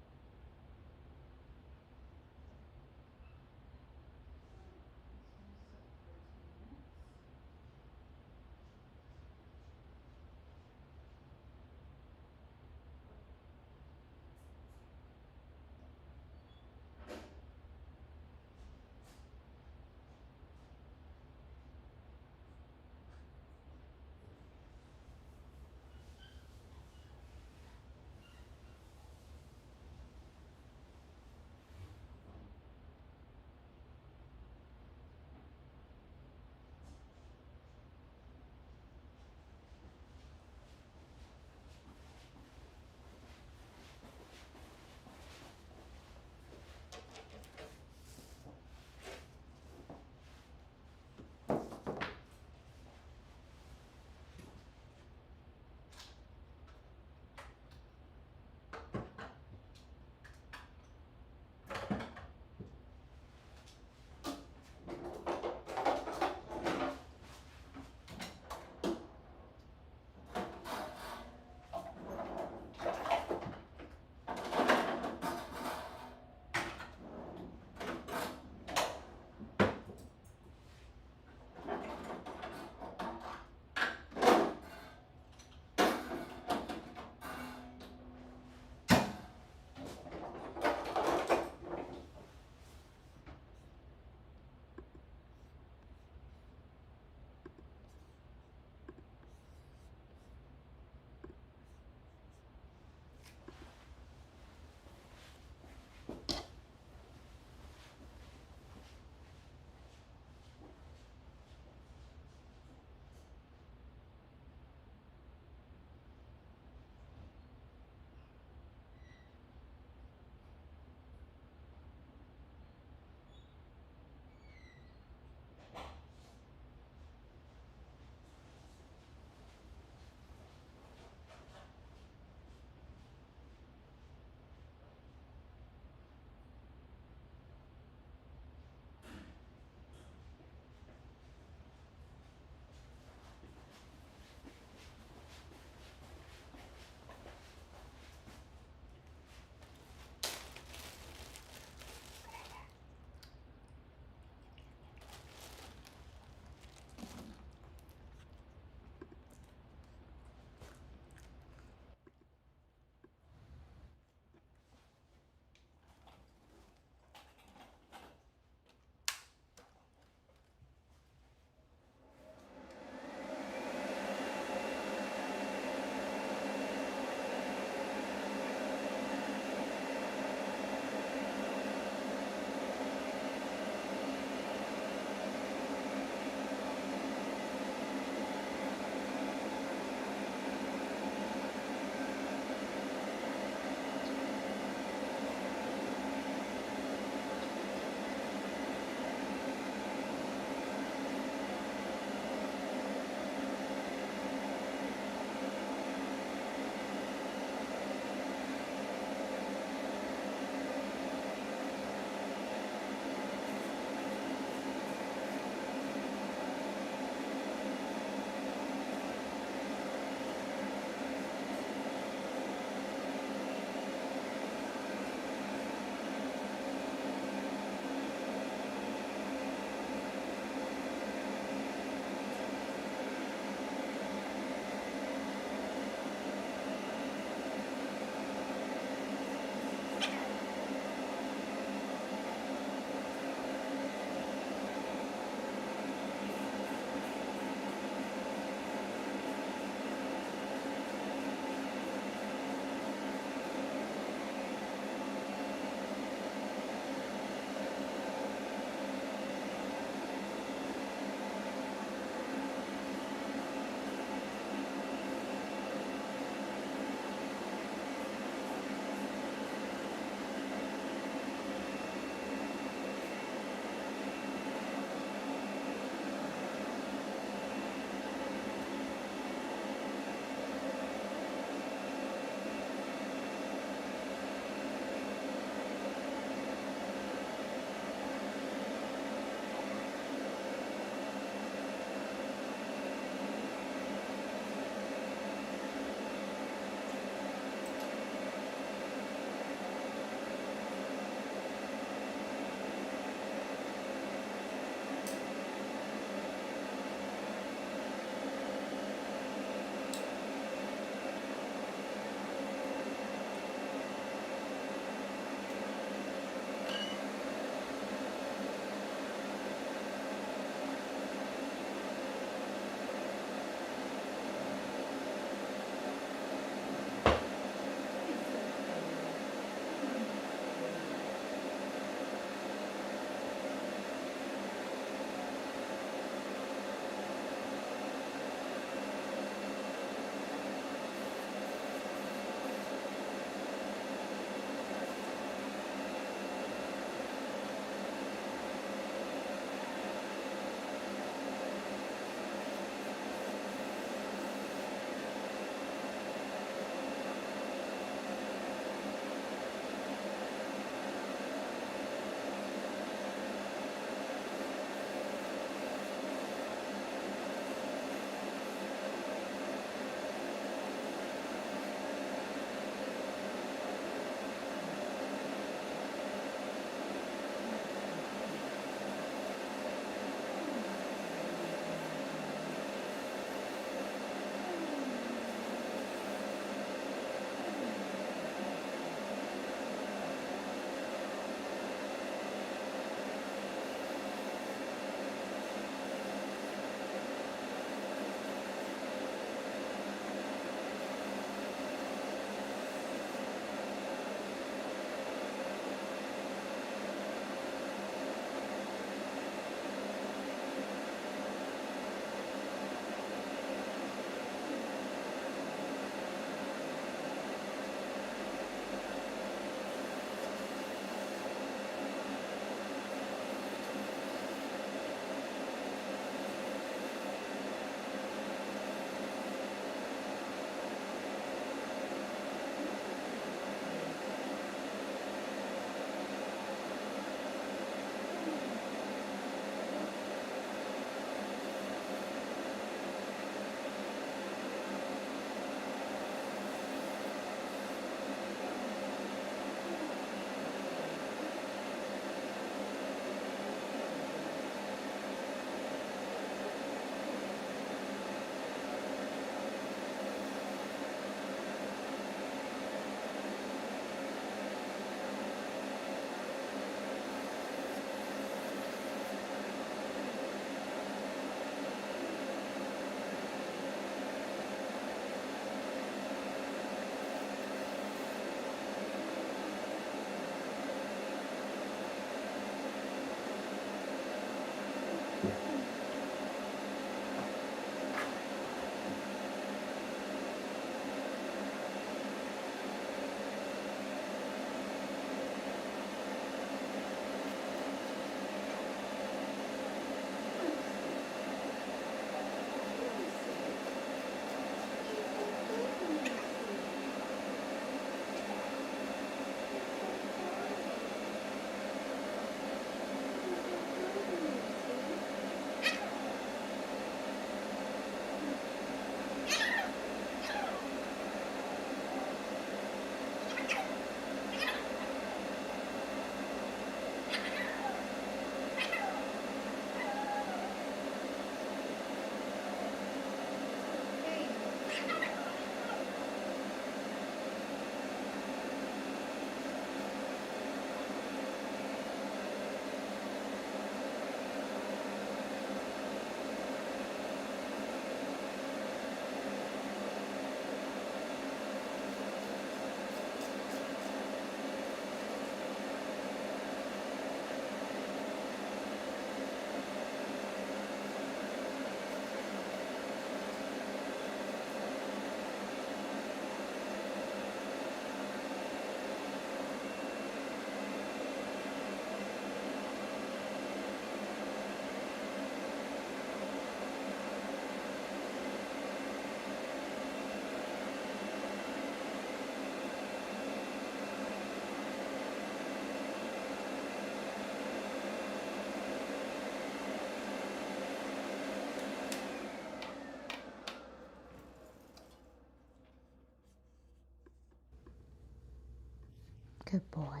Good boy.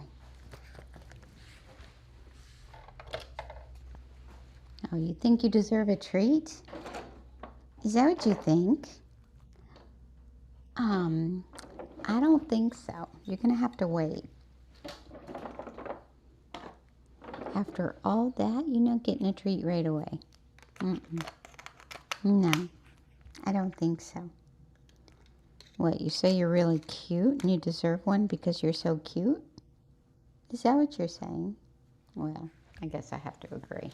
Oh, you think you deserve a treat? Is that what you think? I don't think so. You're gonna have to wait. After all that, you're not getting a treat right away. No, I don't think so. What, you say you're really cute and you deserve one because you're so cute? Is that what you're saying? Well, I guess I have to agree.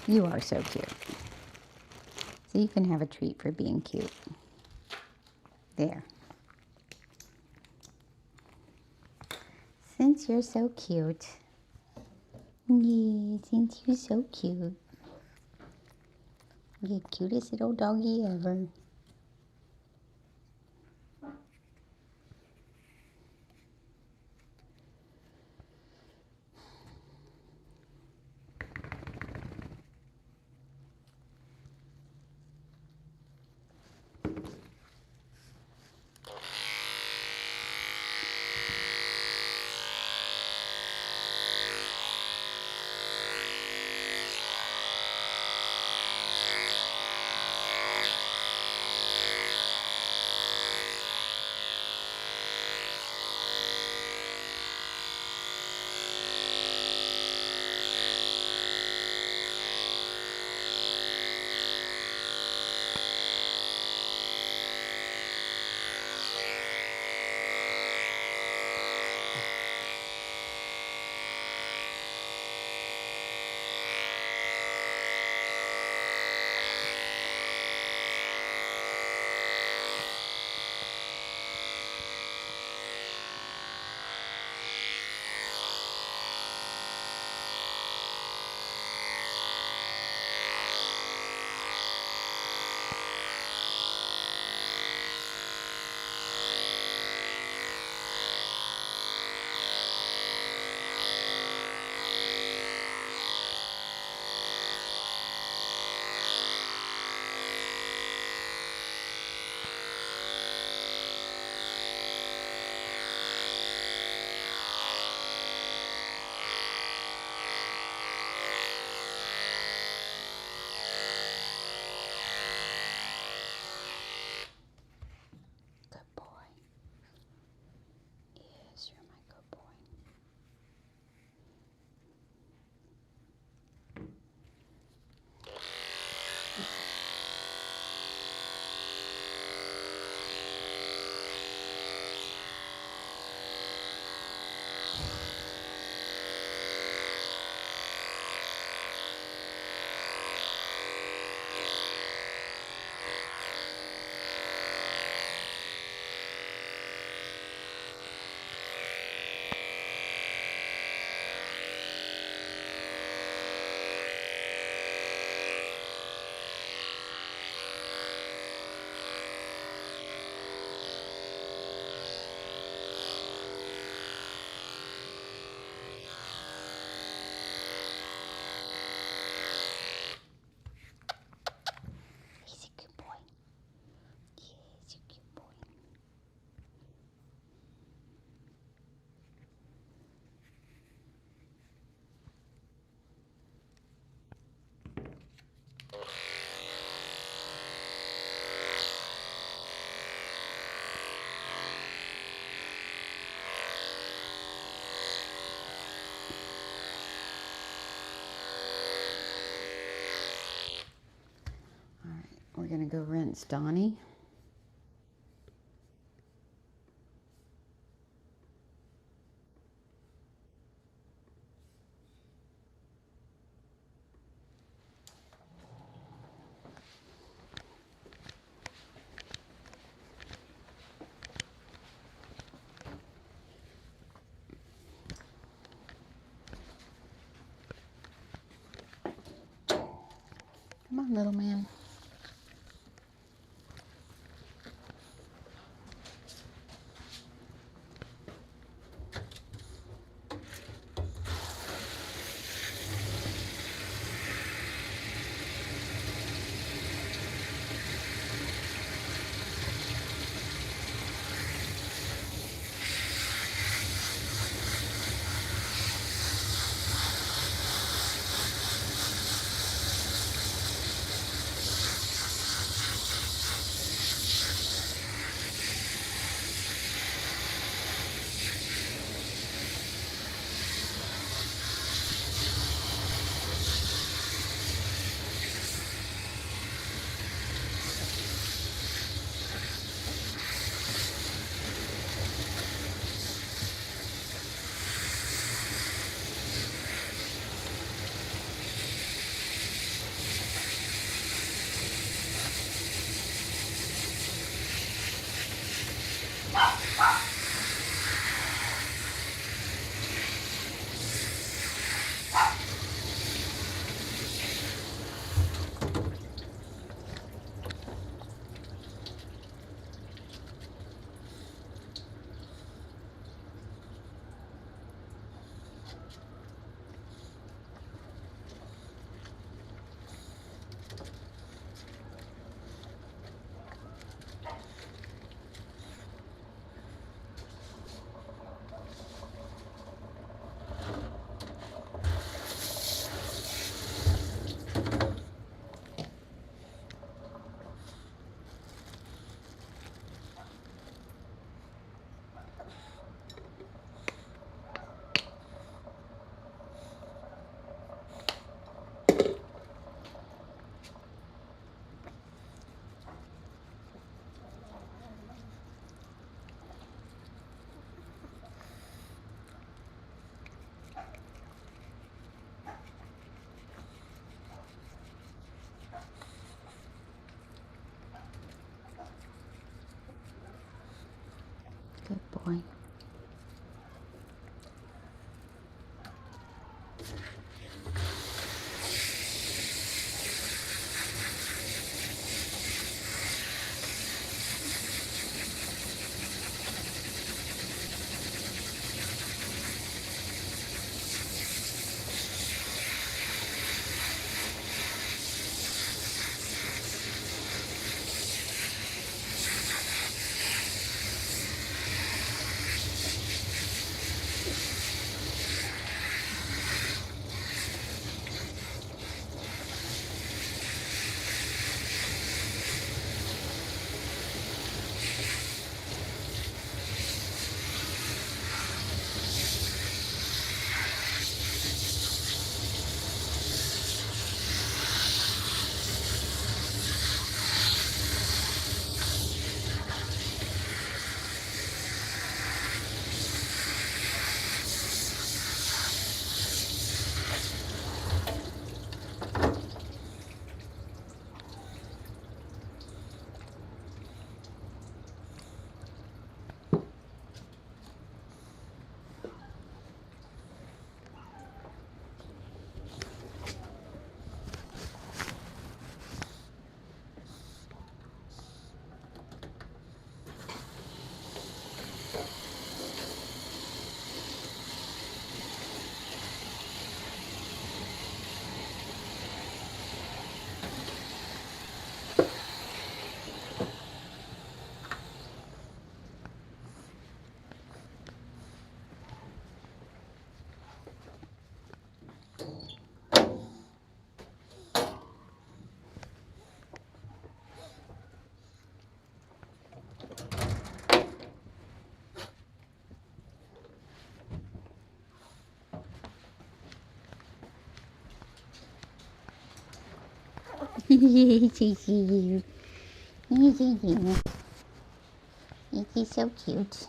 You are so cute. So you can have a treat for being cute. There. Since you're so cute. Yeah, since you're so cute. You're the cutest little doggy ever. We're going to go rinse Donnie. Come on, little man. Good boy. Yes, you. Yes, you. He's so cute.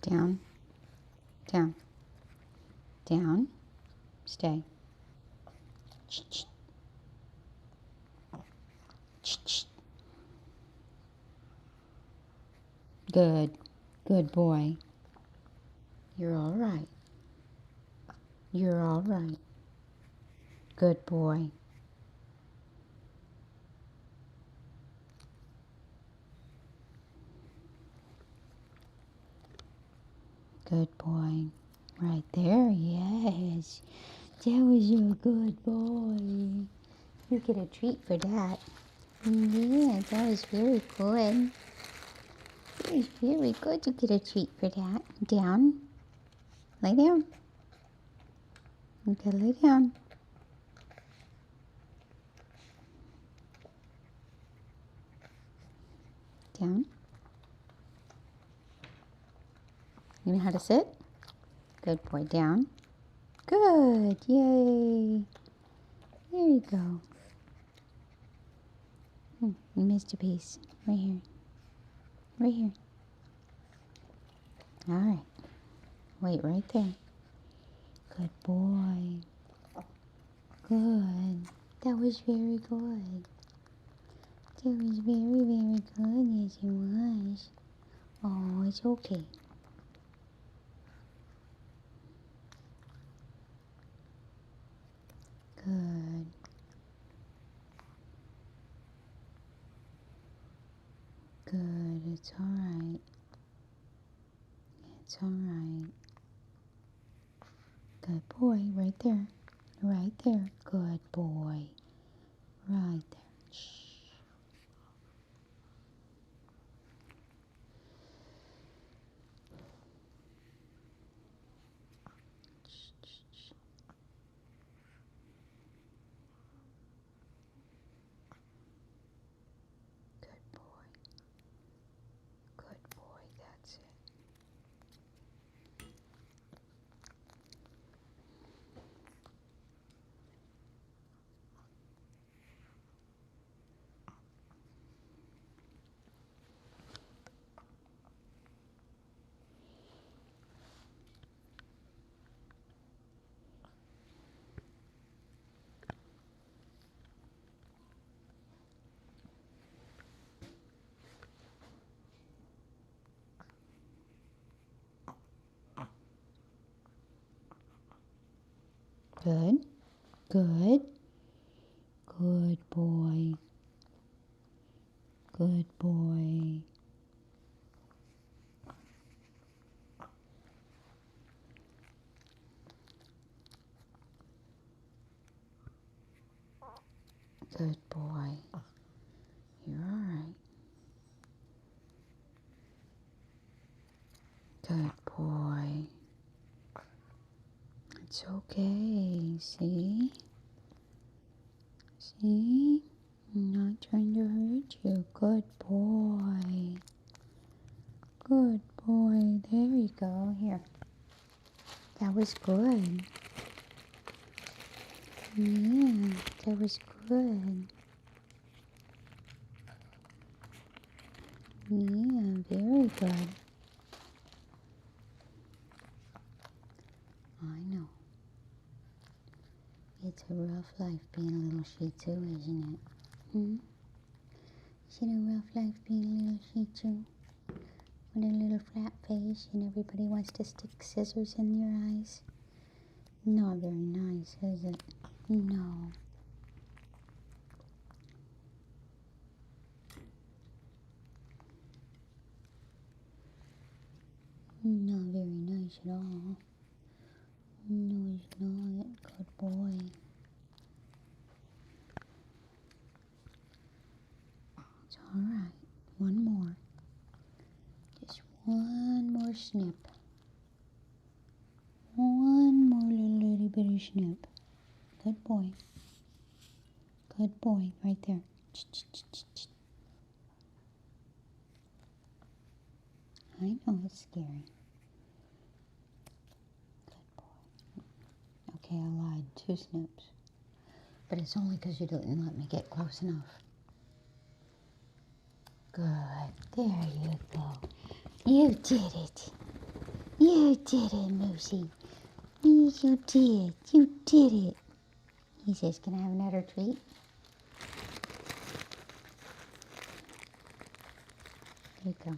Down. Down. Down. Stay. Ch-ch. Ch-ch. Good. Good boy. You're all right. You're all right. Good boy. Good boy. Right there, yes. That was a good boy. You get a treat for that. Yeah, that was very good. It was very good to get a treat for that. Down. Lay down. Okay, lay down. Down. You know how to sit? Good boy. Down. Good. Yay. There you go. You missed a piece. Right here. Right here. All right. Wait right there. Good boy. Good. That was very good. That was very, very good. Yes, it was. Oh, it's okay. Good. Good. It's all right. It's all right. Good boy. Right there. Right there. Good boy. Right there. Shh. Good boy. Good boy. That's it. Good. Good. Good boy. Good boy. Good boy. You're all right. Good boy. It's okay. See? See? I'm not trying to hurt you. Good boy. Good boy. There you go. Here. That was good. Yeah, that was good. Yeah, very good. I know. It's a rough life being a little Shih Tzu, isn't it? Hmm? Is it a rough life being a little Shih Tzu? With a little flat face and everybody wants to stick scissors in your eyes? Not very nice, is it? No. Not very nice at all. No, it's not. Good boy. It's all right. One more. Just one more snip. One more little bitty snip. Good boy. Good boy. Right there. I know it's scary. Good boy. Okay, I lied. 2 snips. But it's only because you didn't let me get close enough. Good. There you go. You did it. You did it, Moosey. Yes, you did. You did it. He says, can I have another treat? There you go.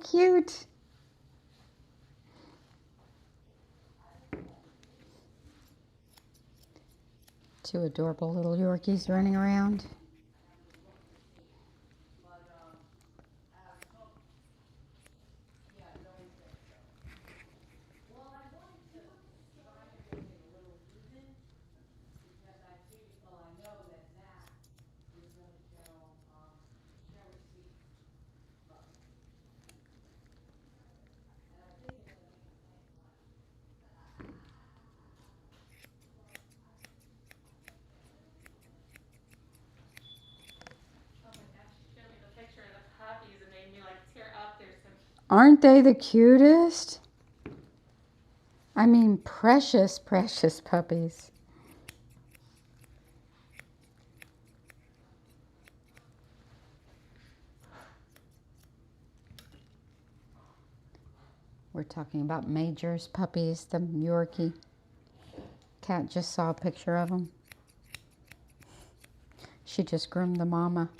cute. Two adorable little Yorkies running around. Aren't they the cutest? I mean, precious, precious puppies. We're talking about Major's puppies, the Yorkie. Kat just saw a picture of them. She just groomed the mama.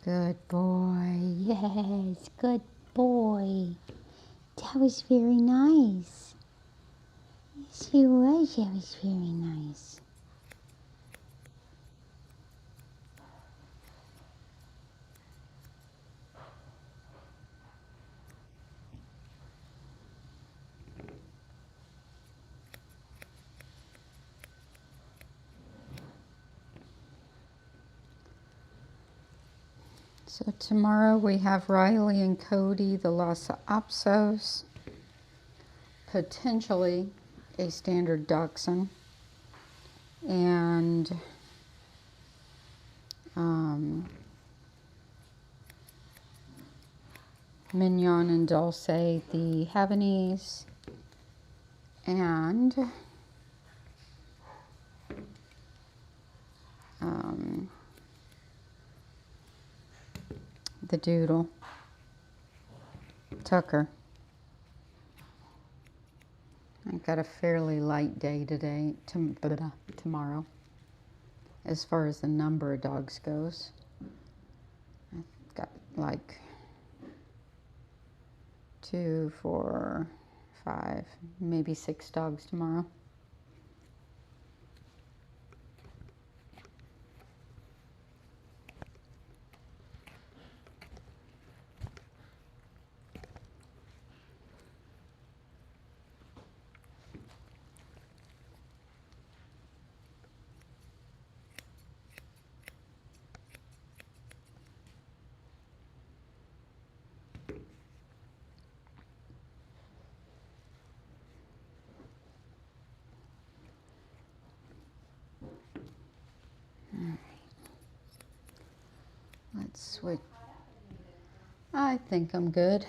Good boy. Yes, good boy. That was very nice. Yes, it was. That was very nice. So tomorrow we have Riley and Cody, the Lhasa Apsos, potentially a standard dachshund, and Mignon and Dulce, the Havanese, and the Doodle, Tucker. I've got a fairly light day today, tomorrow, as far as the number of dogs goes. I've got like 2, 4, 5, maybe 6 dogs tomorrow. Let's switch. I think I'm good.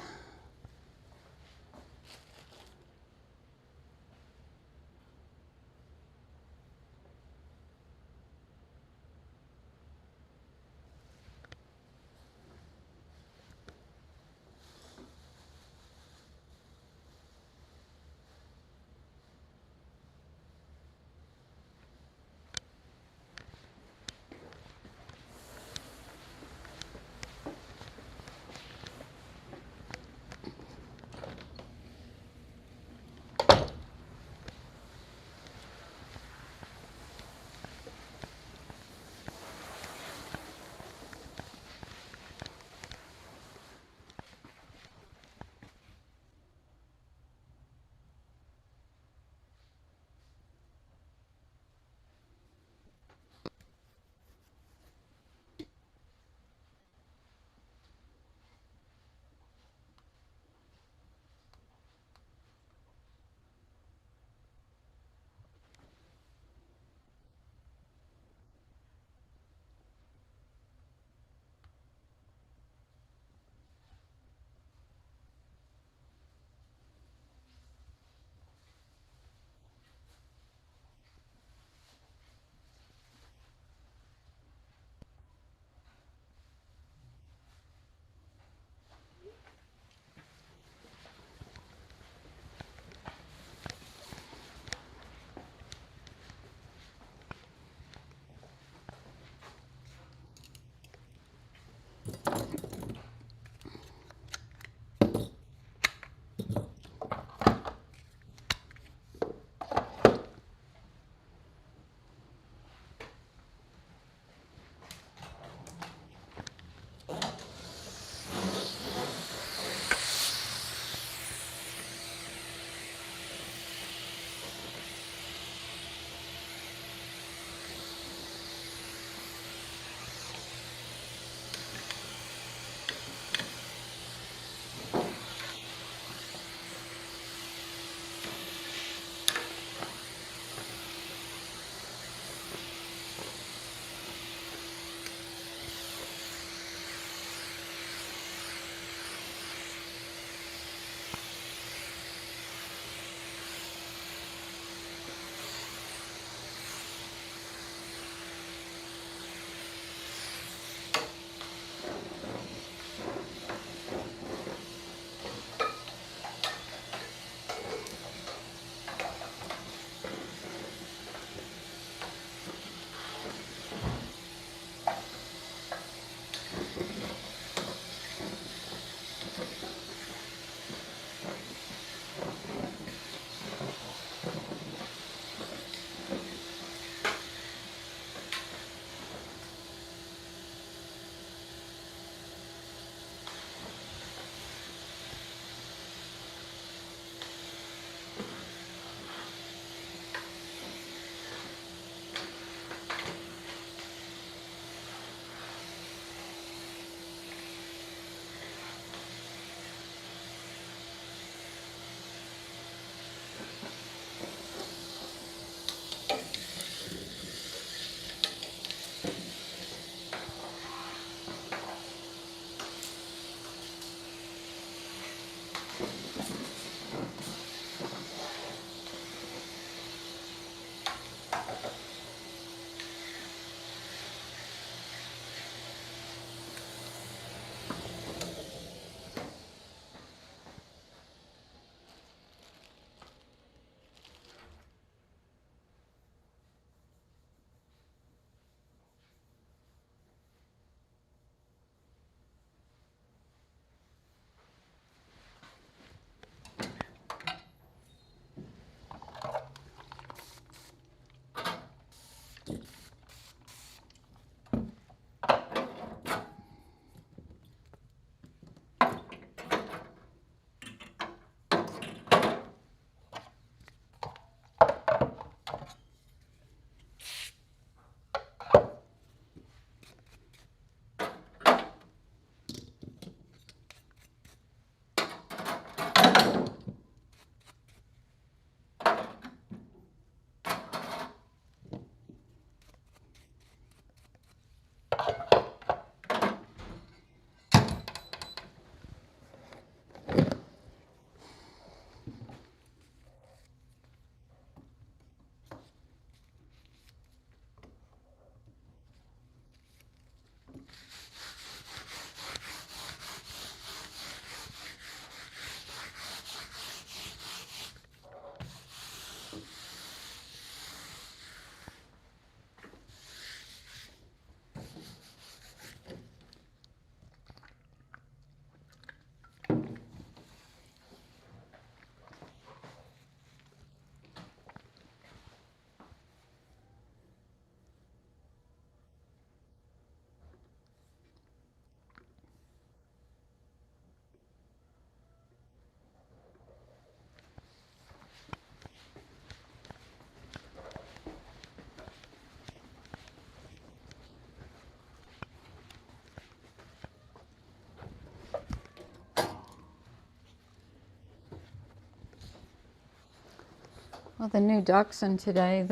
Well, the new dachshund today,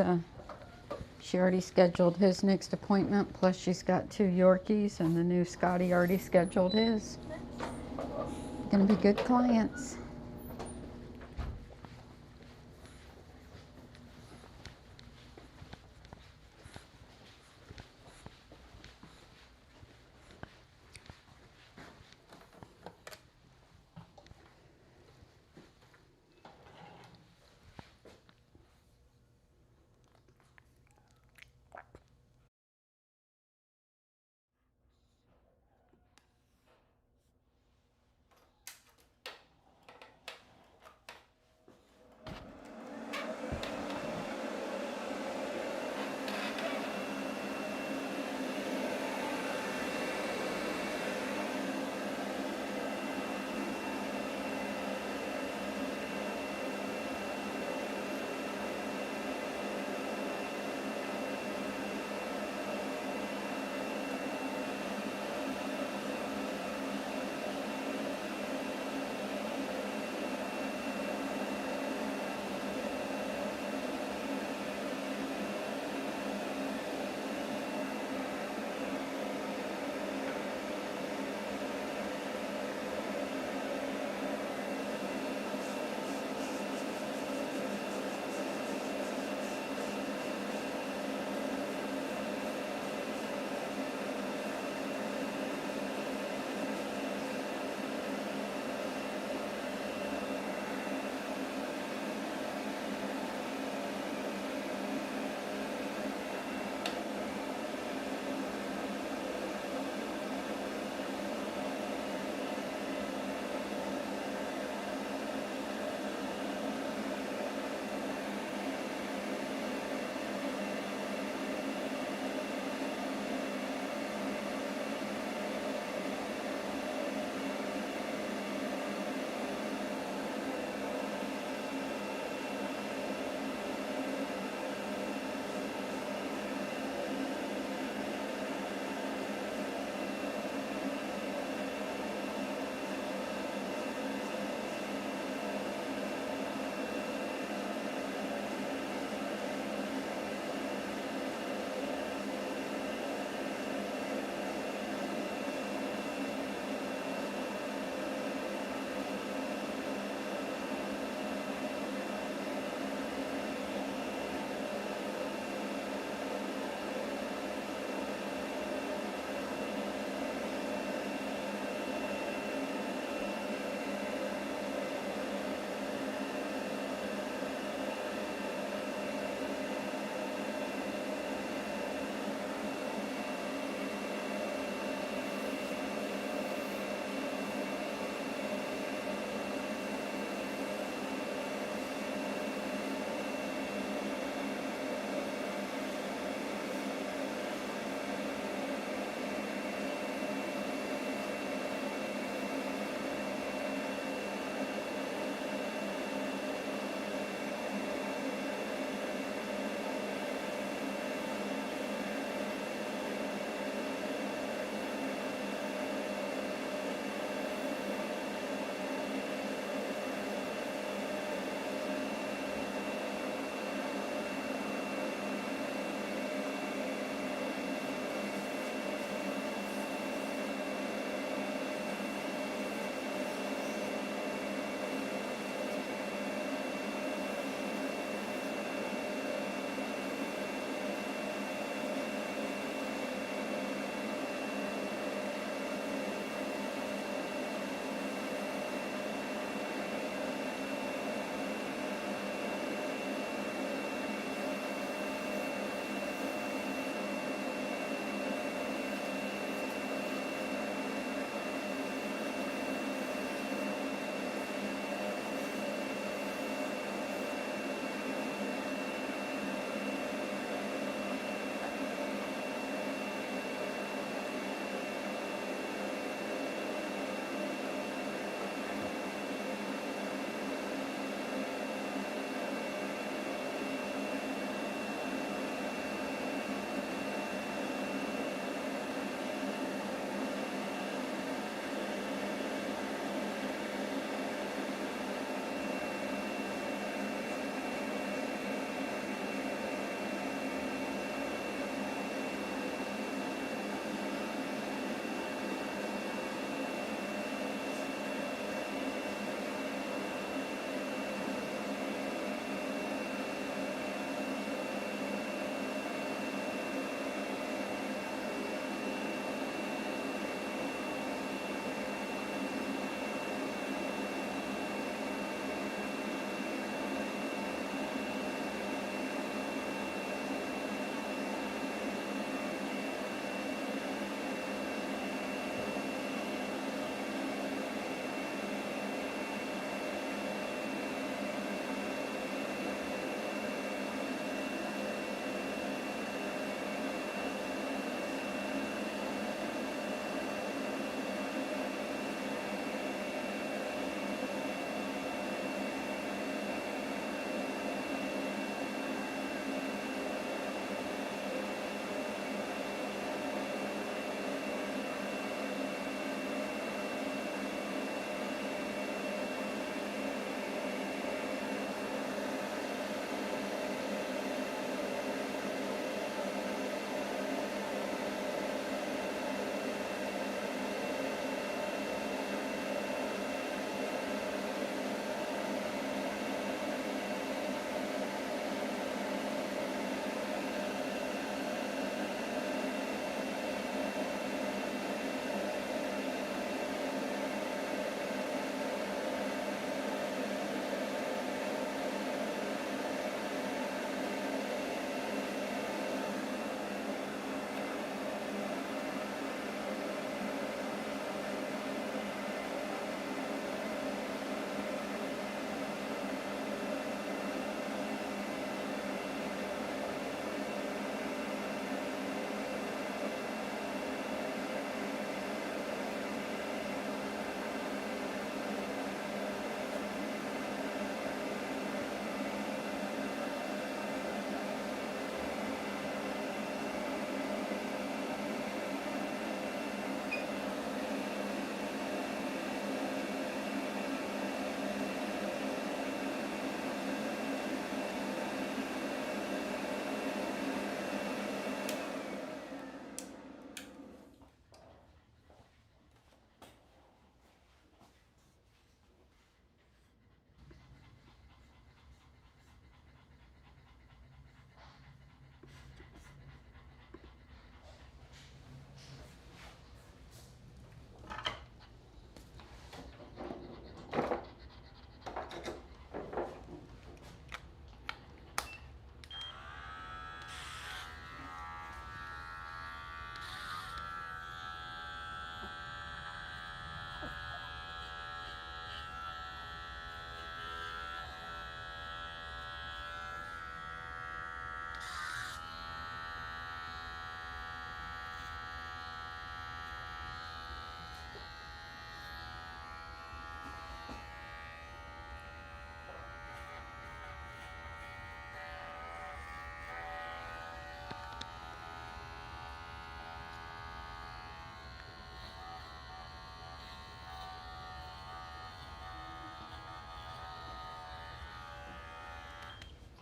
she already scheduled his next appointment, plus she's got 2 Yorkies, and the new Scotty already scheduled his. Gonna be good clients.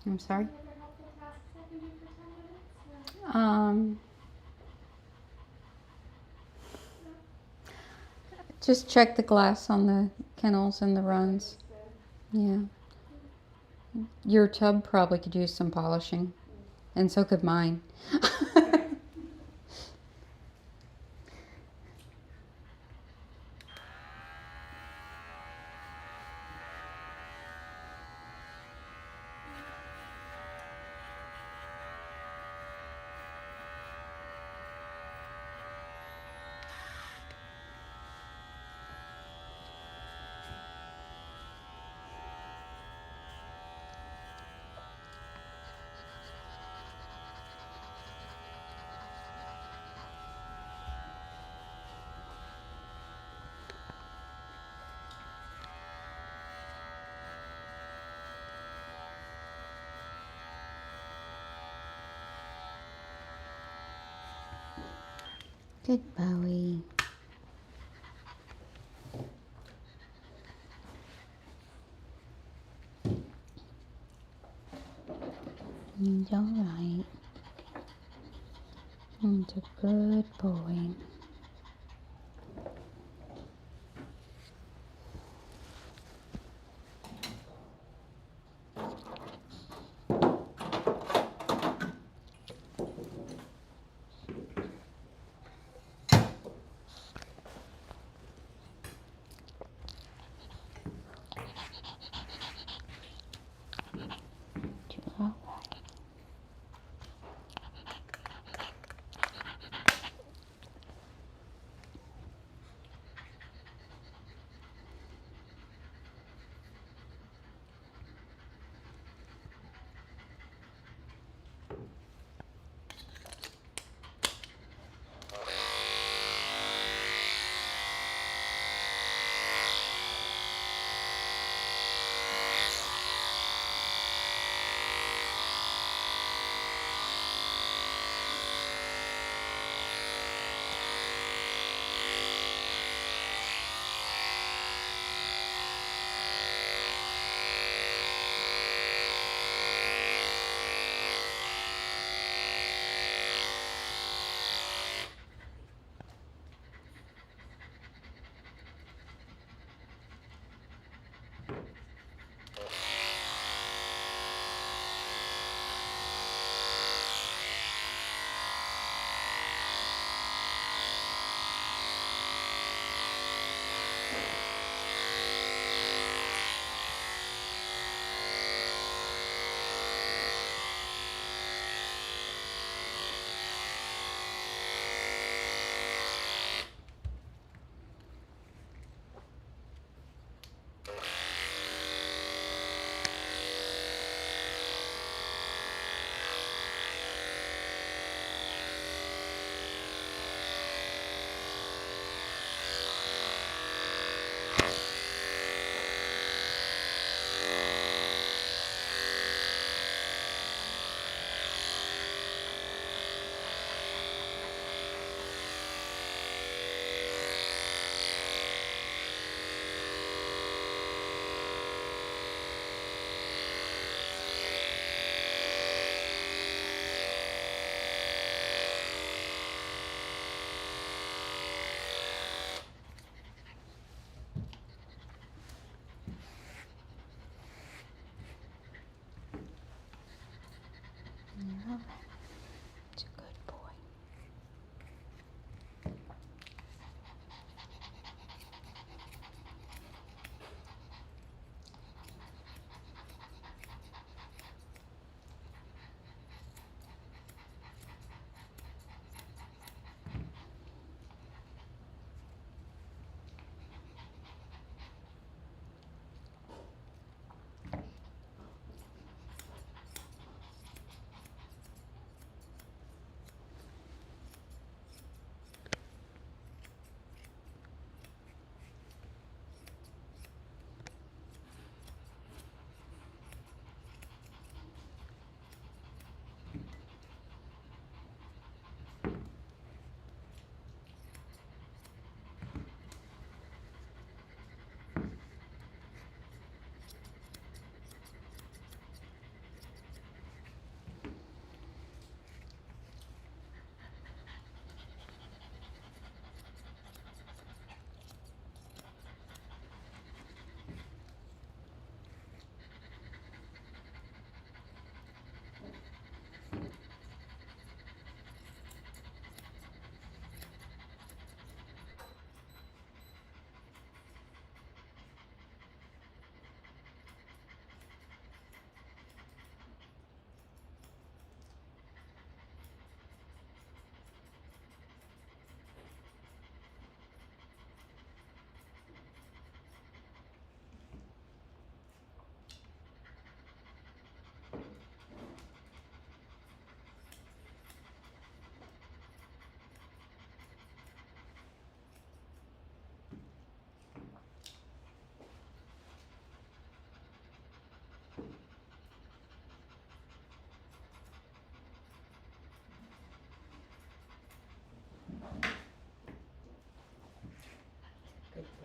I'm sorry? Any other helpful tasks I can do for 10 minutes? Just check the glass on the kennels and the runs. Yeah. Your tub probably could use some polishing, and so could mine. Good Bowie. He's all right. He's a good boy. You're all right.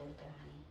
you go, honey.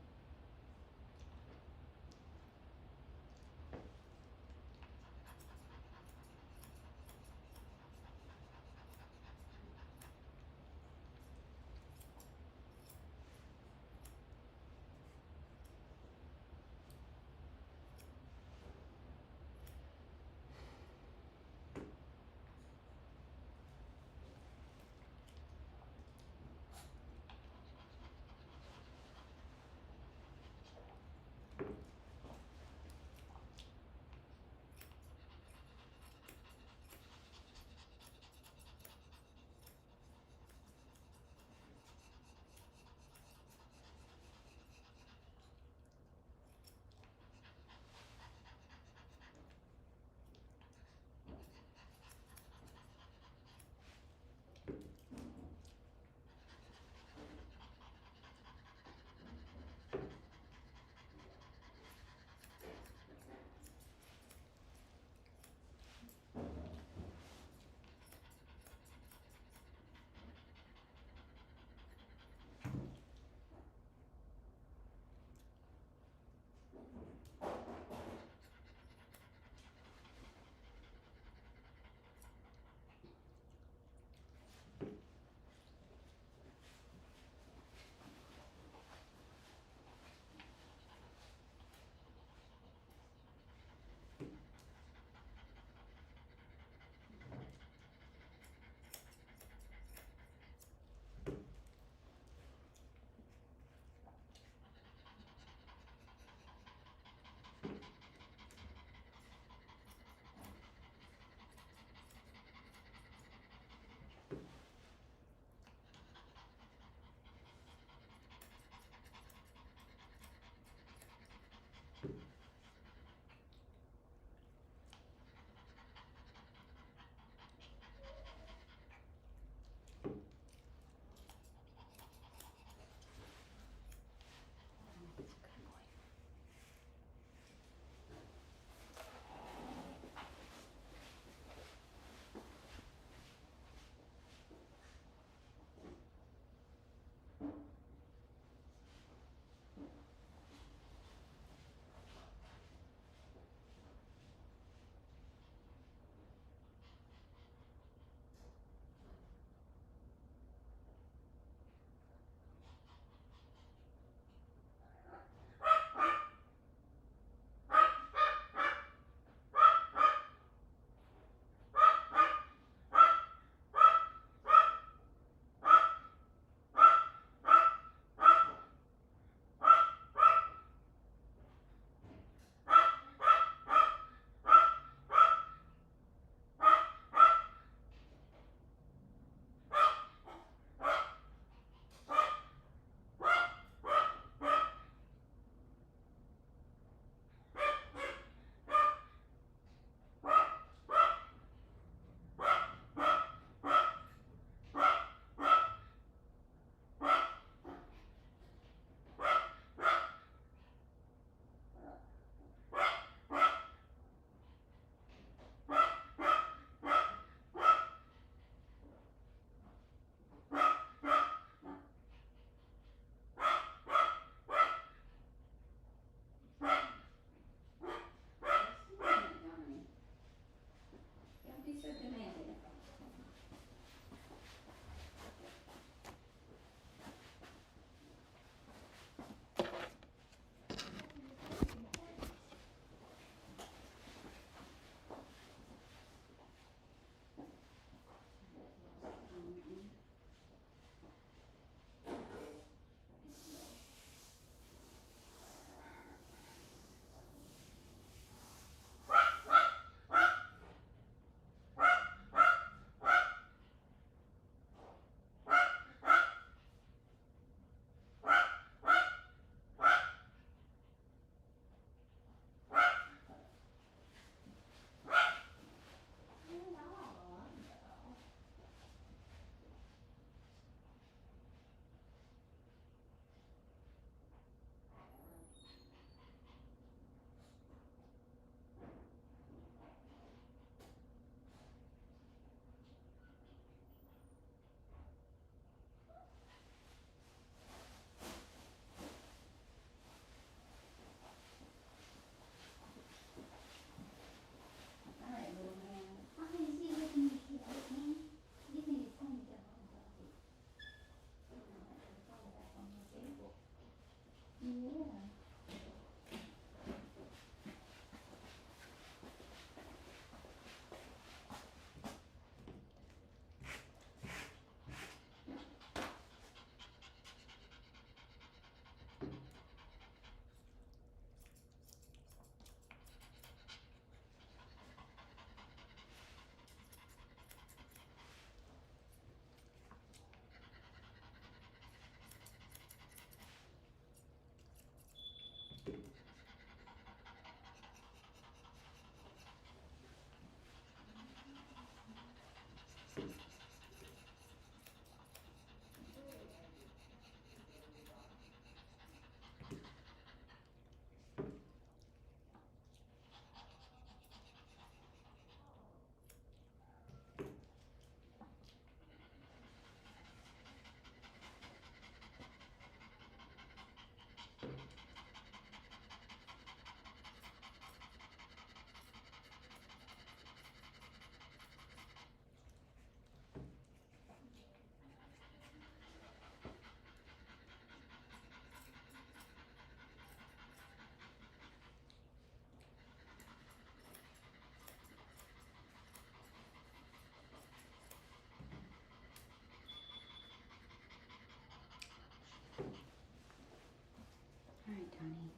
All right, Tony.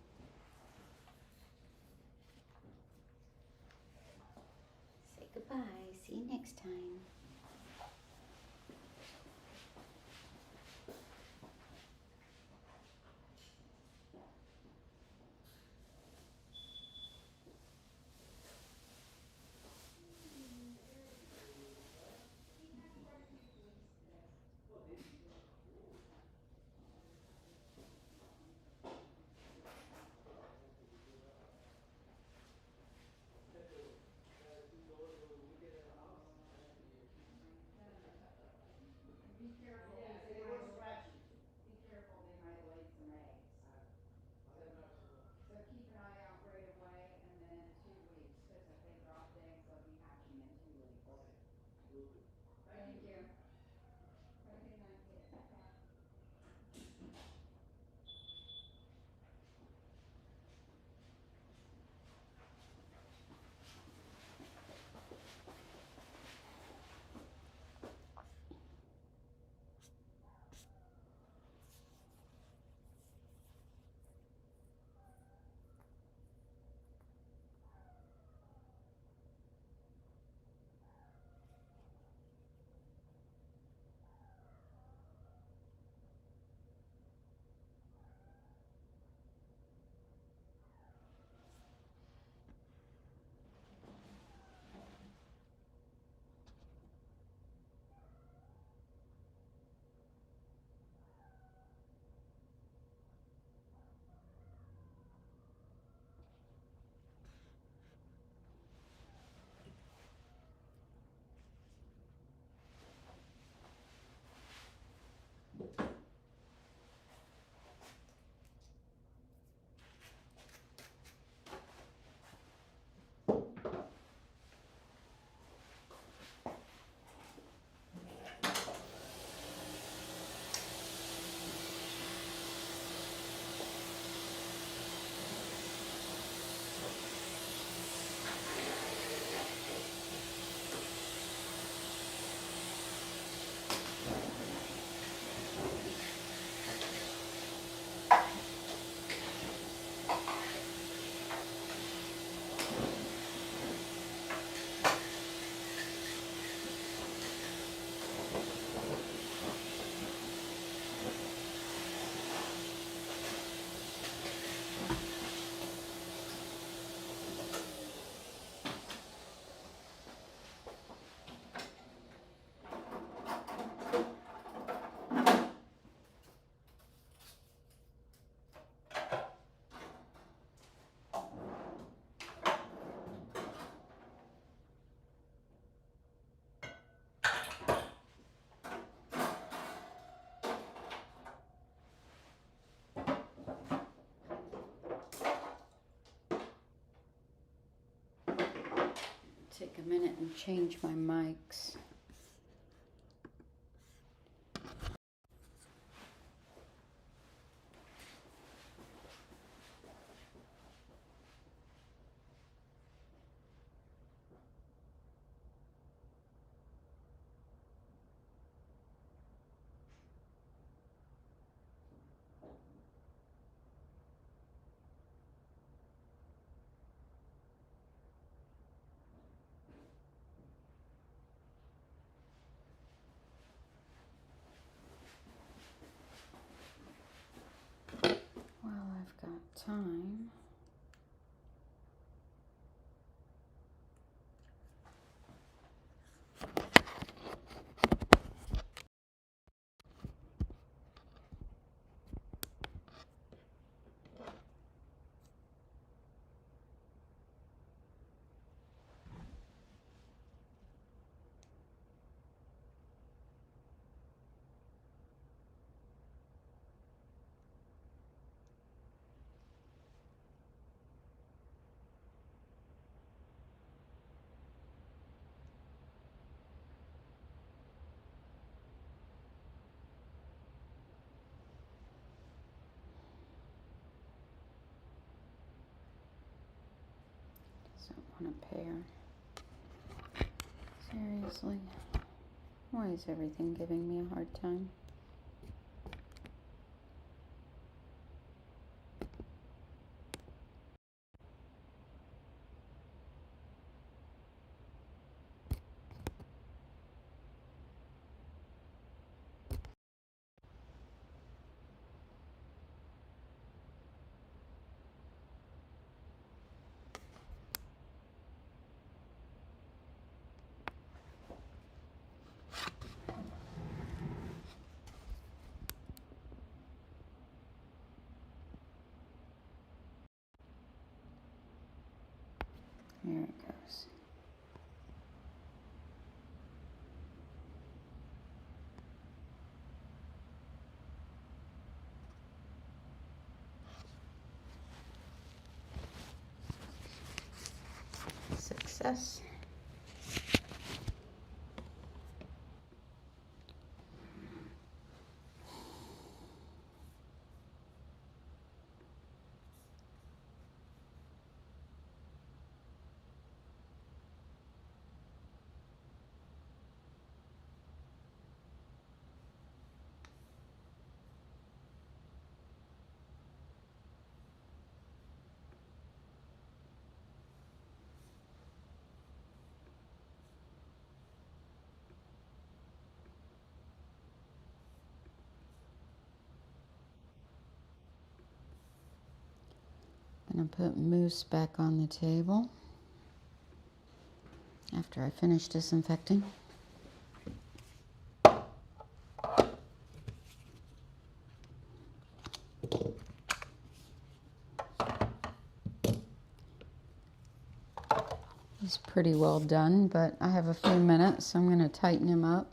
Say goodbye. See you next time. Take a minute and change my mics. want a pair. Seriously. Why is everything giving me a hard time? Here it goes. Success. I'm going to put Moose back on the table after I finish disinfecting. He's pretty well done, but I have a few minutes, so I'm going to tighten him up.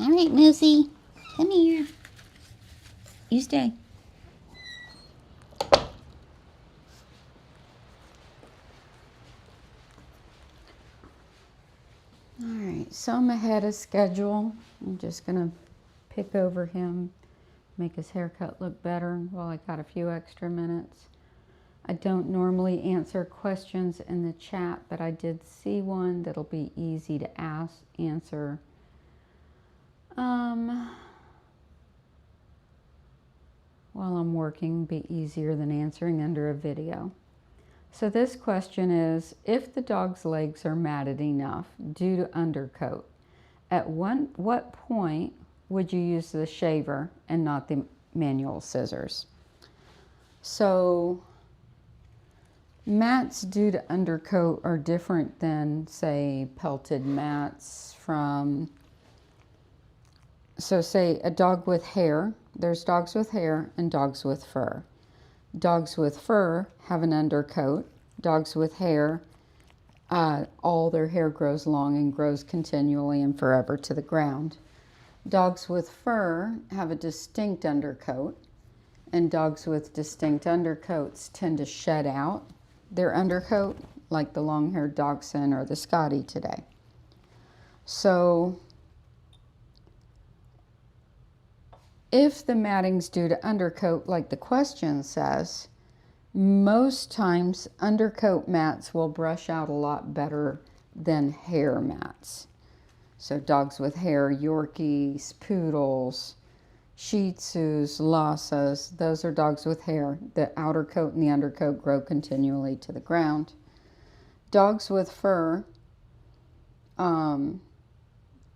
All right, Moosey, come here. You stay. All right, so I'm ahead of schedule. I'm just going to pick over him, make his haircut look better while I got a few extra minutes. I don't normally answer questions in the chat, but I did see one that'll be easy to answer. While I'm working, be easier than answering under a video. So this question is, if the dog's legs are matted enough due to undercoat, at what point would you use the shaver and not the manual scissors? So mats due to undercoat are different than, say, pelted mats from, so say a dog with hair. There's dogs with hair and dogs with fur. Dogs with fur have an undercoat. Dogs with hair, all their hair grows long and grows continually and forever to the ground. Dogs with fur have a distinct undercoat, and dogs with distinct undercoats tend to shed out their undercoat, like the long-haired dachshund or the Scotty today. So if the matting's due to undercoat, like the question says, most times undercoat mats will brush out a lot better than hair mats. So dogs with hair, Yorkies, poodles, Shih Tzus, Lhasas, those are dogs with hair. The outer coat and the undercoat grow continually to the ground. Dogs with fur,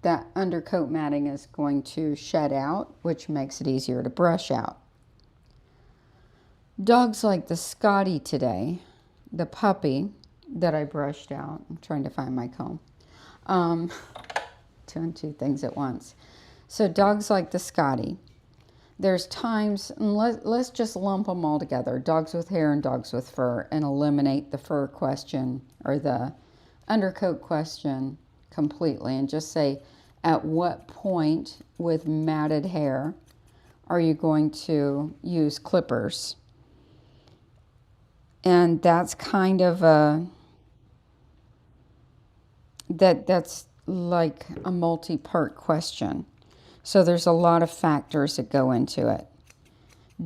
that undercoat matting is going to shed out, which makes it easier to brush out. Dogs like the Scotty today, the puppy that I brushed out. I'm trying to find my comb. Doing two things at once. So dogs like the Scotty, there's times, and let's just lump them all together, dogs with hair and dogs with fur, and eliminate the fur question or the undercoat question completely, and just say, at what point with matted hair are you going to use clippers? And that's kind of that's like a multi-part question. So there's a lot of factors that go into it.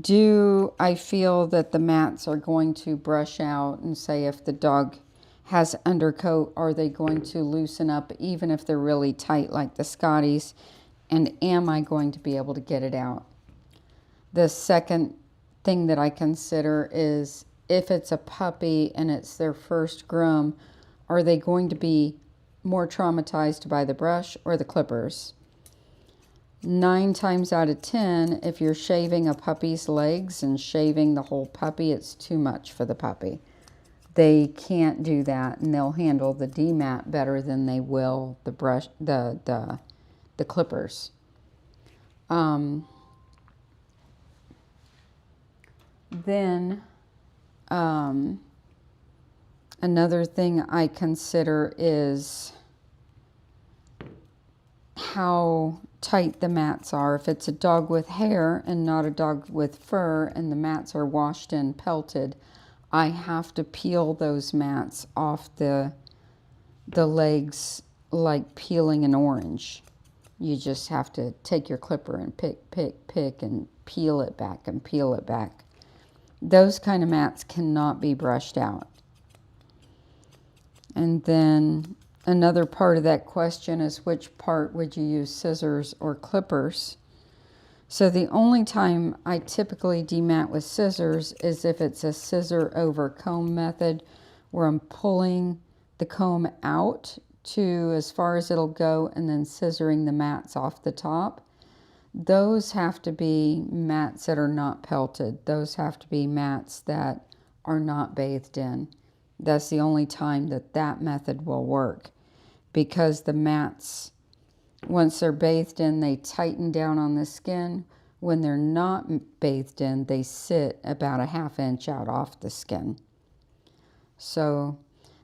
Do I feel that the mats are going to brush out, and say if the dog has undercoat, are they going to loosen up even if they're really tight like the Scotties? And am I going to be able to get it out? The second thing that I consider is if it's a puppy and it's their first groom, are they going to be more traumatized by the brush or the clippers? 9 times out of 10, if you're shaving a puppy's legs and shaving the whole puppy, it's too much for the puppy. They can't do that, and they'll handle the demat better than they will the brush, the clippers. Then another thing I consider is how tight the mats are. If it's a dog with hair and not a dog with fur, and the mats are washed and pelted, I have to peel those mats off the legs like peeling an orange. You just have to take your clipper and pick and peel it back and peel it back. Those kind of mats cannot be brushed out. And then another part of that question is, which part would you use, scissors or clippers? So the only time I typically demat with scissors is if it's a scissor over comb method, where I'm pulling the comb out to as far as it'll go and then scissoring the mats off the top. Those have to be mats that are not pelted. Those have to be mats that are not bathed in. That's the only time that that method will work, because the mats, once they're bathed in, they tighten down on the skin. When they're not bathed in, they sit about a ½ inch out off the skin. So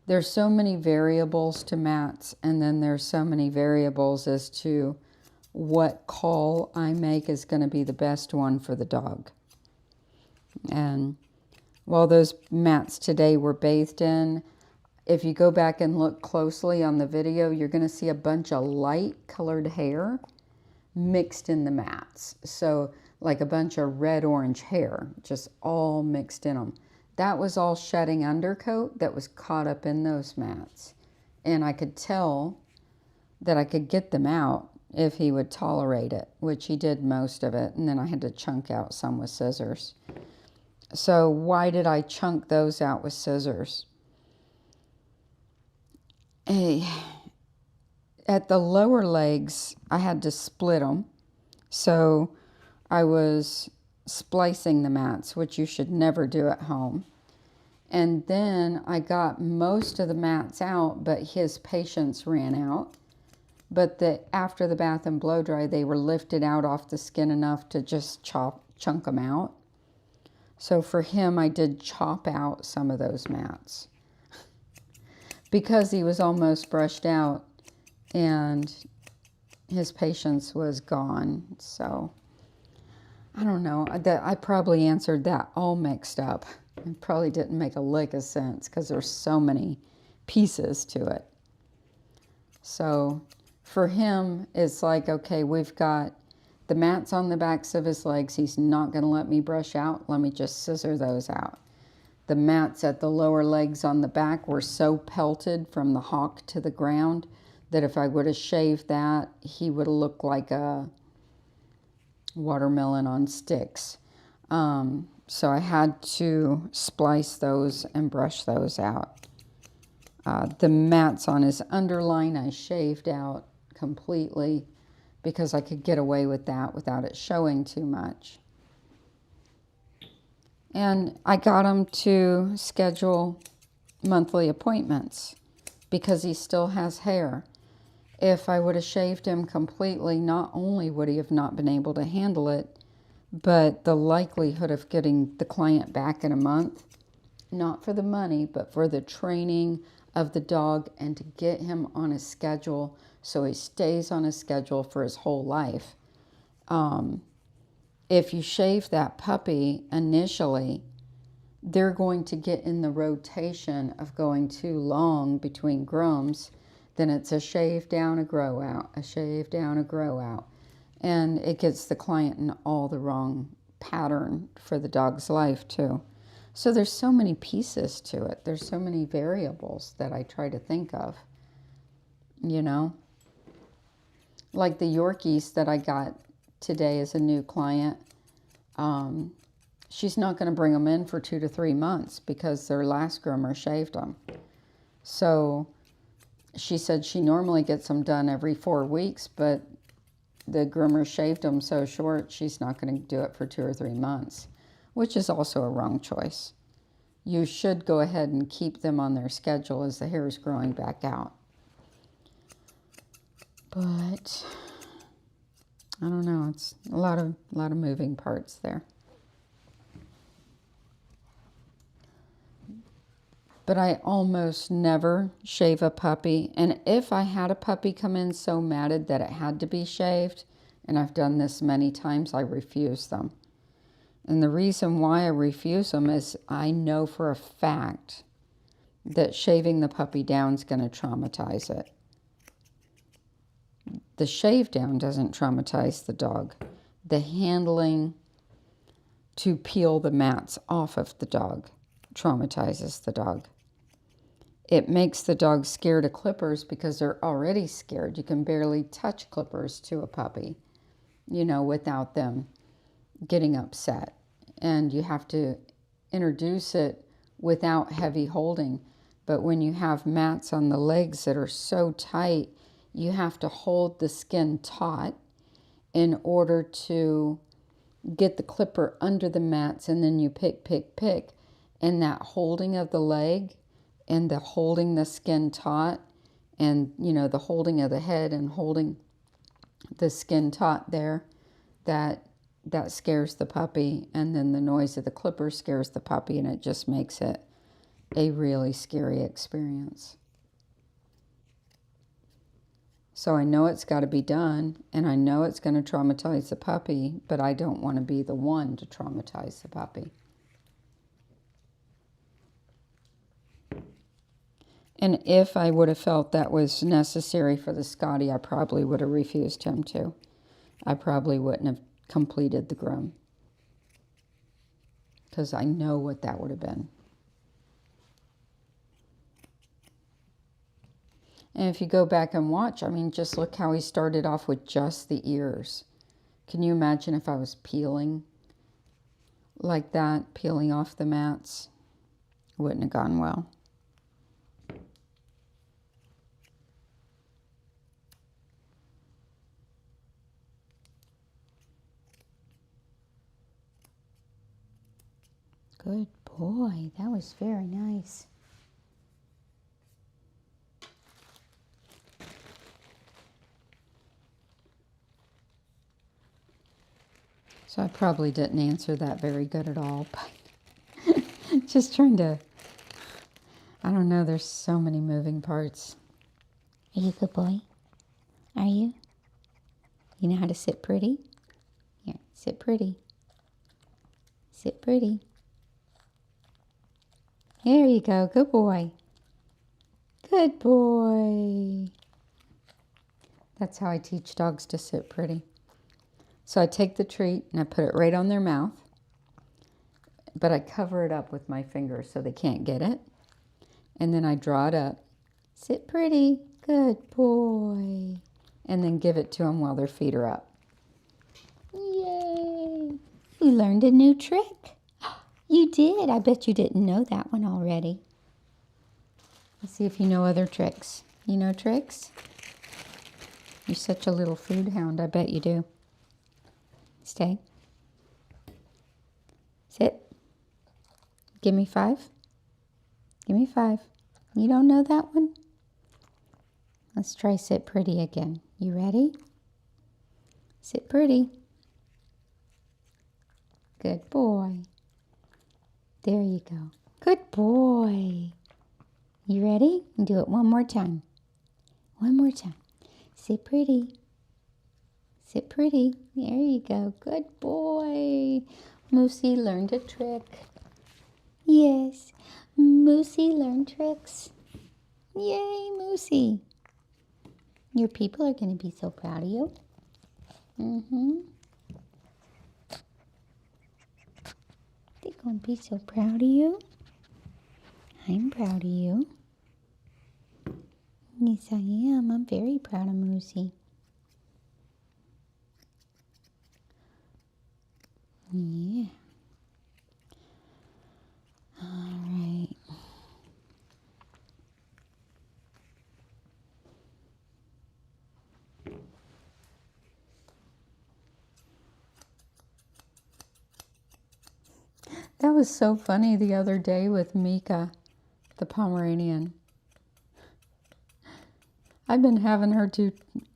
there's so many variables to mats, and then there's so many variables as to what call I make is going to be the best one for the dog. And while those mats today were bathed in, if you go back and look closely on the video, you're going to see a bunch of light colored hair mixed in the mats. So like a bunch of red-orange hair, just all mixed in them. That was all shedding undercoat that was caught up in those mats. And I could tell that I could get them out if he would tolerate it, which he did most of it. And then I had to chunk out some with scissors. So why did I chunk those out with scissors? At the lower legs, I had to split them. So I was splicing the mats, which you should never do at home. And then I got most of the mats out, but his patience ran out. But after the bath and blow dry, they were lifted out off the skin enough to just chunk them out. So for him, I did chop out some of those mats because he was almost brushed out and his patience was gone. So I don't know, I probably answered that all mixed up. It probably didn't make a lick of sense because there's so many pieces to it. So for him, it's like, okay, we've got the mats on the backs of his legs. He's not going to let me brush out. Let me just scissor those out. The mats at the lower legs on the back were so pelted from the hock to the ground that if I would have shaved that, he would have looked like a watermelon on sticks. So I had to splice those and brush those out. The mats on his underline I shaved out completely because I could get away with that without it showing too much. And I got him to schedule monthly appointments because he still has hair. If I would have shaved him completely, not only would he have not been able to handle it, but the likelihood of getting the client back in a month, not for the money, but for the training of the dog and to get him on a schedule so he stays on a schedule for his whole life. If you shave that puppy initially, they're going to get in the rotation of going too long between grooms. Then it's a shave down, a grow out, a shave down, a grow out. And it gets the client in all the wrong pattern for the dog's life too. So there's so many pieces to it. There's so many variables that I try to think of, you know. Like the Yorkies that I got today as a new client, she's not going to bring them in for 2 to 3 months because their last groomer shaved them. So she said she normally gets them done every 4 weeks, but the groomer shaved them so short, she's not going to do it for 2 or 3 months, which is also a wrong choice. You should go ahead and keep them on their schedule as the hair is growing back out. But I don't know, it's a lot of moving parts there. But I almost never shave a puppy. And if I had a puppy come in so matted that it had to be shaved, and I've done this many times, I refuse them. And the reason why I refuse them is I know for a fact that shaving the puppy down is going to traumatize it. The shave down doesn't traumatize the dog. The handling to peel the mats off of the dog traumatizes the dog. It makes the dog scared of clippers because they're already scared. You can barely touch clippers to a puppy, you know, without them getting upset. And you have to introduce it without heavy holding. But when you have mats on the legs that are so tight, you have to hold the skin taut in order to get the clipper under the mats, and then you pick. And that holding of the leg and the holding the skin taut and, you know, the holding of the head and holding the skin taut there, that scares the puppy. And then the noise of the clipper scares the puppy, and it just makes it a really scary experience. So I know it's got to be done, and I know it's going to traumatize the puppy, but I don't want to be the one to traumatize the puppy. And if I would have felt that was necessary for the Scotty, I probably would have refused him too. I probably wouldn't have completed the groom, because I know what that would have been. And if you go back and watch, I mean, just look how he started off with just the ears. Can you imagine if I was peeling like that, peeling off the mats? It wouldn't have gone well. Good boy. That was very nice. So I probably didn't answer that very good at all, but just trying to, I don't know, there's so many moving parts. Are you a good boy? Are you? You know how to sit pretty? Here, sit pretty. Sit pretty. There you go. Good boy. Good boy. That's how I teach dogs to sit pretty. So I take the treat and I put it right on their mouth, but I cover it up with my fingers so they can't get it. And then I draw it up. Sit pretty. Good boy. And then give it to them while their feet are up. Yay. You learned a new trick. You did. I bet you didn't know that one already. Let's see if you know other tricks. You know tricks? You're such a little food hound, I bet you do. Stay. Sit. Give me 5. Give me 5. You don't know that one? Let's try sit pretty again. You ready? Sit pretty. Good boy. There you go. Good boy. You ready? Do it one more time. One more time. Sit pretty. Sit pretty. There you go. Good boy. Moosey learned a trick. Yes. Moosey learned tricks. Yay, Moosey. Your people are going to be so proud of you. They're going to be so proud of you. I'm proud of you. Yes, I am. I'm very proud of Moosey. Yeah. All right. That was so funny the other day with Mika, the Pomeranian. I've been having her do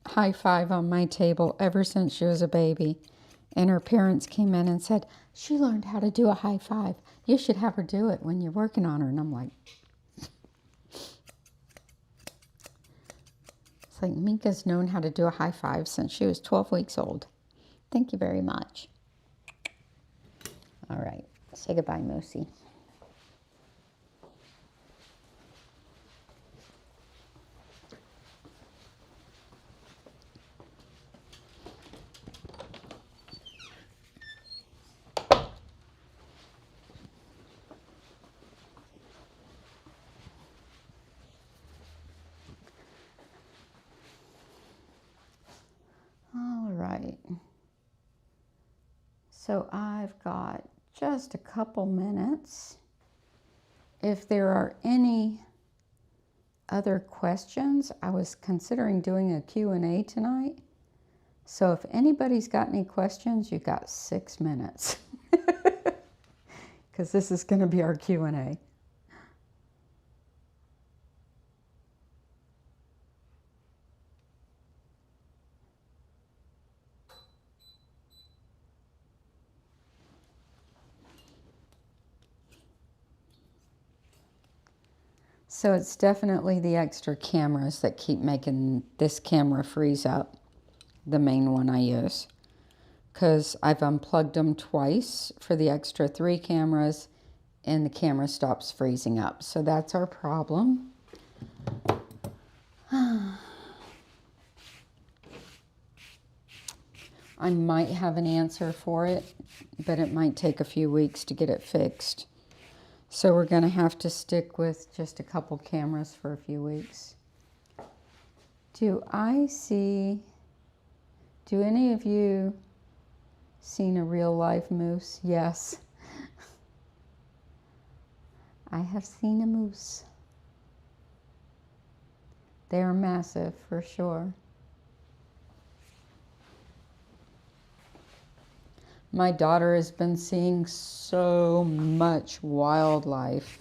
high five on my table ever since she was a baby. And her parents came in and said, she learned how to do a high five. You should have her do it when you're working on her. And I'm like, it's like Mika's known how to do a high five since she was 12 weeks old. Thank you very much. All right. Say goodbye, Moosey. All right. So I've got just a couple minutes. If there are any other questions, I was considering doing a Q&A tonight. So if anybody's got any questions, you got 6 minutes. Because this is going to be our Q&A. So it's definitely the extra cameras that keep making this camera freeze up, the main one I use. Because I've unplugged them twice for the extra 3 cameras and the camera stops freezing up. So that's our problem. I might have an answer for it, but it might take a few weeks to get it fixed. So we're going to have to stick with just a couple cameras for a few weeks. Do any of you seen a real life moose? Yes. I have seen a moose. They are massive for sure. My daughter has been seeing so much wildlife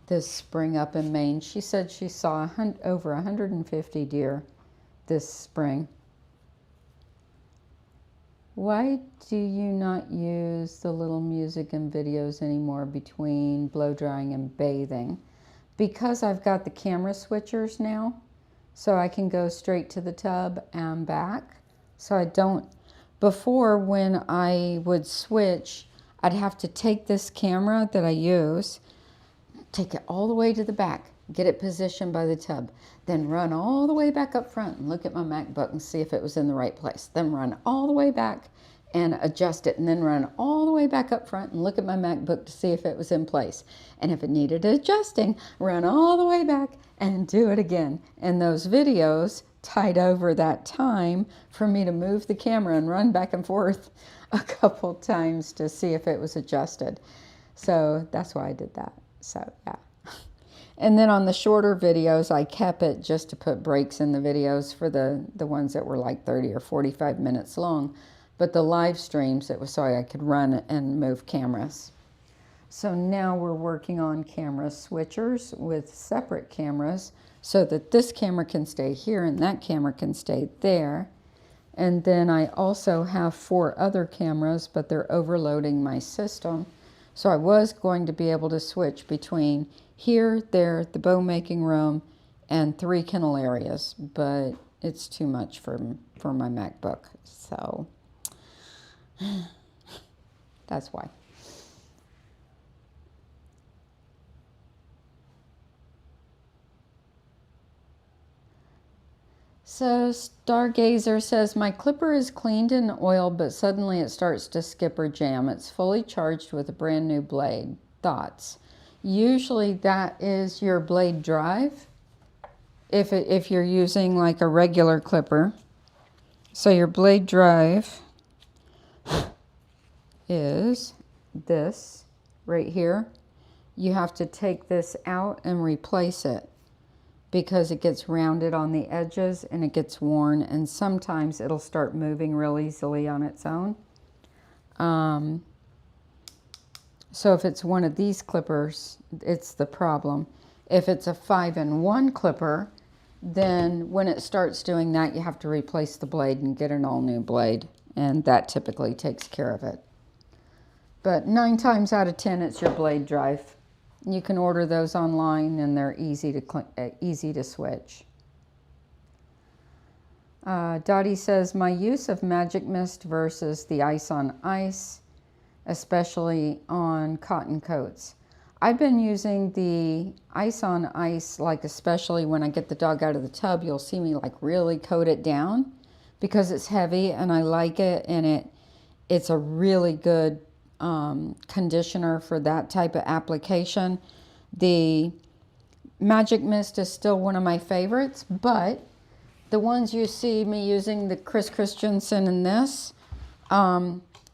this spring up in Maine. She said she saw over 150 deer this spring. Why do you not use the little music and videos anymore between blow drying and bathing? Because I've got the camera switchers now, so I can go straight to the tub and back. So I don't, before when I would switch, I'd have to take this camera that I use, take it all the way to the back, get it positioned by the tub, then run all the way back up front and look at my MacBook and see if it was in the right place. Then run all the way back and adjust it, and then run all the way back up front and look at my MacBook to see if it was in place. And if it needed adjusting, run all the way back and do it again. And those videos tied over that time for me to move the camera and run back and forth a couple times to see if it was adjusted. So that's why I did that. So yeah. And then on the shorter videos, I kept it just to put breaks in the videos for the ones that were like 30 or 45 minutes long. But the live streams, it was so I could run and move cameras. So now we're working on camera switchers with separate cameras so that this camera can stay here and that camera can stay there. And then I also have 4 other cameras, but they're overloading my system. So I was going to be able to switch between here, there, the bow making room, and 3 kennel areas, but it's too much for my MacBook. So that's why. So Stargazer says, my clipper is cleaned and oiled, but suddenly it starts to skip or jam. It's fully charged with a brand new blade. Thoughts? Usually that is your blade drive, if you're using like a regular clipper. So your blade drive is this right here. You have to take this out and replace it, because it gets rounded on the edges and it gets worn, and sometimes it'll start moving real easily on its own. So if it's one of these clippers, it's the problem. If it's a 5-in-1 clipper, then when it starts doing that, you have to replace the blade and get an all new blade, and that typically takes care of it. But 9 times out of 10, it's your blade drive. You can order those online, and they're easy to switch. Dottie says, my use of Magic Mist versus the Ice on Ice, especially on cotton coats. I've been using the Ice on Ice, like especially when I get the dog out of the tub, you'll see me like really coat it down because it's heavy and I like it, and it's a really good conditioner for that type of application. The Magic Mist is still one of my favorites, but the ones you see me using, the Chris Christensen and this,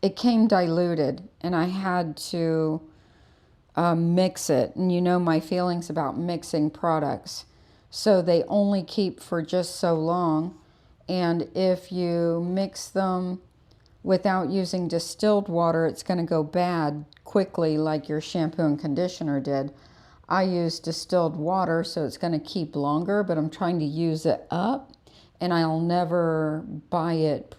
it came diluted and I had to mix it. And you know my feelings about mixing products. So they only keep for just so long. And if you mix them without using distilled water, it's going to go bad quickly like your shampoo and conditioner did. I use distilled water, so it's going to keep longer, but I'm trying to use it up, and I'll never buy it.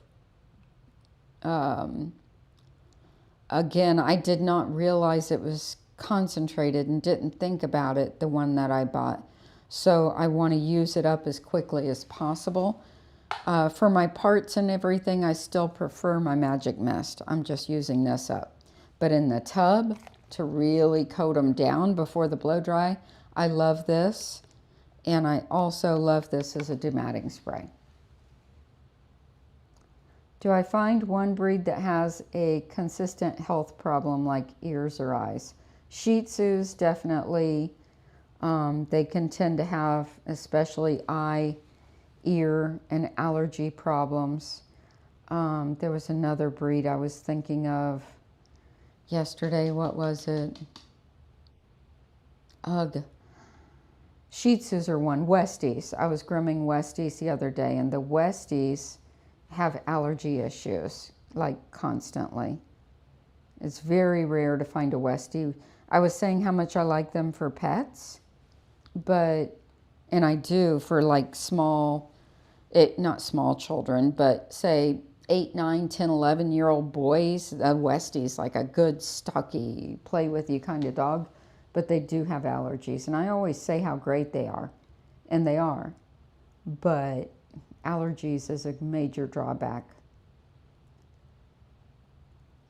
Again, I did not realize it was concentrated and didn't think about it, the one that I bought. So I want to use it up as quickly as possible. For my parts and everything, I still prefer my Magic Mist. I'm just using this up. But in the tub, to really coat them down before the blow dry, I love this. And I also love this as a dematting spray. Do I find one breed that has a consistent health problem like ears or eyes? Shih Tzus definitely, they can tend to have especially eye, ear, and allergy problems. There was another breed I was thinking of yesterday. What was it? Ugh. Shih Tzus are one. Westies. I was grooming Westies the other day, and the Westies have allergy issues, like constantly. It's very rare to find a Westie. I was saying how much I like them for pets, but, and I do for like small, not small children, but say 8, 9, 10, 11-year-old boys. A Westie's like a good, stocky, play with you kind of dog, but they do have allergies. And I always say how great they are, and they are, but allergies is a major drawback.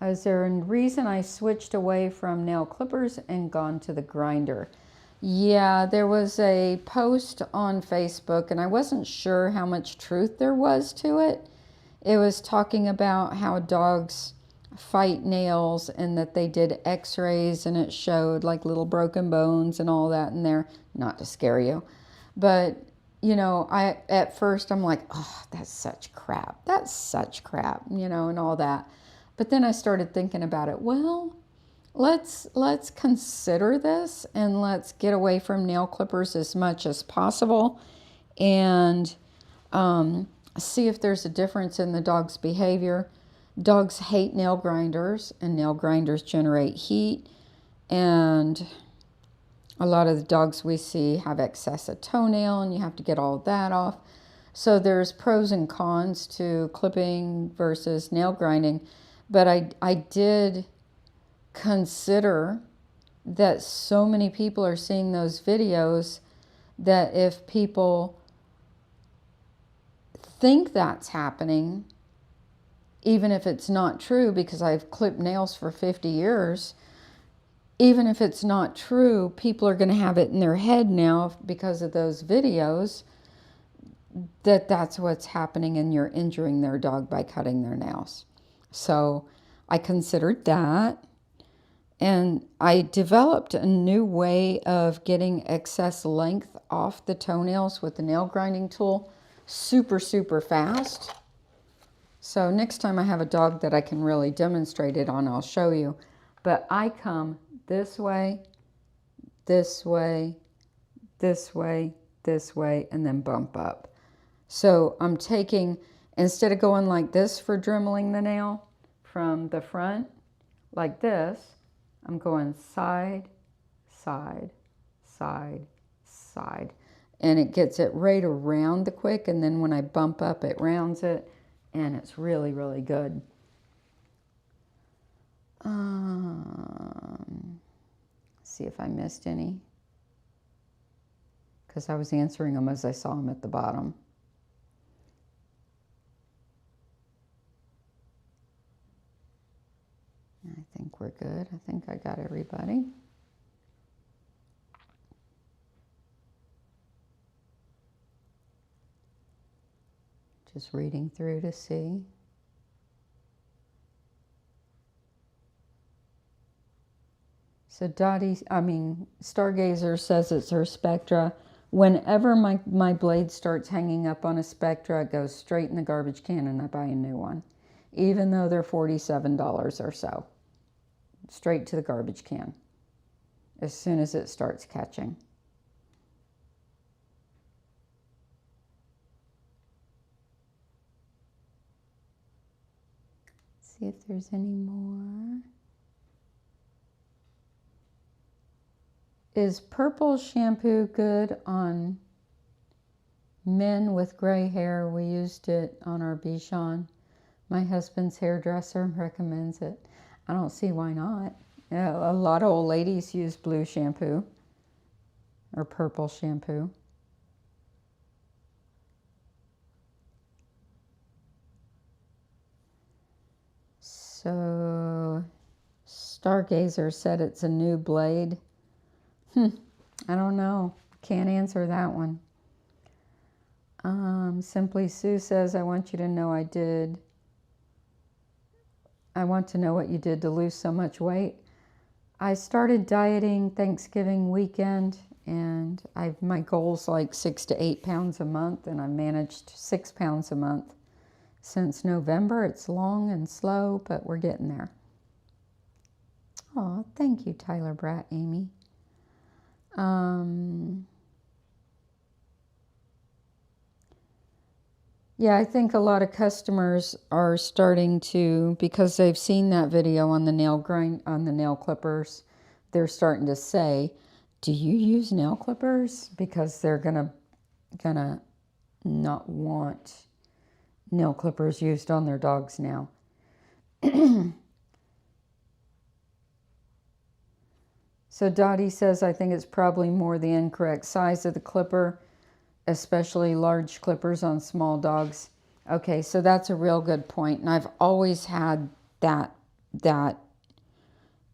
Is there a reason I switched away from nail clippers and gone to the grinder? Yeah, there was a post on Facebook, and I wasn't sure how much truth there was to it. It was talking about how dogs fight nails and that they did x-rays and it showed like little broken bones and all that in there. Not to scare you, but you know, at first I'm like, oh, that's such crap. That's such crap, you know, and all that. But then I started thinking about it. Well, let's consider this, and let's get away from nail clippers as much as possible, and see if there's a difference in the dog's behavior. Dogs hate nail grinders, and nail grinders generate heat, and a lot of the dogs we see have excessive toenail, and you have to get all of that off. So there's pros and cons to clipping versus nail grinding. But I did consider that so many people are seeing those videos that if people think that's happening, even if it's not true, because I've clipped nails for 50 years, even if it's not true, people are going to have it in their head now because of those videos that that's what's happening and you're injuring their dog by cutting their nails. So I considered that, and I developed a new way of getting excess length off the toenails with the nail grinding tool super, super fast. So next time I have a dog that I can really demonstrate it on, I'll show you. But I come this way, this way, this way, this way, and then bump up. So I'm taking, instead of going like this for dremeling the nail from the front, like this, I'm going side, side, side, side. And it gets it right around the quick, and then when I bump up, it rounds it, and it's really, really good. See if I missed any, because I was answering them as I saw them at the bottom. I think we're good. I think I got everybody. Just reading through to see. So Stargazer says it's her Spectra. Whenever my blade starts hanging up on a Spectra, it goes straight in the garbage can and I buy a new one. Even though they're $47 or so. Straight to the garbage can. As soon as it starts catching. See if there's any more. Is purple shampoo good on men with gray hair? We used it on our Bichon. My husband's hairdresser recommends it. I don't see why not. Yeah, a lot of old ladies use blue shampoo or purple shampoo. So Stargazer said it's a new blade. I don't know. Can't answer that one. Simply Sue says, I want you to know I want to know what you did to lose so much weight. I started dieting Thanksgiving weekend, and my goal's like 6 to 8 pounds a month, and I've managed 6 pounds a month since November. It's long and slow, but we're getting there. Oh, thank you, Tyler Bratt, Amy. Yeah, I think a lot of customers are starting to, because they've seen that video on the nail clippers, they're starting to say, do you use nail clippers? Because they're gonna not want nail clippers used on their dogs now. So Dottie says, I think it's probably more the incorrect size of the clipper, especially large clippers on small dogs. Okay, so that's a real good point. And I've always had that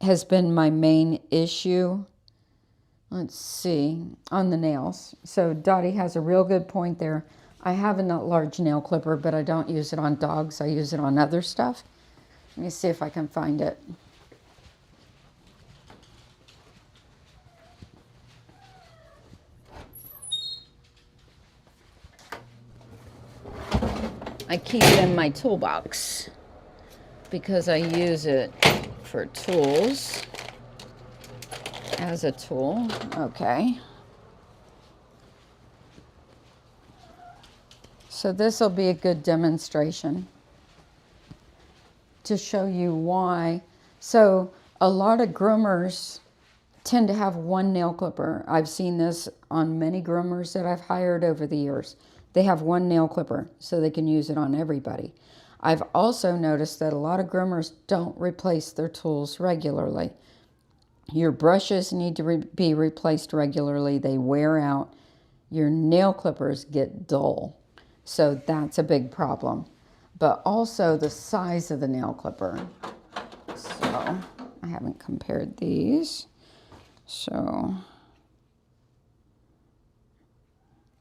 has been my main issue. Let's see, on the nails. So Dottie has a real good point there. I have a large nail clipper, but I don't use it on dogs. I use it on other stuff. Let me see if I can find it. I keep it in my toolbox because I use it for tools. as a tool. Okay. So this will be a good demonstration to show you why. So a lot of groomers tend to have one nail clipper. I've seen this on many groomers that I've hired over the years. They have one nail clipper so they can use it on everybody. I've also noticed that a lot of groomers don't replace their tools regularly. Your brushes need to be replaced regularly. They wear out. Your nail clippers get dull. So that's a big problem. But also the size of the nail clipper. So I haven't compared these. So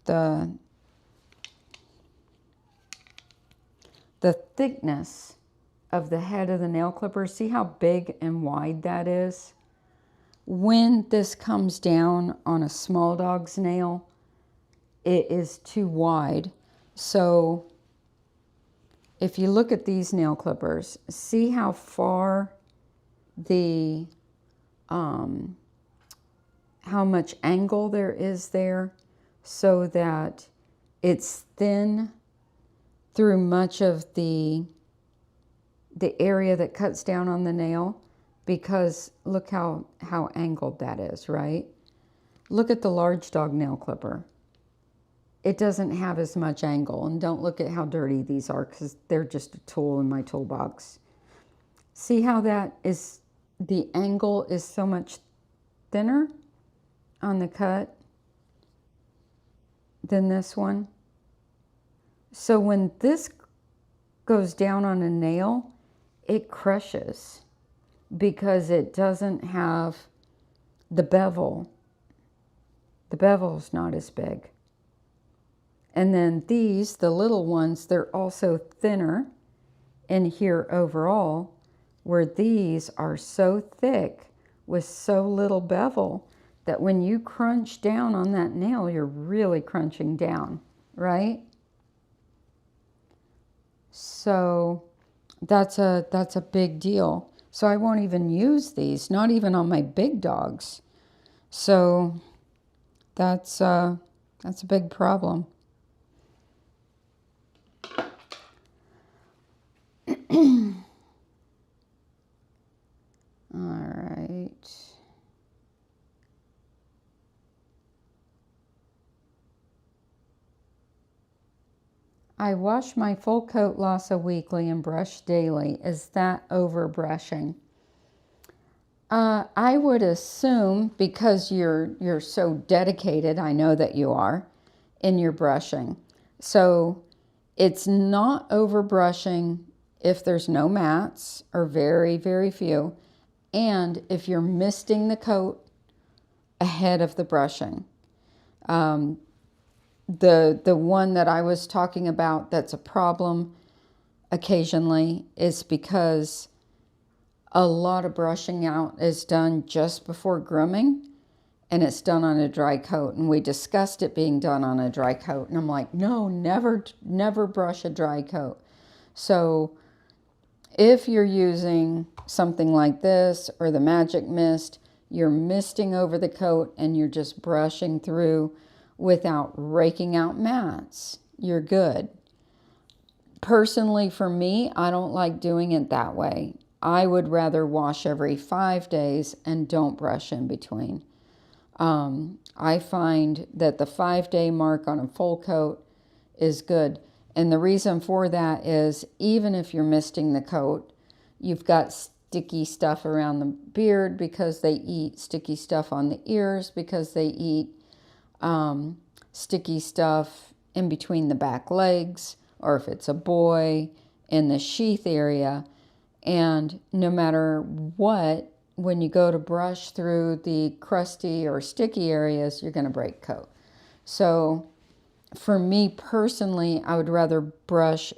the thickness of the head of the nail clipper, see how big and wide that is? When this comes down on a small dog's nail, it is too wide. So if you look at these nail clippers, see how far the, how much angle there is there, so that it's thin through much of the area that cuts down on the nail, because look how angled that is, right? Look at the large dog nail clipper. It doesn't have as much angle, and don't look at how dirty these are because they're just a tool in my toolbox. See how that is, the angle is so much thinner on the cut than this one. So when this goes down on a nail, it crushes because it doesn't have the bevel. The bevel's not as big. And then these, the little ones, they're also thinner in here overall, where these are so thick with so little bevel that when you crunch down on that nail, you're really crunching down, right? So that's a big deal. So I won't even use these, not even on my big dogs. So that's a big problem. All right. I wash my full coat Lhasa weekly and brush daily. Is that over brushing? I would assume, because you're so dedicated, I know that you are, in your brushing. So it's not over brushing if there's no mats, or very, very few, and if you're misting the coat ahead of the brushing. The one that I was talking about that's a problem occasionally is because a lot of brushing out is done just before grooming, and it's done on a dry coat. And we discussed it being done on a dry coat, and I'm like, no, never brush a dry coat. So if you're using something like this or the Magic Mist, you're misting over the coat and you're just brushing through without raking out mats, you're good. Personally, for me, I don't like doing it that way. I would rather wash every 5 days and don't brush in between. I find that the 5-day mark on a full coat is good. And the reason for that is, even if you're misting the coat, you've got sticky stuff around the beard because they eat, sticky stuff on the ears because they eat, sticky stuff in between the back legs, or if it's a boy, in the sheath area. And no matter what, when you go to brush through the crusty or sticky areas, you're going to break coat. So for me personally, I would rather brush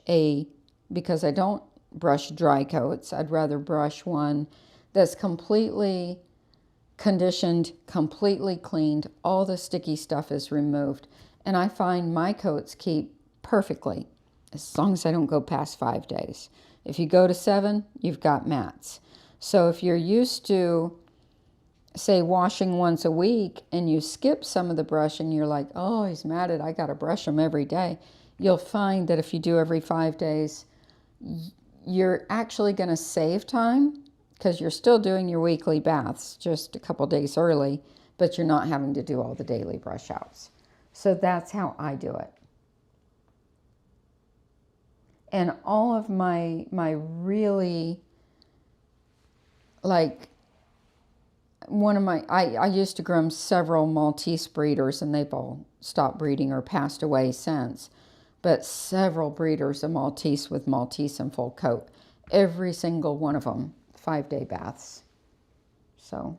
because I don't brush dry coats, I'd rather brush one that's completely conditioned, completely cleaned, all the sticky stuff is removed. And I find my coats keep perfectly, as long as I don't go past 5 days. If you go to 7, you've got mats. So if you're used to say, washing once a week and you skip some of the brushing, you're like, oh, he's mad at, I got to brush him every day. You'll find that if you do every 5 days, you're actually going to save time because you're still doing your weekly baths just a couple days early, but you're not having to do all the daily brush outs. So that's how I do it. And all of my really, like, one of my, I used to groom several Maltese breeders, and they've all stopped breeding or passed away since. But several breeders of Maltese with Maltese and full coat. Every single one of them, 5-day baths. So,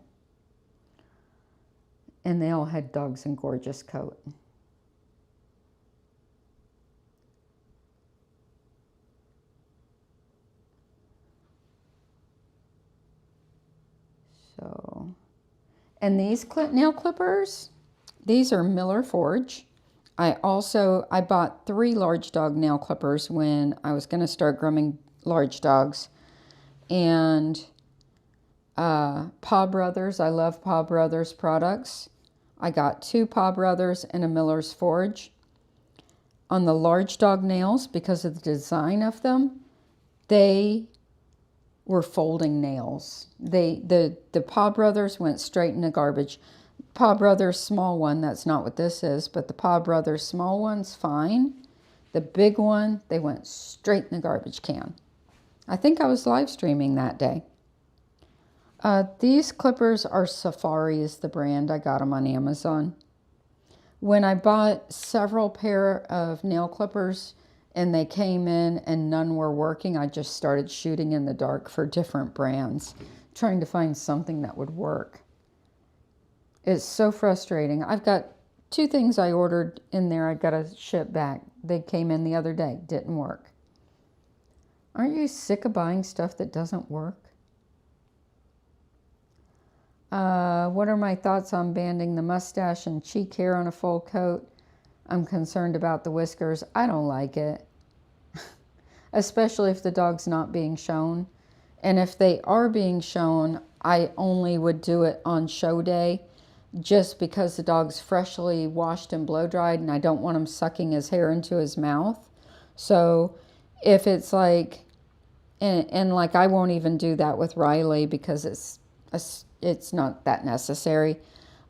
and they all had dogs in gorgeous coat. So, and these nail clippers, these are Miller Forge. I bought 3 large dog nail clippers when I was going to start grooming large dogs. And Paw Brothers, I love Paw Brothers products. I got 2 Paw Brothers and a Miller's Forge. On the large dog nails, because of the design of them, they were folding nails. The Paw Brothers went straight in the garbage. Paw Brothers small one, that's not what this is, but the Paw Brothers small one's fine. The big one, they went straight in the garbage can. I think I was live streaming that day. These clippers are Safari is the brand. I got them on Amazon. When I bought several pair of nail clippers and they came in and none were working, I just started shooting in the dark for different brands, trying to find something that would work. It's so frustrating. I've got 2 things I ordered in there I got to ship back. They came in the other day, didn't work. Aren't you sick of buying stuff that doesn't work? What are my thoughts on banding the mustache and cheek hair on a full coat? I'm concerned about the whiskers. I don't like it, especially if the dog's not being shown. And if they are being shown, I only would do it on show day just because the dog's freshly washed and blow dried and I don't want him sucking his hair into his mouth. So if it's like, and like I won't even do that with Riley because it's not that necessary.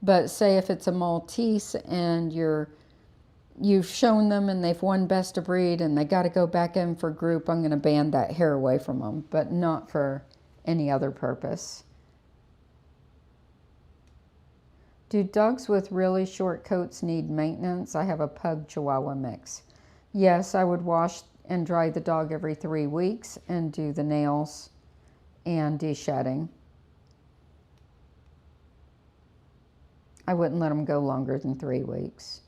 But say if it's a Maltese and you've shown them and they've won best of breed and they got to go back in for group, I'm going to band that hair away from them, but not for any other purpose. Do dogs with really short coats need maintenance? I have a pug chihuahua mix. Yes, I would wash and dry the dog every 3 weeks and do the nails and de-shedding. I wouldn't let them go longer than 3 weeks.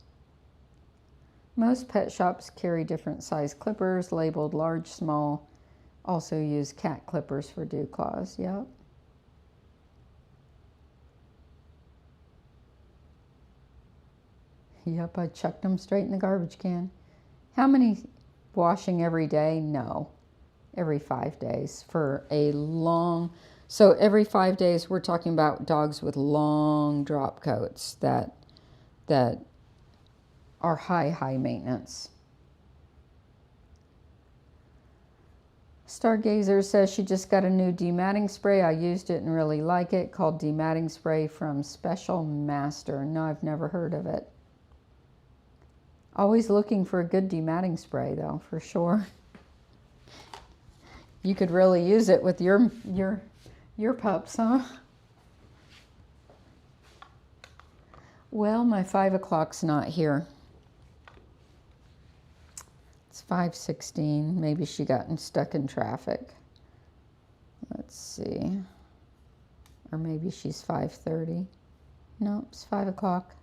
Most pet shops carry different size clippers labeled large, small. Also use cat clippers for dew claws. Yep. Yep, I chucked them straight in the garbage can. How many washing every day? No. Every 5 days for a long... So every 5 days we're talking about dogs with long drop coats that are high maintenance. Stargazer says she just got a new dematting spray. I used it and really like it, called dematting spray from Special Master. No, I've never heard of it. Always looking for a good dematting spray though, for sure. You could really use it with your pups, huh? Well, my 5 o'clock's not here. It's 5:16. Maybe she got stuck in traffic. Let's see. Or maybe she's 5:30. Nope, it's 5 o'clock.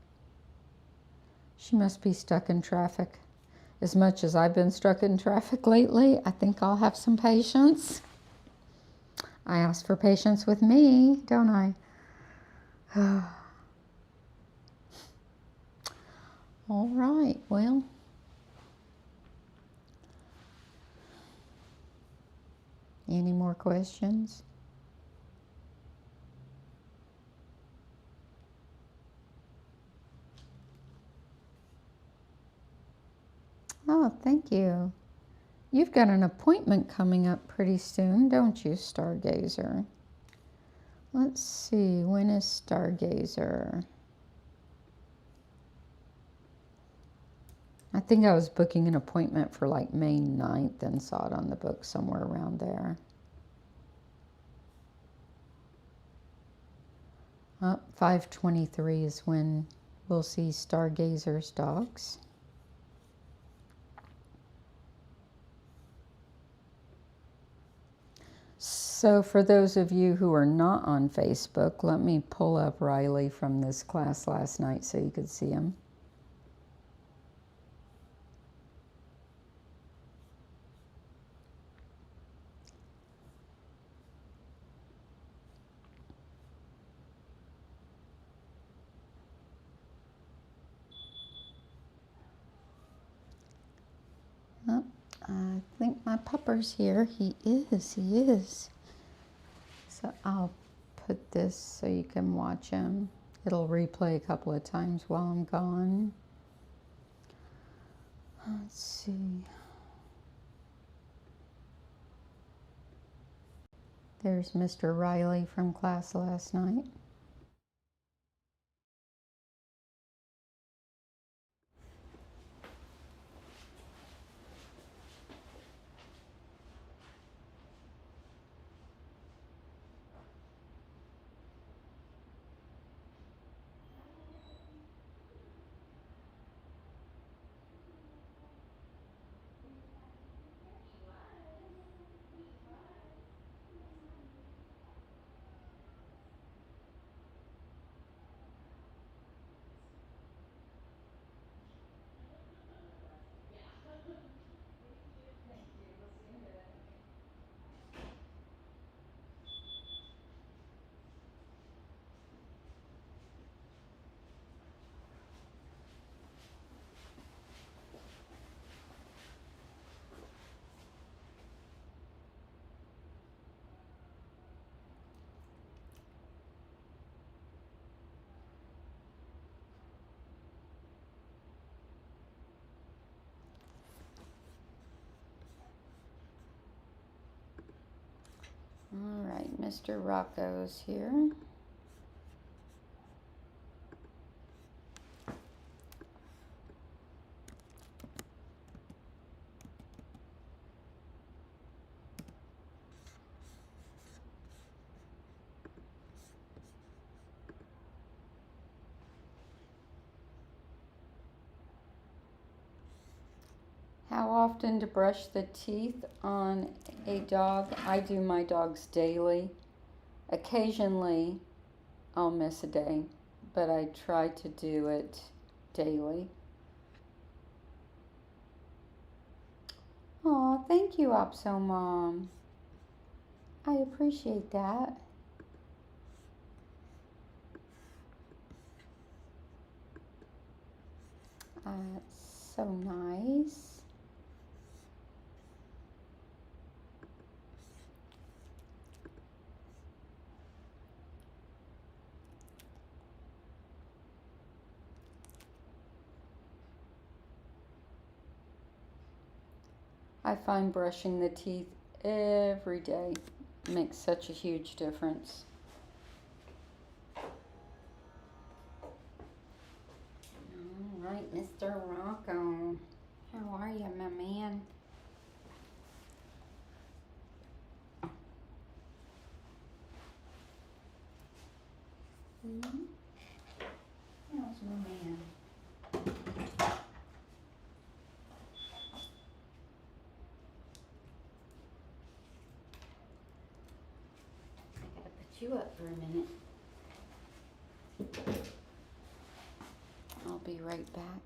She must be stuck in traffic. As much as I've been stuck in traffic lately, I think I'll have some patience. I ask for patience with me, don't I? All right, well. Any more questions? thank you. You've got an appointment coming up pretty soon, don't you, Stargazer? Let's see, when is Stargazer? I think I was booking an appointment for like May 9th and saw it on the book somewhere around there. Oh, 5/23 is when we'll see Stargazer's dogs. So for those of you who are not on Facebook, let me pull up Riley from this class last night so you could see him. Oh, I think my pupper's here. He is. So I'll put this so you can watch him. It'll replay a couple of times while I'm gone. Let's see. There's Mr. Riley from class last night. All right, Mr. Rocco's here. How often to brush the teeth on a dog? I do my dogs daily. Occasionally, I'll miss a day, but I try to do it daily. Aw, thank you, Opso Mom. I appreciate that. That's so nice. I find brushing the teeth every day makes such a huge difference. All right, Mr. Rocco. How are you, my man? How's my man? You up for a minute. I'll be right back.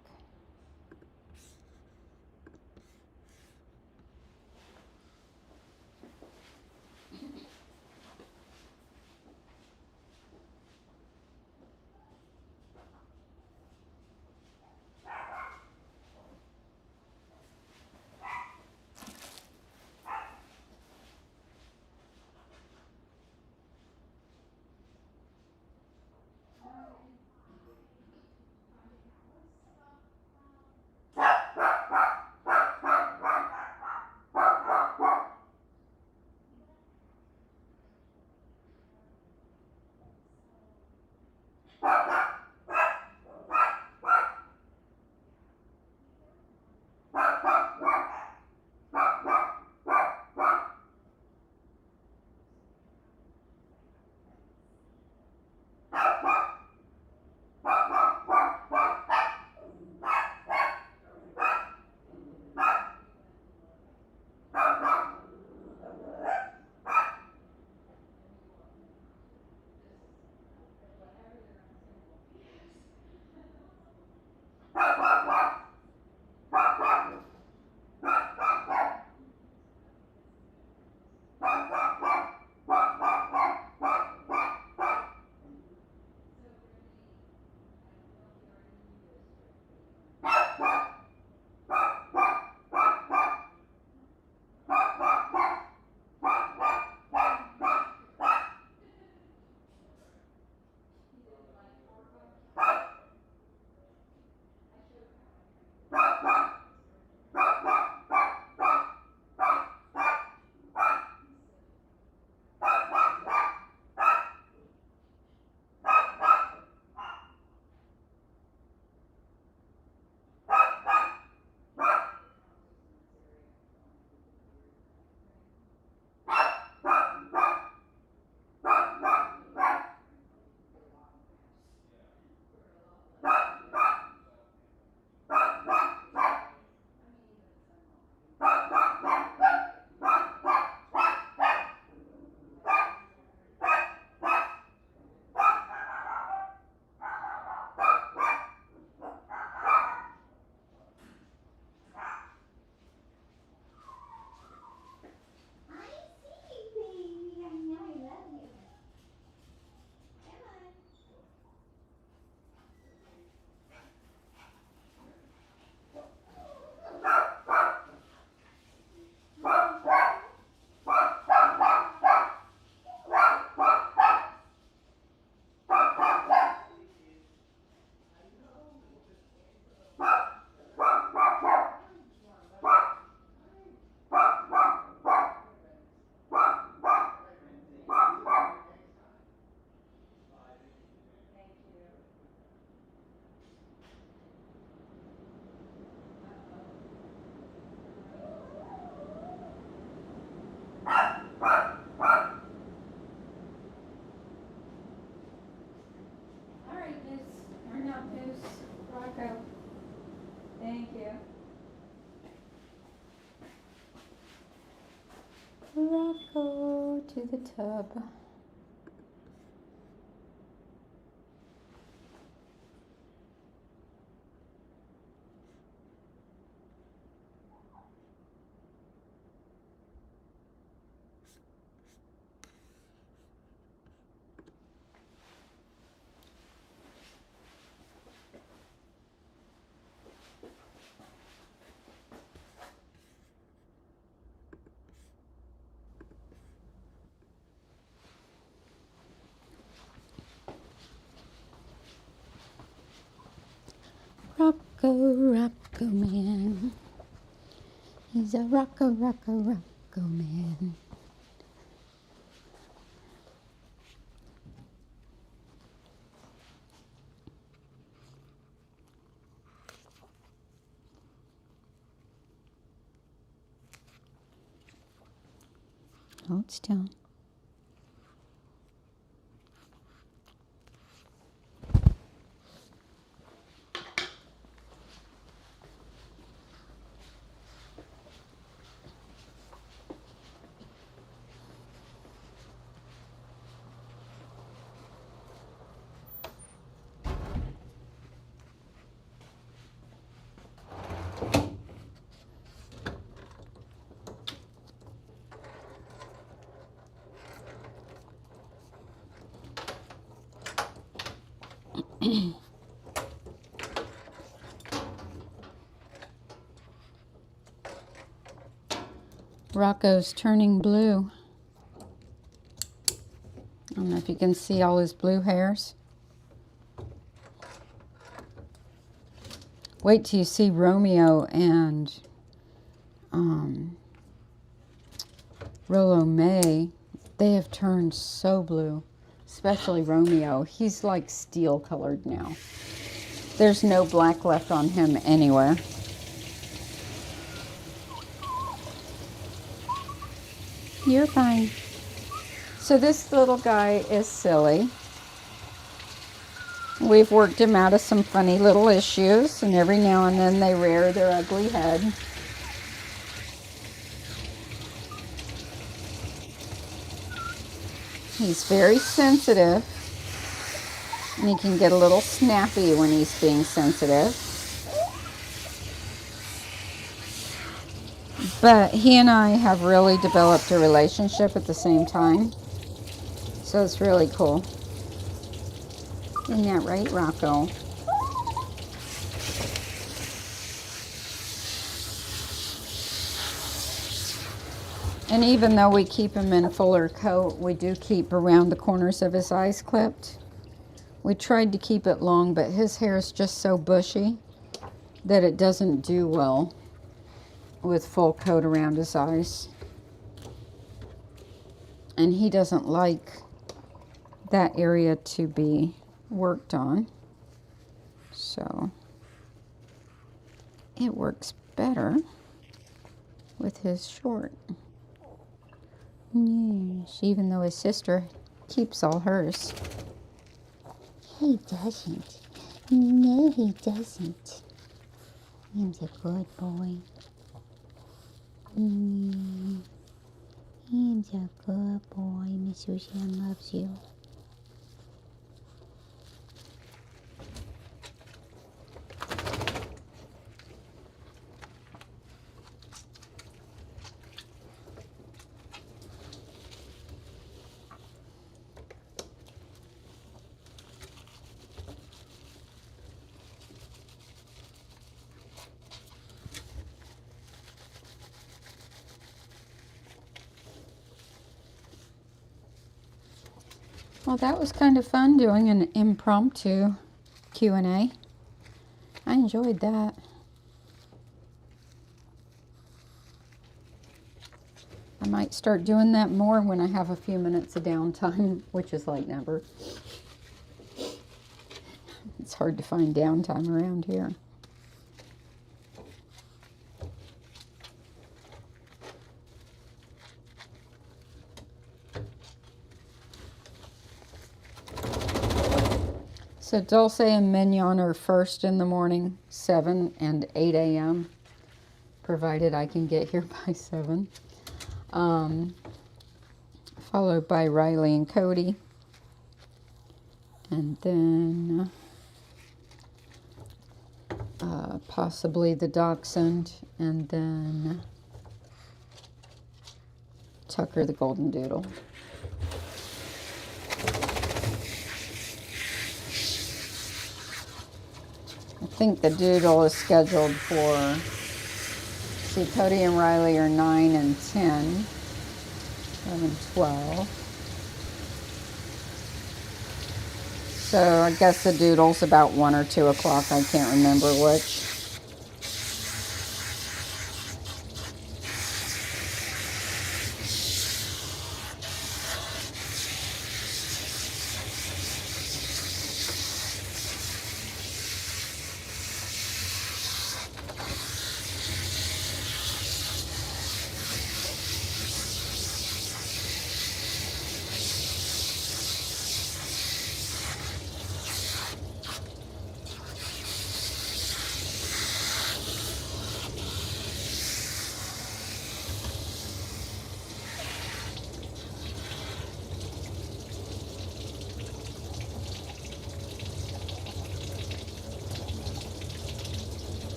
to the tub. Rocco, Rocco man. He's a Rocco, Rocco, Rocco man. Hold still. Rocco's turning blue. I don't know if you can see all his blue hairs. Wait till you see Romeo and Rolo May. They have turned so blue, especially Romeo. He's like steel colored now. There's no black left on him anywhere. You're fine. So this little guy is silly. We've worked him out of some funny little issues, and every now and then they rear their ugly head. He's very sensitive, and he can get a little snappy when he's being sensitive. But he and I have really developed a relationship at the same time, so it's really cool. Isn't that right, Rocco? And even though we keep him in fuller coat, we do keep around the corners of his eyes clipped. We tried to keep it long, but his hair is just so bushy that it doesn't do well with full coat around his eyes. And he doesn't like that area to be worked on. So it works better with his short. Yes, even though his sister keeps all hers. He doesn't. No, he doesn't. He's a good boy. He's a good boy. Miss Suzanne loves you. Well, that was kind of fun doing an impromptu Q&A. I enjoyed that. I might start doing that more when I have a few minutes of downtime, which is like never. It's hard to find downtime around here. So Dulce and Mignon are first in the morning, 7 and 8 a.m., provided I can get here by 7. followed by Riley and Cody. And then possibly the dachshund, and then Tucker the golden doodle. I think the doodle is scheduled for, see, Cody and Riley are 9 and 10, 11, 12. So I guess the doodle's about 1 or 2 o'clock. I can't remember which.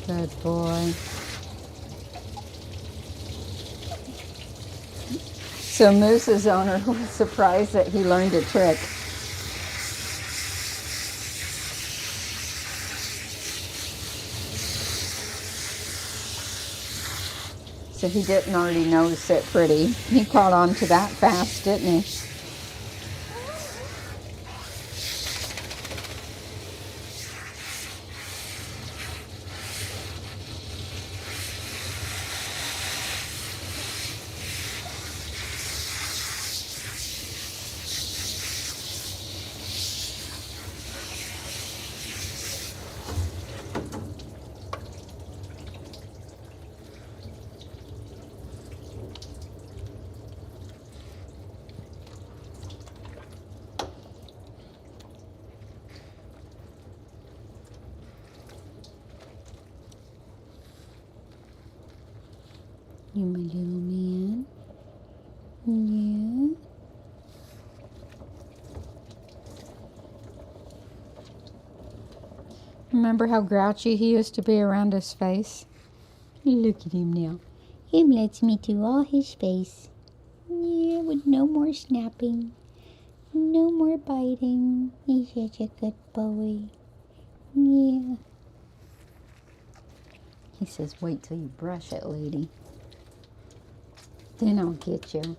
Good boy. So Moose's owner was surprised that he learned a trick. So he didn't already know to sit pretty. He caught on to that fast, didn't he? You my little man. Yeah. Remember how grouchy he used to be around his face? Look at him now. Him lets me do all his space. Yeah, with no more snapping. No more biting. He's such a good boy. Yeah. He says, wait till you brush it, lady. Then I'll get you.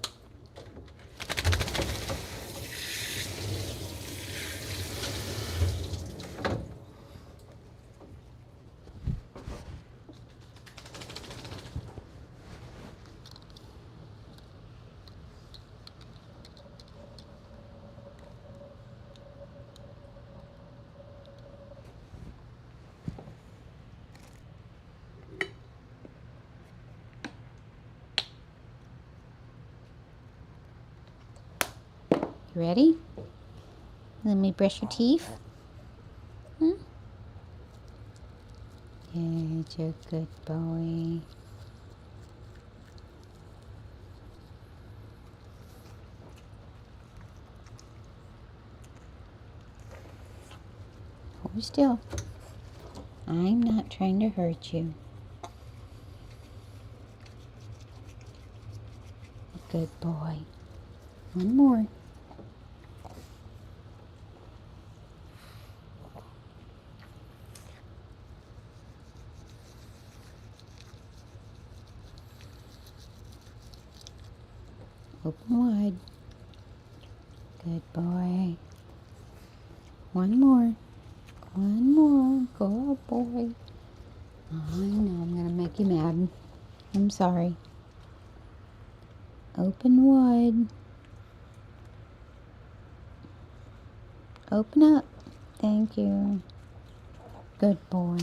You ready? Let me brush your teeth. Hmm? Yeah, you're a good boy. Hold still. I'm not trying to hurt you. Good boy. One more. Open wide. Good boy. One more. One more. Good boy. I know I'm going to make you mad. I'm sorry. Open wide. Open up. Thank you. Good boy.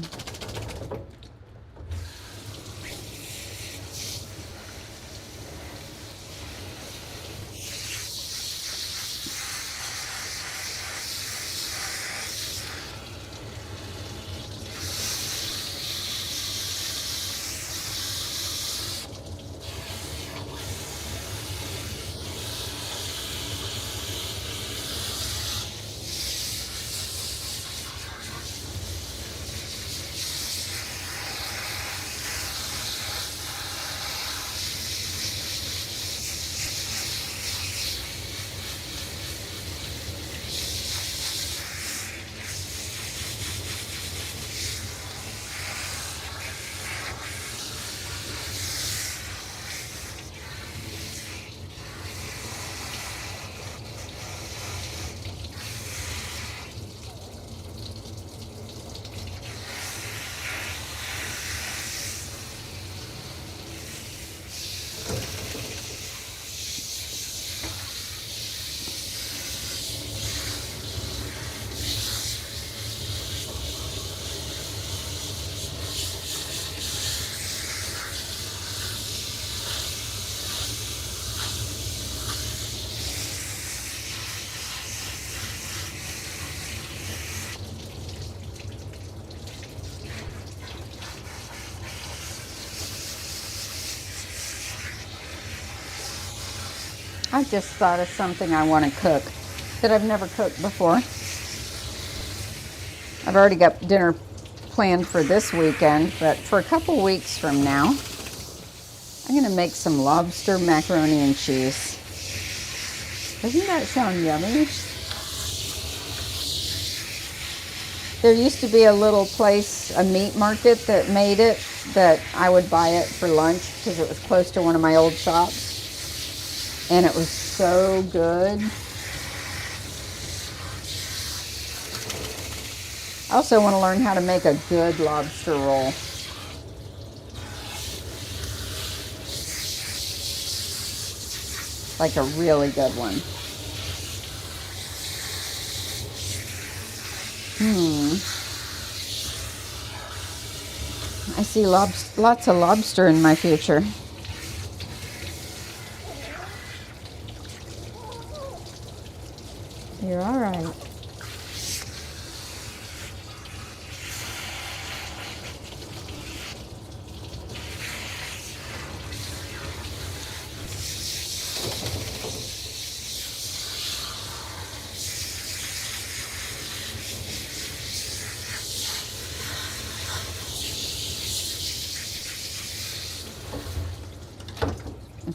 I just thought of something I want to cook that I've never cooked before. I've already got dinner planned for this weekend, but for a couple weeks from now, I'm going to make some lobster macaroni and cheese. Doesn't that sound yummy? There used to be a little place, a meat market that made it, that I would buy it for lunch because it was close to one of my old shops. And it was so good. I also want to learn how to make a good lobster roll. Like a really good one. I see lots of lobster in my future. You're all right.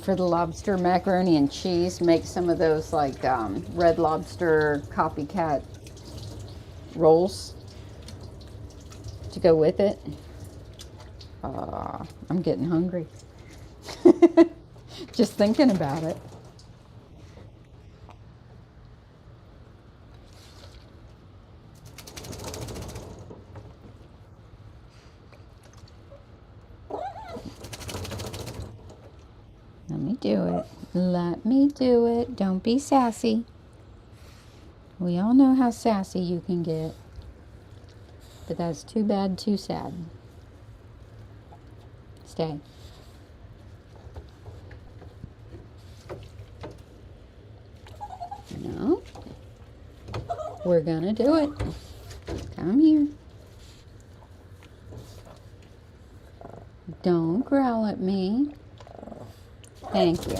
For the lobster macaroni and cheese, make some of those like Red Lobster copycat rolls to go with it. I'm getting hungry. Just thinking about it. Let me do it. Let me do it. Don't be sassy. We all know how sassy you can get. But that's too bad, too sad. Stay. No. We're gonna do it. Come here. Don't growl at me. Thank you.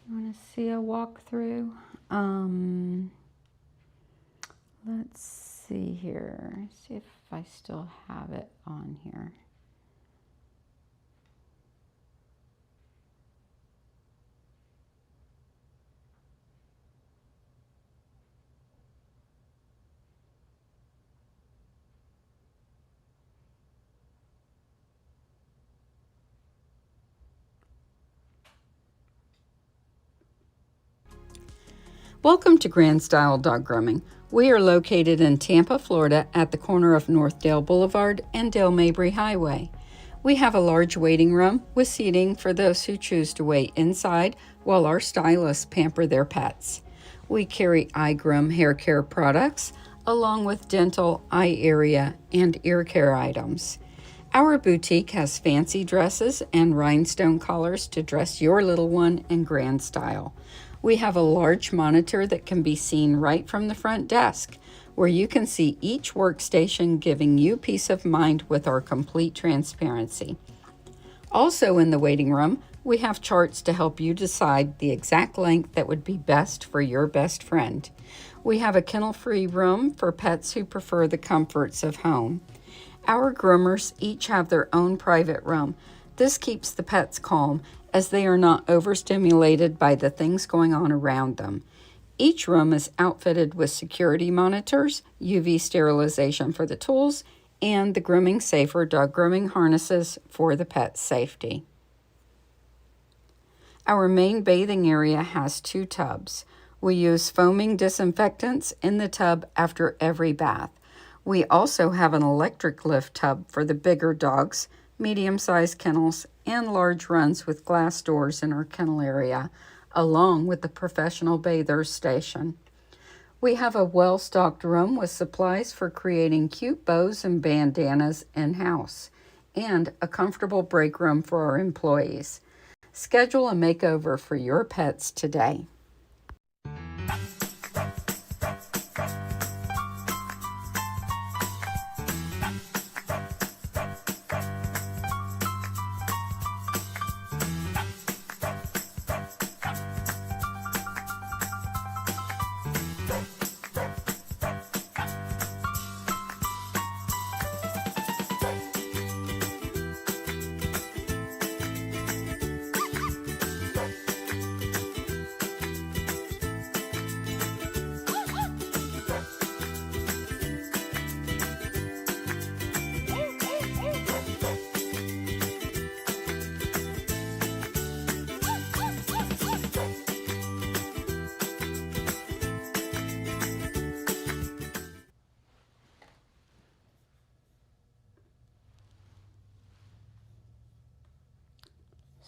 You want to see a walkthrough? Let's see here. See if I still have it on here. Welcome to Grand Style Dog Grooming. We are located in Tampa, Florida at the corner of Northdale Boulevard and Dale Mabry Highway. We have a large waiting room with seating for those who choose to wait inside while our stylists pamper their pets. We carry iGroom hair care products along with dental, eye area, and ear care items. Our boutique has fancy dresses and rhinestone collars to dress your little one in grand style. We have a large monitor that can be seen right from the front desk, where you can see each workstation, giving you peace of mind with our complete transparency. Also in the waiting room, we have charts to help you decide the exact length that would be best for your best friend. We have a kennel-free room for pets who prefer the comforts of home. Our groomers each have their own private room. This keeps the pets calm as they are not overstimulated by the things going on around them. Each room is outfitted with security monitors, UV sterilization for the tools, and the Grooming Safer dog grooming harnesses for the pet's safety. Our main bathing area has 2 tubs. We use foaming disinfectants in the tub after every bath. We also have an electric lift tub for the bigger dogs, medium-sized kennels, and large runs with glass doors in our kennel area, along with the professional bathers station. We have a well-stocked room with supplies for creating cute bows and bandanas in-house, and a comfortable break room for our employees. Schedule a makeover for your pets today.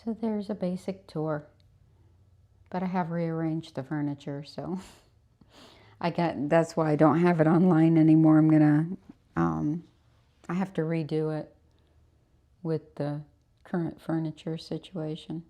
So there's a basic tour, but I have rearranged the furniture, so that's why I don't have it online anymore. I have to redo it with the current furniture situation.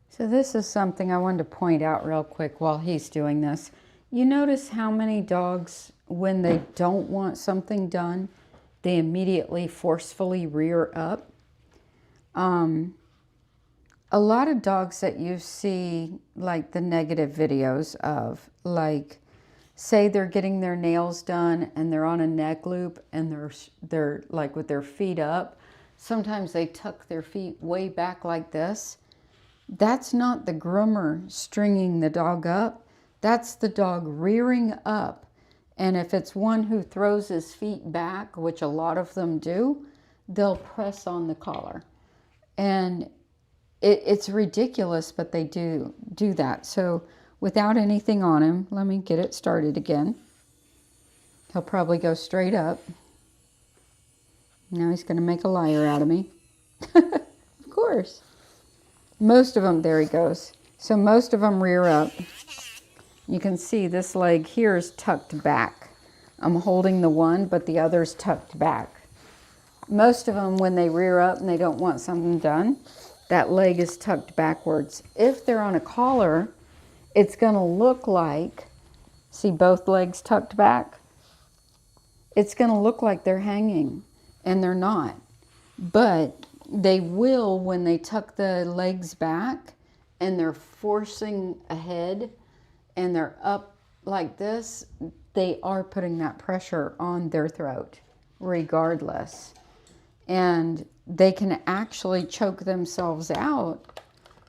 So this is something I wanted to point out real quick while he's doing this. You notice how many dogs, when they don't want something done, they immediately forcefully rear up. A lot of dogs that you see, like the negative videos of, like, say they're getting their nails done and they're on a neck loop and they're like with their feet up. Sometimes they tuck their feet way back like this. That's not the groomer stringing the dog up. That's the dog rearing up. And if it's one who throws his feet back, which a lot of them do, they'll press on the collar. And it's ridiculous, but they do that. So without anything on him, let me get it started again. He'll probably go straight up. Now he's going to make a liar out of me. Of course. Most of them, there he goes. So most of them rear up. You can see this leg here is tucked back. I'm holding the one, but the other's tucked back. Most of them, when they rear up and they don't want something done, that leg is tucked backwards. If they're on a collar, it's going to look like, see both legs tucked back? It's going to look like they're hanging, and they're not. But they will when they tuck the legs back and they're forcing ahead and they're up like this, they are putting that pressure on their throat regardless. And they can actually choke themselves out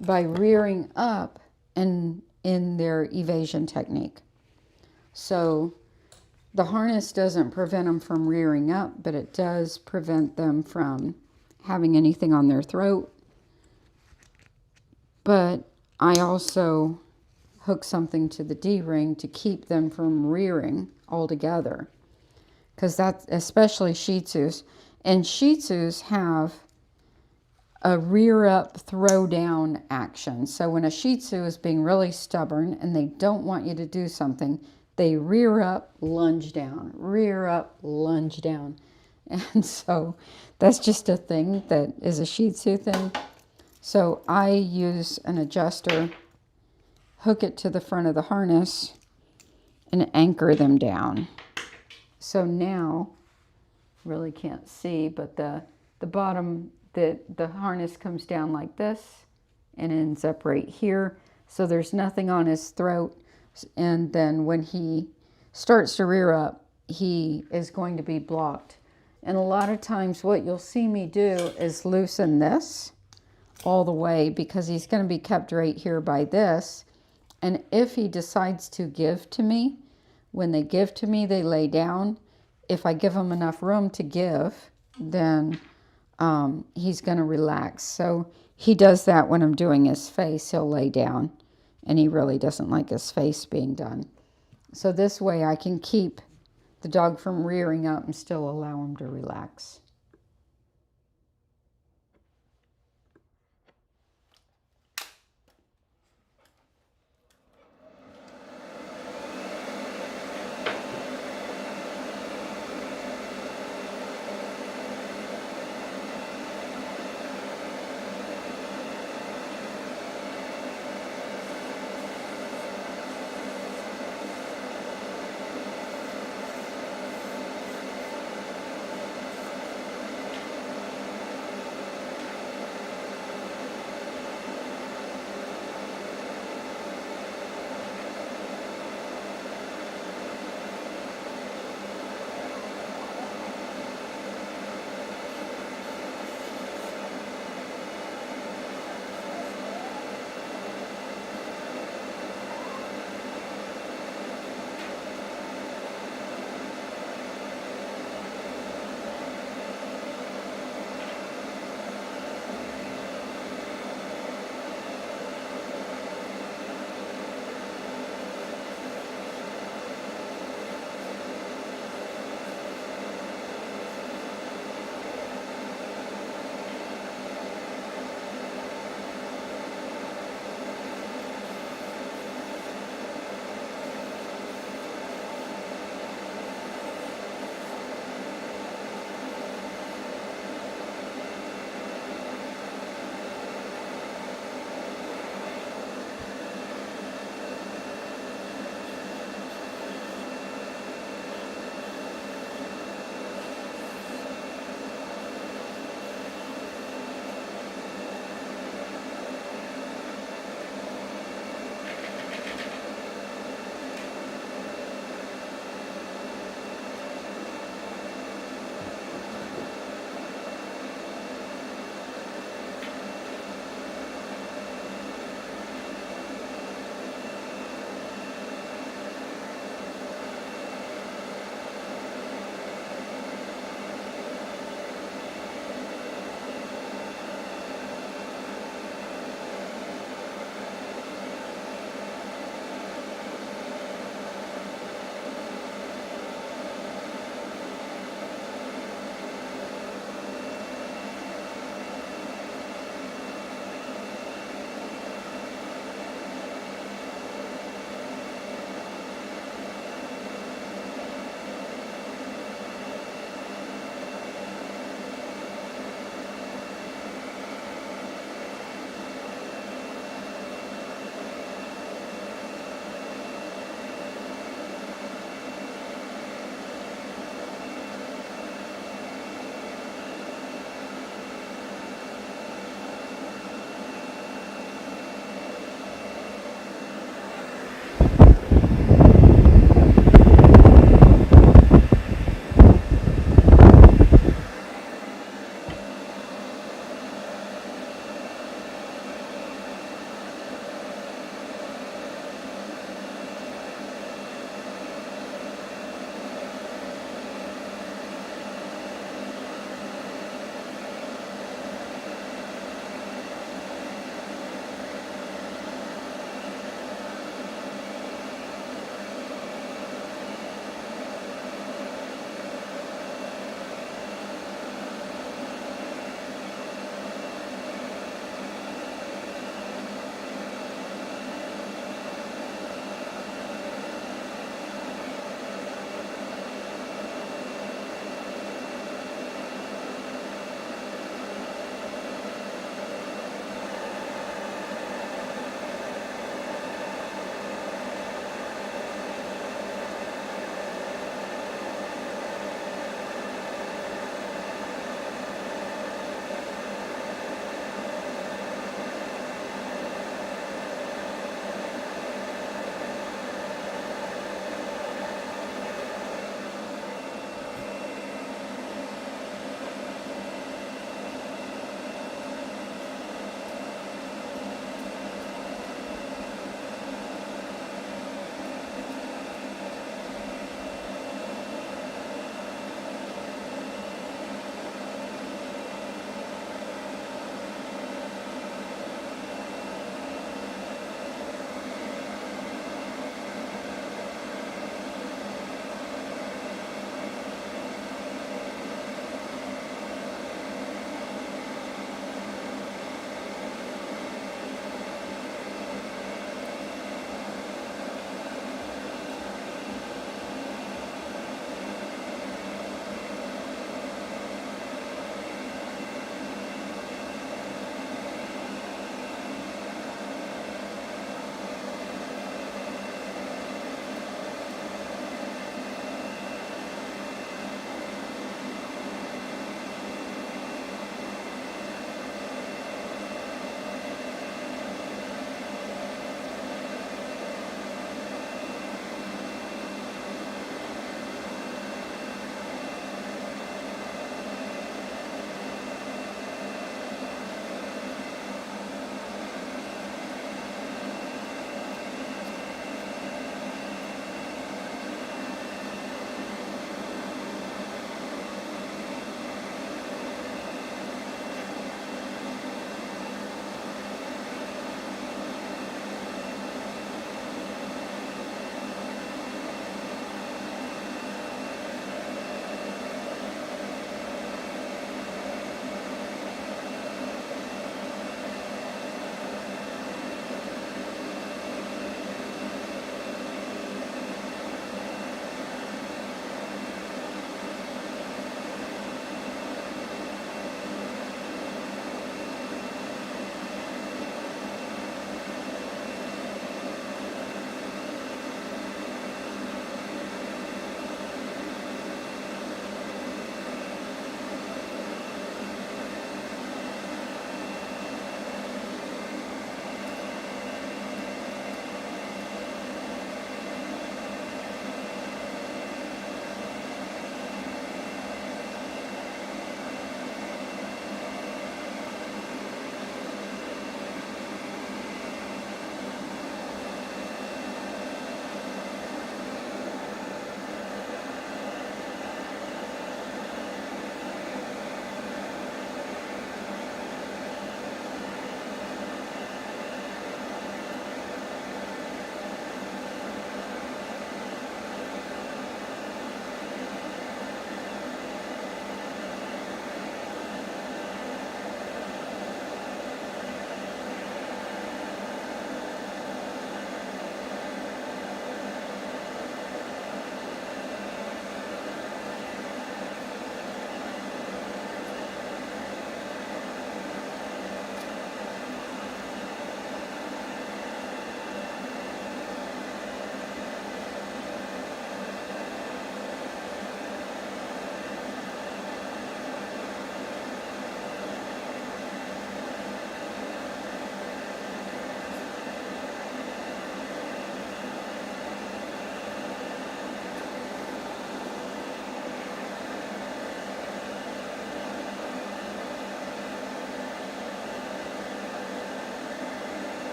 by rearing up and in their evasion technique. So the harness doesn't prevent them from rearing up, but it does prevent them from having anything on their throat. But I also hook something to the D-ring to keep them from rearing altogether. Because that's especially Shih Tzus. And Shih Tzus have a rear up, throw down action. So when a Shih Tzu is being really stubborn and they don't want you to do something, they rear up, lunge down, rear up, lunge down. And so that's just a thing that is a Shih Tzu thing. So I use an adjuster, hook it to the front of the harness, and anchor them down. So now, really can't see, but the bottom, the harness comes down like this and ends up right here. So there's nothing on his throat. And then when he starts to rear up, he is going to be blocked. And a lot of times what you'll see me do is loosen this all the way because he's going to be kept right here by this. And if he decides to give to me, when they give to me, they lay down. If I give him enough room to give, then he's going to relax. So he does that when I'm doing his face. He'll lay down, and he really doesn't like his face being done. So this way I can keep the dog from rearing up and still allow him to relax.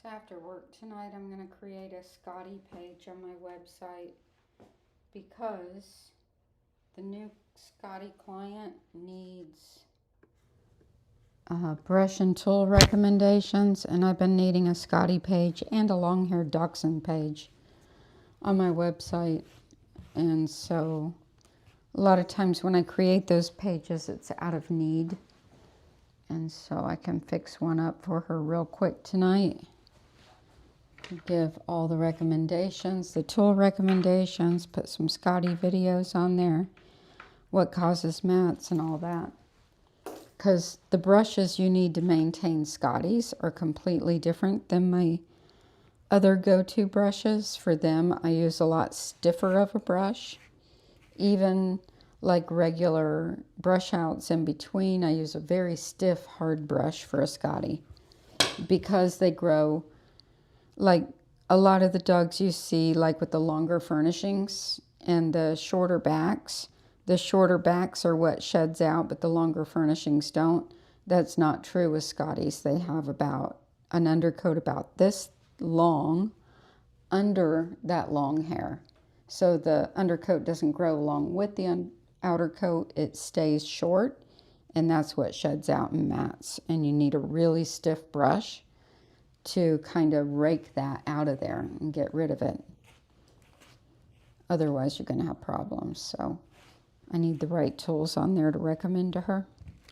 So after work tonight, I'm going to create a Scotty page on my website because the new Scotty client needs brush and tool recommendations, and I've been needing a Scotty page and a long-haired dachshund page on my website. And so a lot of times when I create those pages, it's out of need. And so I can fix one up for her real quick tonight. Give all the recommendations, the tool recommendations, put some Scotty videos on there, what causes mats and all that. Because the brushes you need to maintain Scotties are completely different than my other go-to brushes. For them, I use a lot stiffer of a brush. Even like regular brush outs in between, I use a very stiff, hard brush for a Scotty. Because they grow, like a lot of the dogs you see, like with the longer furnishings and the shorter backs are what sheds out, but the longer furnishings don't. That's not true with Scotties. They have about an undercoat about this long under that long hair. So the undercoat doesn't grow along with the outer coat. It stays short, and that's what sheds out in mats. And you need a really stiff brush to kind of rake that out of there and get rid of it. Otherwise, you're going to have problems. So I need the right tools on there to recommend to her.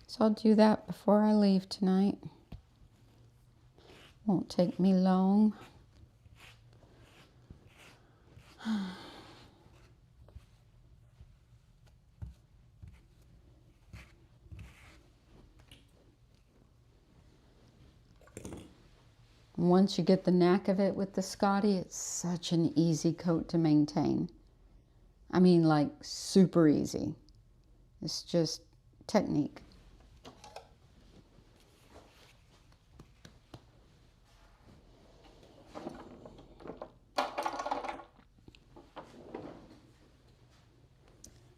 So I'll do that before I leave tonight. Won't take me long. Once you get the knack of it with the Scotty, it's such an easy coat to maintain. I mean, like super easy. It's just technique.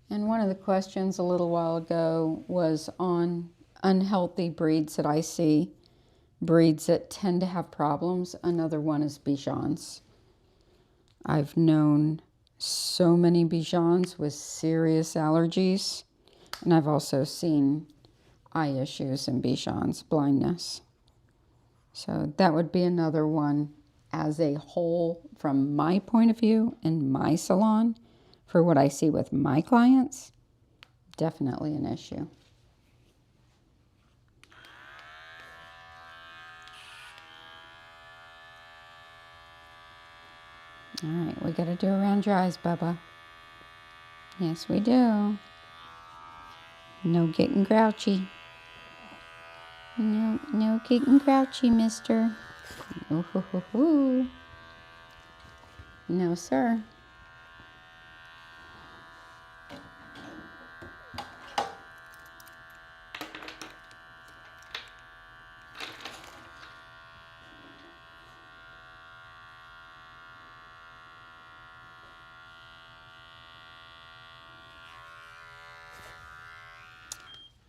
And one of the questions a little while ago was on unhealthy breeds that I see, breeds that tend to have problems. Another one is Bichons. I've known so many Bichons with serious allergies, and I've also seen eye issues in Bichons, blindness. So that would be another one as a whole from my point of view in my salon. For what I see with my clients, definitely an issue. All right, we got to do around your eyes, Bubba. Yes, we do. No getting grouchy. No getting grouchy, mister. Ooh, hoo, hoo, hoo. No, sir.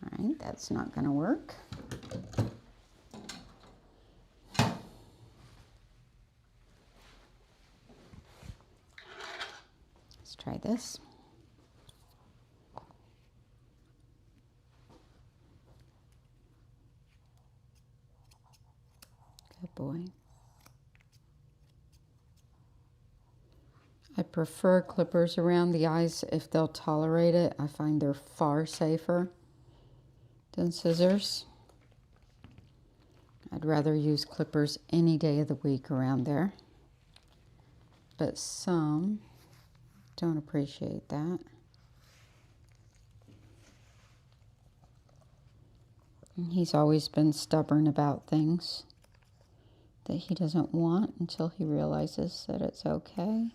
All right, that's not going to work. Let's try this. Good boy. I prefer clippers around the eyes if they'll tolerate it. I find they're far safer than scissors. I'd rather use clippers any day of the week around there. But some don't appreciate that. And he's always been stubborn about things that he doesn't want until he realizes that it's okay.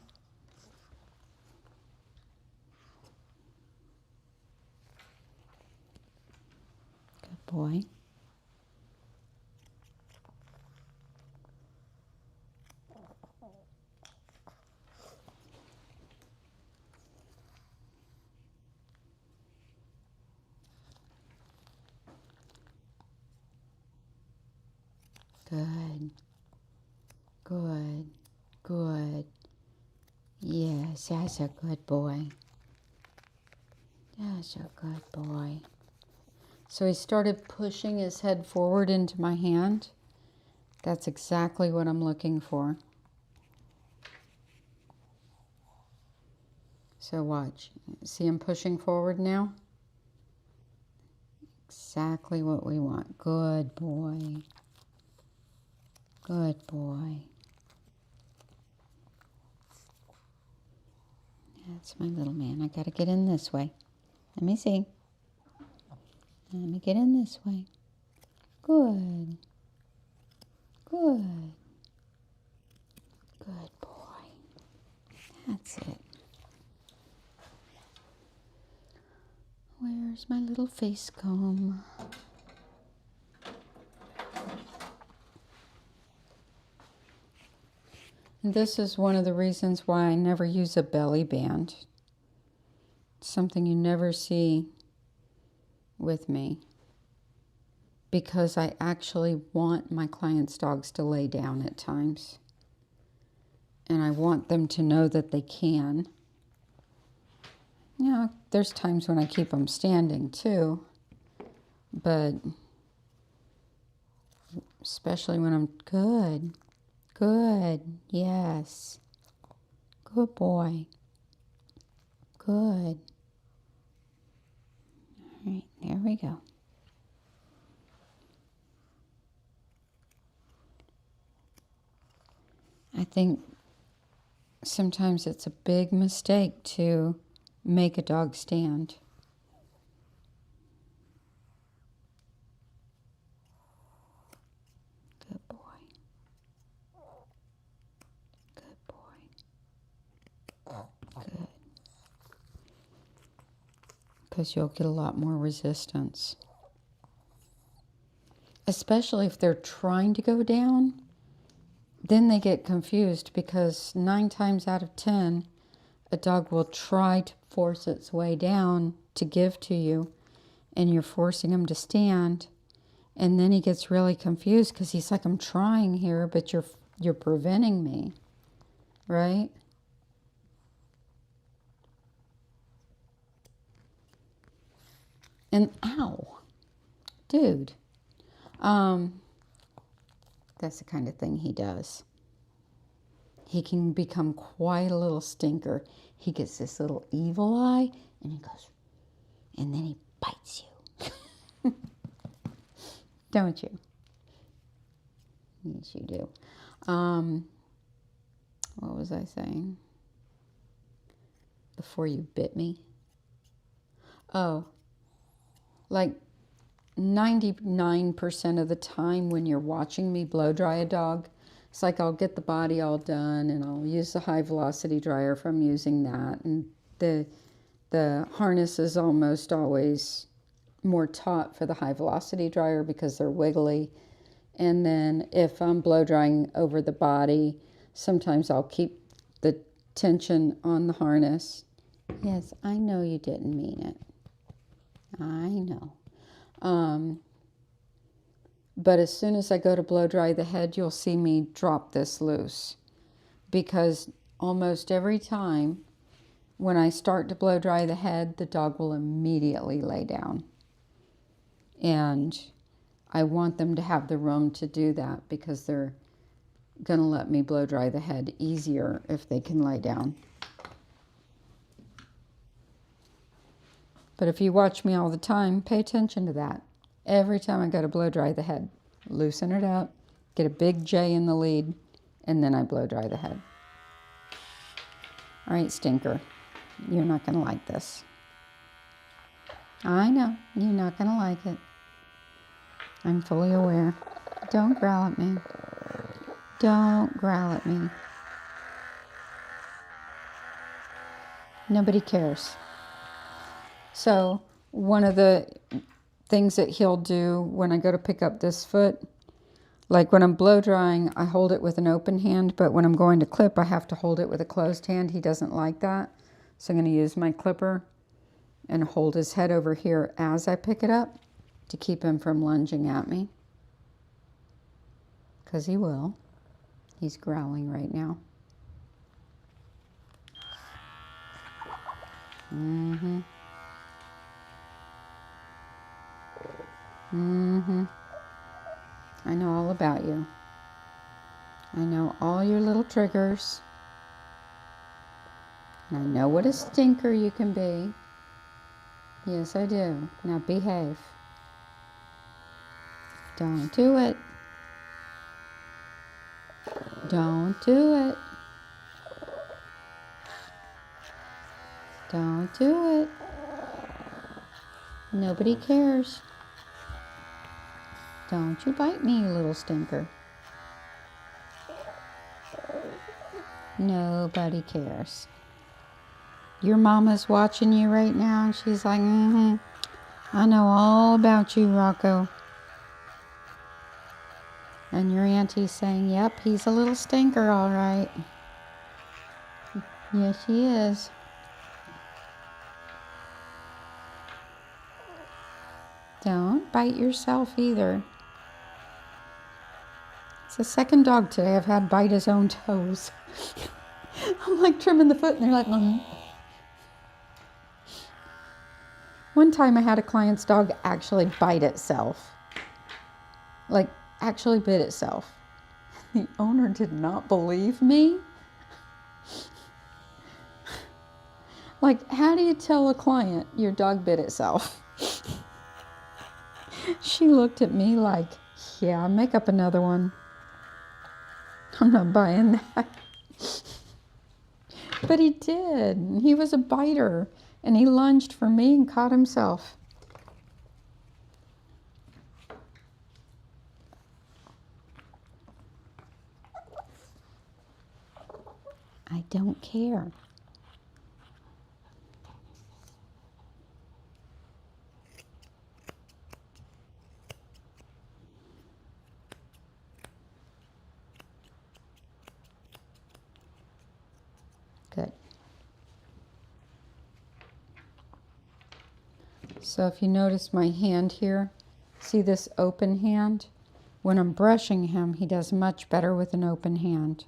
Good boy. Good. That's a good boy. That's a good boy. So he started pushing his head forward into my hand. That's exactly what I'm looking for. So watch. See him pushing forward now? Exactly what we want. Good boy. Good boy. That's my little man. I gotta get in this way. Let me see. Let me get in this way. Good. Good. Good boy. That's it. Where's my little face comb? And this is one of the reasons why I never use a belly band. It's something you never see with me. Because I actually want my clients' dogs to lay down at times. And I want them to know that they can. You know, there's times when I keep them standing too. But especially when I'm good. Good. Yes. Good boy. Good. All right, there we go. I think sometimes it's a big mistake to make a dog stand. Good boy. Good boy. Good. Because you'll get a lot more resistance. Especially if they're trying to go down, then they get confused because 9 times out of 10, a dog will try to force its way down to give to you, and you're forcing him to stand, and then he gets really confused because he's like, I'm trying here, but you're preventing me, right? And ow, dude, that's the kind of thing he does. He can become quite a little stinker. He gets this little evil eye, and he goes, and then he bites you. Don't you? Yes, you do. What was I saying? Before you bit me? Oh, like 99% of the time when you're watching me blow dry a dog, it's like I'll get the body all done and I'll use the high velocity dryer if I'm using that. And the harness is almost always more taut for the high velocity dryer because they're wiggly. And then if I'm blow drying over the body, sometimes I'll keep the tension on the harness. Yes, I know you didn't mean it. I know. But as soon as I go to blow dry the head, you'll see me drop this loose. Because almost every time when I start to blow dry the head, the dog will immediately lay down. And I want them to have the room to do that because they're going to let me blow dry the head easier if they can lay down. But if you watch me all the time, pay attention to that. Every time I go to blow dry the head, loosen it up, get a big J in the lead, and then I blow dry the head. All right, stinker, you're not going to like this. I know, you're not going to like it. I'm fully aware. Don't growl at me. Don't growl at me. Nobody cares. So one of the things that he'll do when I go to pick up this foot, like when I'm blow drying, I hold it with an open hand, but when I'm going to clip, I have to hold it with a closed hand. He doesn't like that. So I'm going to use my clipper and hold his head over here as I pick it up to keep him from lunging at me. Because he will. He's growling right now. Mm-hmm. Mm-hmm. I know all about you. I know all your little triggers. And I know what a stinker you can be. Yes, I do. Now behave. Don't do it. Don't do it. Don't do it. Nobody cares. Don't you bite me, you little stinker. Nobody cares. Your mama's watching you right now and she's like, I know all about you, Rocco. And your auntie's saying, yep, he's a little stinker, all right. Yes, he is. Don't bite yourself either. It's the second dog today I've had bite his own toes. I'm like trimming the foot and they're like, One time I had a client's dog actually bite itself. Like, actually bit itself. The owner did not believe me. Like, how do you tell a client your dog bit itself? She looked at me like, yeah, make up another one. I'm not buying that. But he did. He was a biter. And he lunged for me and caught himself. I don't care. Good. So if you notice my hand here, see this open hand? When I'm brushing him, he does much better with an open hand.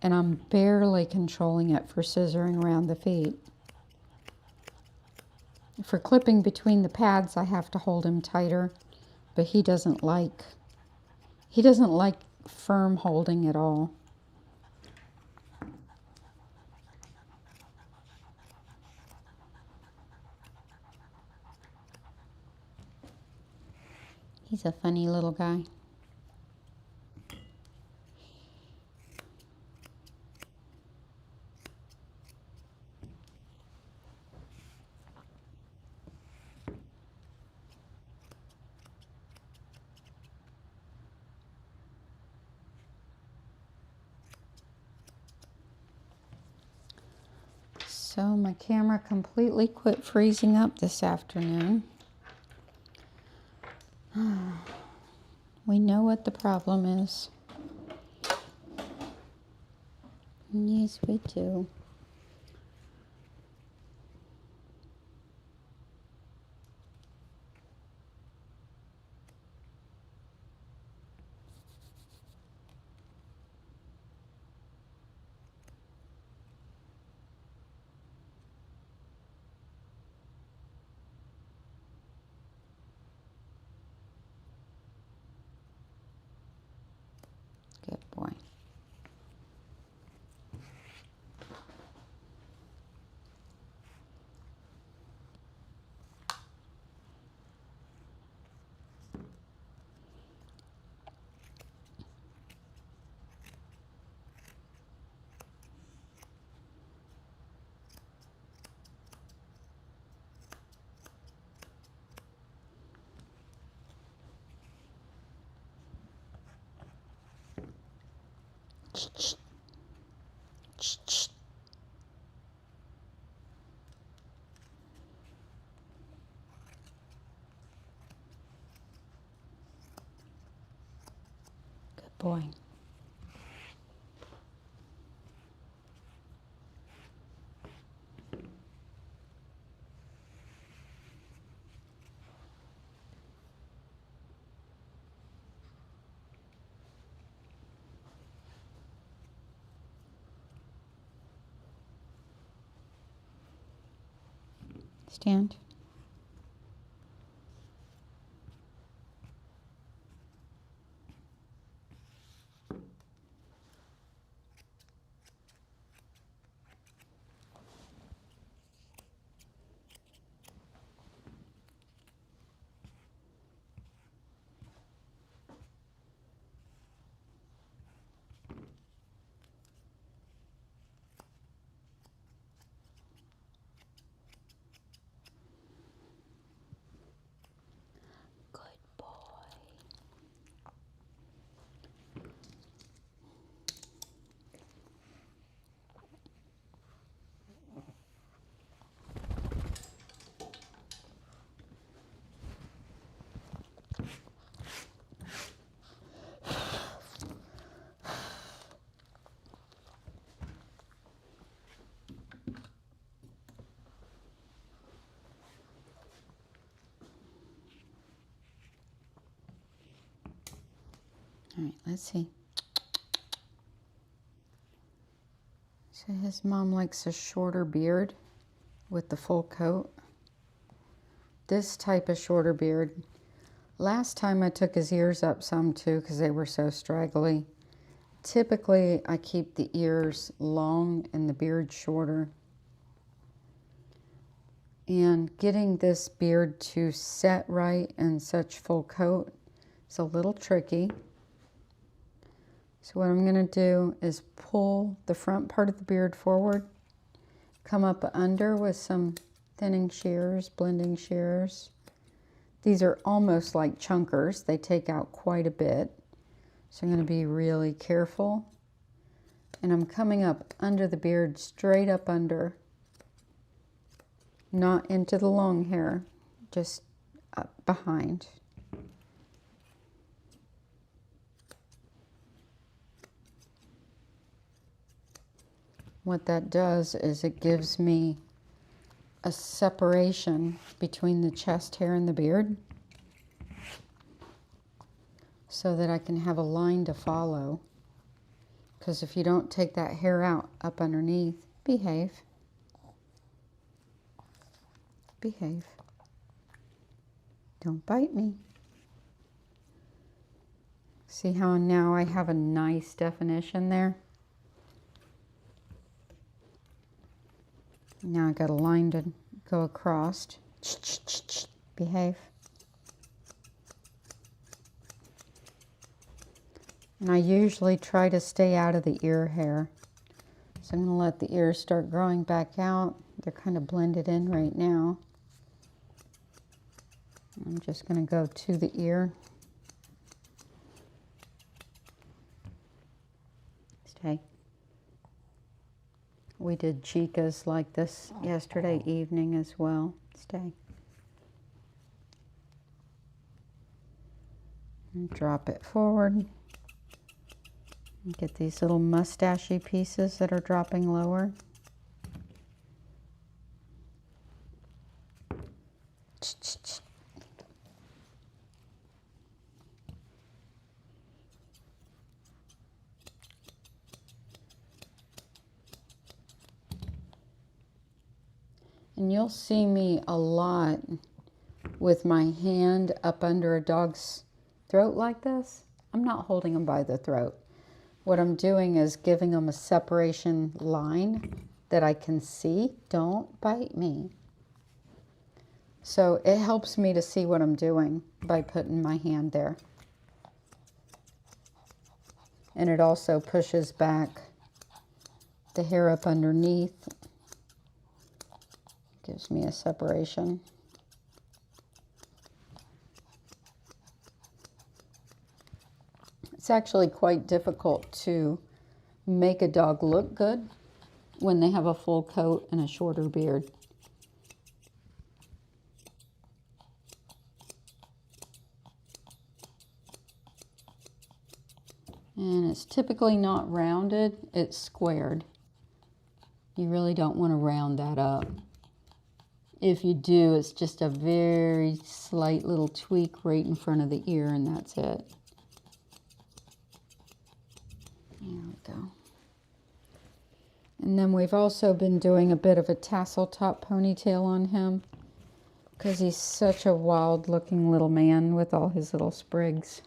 And I'm barely controlling it for scissoring around the feet. For clipping between the pads, I have to hold him tighter, but he doesn't like firm holding at all. He's a funny little guy. So my camera completely quit freezing up this afternoon. We know what the problem is. Yes, we do. Good boy. Good boy. Stand. All right, let's see. So his mom likes a shorter beard with the full coat. This type of shorter beard. Last time I took his ears up some too because they were so straggly. Typically I keep the ears long and the beard shorter. And getting this beard to set right and such full coat is a little tricky. So what I'm going to do is pull the front part of the beard forward, come up under with some thinning shears, blending shears. These are almost like chunkers. They take out quite a bit. So I'm going to be really careful. And I'm coming up under the beard, straight up under, not into the long hair, just up behind. What that does is it gives me a separation between the chest hair and the beard so that I can have a line to follow. Because if you don't take that hair out up underneath, behave. Behave. Don't bite me. See how now I have a nice definition there? Now I got a line to go across. Behave. And I usually try to stay out of the ear hair. So I'm going to let the ears start growing back out. They're kind of blended in right now. I'm just going to go to the ear. Stay. We did chicas like this yesterday evening as well. Stay. And drop it forward. And get these little mustachy pieces that are dropping lower. And you'll see me a lot with my hand up under a dog's throat like this. I'm not holding them by the throat. What I'm doing is giving them a separation line that I can see. Don't bite me. So it helps me to see what I'm doing by putting my hand there. And it also pushes back the hair up underneath. Gives me a separation. It's actually quite difficult to make a dog look good when they have a full coat and a shorter beard. And it's typically not rounded, it's squared. You really don't want to round that up. If you do, it's just a very slight little tweak right in front of the ear, and that's it. There we go. And then we've also been doing a bit of a tassel top ponytail on him. because he's such a wild looking little man with all his little sprigs.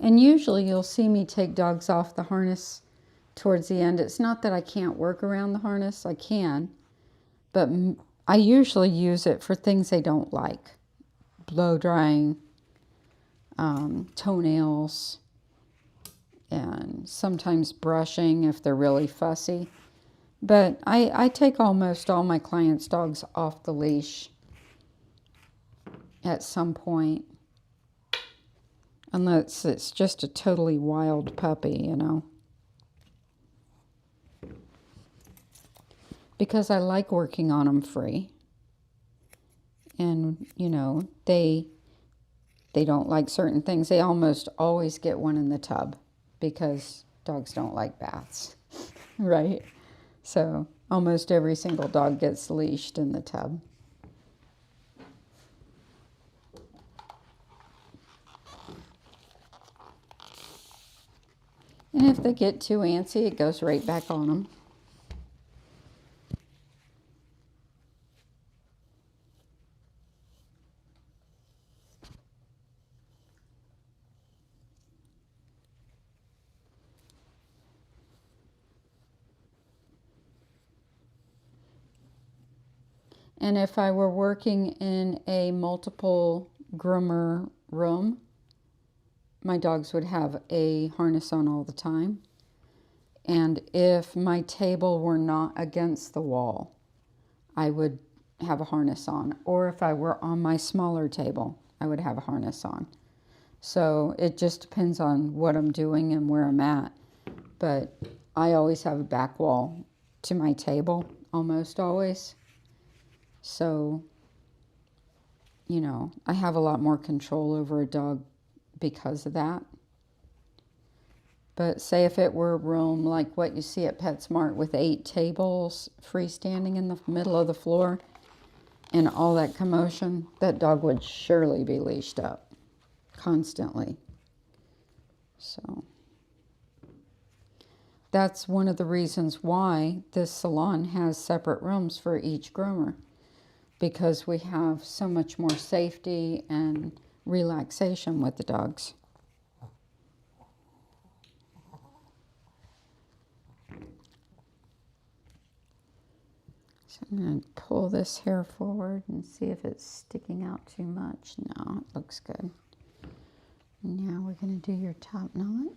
And usually you'll see me take dogs off the harness towards the end. It's not that I can't work around the harness, I can, but I usually use it for things they don't like. Blow drying, toenails, and sometimes brushing if they're really fussy. But I take almost all my clients' dogs off the leash at some point. Unless it's just a totally wild puppy, you know. Because I like working on them free. And, you know, they don't like certain things. They almost always get one in the tub because dogs don't like baths, right? So almost every single dog gets leashed in the tub. And if they get too antsy, it goes right back on them. And if I were working in a multiple groomer room, my dogs would have a harness on all the time. And if my table were not against the wall, I would have a harness on. Or if I were on my smaller table, I would have a harness on. So it just depends on what I'm doing and where I'm at. But I always have a back wall to my table, almost always. So, you know, I have a lot more control over a dog because of that. But say if it were a room like what you see at PetSmart with 8 tables freestanding in the middle of the floor and all that commotion, that dog would surely be leashed up constantly. So that's one of the reasons why this salon has separate rooms for each groomer, because we have so much more safety and relaxation with the dogs. So I'm going to pull this hair forward and see if it's sticking out too much. No, it looks good. Now we're going to do your top knot.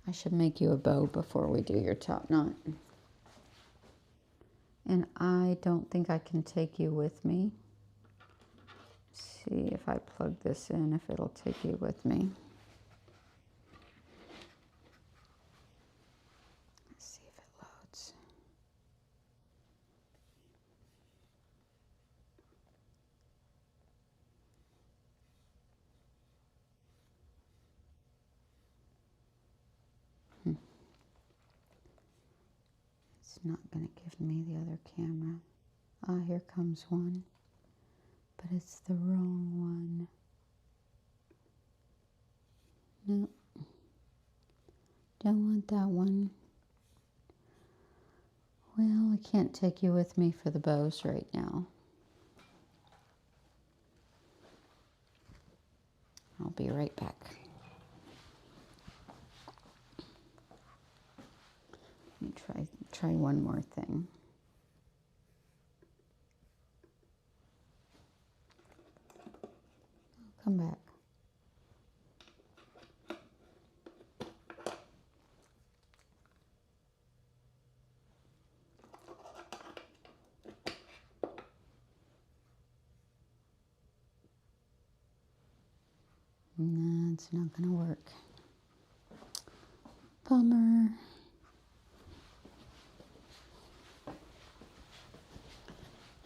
I should make you a bow before we do your top knot. And I don't think I can take you with me. See if I plug this in, if it'll take you with me. Let's see if it loads. It's not going to give me the other camera. Ah, here comes one. But it's the wrong one. No. Don't want that one. Well, I can't take you with me for the bows right now. I'll be right back. Let me try one more thing. I'll come back. No, it's not going to work. Bummer.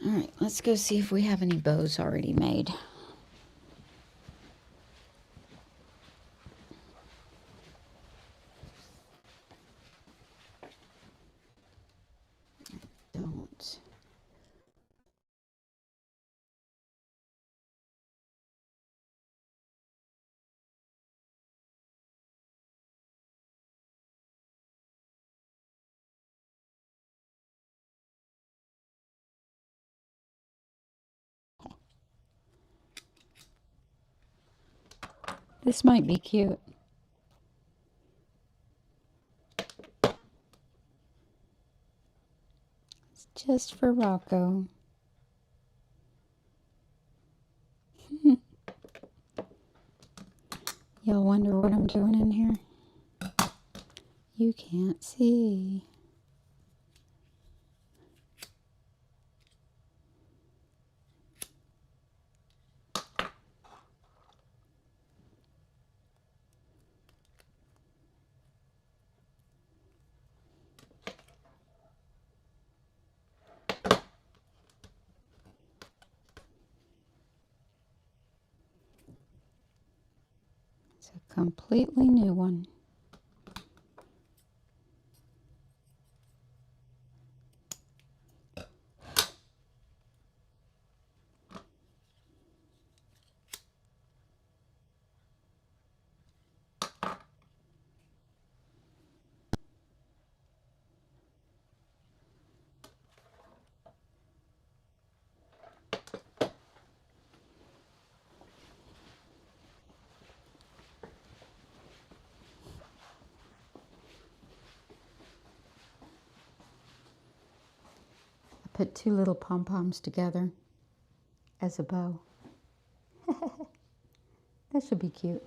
All right, let's go see if we have any bows already made. Don't. This might be cute. It's just for Rocco. You'll wonder what I'm doing in here. You can't see. It's a completely new one. Put two little pom-poms together as a bow. That should be cute.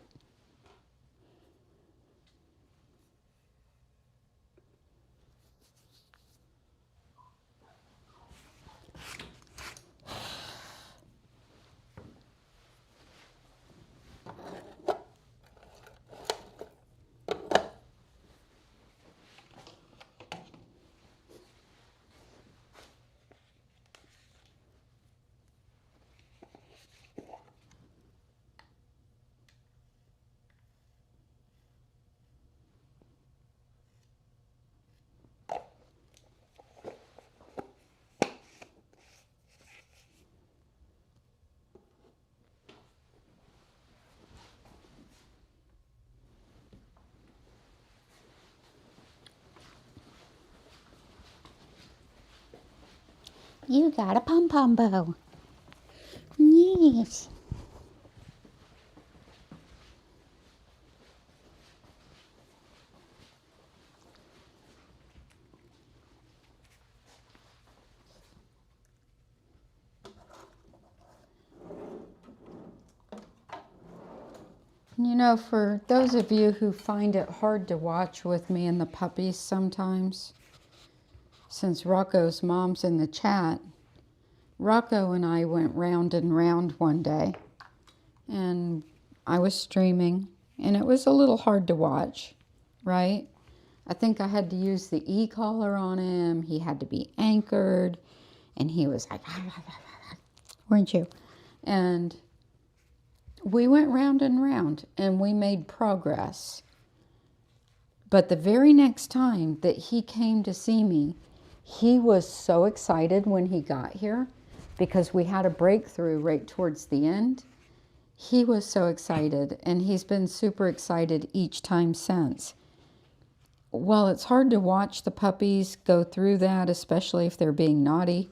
You got a pom-pom bow. Yes. You know, for those of you who find it hard to watch with me and the puppies sometimes, since Rocco's mom's in the chat, Rocco and I went round and round one day, and I was streaming, and it was a little hard to watch, right? I think I had to use the e-collar on him. He had to be anchored, and he was like, weren't you? And we went round and round, and we made progress. But the very next time that he came to see me, he was so excited when he got here because we had a breakthrough right towards the end. He was so excited, and he's been super excited each time since. Well, it's hard to watch the puppies go through that, especially if they're being naughty.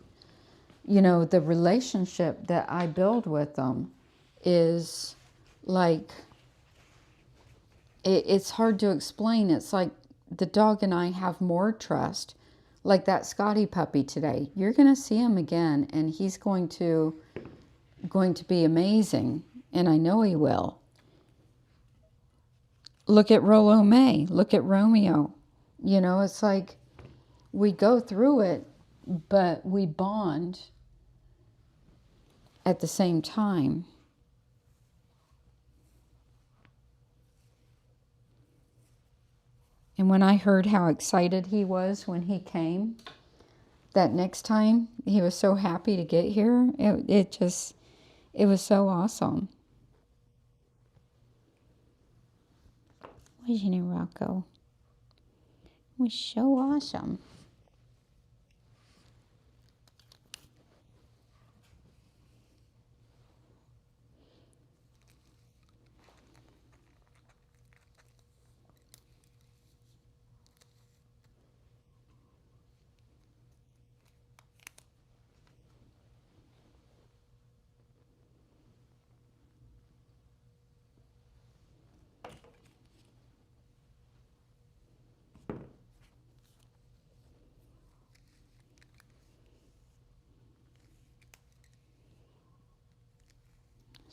You know, the relationship that I build with them is like, it's hard to explain. It's like the dog and I have more trust. Like that Scotty puppy today. You're going to see him again, and he's going to be amazing, and I know he will. Look at Rolo May. Look at Romeo. You know, it's like we go through it, but we bond at the same time. And when I heard how excited he was when he came, that next time he was so happy to get here, it was so awesome. Wasn't it, Rocco? It was so awesome.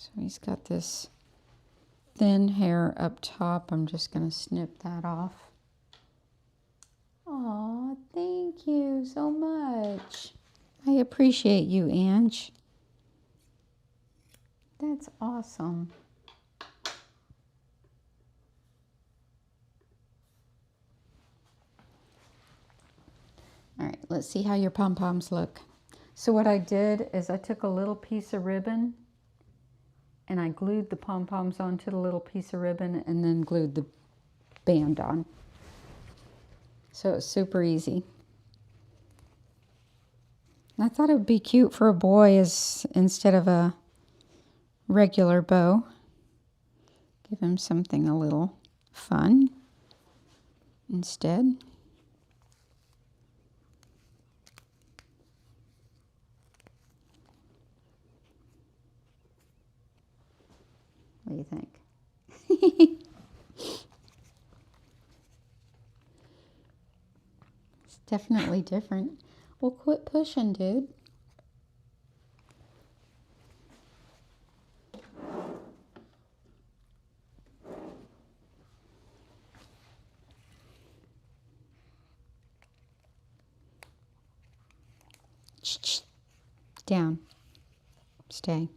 So he's got this thin hair up top. I'm just going to snip that off. Aw, thank you so much. I appreciate you, Ange. That's awesome. All right, let's see how your pom-poms look. So what I did is I took a little piece of ribbon and I glued the pom-poms onto the little piece of ribbon and then glued the band on. So it's super easy. I thought it would be cute for a boy instead of a regular bow. Give him something a little fun instead. What do you think? It's definitely different. Well, quit pushing, dude. Down. Stay.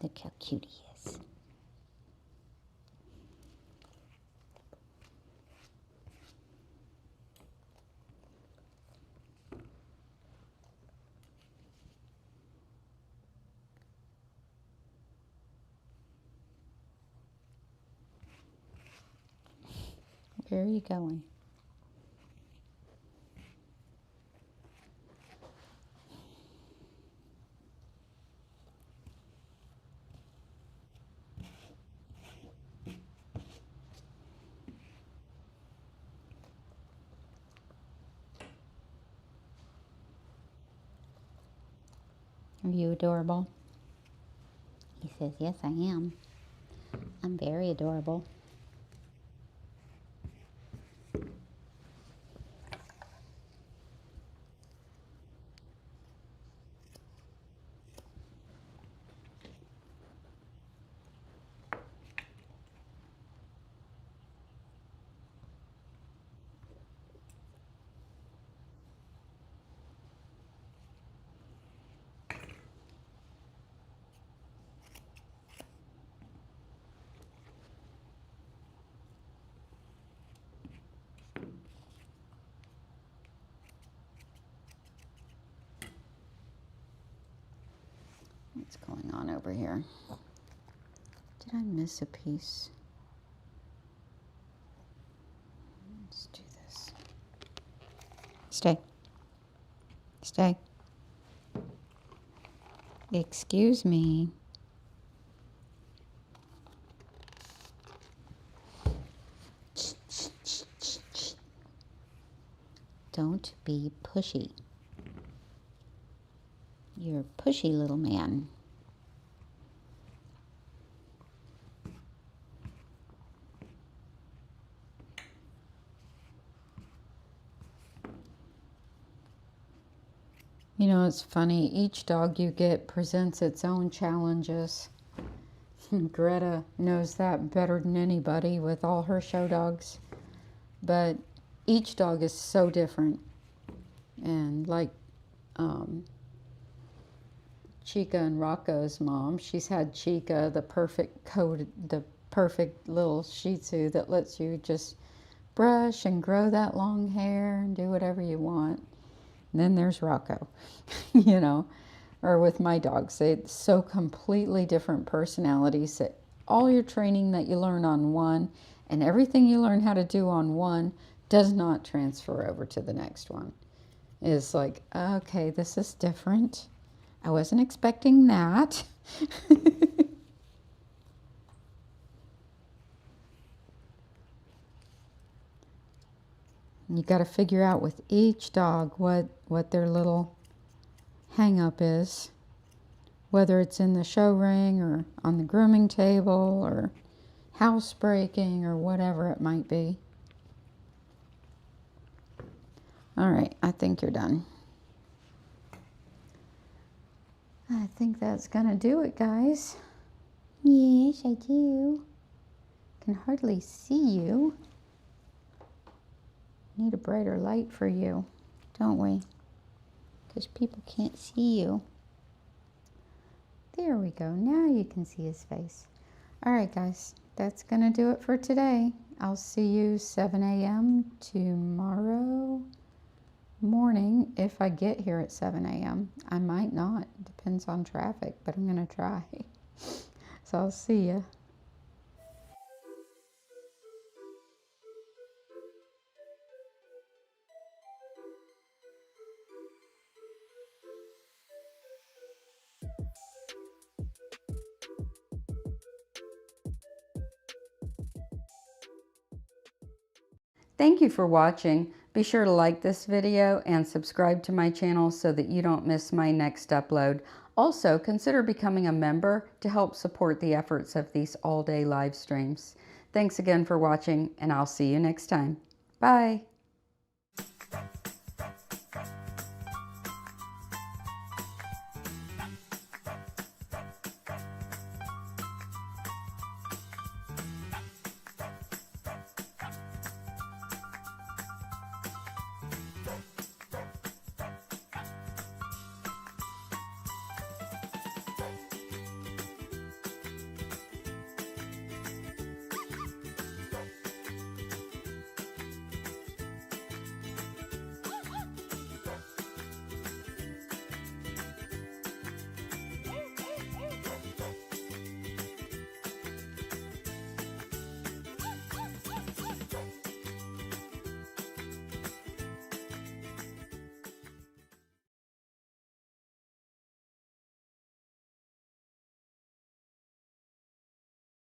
Look how cute he is. Where are you going? Are you adorable? He says, yes, I am. I'm very adorable. What's going on over here? Did I miss a piece? Let's do this. Stay. Stay. Excuse me. Don't be pushy. You're a pushy little man. You know, it's funny. Each dog you get presents its own challenges. Greta knows that better than anybody with all her show dogs. But each dog is so different. And like Chica and Rocco's mom, she's had Chica, the perfect coat, the perfect little Shih Tzu that lets you just brush and grow that long hair and do whatever you want. And then there's Rocco, you know, or with my dogs. It's so completely different personalities that all your training that you learn on one and everything you learn how to do on one does not transfer over to the next one. It's like, okay, this is different. I wasn't expecting that. You got to figure out with each dog what their little hang up is, whether it's in the show ring or on the grooming table or housebreaking or whatever it might be. All right, I think you're done. I think that's gonna do it, guys. Yes, I do. Can hardly see you. Need a brighter light for you, don't we? Because people can't see you. There we go. Now you can see his face. All right, guys, that's going to do it for today. I'll see you 7 a.m. tomorrow morning if I get here at 7 a.m. I might not. Depends on traffic, but I'm going to try. So I'll see you. Thank you for watching. Be sure to like this video and subscribe to my channel so that you don't miss my next upload. Also, consider becoming a member to help support the efforts of these all-day live streams. Thanks again for watching, and I'll see you next time. Bye.